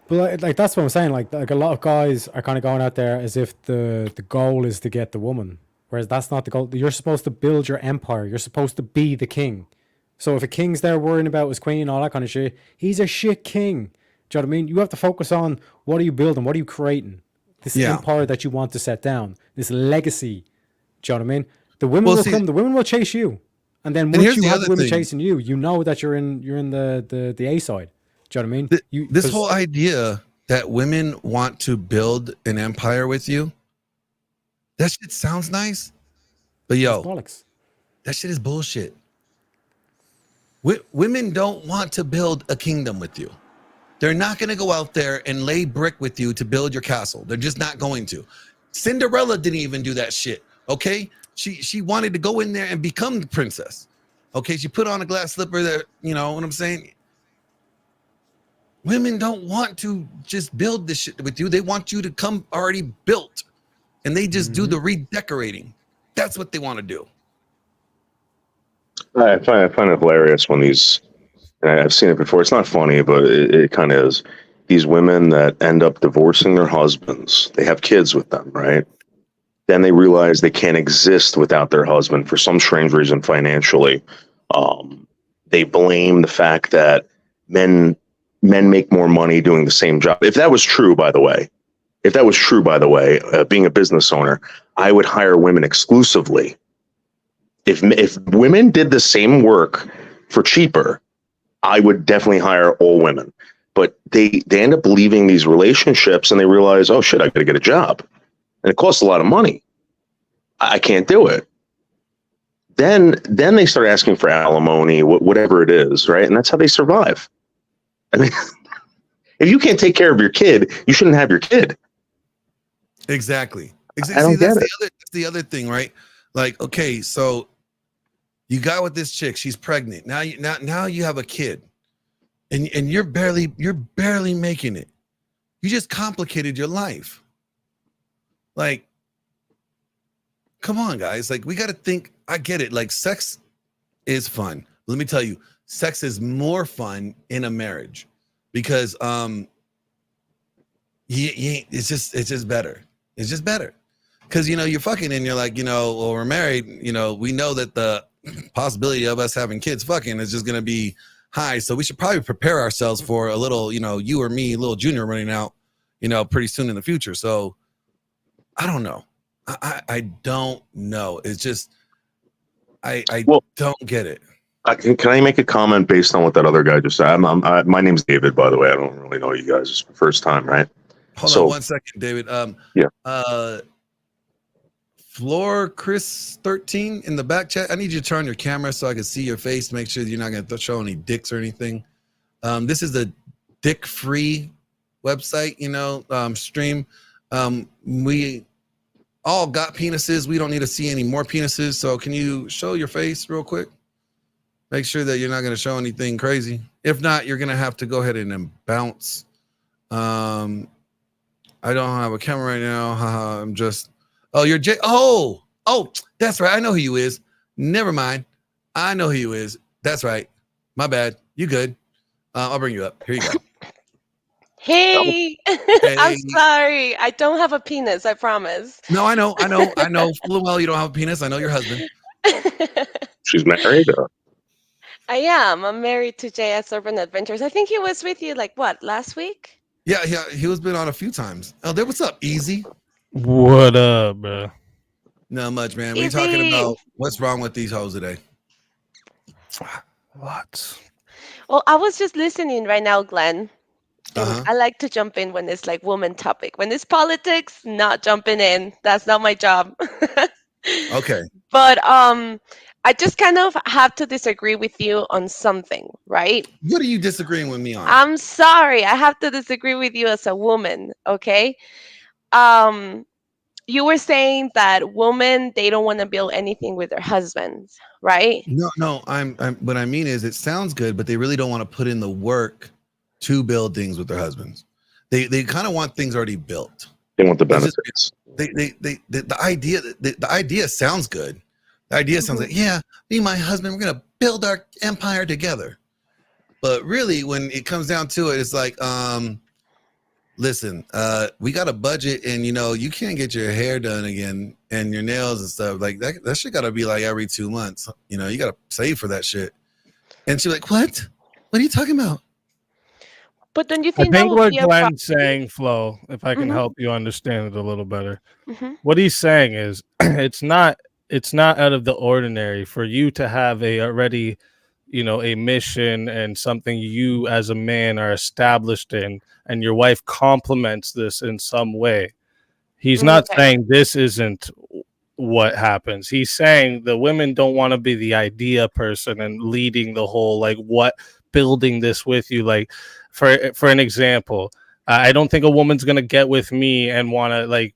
But like that's what I'm saying. Like a lot of guys are kind of going out there as if the goal is to get the woman, whereas that's not the goal. You're supposed to build your empire. You're supposed to be the king. So if a king's there worrying about his queen and all that kind of shit, he's a shit king. Do you know what I mean? You have to focus on what are you building, what are you creating, this empire that you want to set down, this legacy. Do you know what I mean? The women will come. The women will chase you, and then once you have the women chasing you, you know that you're in the A side. Do you know what I mean? This whole idea that women want to build an empire with you, that shit sounds nice, but that shit is bullshit. Women don't want to build a kingdom with you. They're not going to go out there and lay brick with you to build your castle. They're just not going to. Cinderella didn't even do that shit. Okay, she wanted to go in there and become the princess. Okay, she put on a glass slipper. That, you know what I'm saying. Women don't want to just build this shit with you. They want you to come already built, and they just do the redecorating. That's what they want to do. I find it hilarious when these, and I've seen it before. It's not funny, but it kind of is. These women that end up divorcing their husbands, they have kids with them, right? Then they realize they can't exist without their husband for some strange reason financially. They blame the fact that men make more money doing the same job. If that was true, by the way, being a business owner, I would hire women exclusively. If women did the same work for cheaper, I would definitely hire all women. But they end up leaving these relationships and they realize, oh shit, I got to get a job. And it costs a lot of money. I can't do it. Then they start asking for alimony, whatever it is, right? And that's how they survive. I mean, if you can't take care of your kid, you shouldn't have your kid. Exactly. I don't get it. That's the other thing, right? Like, okay, so you got with this chick, she's pregnant. Now you have a kid. And you're barely making it. You just complicated your life. Like, come on, guys. Like, we got to think. I get it. Like, sex is fun. Let me tell you, sex is more fun in a marriage because it's just better. It's just better because you're fucking and you're like, well, we're married. We know that the possibility of us having kids fucking is just gonna be high. So we should probably prepare ourselves for a little, you or me, little junior running out, pretty soon in the future. So I don't know. I don't know. It's just, I don't get it. Can I make a comment based on what that other guy just said? My name's David, by the way. I don't really know you guys. It's the first time, right? Hold on 1 second, David. Yeah. Floor Chris 13 in the back chat. I need you to turn your camera so I can see your face. Make sure you're not going to show any dicks or anything. This is the dick-free website, stream. We all got penises. We don't need to see any more penises. So can you show your face real quick? Make sure that you're not going to show anything crazy. If not, you're going to have to go ahead and then bounce. I don't have a camera right now. I'm just... Oh, you're Jay. Oh, that's right. I know who you is. Never mind. I know who you is. That's right. My bad. You good. I'll bring you up. Here you go. Hey, Hey. I'm sorry. I don't have a penis. I promise. No, I know. Well, you don't have a penis. I know your husband. She's married? I am. I'm married to JS Urban Adventures. I think he was with you last week? Yeah. He was been on a few times. Oh, there. What's up, Easy? What up, bro? Not much, man. We're talking about what's wrong with these hoes today. What? Well, I was just listening right now, Glenn. I like to jump in when it's woman topic. When it's politics, not jumping in. That's not my job. Okay. But I just kind of have to disagree with you on something, right? What are you disagreeing with me on? I'm sorry. I have to disagree with you as a woman, okay? You were saying that women, they don't want to build anything with their husbands, right? No. I'm what I mean is it sounds good, but they really don't want to put in the work to build things with their husbands. They kind of want things already built. They want the benefits. The idea sounds good. The idea sounds like, yeah, me and my husband, we're gonna build our empire together. But really, when it comes down to it, it's like, listen, we got a budget, and you can't get your hair done again and your nails and stuff like that. That shit gotta be every 2 months. You gotta save for that shit. And she's like, what? What are you talking about? But don't you I think that think would what be a Glenn's saying, Flo, if I can help you understand it a little better, what he's saying is it's not out of the ordinary for you to have a mission and something you as a man are established in, and your wife complements this in some way. He's not saying this isn't what happens. He's saying the women don't want to be the idea person and leading the whole building this with you. For an example, I don't think a woman's gonna get with me and want to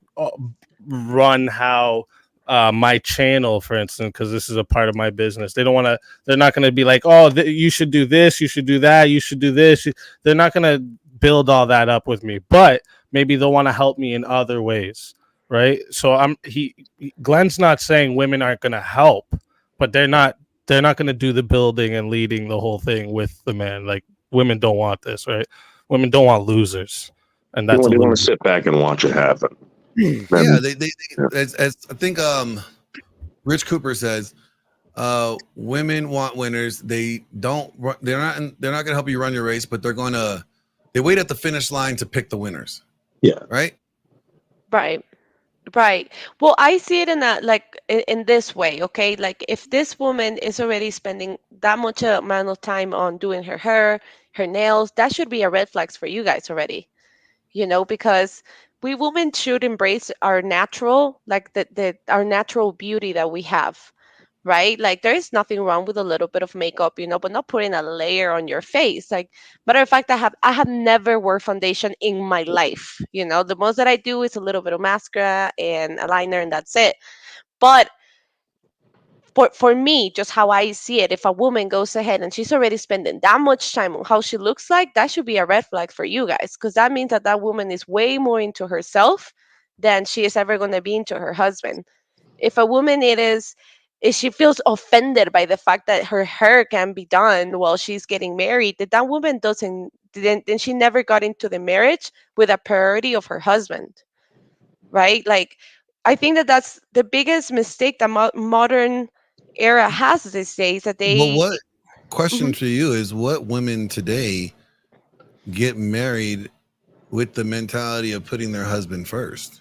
run how my channel, for instance, because this is a part of my business. They're not going to be like, oh, you should do this, you should do that, you should do this. They're not going to build all that up with me, but maybe they'll want to help me in other ways, right? So Glenn's not saying women aren't going to help, but they're not they're not going to do the building and leading the whole thing with the man. Like, women don't want this, right? Women don't want losers, and that's they want to sit back and watch it happen. Yeah, they as I think Rich Cooper says, women want winners. They're not going to help you run your race, but they wait at the finish line to pick the winners. Yeah. Right. Right. Well, I see it in in this way, okay? Like, if this woman is already spending that much amount of time on doing her hair, her nails, that should be a red flags for you guys already. Because we women should embrace our natural, like our natural beauty that we have, right? Like, there is nothing wrong with a little bit of makeup, but not putting a layer on your face. Like, matter of fact, I have never worn foundation in my life. The most that I do is a little bit of mascara and eyeliner, and that's it. But for me, just how I see it, if a woman goes ahead and she's already spending that much time on how she looks like, that should be a red flag for you guys, because that means that woman is way more into herself than she is ever going to be into her husband. If a woman if she feels offended by the fact that her hair can be done while she's getting married, that woman then she never got into the marriage with a priority of her husband, right? Like, I think that's the biggest mistake that modern era has these days, that they. Well, what question for you is, what women today get married with the mentality of putting their husband first?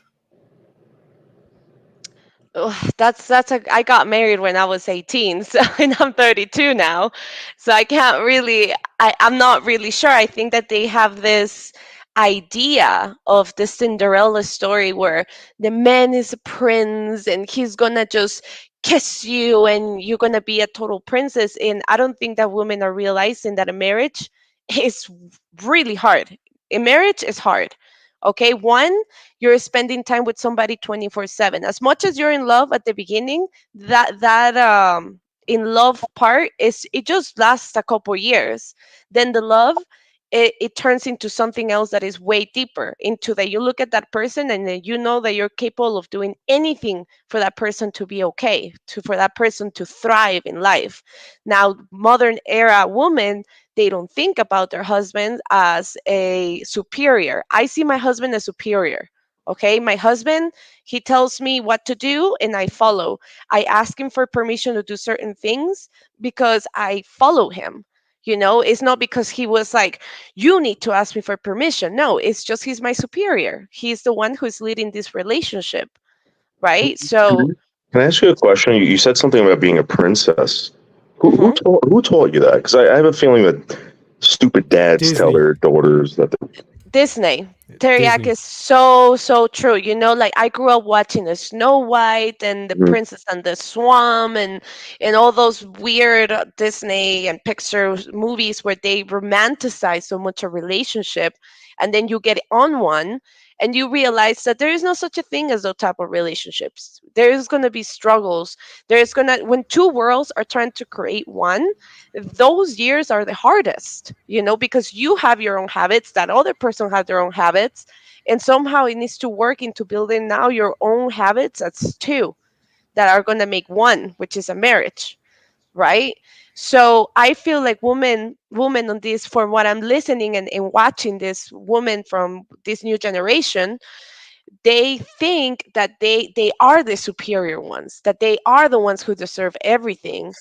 I got married when I was 18, so, and I'm 32 now, so I can't really. I'm not really sure. I think that they have this idea of the Cinderella story where the man is a prince and he's gonna just kiss you and you're gonna be a total princess. And I don't think that women are realizing that a marriage is really hard. A marriage is hard. Okay, one, you're spending time with somebody 24/7. As much as you're in love at the beginning, that in love part it just lasts a couple years. Then the love, it turns into something else that is way deeper, into that you look at that person and then you know that you're capable of doing anything for that person to be okay, for that person to thrive in life. Now, modern era women, they don't think about their husband as a superior. I see my husband as superior. Okay, my husband, he tells me what to do and I follow. I ask him for permission to do certain things because I follow him. It's not because he was like, you need to ask me for permission. No, it's just he's my superior. He's the one who's leading this relationship, right? So, Can I ask you a question? You said something about being a princess. Who taught you that? Because I have a feeling that stupid dads tell their daughters that Disney. Teriyaki is so true. Like, I grew up watching the Snow White and the Princess and the Swamp and all those weird Disney and Pixar movies where they romanticize so much a relationship, and then you get on one and you realize that there is no such a thing as those type of relationships. There is going to be struggles. When two worlds are trying to create one, those years are the hardest, because you have your own habits, that other person has their own habits, and somehow it needs to work into building now your own habits as two that are going to make one, which is a marriage, right? So I feel like women on this, from what I'm listening and watching, this woman from this new generation, they think that they are the superior ones, that they are the ones who deserve everything.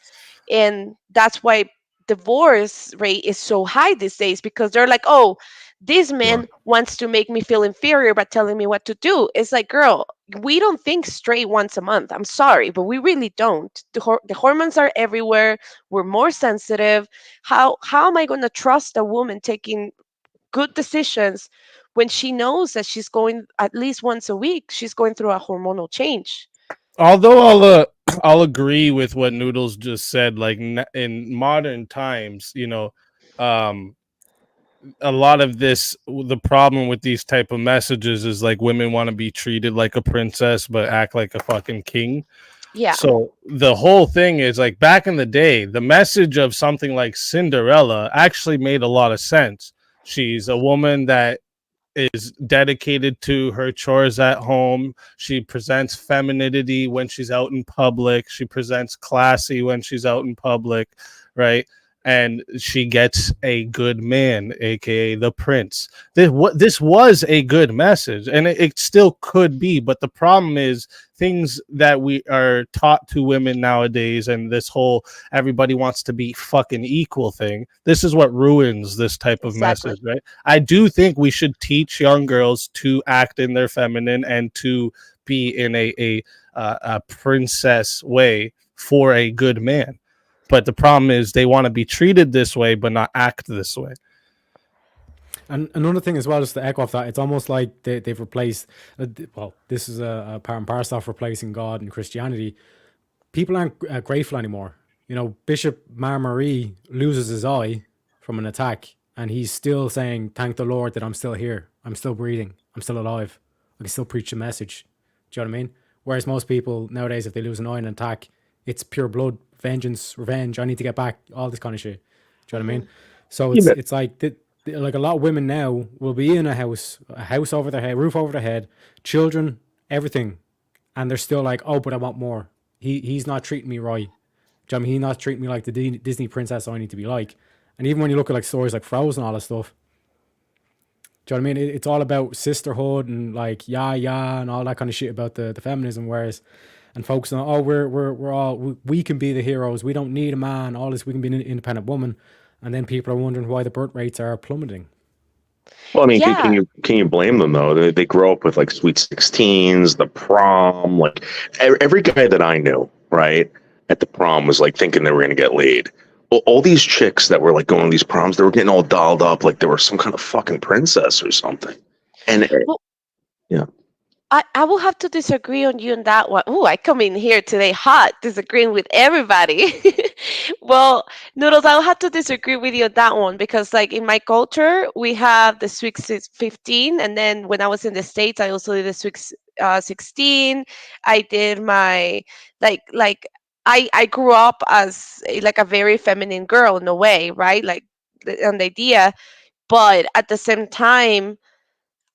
And that's why divorce rate is so high these days, because they're like, oh, this man wants to make me feel inferior by telling me what to do. It's like, girl, we don't think straight once a month. I'm sorry, but we really don't. The hormones are everywhere. We're more sensitive. How am I going to trust a woman taking good decisions when she knows that she's going at least once a week, she's going through a hormonal change? Although I'll agree with what Noodles just said. Like, in modern times, a lot of the problem with these type of messages is like women want to be treated like a princess but act like a fucking king. Yeah. So the whole thing is, like, back in the day, the message of something like Cinderella actually made a lot of sense. She's a woman that is dedicated to her chores at home. She presents femininity when she's out in public. She presents classy when she's out in public, right? And she gets a good man, aka the prince. This was a good message, and it still could be. But the problem is things that we are taught to women nowadays, and this whole everybody wants to be fucking equal thing. This is what ruins this type of message, right? I do think we should teach young girls to act in their feminine and to be in a princess way for a good man. But the problem is they want to be treated this way, but not act this way. And another thing as well, just to echo off that, it's almost like they've replaced, well, this is a part and parcel of replacing God and Christianity. People aren't grateful anymore. You know, Bishop Marie loses his eye from an attack, and he's still saying, thank the Lord that I'm still here. I'm still breathing. I'm still alive. I can still preach the message. Do you know what I mean? Whereas most people nowadays, if they lose an eye in an attack, it's pure blood, vengeance, revenge. I need to get back, all this kind of shit. Do you know what I mean? So it's like a lot of women now will be in a house over their head, roof over their head, children, everything, and they're still like, oh, but I want more. He's not treating me right. Do you know what I mean? He's not treating me like the Disney princess I need to be like. And even when you look at like stories like Frozen and all that stuff, do you know what I mean? It's all about sisterhood and like yeah and all that kind of shit about the feminism, whereas and focusing on, oh, we're all, we can be the heroes. We don't need a man. All this, we can be an independent woman. And then people are wondering why the birth rates are plummeting. Well, I mean, can you blame them though? They grow up with like sweet 16s, the prom. Like every guy that I knew, right, at the prom was like thinking they were going to get laid. All these chicks that were like going to these proms, they were getting all dolled up like they were some kind of fucking princess or something. And yeah. I will have to disagree on you on that one. Oh, I come in here today hot, disagreeing with everybody. Well, Noodles, I'll have to disagree with you on that one because, like, in my culture, we have the Sweet 15, and then when I was in the States, I also did the Sweet 16. I did my I grew up as like a very feminine girl in a way, right? Like, on the idea, but at the same time,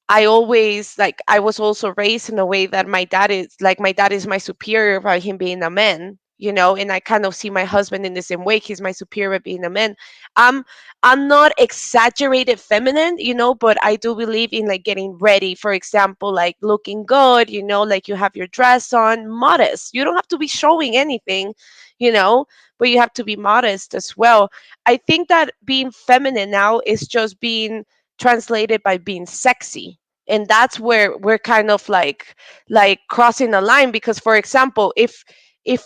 I was also raised in a way that my dad is my superior by him being a man, you know, and I kind of see my husband in the same way. He's my superior being a man. I'm not exaggerated feminine, you know, but I do believe in like getting ready, for example, like looking good, you know, like you have your dress on, modest. You don't have to be showing anything, you know, but you have to be modest as well. I think that being feminine now is just being translated by being sexy, and that's where we're kind of like crossing the line, because for example, if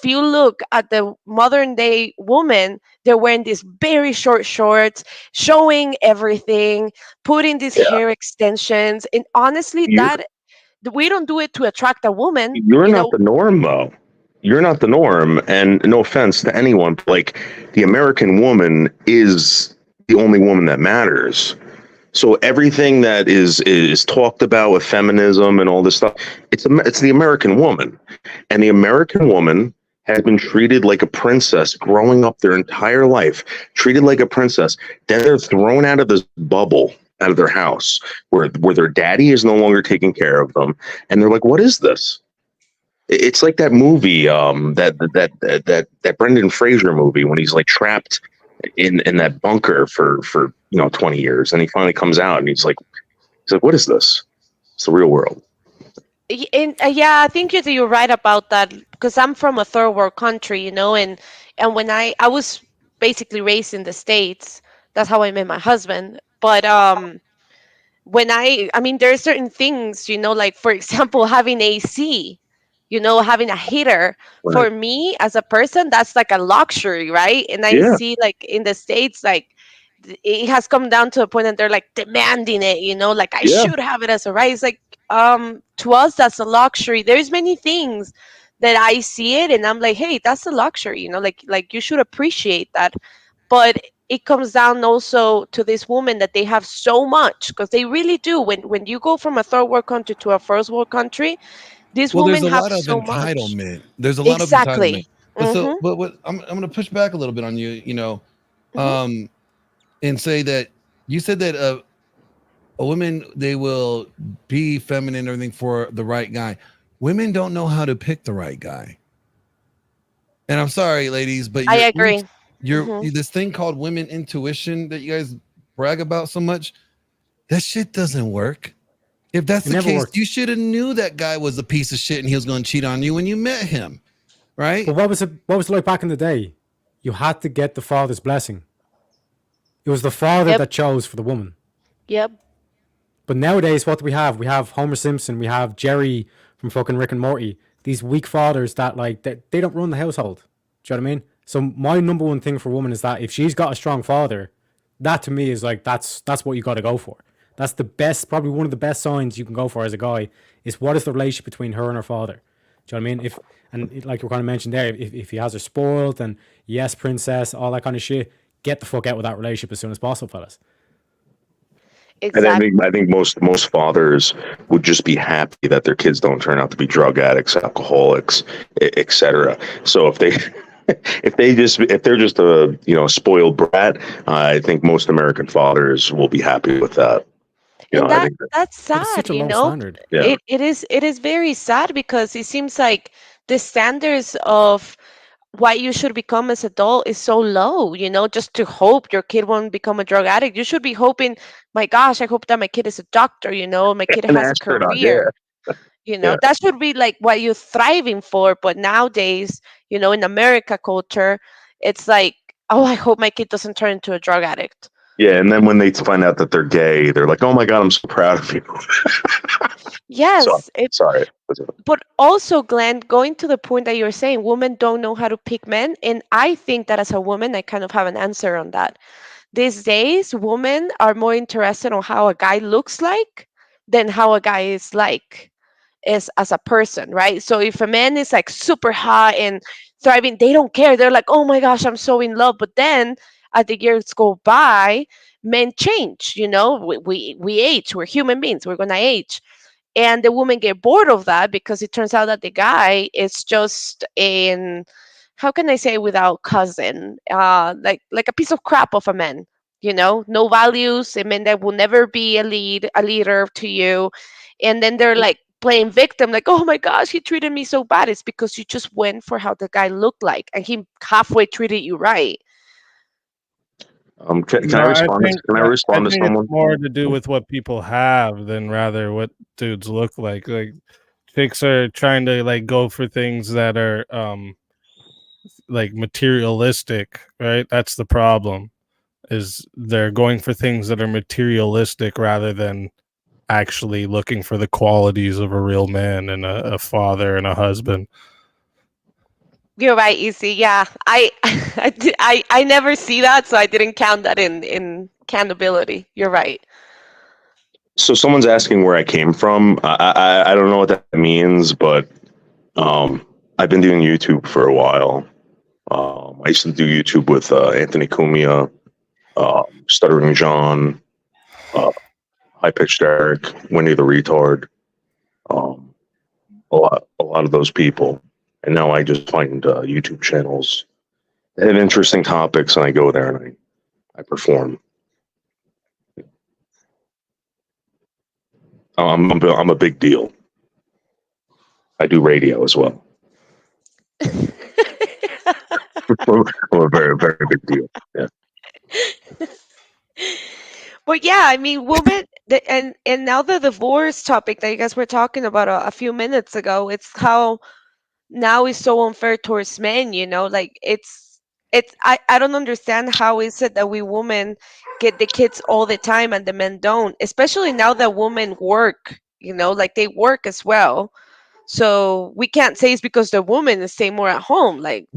you look at the modern day woman, they're wearing these very short shorts, showing everything, putting these hair extensions, and honestly, that we don't do it to attract a woman. You're not the norm though. You're not the norm, and no offense to anyone, but like the American woman is the only woman that matters. So everything that is talked about with feminism and all this stuff, it's the American woman, and the American woman has been treated like a princess growing up their entire life, treated like a princess. Then they're thrown out of this bubble, out of their house, where their daddy is no longer taking care of them, and they're like, "What is this?" It's like that movie, that Brendan Fraser movie when he's like trapped in that bunker for 20 years, and he finally comes out and he's like, what is this? It's the real world. And yeah, I think you're right about that, because I'm from a third world country, you know, and when I was basically raised in the States, that's how I met my husband. But when I mean, there are certain things, you know, like for example, having AC, you know, having a heater, right, for me as a person, that's like a luxury, right? And I see like in the States, like it has come down to a point that they're like demanding it, you know, like I should have it as a right. It's like, to us, that's a luxury. There's many things that I see it and I'm like, hey, that's a luxury, you know, like you should appreciate that. But it comes down also to this woman that they have so much, because they really do. When you go from a third world country to a first world country, these women have so much. There's a lot of entitlement. But what I'm going to push back a little bit on you, you know, and say that you said that women, they will be feminine and everything for the right guy. Women don't know how to pick the right guy. And I'm sorry, ladies, but I agree. You're this thing called women intuition that you guys brag about so much. That shit doesn't work. If that's the case, you should have knew that guy was a piece of shit and he was going to cheat on you when you met him, right? But what was it like back in the day? You had to get the father's blessing. It was the father that chose for the woman. Yep. But nowadays, what do we have? We have Homer Simpson. We have Jerry from fucking Rick and Morty. These weak fathers that they don't run the household. Do you know what I mean? So my number one thing for a woman is that if she's got a strong father, that to me is like that's what you got to go for. That's the best, probably one of the best signs you can go for as a guy is what is the relationship between her and her father. Do you know what I mean? Like we kind of mentioned there, if he has her spoiled and yes, princess, all that kind of shit, get the fuck out with that relationship as soon as possible, fellas. Exactly. And I think most fathers would just be happy that their kids don't turn out to be drug addicts, alcoholics, etc. So if they're just a spoiled brat, I think most American fathers will be happy with that. That's sad, Yeah. It is very sad because it seems like the standards of what you should become as adult is so low, just to hope your kid won't become a drug addict. You should be hoping, my gosh, I hope that my kid is a doctor, my kid has a career. That should be like what you're thriving for. But nowadays, in America culture, it's like, oh, I hope my kid doesn't turn into a drug addict. Yeah, and then when they find out that they're gay, they're like, "Oh my God, I'm so proud of you." Yes. Sorry. But also, Glenn, going to the point that you're saying, women don't know how to pick men. And I think that as a woman, I kind of have an answer on that. These days, women are more interested on how a guy looks like than how a guy is as a person, right? So if a man is like super hot and thriving, they don't care. They're like, oh my gosh, I'm so in love. But then as the years go by, men change, we age, we're human beings, we're gonna age. And the women get bored of that because it turns out that the guy is just how can I say without cousin, like a piece of crap of a man, no values, a man that will never be a leader to you. And then they're like playing victim, like, oh my gosh, he treated me so bad. It's because you just went for how the guy looked like and he halfway treated you right. Can I respond? Can I respond to someone? It's more to do with what people have than rather what dudes look like. Like chicks are trying to go for things that are materialistic, right? That's the problem. Is they're going for things that are materialistic rather than actually looking for the qualities of a real man and a father and a husband. You're right, Easy. Yeah, I never see that, so I didn't count that in countability. You're right. So someone's asking where I came from. I don't know what that means, but I've been doing YouTube for a while. I used to do YouTube with Anthony Cumia, Stuttering John, High Pitched Eric, Winnie the Retard, a lot of those people. And now I just find YouTube channels that have interesting topics, and I go there and I perform. I'm a big deal. I do radio as well. I'm a very, very big deal. Yeah. But yeah, I mean, women, and now the divorce topic that you guys were talking about a few minutes ago, it's how now it's so unfair towards men, like I don't understand how is it that we women get the kids all the time and the men don't, especially now that women work, like they work as well. So we can't say it's because the woman is staying more at home. Like,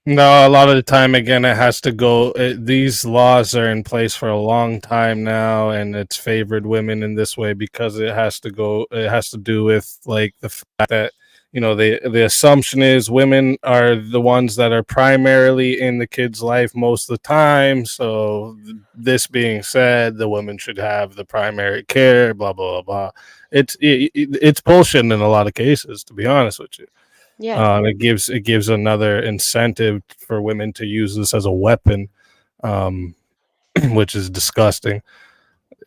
no, a lot of the time, again, it has to go. These laws are in place for a long time now, and it's favored women in this way because it has to go. It has to do with like the fact that the assumption is women are the ones that are primarily in the kid's life most of the time. So this being said, the women should have the primary care. Blah blah blah. It's bullshit in a lot of cases, to be honest with you. Yeah. It gives another incentive for women to use this as a weapon, which is disgusting.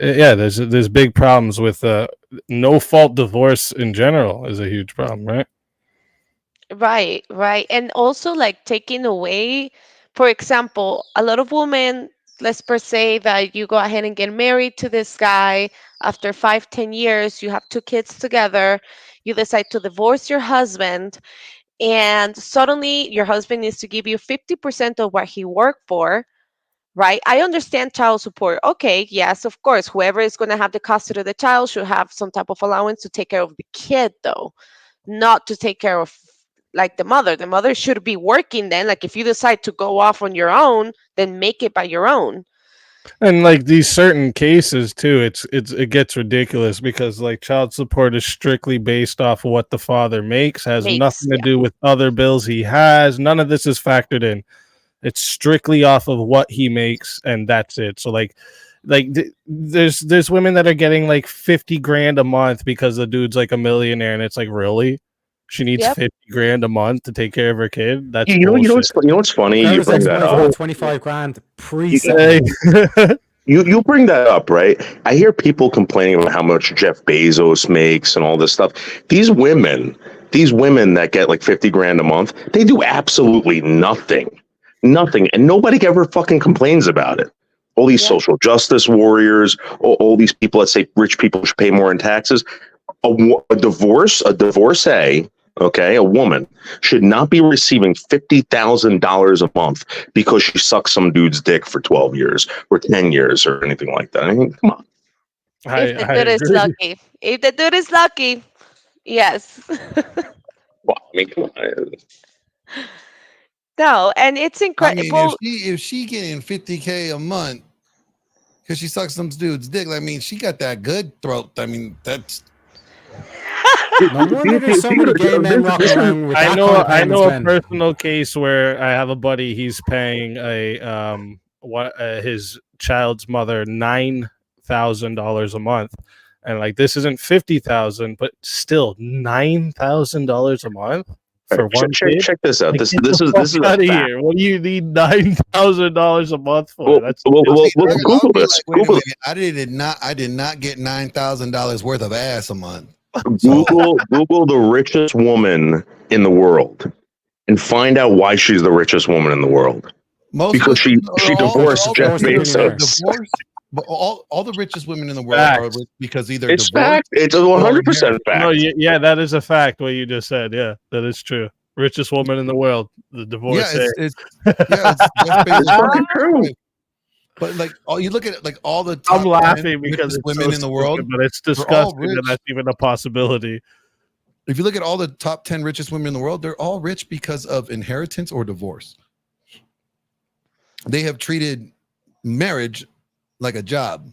yeah, there's big problems with no fault divorce in general is a huge problem, right? Right, right. And also like taking away, for example, a lot of women, let's per se that you go ahead and get married to this guy after 5, 10 years, you have 2 kids together, you decide to divorce your husband, and suddenly your husband needs to give you 50% of what he worked for. Right. I understand child support. Okay. Yes, of course. Whoever is going to have the custody of the child should have some type of allowance to take care of the kid, though, not to take care of like the mother. The mother should be working then. Like if you decide to go off on your own, then make it by your own. And like these certain cases too, it gets ridiculous because like child support is strictly based off of what the father makes, has nothing to do with other bills he has. None of this is factored in. It's strictly off of what he makes, and that's it. So there's women that are getting like 50 grand a month because the dude's like a millionaire, and it's like, really? She needs 50 grand a month to take care of her kid? That's you know what's funny? You bring that up. 25 grand pre You bring that up, right? I hear people complaining about how much Jeff Bezos makes and all this stuff. These women that get like 50 grand a month, they do absolutely nothing, and nobody ever fucking complains about it. All these social justice warriors, all these people that say rich people should pay more in taxes. A divorcee, okay, a woman should not be receiving $50,000 a month because she sucks some dude's dick for 12 years or 10 years or anything like that. I mean, come on. If the dude is lucky. If the dude is lucky, yes. Well, I mean, come on. No, and it's incredible. I mean, if she getting 50K a month because she sucks some dude's dick, I mean, she got that good throat. I mean, that's. No wonder there's so many gay men walking around with I that know kind of I know a payments, personal case where I have a buddy. He's paying his child's mother $9,000 a month, and like this isn't 50,000, but still $9,000 a month for one kid. Check this out. Like, This get the is fuck out of here. What do you need $9,000 a month for? That's Google this. Google it. I did not get $9,000 worth of ass a month. Google the richest woman in the world and find out why she's the richest woman in the world. Because she divorced Jeff Bezos. But all the richest women in the world are rich because either it's divorced. Fact. It's 100% fact. No, yeah, that is a fact. What you just said, yeah, that is true. Richest woman in the world, the divorcee. It's Jeff Bezos. True. But like, you look at it, like all the top I'm laughing because it's women so in the world, stupid, but it's disgusting that that's even a possibility. If you look at all the top 10 richest women in the world, they're all rich because of inheritance or divorce. They have treated marriage like a job.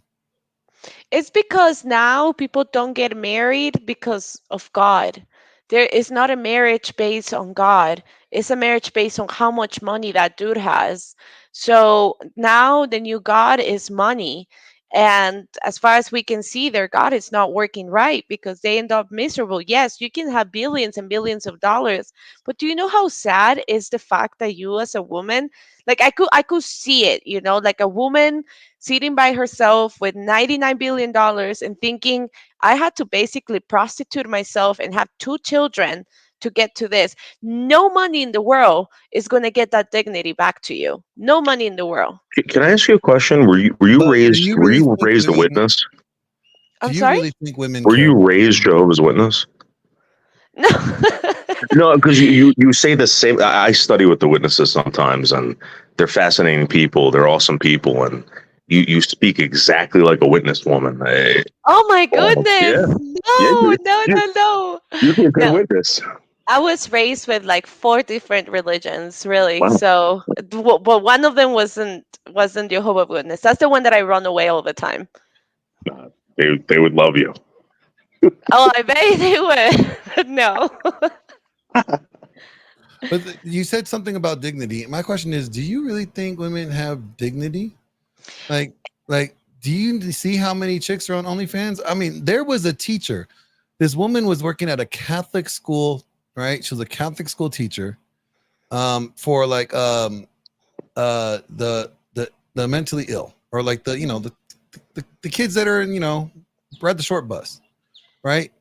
It's because now people don't get married because of God. There is not a marriage based on God. It's a marriage based on how much money that dude has. So now the new God is money. And as far as we can see, their God is not working right because they end up miserable. Yes, you can have billions and billions of dollars, but do you know how sad is the fact that you as a woman, like I could see it, you know, like a woman sitting by herself with $99 billion and thinking, I had to basically prostitute myself and have 2 children to get to this. No money in the world is going to get that dignity back to you. No money in the world. Can I ask you a question? Were you raised a witness? I'm sorry? Really think women were you raised Jehovah's Witness? No. No, because you say the same. I study with the witnesses sometimes, and they're fascinating people. They're awesome people, and you speak exactly like a witness woman. Oh my goodness! Yeah. No. You're a good witness. I was raised with like 4 different religions, really. Wow. So, but one of them wasn't Jehovah's Witness. That's the one that I run away all the time. They would love you. Oh, I bet they would. No. But you said something about dignity. My question is, do you really think women have dignity? Like, do you see how many chicks are on OnlyFans? I mean, there was a teacher. This woman was working at a Catholic school, right? She was a Catholic school teacher, for like the mentally ill, or like the the kids that are in, ride the short bus, right?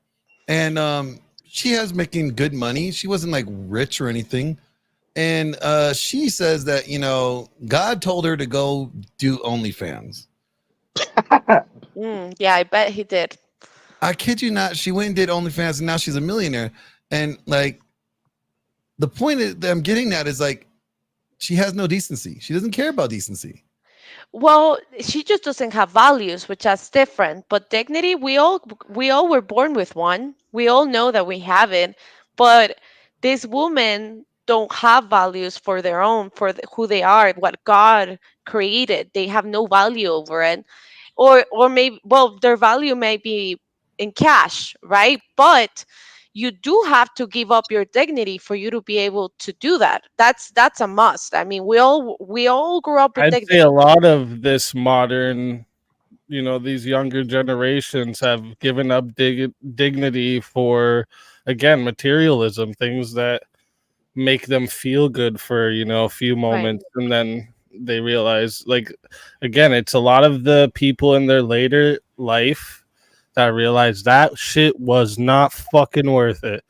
And she has making good money. She wasn't like rich or anything. And she says that, God told her to go do OnlyFans. Yeah, I bet he did. I kid you not. She went and did OnlyFans, and now she's a millionaire. And like, the point that I'm getting at is like, she has no decency. She doesn't care about decency. Well, she just doesn't have values, which is different. But dignity, we all were born with one. We all know that we have it. But these women don't have values for their own, for who they are, what God created. They have no value over it. Or maybe, well, their value may be in cash, right? But you do have to give up your dignity for you to be able to do that. That's a must. I mean, we all grew up with I'd dignity. say a lot of this modern, these younger generations have given up dignity for, again, materialism, things that make them feel good for, a few moments. Right. And then they realize, like, again, it's a lot of the people in their later life that realized that shit was not fucking worth it.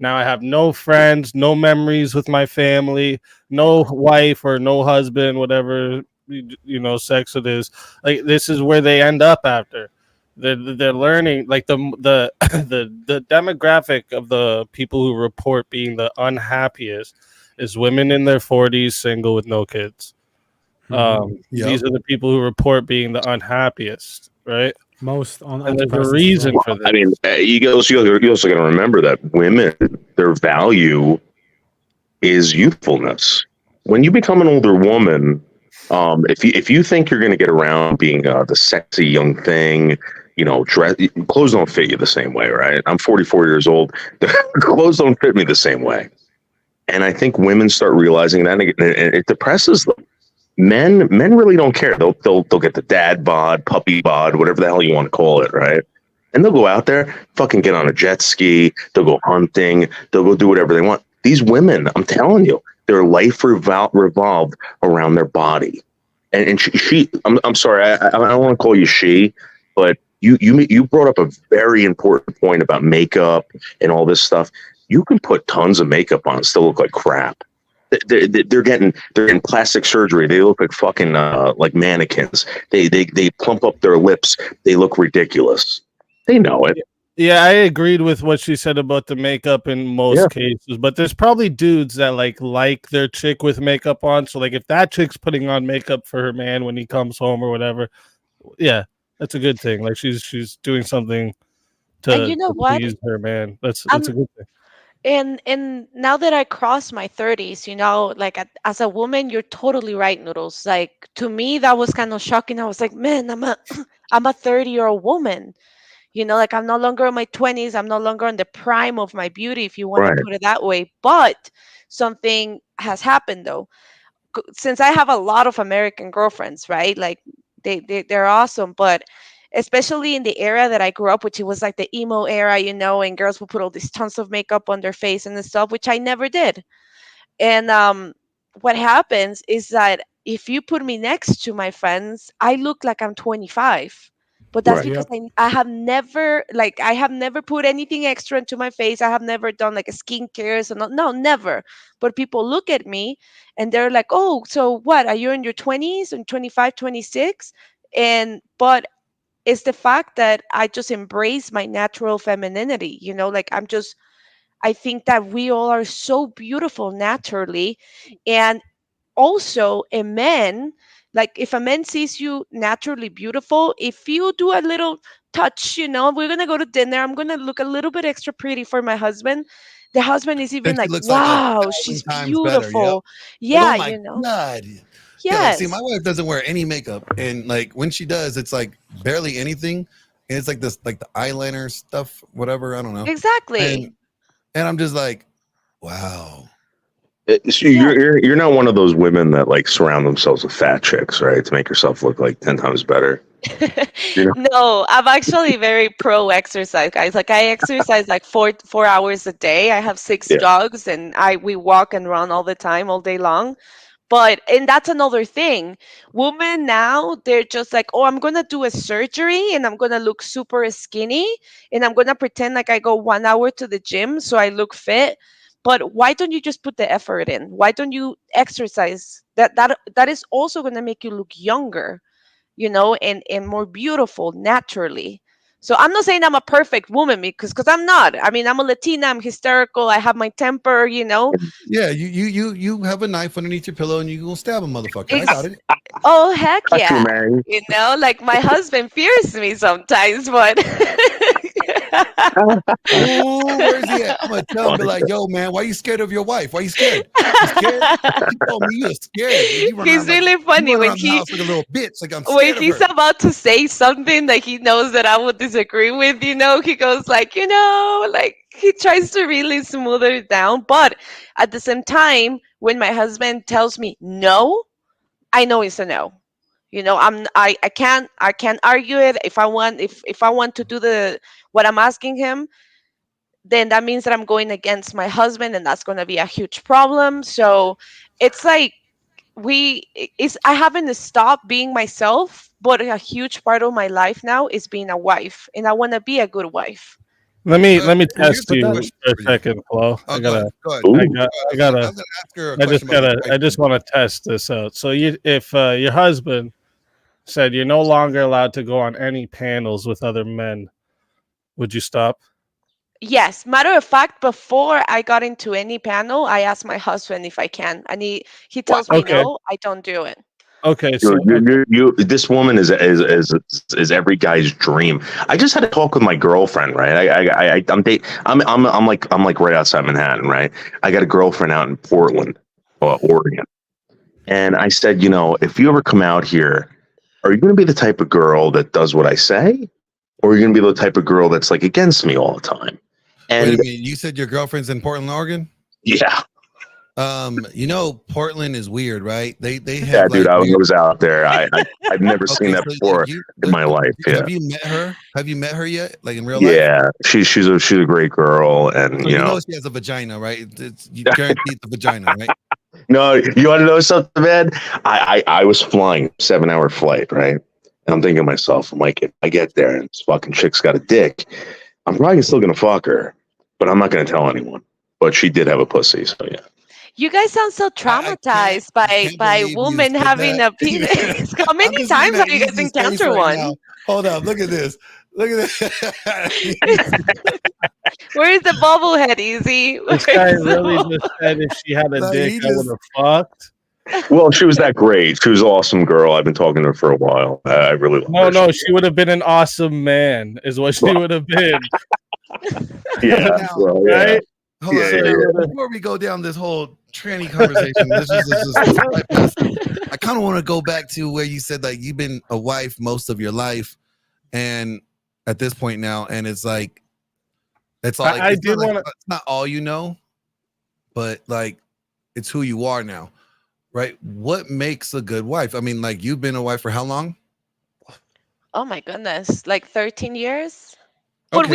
Now I have no friends, no memories with my family, no wife or no husband, whatever, sex it is. Like, this is where they end up after. They're learning, like, the demographic of the people who report being the unhappiest is women in their 40s, single with no kids. These are the people who report being the unhappiest, right? Most on and there's a reason for that. I mean, you also got to remember that women, their value is youthfulness. When you become an older woman, if you think you're going to get around being the sexy young thing, clothes don't fit you the same way, right? I'm 44 years old. Clothes don't fit me the same way, and I think women start realizing that, and it depresses them. Men really don't care. They'll get the dad bod, puppy bod, whatever the hell you want to call it, right? And they'll go out there, fucking get on a jet ski. They'll go hunting. They'll go do whatever they want. These women, I'm telling you, their life revolved around their body. And I'm sorry, I don't want to call you she, but you brought up a very important point about makeup and all this stuff. You can put tons of makeup on and still look like crap. They're getting plastic surgery. They look like fucking like mannequins. They plump up their lips. They look ridiculous. They know it. Yeah, I agreed with what she said about the makeup in most cases, but there's probably dudes that like their chick with makeup on. So like if that chick's putting on makeup for her man when he comes home or whatever, yeah, that's a good thing. Like she's doing something to please her man. That's a good thing. And now that I crossed my 30s, like as a woman, you're totally right, Noodles. Like, to me, that was kind of shocking. I was like, man, I'm a 30-year-old woman. Like, I'm no longer in my 20s. I'm no longer in the prime of my beauty, if you want to put it that way. But something has happened, though. Since I have a lot of American girlfriends, right? Like, they're awesome, but especially in the era that I grew up, which it was like the emo era, and girls would put all these tons of makeup on their face and stuff, which I never did. And what happens is that if you put me next to my friends, I look like I'm 25. But that's because I have never put anything extra into my face. I have never done like a skincare. So no, never. But people look at me and they're like, oh, so what? Are you in your 20s and 25, 26? But it's the fact that I just embrace my natural femininity, like I think that we all are so beautiful naturally. And also a man, like if a man sees you naturally beautiful, if you do a little touch, we're going to go to dinner, I'm going to look a little bit extra pretty for my husband. The husband is even like, wow, she's beautiful. Yeah, oh my God. Yes. See, my wife doesn't wear any makeup, and like when she does, it's like barely anything. And it's like this, like the eyeliner stuff, whatever. I don't know. Exactly. And I'm just like, wow. So you're not one of those women that like surround themselves with fat chicks, right? To make yourself look like 10 times better. No, I'm actually very pro exercise, guys. Like I exercise like 4 hours a day. I have 6 dogs, and we walk and run all the time, all day long. And that's another thing. Women now, they're just like, oh, I'm going to do a surgery and I'm going to look super skinny and I'm going to pretend like I go 1 hour to the gym so I look fit. But why don't you just put the effort in? Why don't you exercise? That is also going to make you look younger, and more beautiful naturally. So I'm not saying I'm a perfect woman because I'm not. I mean, I'm a Latina. I'm hysterical. I have my temper. Yeah, you have a knife underneath your pillow and you gonna stab a motherfucker. I got it. Oh heck Got you, yeah! man. Like my husband fears me sometimes, but Ooh, where's he at? I'm gonna tell him, be like, yo, man, why you scared of your wife? Why you scared? You scared? You told me you were scared. He's really funny when he like a little bitch. Like I'm scared when of he's her. about to say something that he knows that I would disagree with, he goes like, like he tries to really smooth it down. But at the same time, when my husband tells me no, I know it's a no. I can't argue it. If I want to do what I'm asking him, then that means that I'm going against my husband, and that's going to be a huge problem. So it's like I haven't stopped being myself, but a huge part of my life now is being a wife, and I want to be a good wife. Let me test you for a second, Flo. I just want to test this out. So if your husband said you're no longer allowed to go on any panels with other men, would you stop? Yes. Matter of fact, before I got into any panel, I asked my husband if I can, and he tells me no, I don't do it. Okay, so this woman is every guy's dream. I just had a talk with my girlfriend, right? I'm like right outside Manhattan, right? I got a girlfriend out in Portland, Oregon, and I said, if you ever come out here, are you going to be the type of girl that does what I say, or are you going to be the type of girl that's like against me all the time? And wait a minute, you said your girlfriend's in Portland, Oregon? Yeah. Portland is weird, right? They have. Yeah, dude, I was out there. I've never seen that before in my life. Yeah. Have you met her? Have you met her yet? Like in real life? Yeah, she's a great girl, and so you know she has a vagina, right? You guaranteed the vagina, right? No, you want to know something, man? I was flying 7-hour flight, right? And I'm thinking to myself, I'm like, if I get there and this fucking chick's got a dick, I'm probably still gonna fuck her, but I'm not gonna tell anyone. But she did have a pussy, so yeah. You guys sound so traumatized by women having a penis. How many times have you guys encountered one? Now. Hold up, look at this. Look at this. Where is the bobblehead, Easy? This guy really just said if she had a dick, I would have fucked. Well, she was that great. She was an awesome girl. I've been talking to her for a while. I really love her. No, she would have been an awesome man, is what she would have been. Yeah, well, yeah. Right? Hold on. Before we go down this whole tranny conversation, I kind of want to go back to where you said like you've been a wife most of your life, and at this point now, and it's like it's all. Like, it's not all you know, but like it's who you are now, right? What makes a good wife? I mean, like you've been a wife for how long? Oh my goodness, like 13 years. But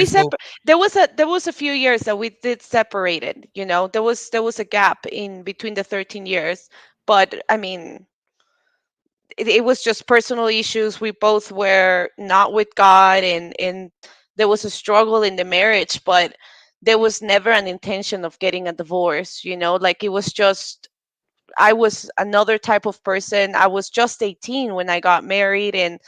there was a few years that we did separated, there was a gap in between the 13 years, but I mean, it was just personal issues. We both were not with God, and there was a struggle in the marriage, but there was never an intention of getting a divorce, like it was just, I was another type of person. I was just 18 when I got married, and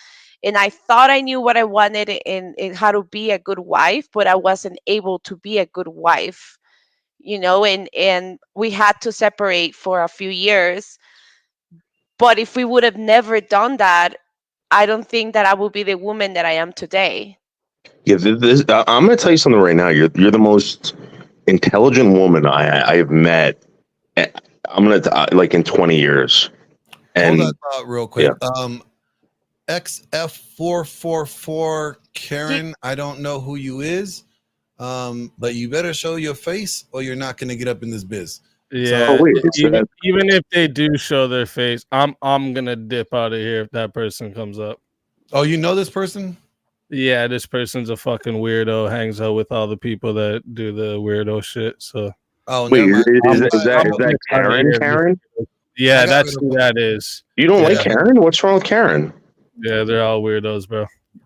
I thought I knew what I wanted and how to be a good wife, but I wasn't able to be a good wife, and we had to separate for a few years. But if we would have never done that, I don't think that I would be the woman that I am today. Yeah, I'm going to tell you something right now. You're the most intelligent woman I have met. I'm going to like in 20 years. And hold on, real quick. Yeah. XF444 Karen, I don't know who you is, but you better show your face or you're not going to get up in this biz. Yeah, even if they do show their face, I'm gonna dip out of here if that person comes up. Oh, you know this person? Yeah, this person's a fucking weirdo. Hangs out with all the people that do the weirdo shit. So, wait, is that Karen? Karen? Yeah, that's who that is. You don't like Karen? What's wrong with Karen? Yeah, they're all weirdos, bro.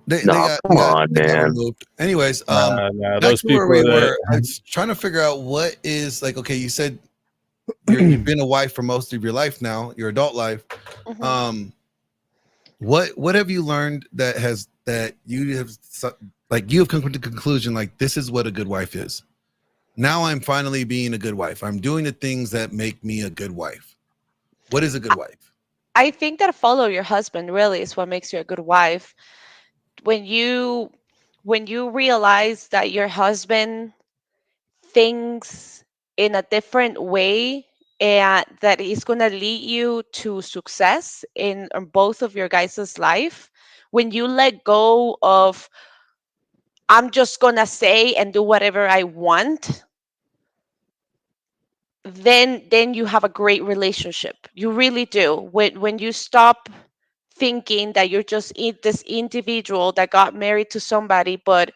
Come on, man. Anyways, Nah, back those to where people we that- were. I was trying to figure out what is like. Okay, you said you've been a wife for most of your life now, your adult life. What have you learned that you have come to the conclusion like this is what a good wife is? Now I'm finally being a good wife. I'm doing the things that make me a good wife. What is a good wife? I think that follow your husband really is what makes you a good wife. When you realize that your husband thinks in a different way and that he's going to lead you to success in both of your guys' life, when you let go of I'm just going to say and do whatever I want, then you have a great relationship. You really do. When you stop thinking that you're just this individual that got married to somebody, but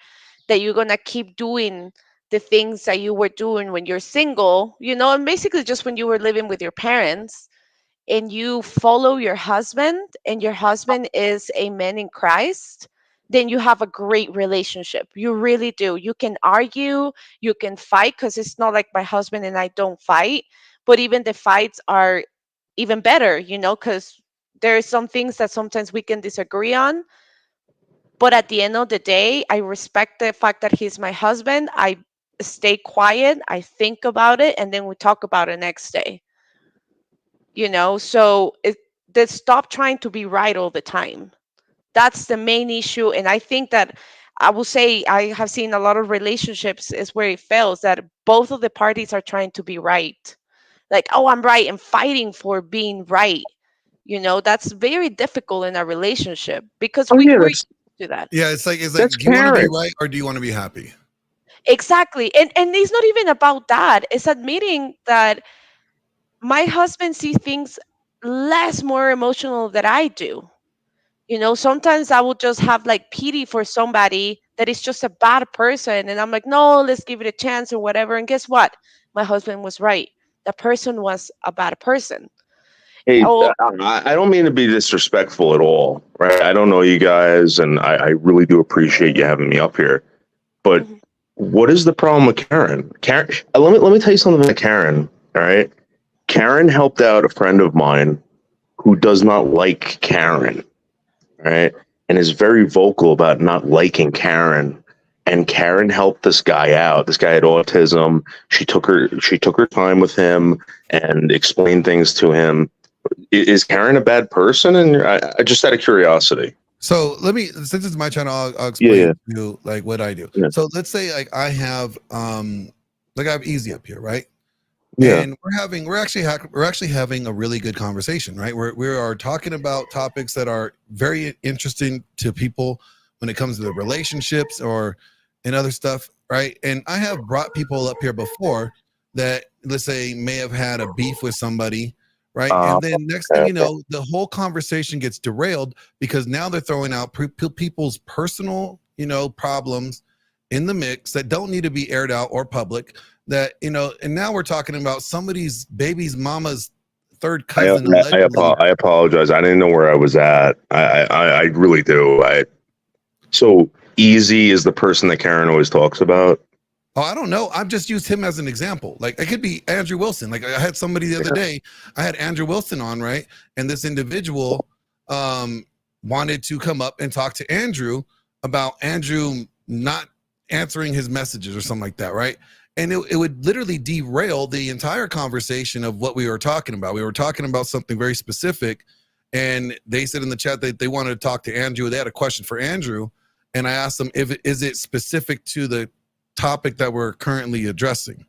that you're going to keep doing the things that you were doing when you're single, and basically just when you were living with your parents, and you follow your husband and your husband is a man in Christ, then you have a great relationship. You really do. You can argue, you can fight, because it's not like my husband and I don't fight, but even the fights are even better, because there are some things that sometimes we can disagree on. But at the end of the day, I respect the fact that he's my husband. I stay quiet, I think about it, and then we talk about it next day. So they stop trying to be right all the time. That's the main issue. And I think that I will say I have seen a lot of relationships is where it fails, that both of the parties are trying to be right. Like, oh, I'm right, and fighting for being right. That's very difficult in a relationship because we agree to that. Yeah, it's like do you want to be right or do you want to be happy? Exactly. And it's not even about that. It's admitting that my husband sees things more emotional than I do. Sometimes I will just have like pity for somebody that is just a bad person. And I'm like, no, let's give it a chance or whatever. And guess what? My husband was right. That person was a bad person. Hey, I don't mean to be disrespectful at all, right? I don't know you guys, and I really do appreciate you having me up here. But what is the problem with Karen? Karen, let me tell you something about Karen, all right? Karen helped out a friend of mine who does not like Karen, right? And is very vocal about not liking Karen. And Karen helped this guy out. This guy had autism. She took her time with him and explained things to him. Is Karen a bad person? And I just out of curiosity. So since it's my channel, I'll explain to you like what I do. Yeah. So let's say like I have Easy up here, right? Yeah. And we're actually having a really good conversation, right? We are talking about topics that are very interesting to people when it comes to the relationships and other stuff, right? And I have brought people up here before that, let's say, may have had a beef with somebody, right? And then next thing you know, the whole conversation gets derailed because now they're throwing out people's personal, problems in the mix that don't need to be aired out or public. That and now we're talking about somebody's baby's mama's third cousin. I apologize. I didn't know where I was at. I really do. So Easy is the person that Karen always talks about. Oh, I don't know. I've just used him as an example. Like it could be Andrew Wilson. Like I had somebody the other day. I had Andrew Wilson on, right? And this individual wanted to come up and talk to Andrew about Andrew not answering his messages or something like that, right? And it would literally derail the entire conversation of what we were talking about. We were talking about something very specific, and they said in the chat that they wanted to talk to Andrew. They had a question for Andrew, and I asked them is it specific to the topic that we're currently addressing?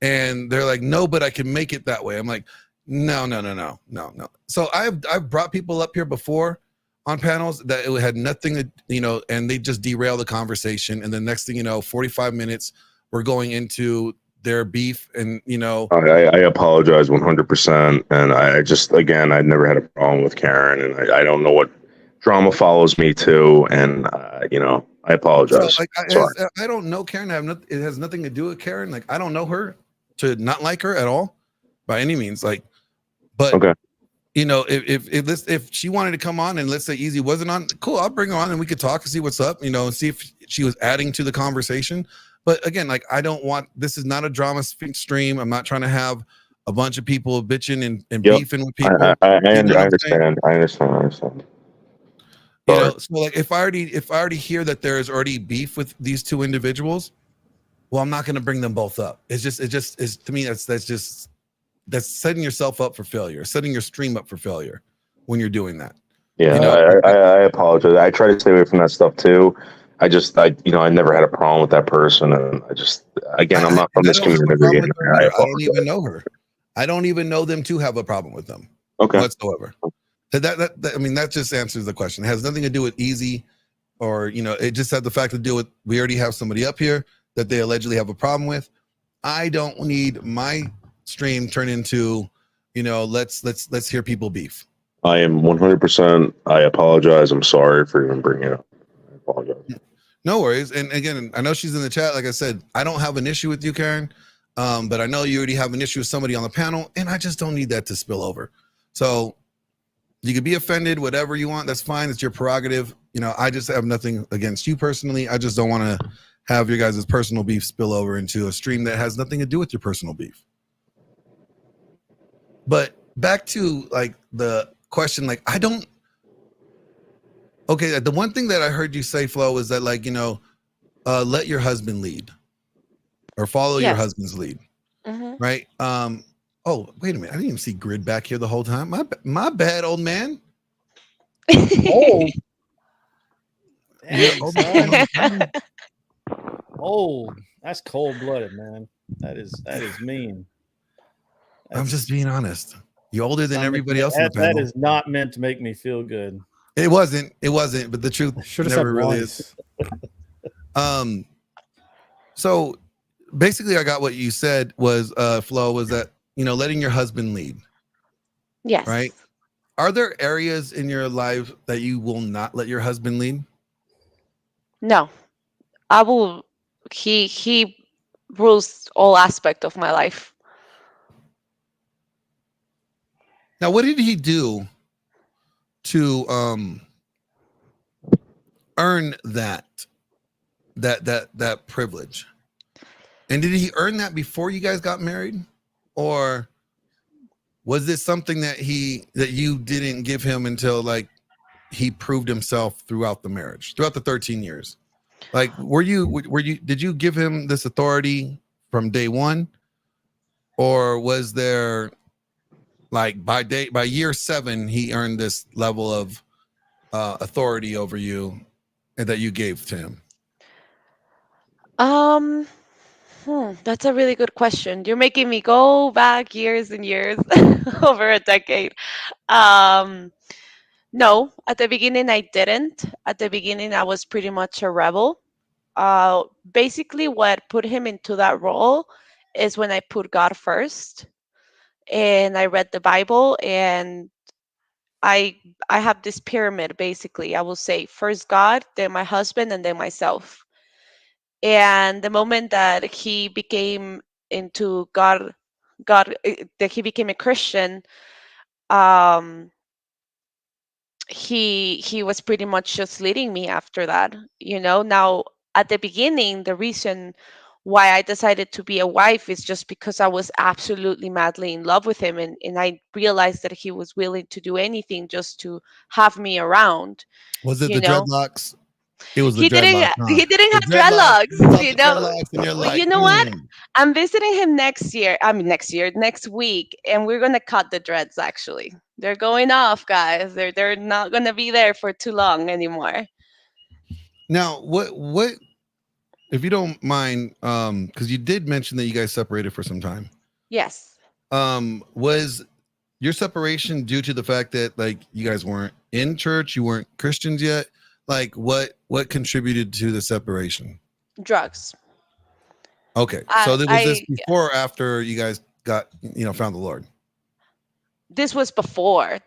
And they're like, no, but I can make it that way. I'm like, no. So I've brought people up here before on panels that it had nothing to, and they just derail the conversation. And the next thing you know, 45 minutes, we're going into their beef and, I apologize 100%. And I just, again, I never had a problem with Karen, and I don't know what drama follows me too. And, I apologize. So, I don't know Karen. It has nothing to do with Karen. Like, I don't know her to not like her at all by any means. Like, but you know, if she wanted to come on and let's say Easy wasn't on, cool, I'll bring her on and we could talk and see what's up, you know, and see if she was adding to the conversation. But again, like I don't want, this is not a drama stream. I'm not trying to have a bunch of people bitching and beefing with people. I understand. I understand. You know, so like if I already hear that there's already beef with these two individuals, well, I'm not going to bring them both up. It just is, to me, that's setting yourself up for failure, setting your stream up for failure when you're doing that. Yeah, you know? I apologize. I try to stay away from that stuff too. I never had a problem with that person, and I'm not from this community. I don't even know her. I don't even know them to have a problem with them. Okay. Whatsoever. That just answers the question. It has nothing to do with Easy, or it just had the fact to do with we already have somebody up here that they allegedly have a problem with. I don't need my stream turn into, let's hear people beef. I am 100%. I apologize. I'm sorry for even bringing it up. I apologize. No worries. And again, I know she's in the chat. Like I said, I don't have an issue with you, Karen. But I know you already have an issue with somebody on the panel, and I just don't need that to spill over. So you could be offended, whatever you want. That's fine. It's your prerogative. I just have nothing against you personally. I just don't want to have your guys' personal beef spill over into a stream that has nothing to do with your personal beef. But back to like the question, like the one thing that I heard you say, Flo, is that let your husband lead or follow your husband's lead. Mm-hmm. Right? Oh, wait a minute. I didn't even see Grid back here the whole time. My bad, old man. Oh. Dang, Oh, that's cold-blooded, man. That is mean. I'm just being honest. You're older than everybody else in the panel. That is not meant to make me feel good. It wasn't, but the truth never really is. So basically I got what you said was Flo, was that letting your husband lead. Yes. Right? Are there areas in your life that you will not let your husband lead? No. I will. He rules all aspect of my life. Now, what did he do to earn that privilege? And did he earn that before you guys got married, or was this something that you didn't give him until he proved himself throughout the marriage, throughout the 13 years? Like, did you give him this authority from day one, or was there by year 7 he earned this level of authority over you and that you gave to him? That's a really good question. You're making me go back years and years, over a decade. No, at the beginning I didn't. At the beginning I was pretty much a rebel. Basically what put him into that role is when I put God first and I read the Bible, and I have this pyramid. Basically, I will say first God, then my husband, and then myself. And the moment that he became into God, that he became a Christian, he was pretty much just leading me after that. Now at the beginning, the reason why I decided to be a wife is just because I was absolutely madly in love with him, and I realized that he was willing to do anything just to have me around. Was it the dreadlocks? It was the He didn't have dreadlocks. You know what? I'm visiting him next week, and we're gonna cut the dreads. Actually, they're going off, guys. They're not gonna be there for too long anymore. Now, what? If you don't mind, because you did mention that you guys separated for some time. Yes. Was your separation due to the fact that you guys weren't in church, you weren't Christians yet? What contributed to the separation? Drugs. Okay, so was this before or after you guys got found the Lord? This was before.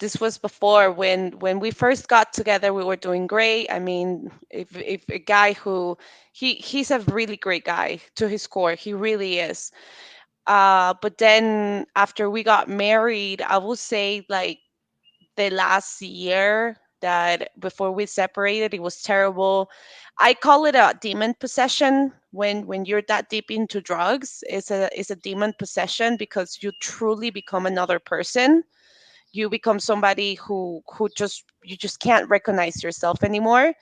When we first got together, we were doing great. I mean, if a guy who he's a really great guy to his core, he really is. But then after we got married, I will say the last year that before we separated, it was terrible. I call it a demon possession. When you're that deep into drugs, it's a demon possession because you truly become another person. You become somebody who you just can't recognize yourself anymore.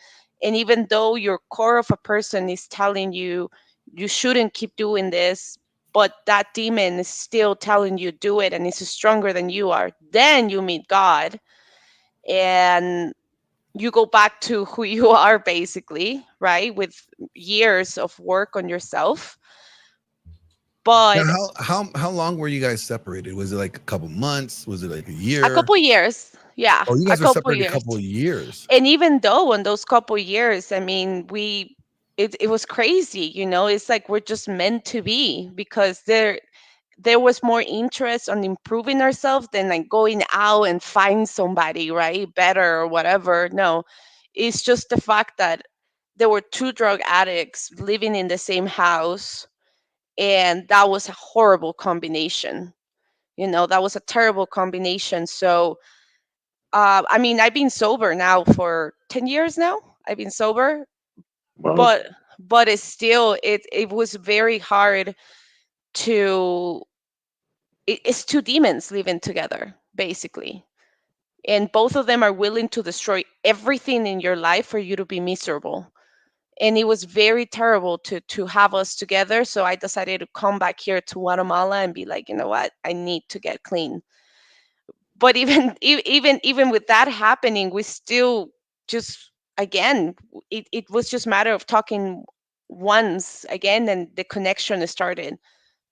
And even though your core of a person is telling you you shouldn't keep doing this, but that demon is still telling you do it, and it's stronger than you are. Then you meet God, and you go back to who you are, basically, right? With years of work on yourself. But now, how long were you guys separated? Was it like a couple months? Was it like a year? a couple years. Yeah. Oh, you guys a were couple separated years. a couple of years. And even though in those couple years, I mean, it was crazy, you know. It's like we're just meant to be, because there was more interest on improving ourselves than like going out and find somebody, right, better or whatever. No, it's just the fact that there were two drug addicts living in the same house, and that was a horrible combination. You know, that was a terrible combination. So I mean, I've been sober now for 10 years now. I've been sober. Wow. But it's still, it was very hard to, it's two demons living together, basically. And both of them are willing to destroy everything in your life for you to be miserable. And it was very terrible to have us together. So I decided to come back here to Guatemala and be like, you know what, I need to get clean. But even with that happening, we still just, again, it was just a matter of talking once again, and the connection started,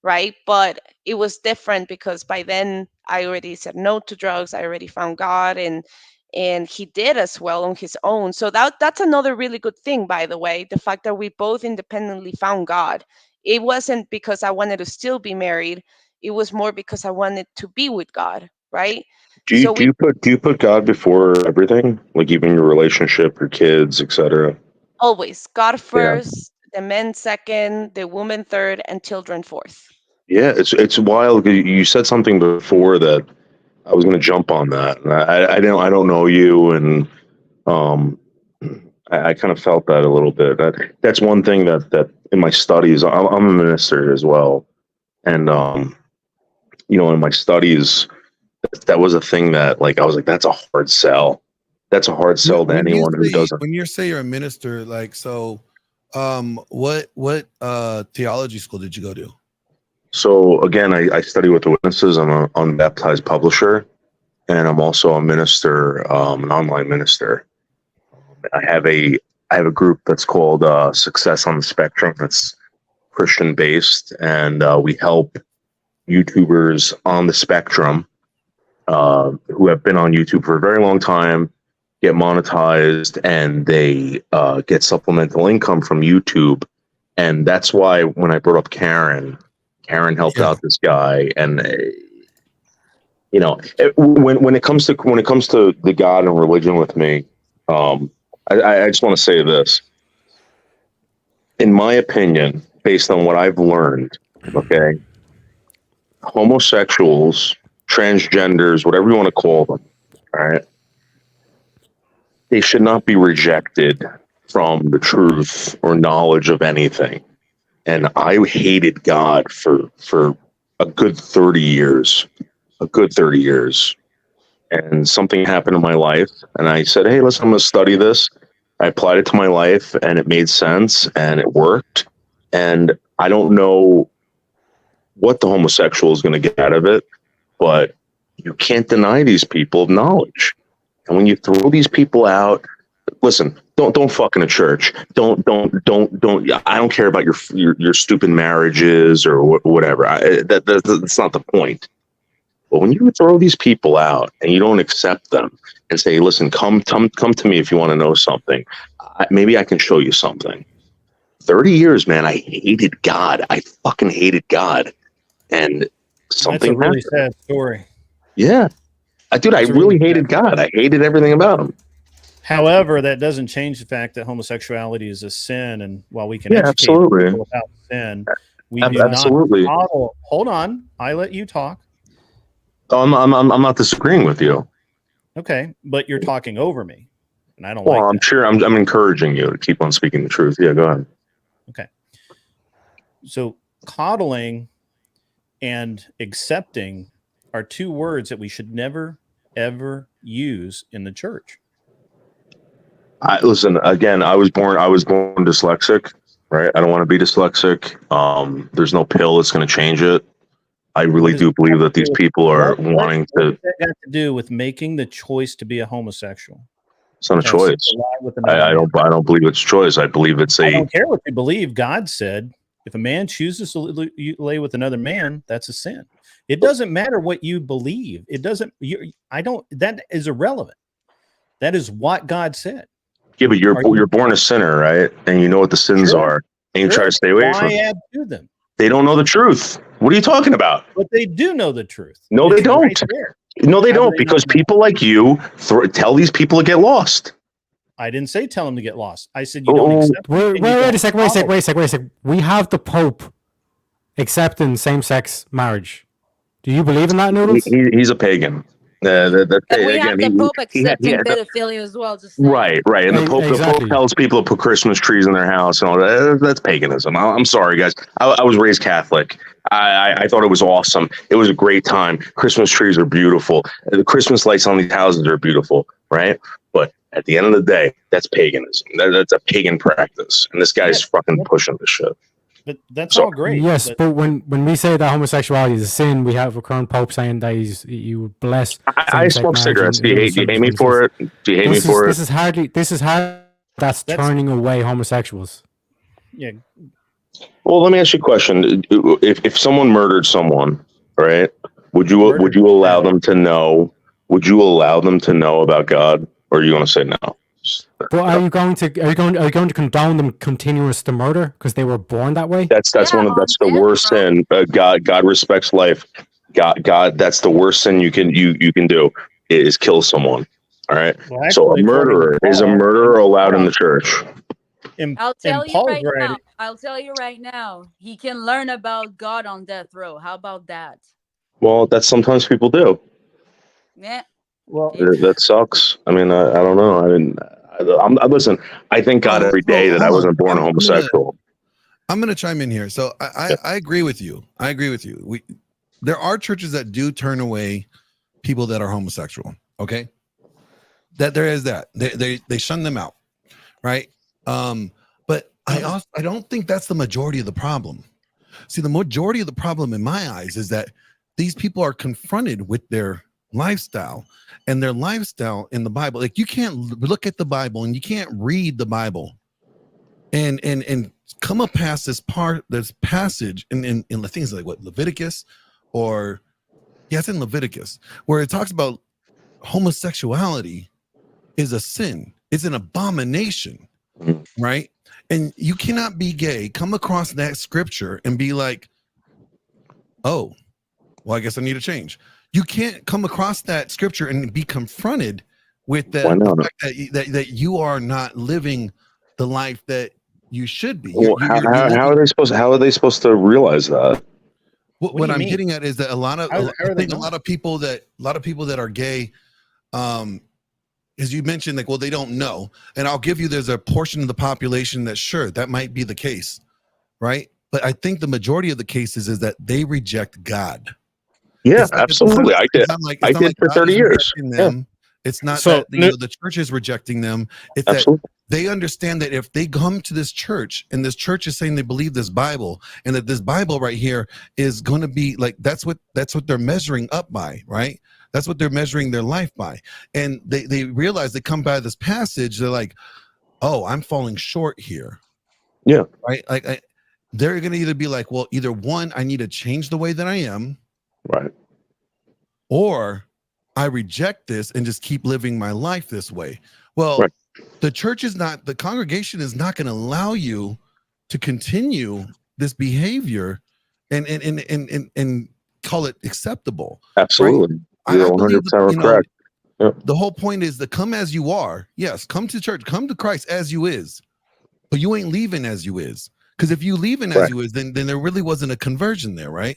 right? But it was different because by then I already said no to drugs. I already found God, and he did as well on his own. So that's another really good thing, by the way, the fact that we both independently found God. It wasn't because I wanted to still be married. It was more because I wanted to be with God, right? Do you put God before everything? Like even your relationship, your kids, etc. Always God first, the men second, the woman third, and children fourth. Yeah, it's wild. You said something before that I was going to jump on that. And I don't know you, and I kind of felt that a little bit. That's one thing that in my studies, I'm a minister as well, and you know, in my studies, that was a thing that, like, I was like, that's a hard sell. That's a hard sell to anyone who doesn't. When you say you're a minister, like, so, what theology school did you go to? So again, I study with the witnesses. I'm an unbaptized publisher, and I'm also a minister, an online minister. I have a group that's called Success on the Spectrum. That's Christian based, and we help YouTubers on the spectrum who have been on YouTube for a very long time get monetized, and they get supplemental income from YouTube. And that's why when I brought up Karen helped out this guy, and you know, when it comes to the God and religion with me, I just want to say this. In my opinion, based on what I've learned, okay, homosexuals, transgenders, whatever you want to call them, all right, they should not be rejected from the truth or knowledge of anything. And I hated God for a good 30 years. And something happened in my life, and I said, hey, listen, I'm going to study this. I applied it to my life, and it made sense, and it worked. And I don't know what the homosexual is going to get out of it, but you can't deny these people of knowledge. And when you throw these people out, listen, don't fuck in a church. Don't. I don't care about your stupid marriages or whatever. That's not the point. But when you throw these people out and you don't accept them and say, listen, come to me if you want to know something, maybe I can show you something. 30 years, man, I hated God. I fucking hated God. And something That's a really happened. sad story. Yeah. Dude, I really hated God. I hated everything about him. However, that doesn't change the fact that homosexuality is a sin, and while we can Yeah, educate absolutely. people about sin, we do Absolutely. not model. Hold on, I let you talk. Oh, I'm not disagreeing with you. Okay, but you're talking over me, and I don't Well, like I'm sure I'm encouraging you to keep on speaking the truth. Yeah, go ahead. Okay. So coddling and accepting are two words that we should never, ever use in the church. Listen, again, I was born dyslexic, right? I don't want to be dyslexic. There's no pill that's going to change it. I really do believe that these people are wanting to. What does that got to do with making the choice to be a homosexual? It's not a That's choice. a lie with another I man. don't believe it's choice. I believe it's I a. don't care what you believe. God said, if a man chooses to lay with another man, that's a sin. It doesn't matter what you believe. It doesn't. That is irrelevant. That is what God said. Yeah, but you're born a sinner, right? And you know what the sins are, and you try to stay away from Why them. add to them? They don't know the truth. What are you talking about? But they do know the truth. No, they It's don't. right there. No, they How do don't, they because not know? people like you tell these people to get lost. I didn't say tell them to get lost. I said you don't accept. Wait, and you wait don't a second, wait a second, follow. wait a second, wait a second. We have the Pope accepting same-sex marriage. Do you believe in that, Noodles? He's a pagan. And we have again, the Pope he had accepting the- pedophilia as well. Just Right. And the Pope Exactly. tells people to put Christmas trees in their house and all that. That's paganism. I'm sorry, guys. I was raised Catholic. I thought it was awesome. It was a great time. Christmas trees are beautiful. The Christmas lights on these houses are beautiful, right? But at the end of the day, that's paganism. That's a pagan practice. And this guy's fucking pushing this shit. But that's all great. Yes, but but when we say that homosexuality is a sin, we have a current Pope saying that you bless. I smoke cigarettes. Do you hate me for it? Do you hate me for it? This is hardly. That's turning away homosexuals. yeah, Well, let me ask you a question. If someone murdered someone, right? Would you allow them to know? Would you allow them to know about God, or are you going to say no? But are you going to condone them continuous to murder because they were born that way? That's the worst sin. God respects life. God, that's the worst sin you can do is kill someone. All right. Well, So a actually, murderer is a murderer allowed in the church? I'll tell you right now. He can learn about God on death row. How about that? Well, that's sometimes people do. Yeah. Well, That sucks. I mean, I don't know. I mean, listen. I thank God every day that I wasn't born a homosexual. I'm going to chime in here. So I agree with you. I agree with you. There are churches that do turn away people that are homosexual. Okay, that there is that they shun them out, right? But I don't think that's the majority of the problem. See, the majority of the problem in my eyes is that these people are confronted with their lifestyle, and their lifestyle in the Bible. Like, you can't look at the Bible and you can't read the Bible and come up past this passage in things like what, Leviticus, or it's in Leviticus, where it talks about homosexuality is a sin. It's an abomination, right? And you cannot be gay, come across that scripture and be like, oh, well, I guess I need to change. You can't come across that scripture and be confronted with the fact that you are not living the life that you should be. Well, how are they supposed to realize that? What I'm getting at is that a lot of people that are gay, as you mentioned, like, well, they don't know. And I'll give you, there's a portion of the population that, sure, that might be the case, right? But I think the majority of the cases is that they reject God. Yeah, absolutely. I did. I did for 30 years. It's not So, that the church is rejecting them. It's that they understand that if they come to this church and this church is saying they believe this Bible, and that this Bible right here is going to be like, that's what they're measuring up by, right? That's what they're measuring their life by. And they realize, they come by this passage, they're like, oh, I'm falling short here. Yeah. Right? Like, they're going to either be like, well, either one, I need to change the way that I am. Right. Or I reject this and just keep living my life this way. Well, the church is not, the congregation is not going to allow you to continue this behavior and call it acceptable. Absolutely. Right? You're 100% correct. The whole point is to come as you are. Yes, come to church, come to Christ as you is, but you ain't leaving as you is. Because if you leaving as you is, then there really wasn't a conversion there, right?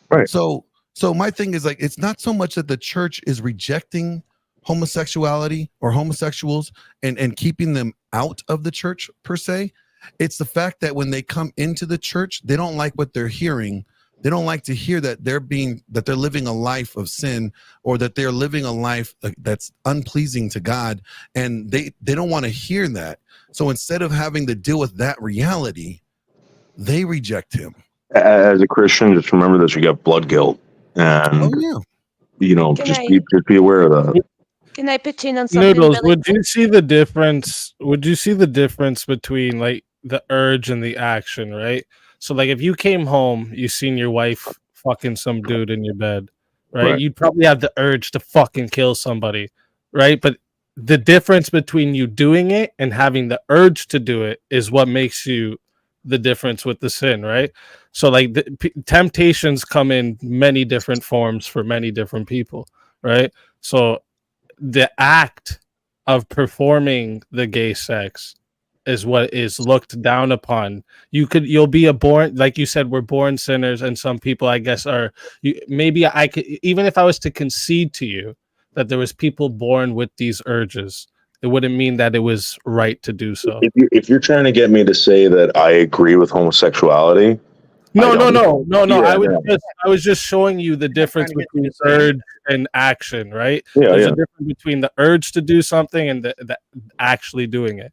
Right. So my thing is, like, it's not so much that the church is rejecting homosexuality or homosexuals and keeping them out of the church per se. It's the fact that when they come into the church, they don't like what they're hearing. They don't like to hear that they're living a life of sin, or that they're living a life that's unpleasing to God, and they don't want to hear that. So instead of having to deal with that reality, they reject him. As a Christian, just remember this: you got blood guilt, and you know, just be aware of that. Can I pitch in on something? Noodles, would you see the difference? Would you see the difference between like the urge and the action, right? So like if you came home, you seen your wife fucking some dude in your bed, right? You'd probably have the urge to fucking kill somebody, right? But the difference between you doing it and having the urge to do it is what makes you the difference with the sin, right? So like the temptations come in many different forms for many different people, right? So the act of performing the gay sex is what is looked down upon. You'll be like you said, we're born sinners, and some people, I guess, maybe I could, even if I was to concede to you that there was people born with these urges, it wouldn't mean that it was right to do so. If you're trying to get me to say that I agree with homosexuality, no. I was just showing you the difference between urge and action, right? There's a difference between the urge to do something and the actually doing it.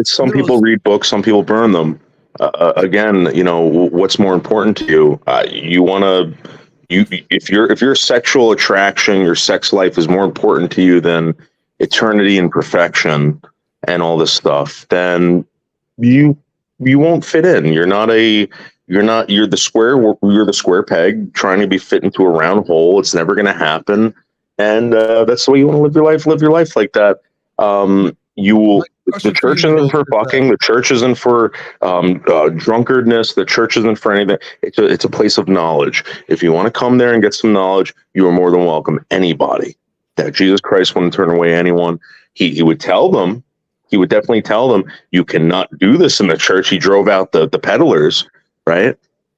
Some people read books, some people burn them. Again, you know, what's more important to you? If your sexual attraction, your sex life is more important to you than eternity and perfection and all this stuff, then you won't fit in. You're the square peg trying to be fit into a round hole. It's never going to happen. And that's the way you want to live your life like that. The church isn't for fucking. The church isn't for drunkardness. The church isn't for anything. It's a place of knowledge. If you want to come there and get some knowledge, you are more than welcome. Anybody. That Jesus Christ wouldn't turn away anyone. He would tell them. He would definitely tell them, you cannot do this in the church. He drove out the peddlers, right?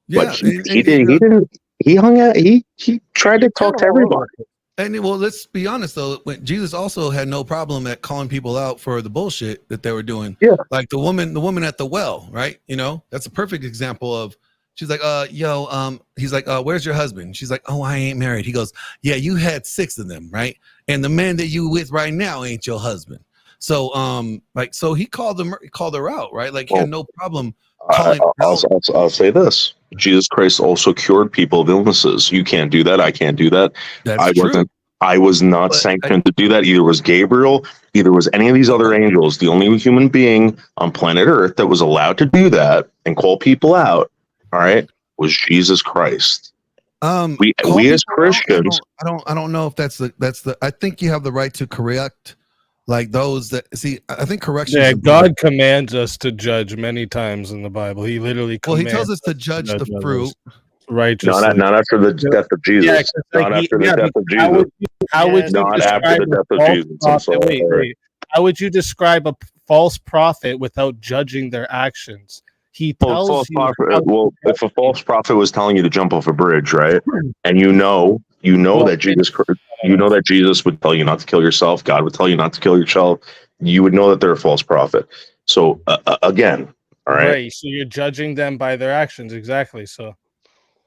Yeah, but he didn't. He hung out. He tried to talk to everybody. And well, let's be honest though. When Jesus also had no problem at calling people out for the bullshit that they were doing. Yeah, like the woman at the well, right? You know, that's a perfect example of. She's like, he's like, where's your husband? She's like, oh, I ain't married. He goes, yeah, you had 6 of them, right? And the man that you with right now ain't your husband. So, so he called her out, right? Like he had no problem. I'll say this: Jesus Christ also cured people of illnesses. You can't do that. I can't do that. I was not sanctioned to do that. Either was Gabriel, either was any of these other angels. The only human being on planet Earth that was allowed to do that and call people out, all right, was Jesus Christ. We as Christians, I don't know if that's the. I think you have the right to correct. Like those that see, I think correction. Yeah, God commands us to judge many times in the Bible. He literally he tells us to judge the fruit. Righteously. Not after the death of Jesus. Not after the death of Jesus. How would you describe a false prophet? Wait. How would you describe a false prophet without judging their actions? He tells you. If a false prophet was telling you to jump off a bridge, right, and you know that Jesus would tell you not to kill yourself, God would tell you not to kill yourself, you would know that they're a false prophet. So again, all right. Right. So you're judging them by their actions, exactly. So.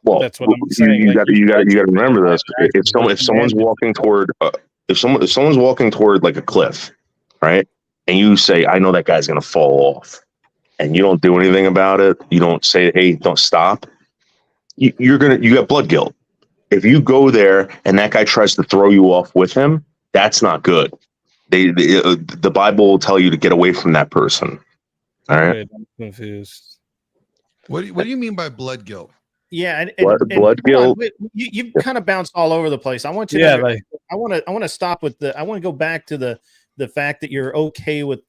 Well, that's what I'm saying. You got to remember this. If someone's walking toward like a cliff, right, and you say, I know that guy's gonna fall off, and you don't do anything about it, you don't say, hey, don't stop, you got blood guilt. If you go there and that guy tries to throw you off with him, that's not good. The Bible will tell you to get away from that person. All right. I'm confused. What do you mean by blood guilt? Yeah, blood guilt. You kind of bounced all over the place. I want you. I want to stop with I want to go back to the fact that you're okay with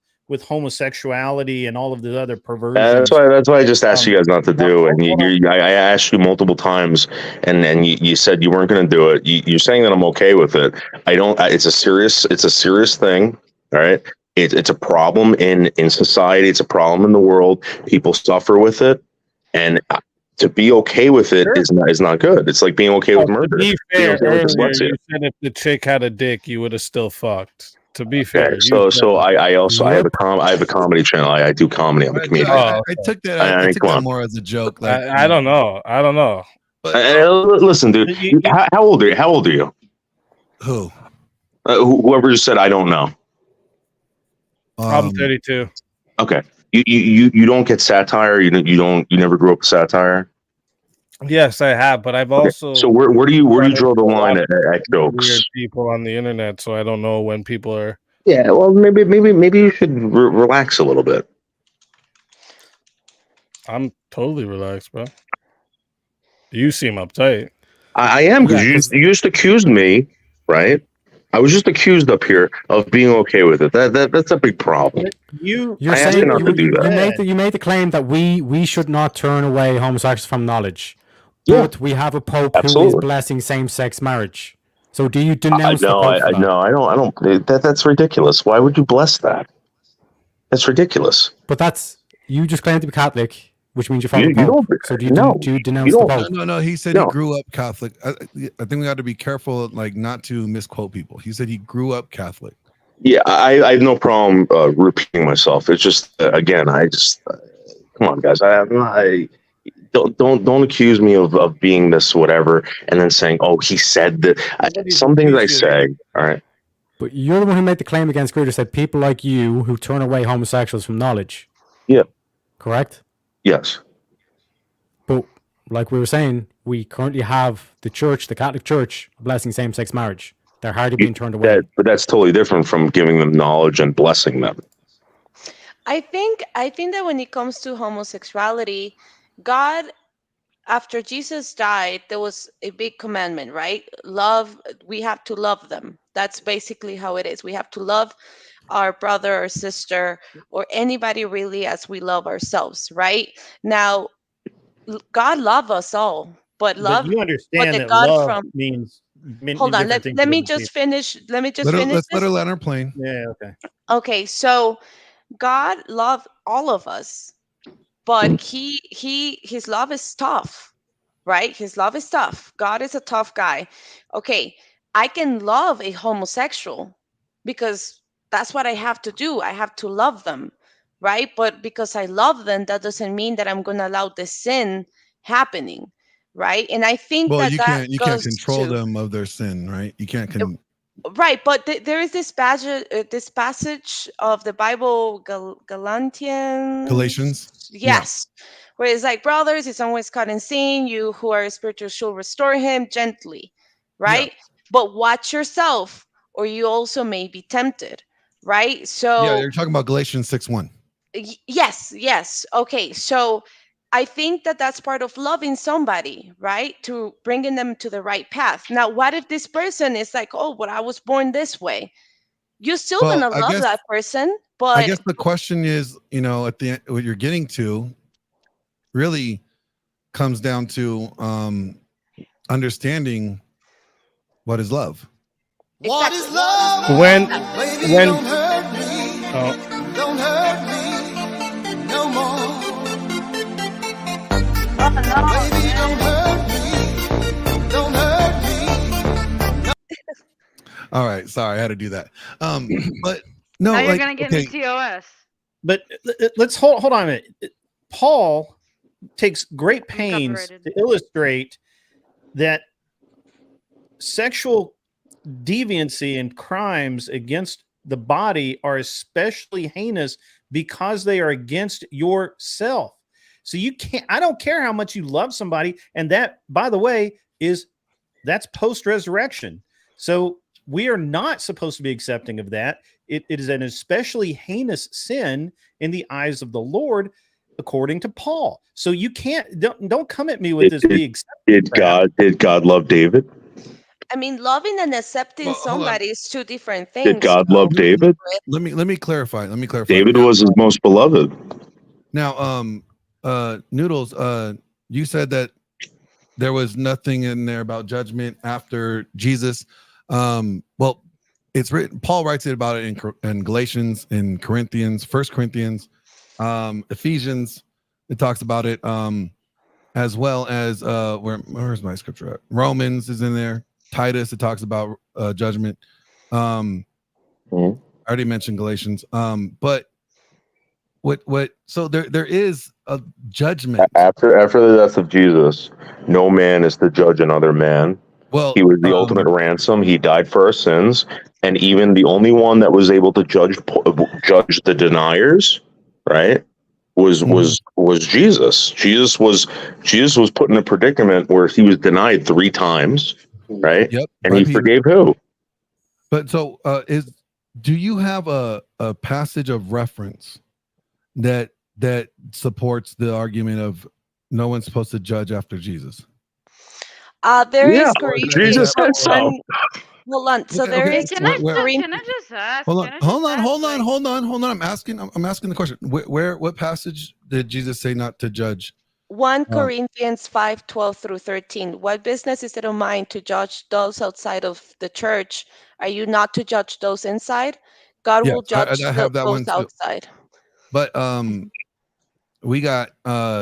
homosexuality and all of the other perversions. That's why I just asked you guys not to do. And I asked you multiple times, and you said you weren't going to do it. You're saying that I'm okay with it. I don't. It's a serious thing. All right. It's a problem in society. It's a problem in the world. People suffer with it, and to be okay with it is not good. It's like being okay with To murder. be Being fair, okay with earlier dyslexia. you said if the chick had a dick, you would have still fucked. To be fair, Okay, you so said that. I also I have a comedy channel. I do comedy. I'm a comedian. Oh, I took that. I I mean, took come that on. more as a joke. Like, I don't know. I don't know. Listen, dude. How old are you? How old are you? Who? Whoever just said I don't know. I'm 32. Okay. You don't get satire. You never grew up with satire. Yes, I have, but I've also. So where do you draw the line at jokes? Weird people on the internet, so I don't know when people are. Yeah, well, maybe you should relax a little bit. I'm totally relaxed, bro. You seem uptight. I am because you just accused me, right? I was just accused up here of being okay with it. That's a big problem. You're I asked saying you not to do that. you made the claim that we should not turn away homosexuals from knowledge. Yeah. But we have a pope who is Absolutely. blessing same-sex marriage. So do you denounce the No, pope for that? no, I don't. That's ridiculous. Why would you bless that? That's ridiculous. But you just claim to be Catholic, which means you're from the You pope. don't- So do you no, denounce you the don't. pope? No, he said No. he grew up Catholic. I think we got to be careful, like not to misquote people. He said he grew up Catholic. Yeah, I have no problem repeating myself. It's just again, come on, guys. I don't accuse me of being this whatever, and then saying, "Oh, he said that." Some things I say, all right. But you're the one who made the claim against Greer, said people like you who turn away homosexuals from knowledge. Yeah. Correct? Yes. But like we were saying, we currently have the church, the Catholic Church, blessing same-sex marriage. They're hardly being turned away. But that's totally different from giving them knowledge and blessing them. I think that when it comes to homosexuality, God, after Jesus died, there was a big commandment, right? We have to love them. That's basically how it is. We have to love our brother or sister or anybody really as we love ourselves, right? Now, God loves us all, but you understand the that God love from means many hold on, different things let to me different just people. finish. Let me just Let's finish. let her land her plane. Yeah. Okay. Okay, so God loved all of us, but his love is tough, right? His love is tough. God is a tough guy. Okay, I can love a homosexual because that's what I have to do. I have to love them, right? But because I love them, that doesn't mean that I'm going to allow the sin happening, right? And I think Well, that you that can't goes control to, them of their sin, right? You can't. right, but there is this passage of the Bible, Galatians. yes, where it's like, brothers, if someone is caught in sin, you who are spiritual should restore him gently, right? But watch yourself, or you also may be tempted, right? So Yeah, you're talking about Galatians 6:1. yes. Okay, so I think that that's part of loving somebody, right? To bringing them to the right path. Now, what if this person is like, oh, but I was born this way? You're still Well, gonna I love guess- that person, but I guess the question is, at the end, what you're getting to really comes down to understanding what is love. What is love? When Don't hurt me. oh, Don't hurt me no more. Baby, don't hurt me. Don't hurt me. All right, sorry, I had to do that. But no, now you're like, gonna get okay, into TOS. But let's hold on a minute. Paul takes great pains to illustrate that sexual deviancy and crimes against the body are especially heinous because they are against yourself. So you can't, I don't care how much you love somebody. And that, by the way, that's post-resurrection. So we are not supposed to be accepting of that. It is an especially heinous sin in the eyes of the Lord, according to Paul. So you don't come at me with this being Did God love David? I mean, loving and accepting Well, hold on. somebody is two different things. Did God love David? let me clarify. David was his most beloved. Now, Noodles, you said that there was nothing in there about judgment after Jesus. Well, it's written. Paul writes it about it in Galatians, in Corinthians, 1 Corinthians, Ephesians. It talks about it. as well as where's my scripture at? Romans is in there. Titus, it talks about judgment. I already mentioned Galatians. But what so there is a judgment After the death of Jesus, no man is to judge another man. Well, he was the ultimate ransom. He died for our sins, and even the only one that was able to judge the deniers, right, was Jesus. Jesus was put in a predicament where he was denied 3 times, right? Yep. And he forgave who? But so do you have a passage of reference that supports the argument of no one's supposed to judge after Jesus? There is Yeah, Corinthians. Jesus said so. Hold on. So Okay, there okay. is Can I Corinthians. just ask? Hold Can I just ask, like- on. I'm asking the question. What passage did Jesus say not to judge? 1 Corinthians 5:12-13. What business is it of mine to judge those outside of the church? Are you not to judge those inside? God Yeah, will judge I have that one those too. outside. But we got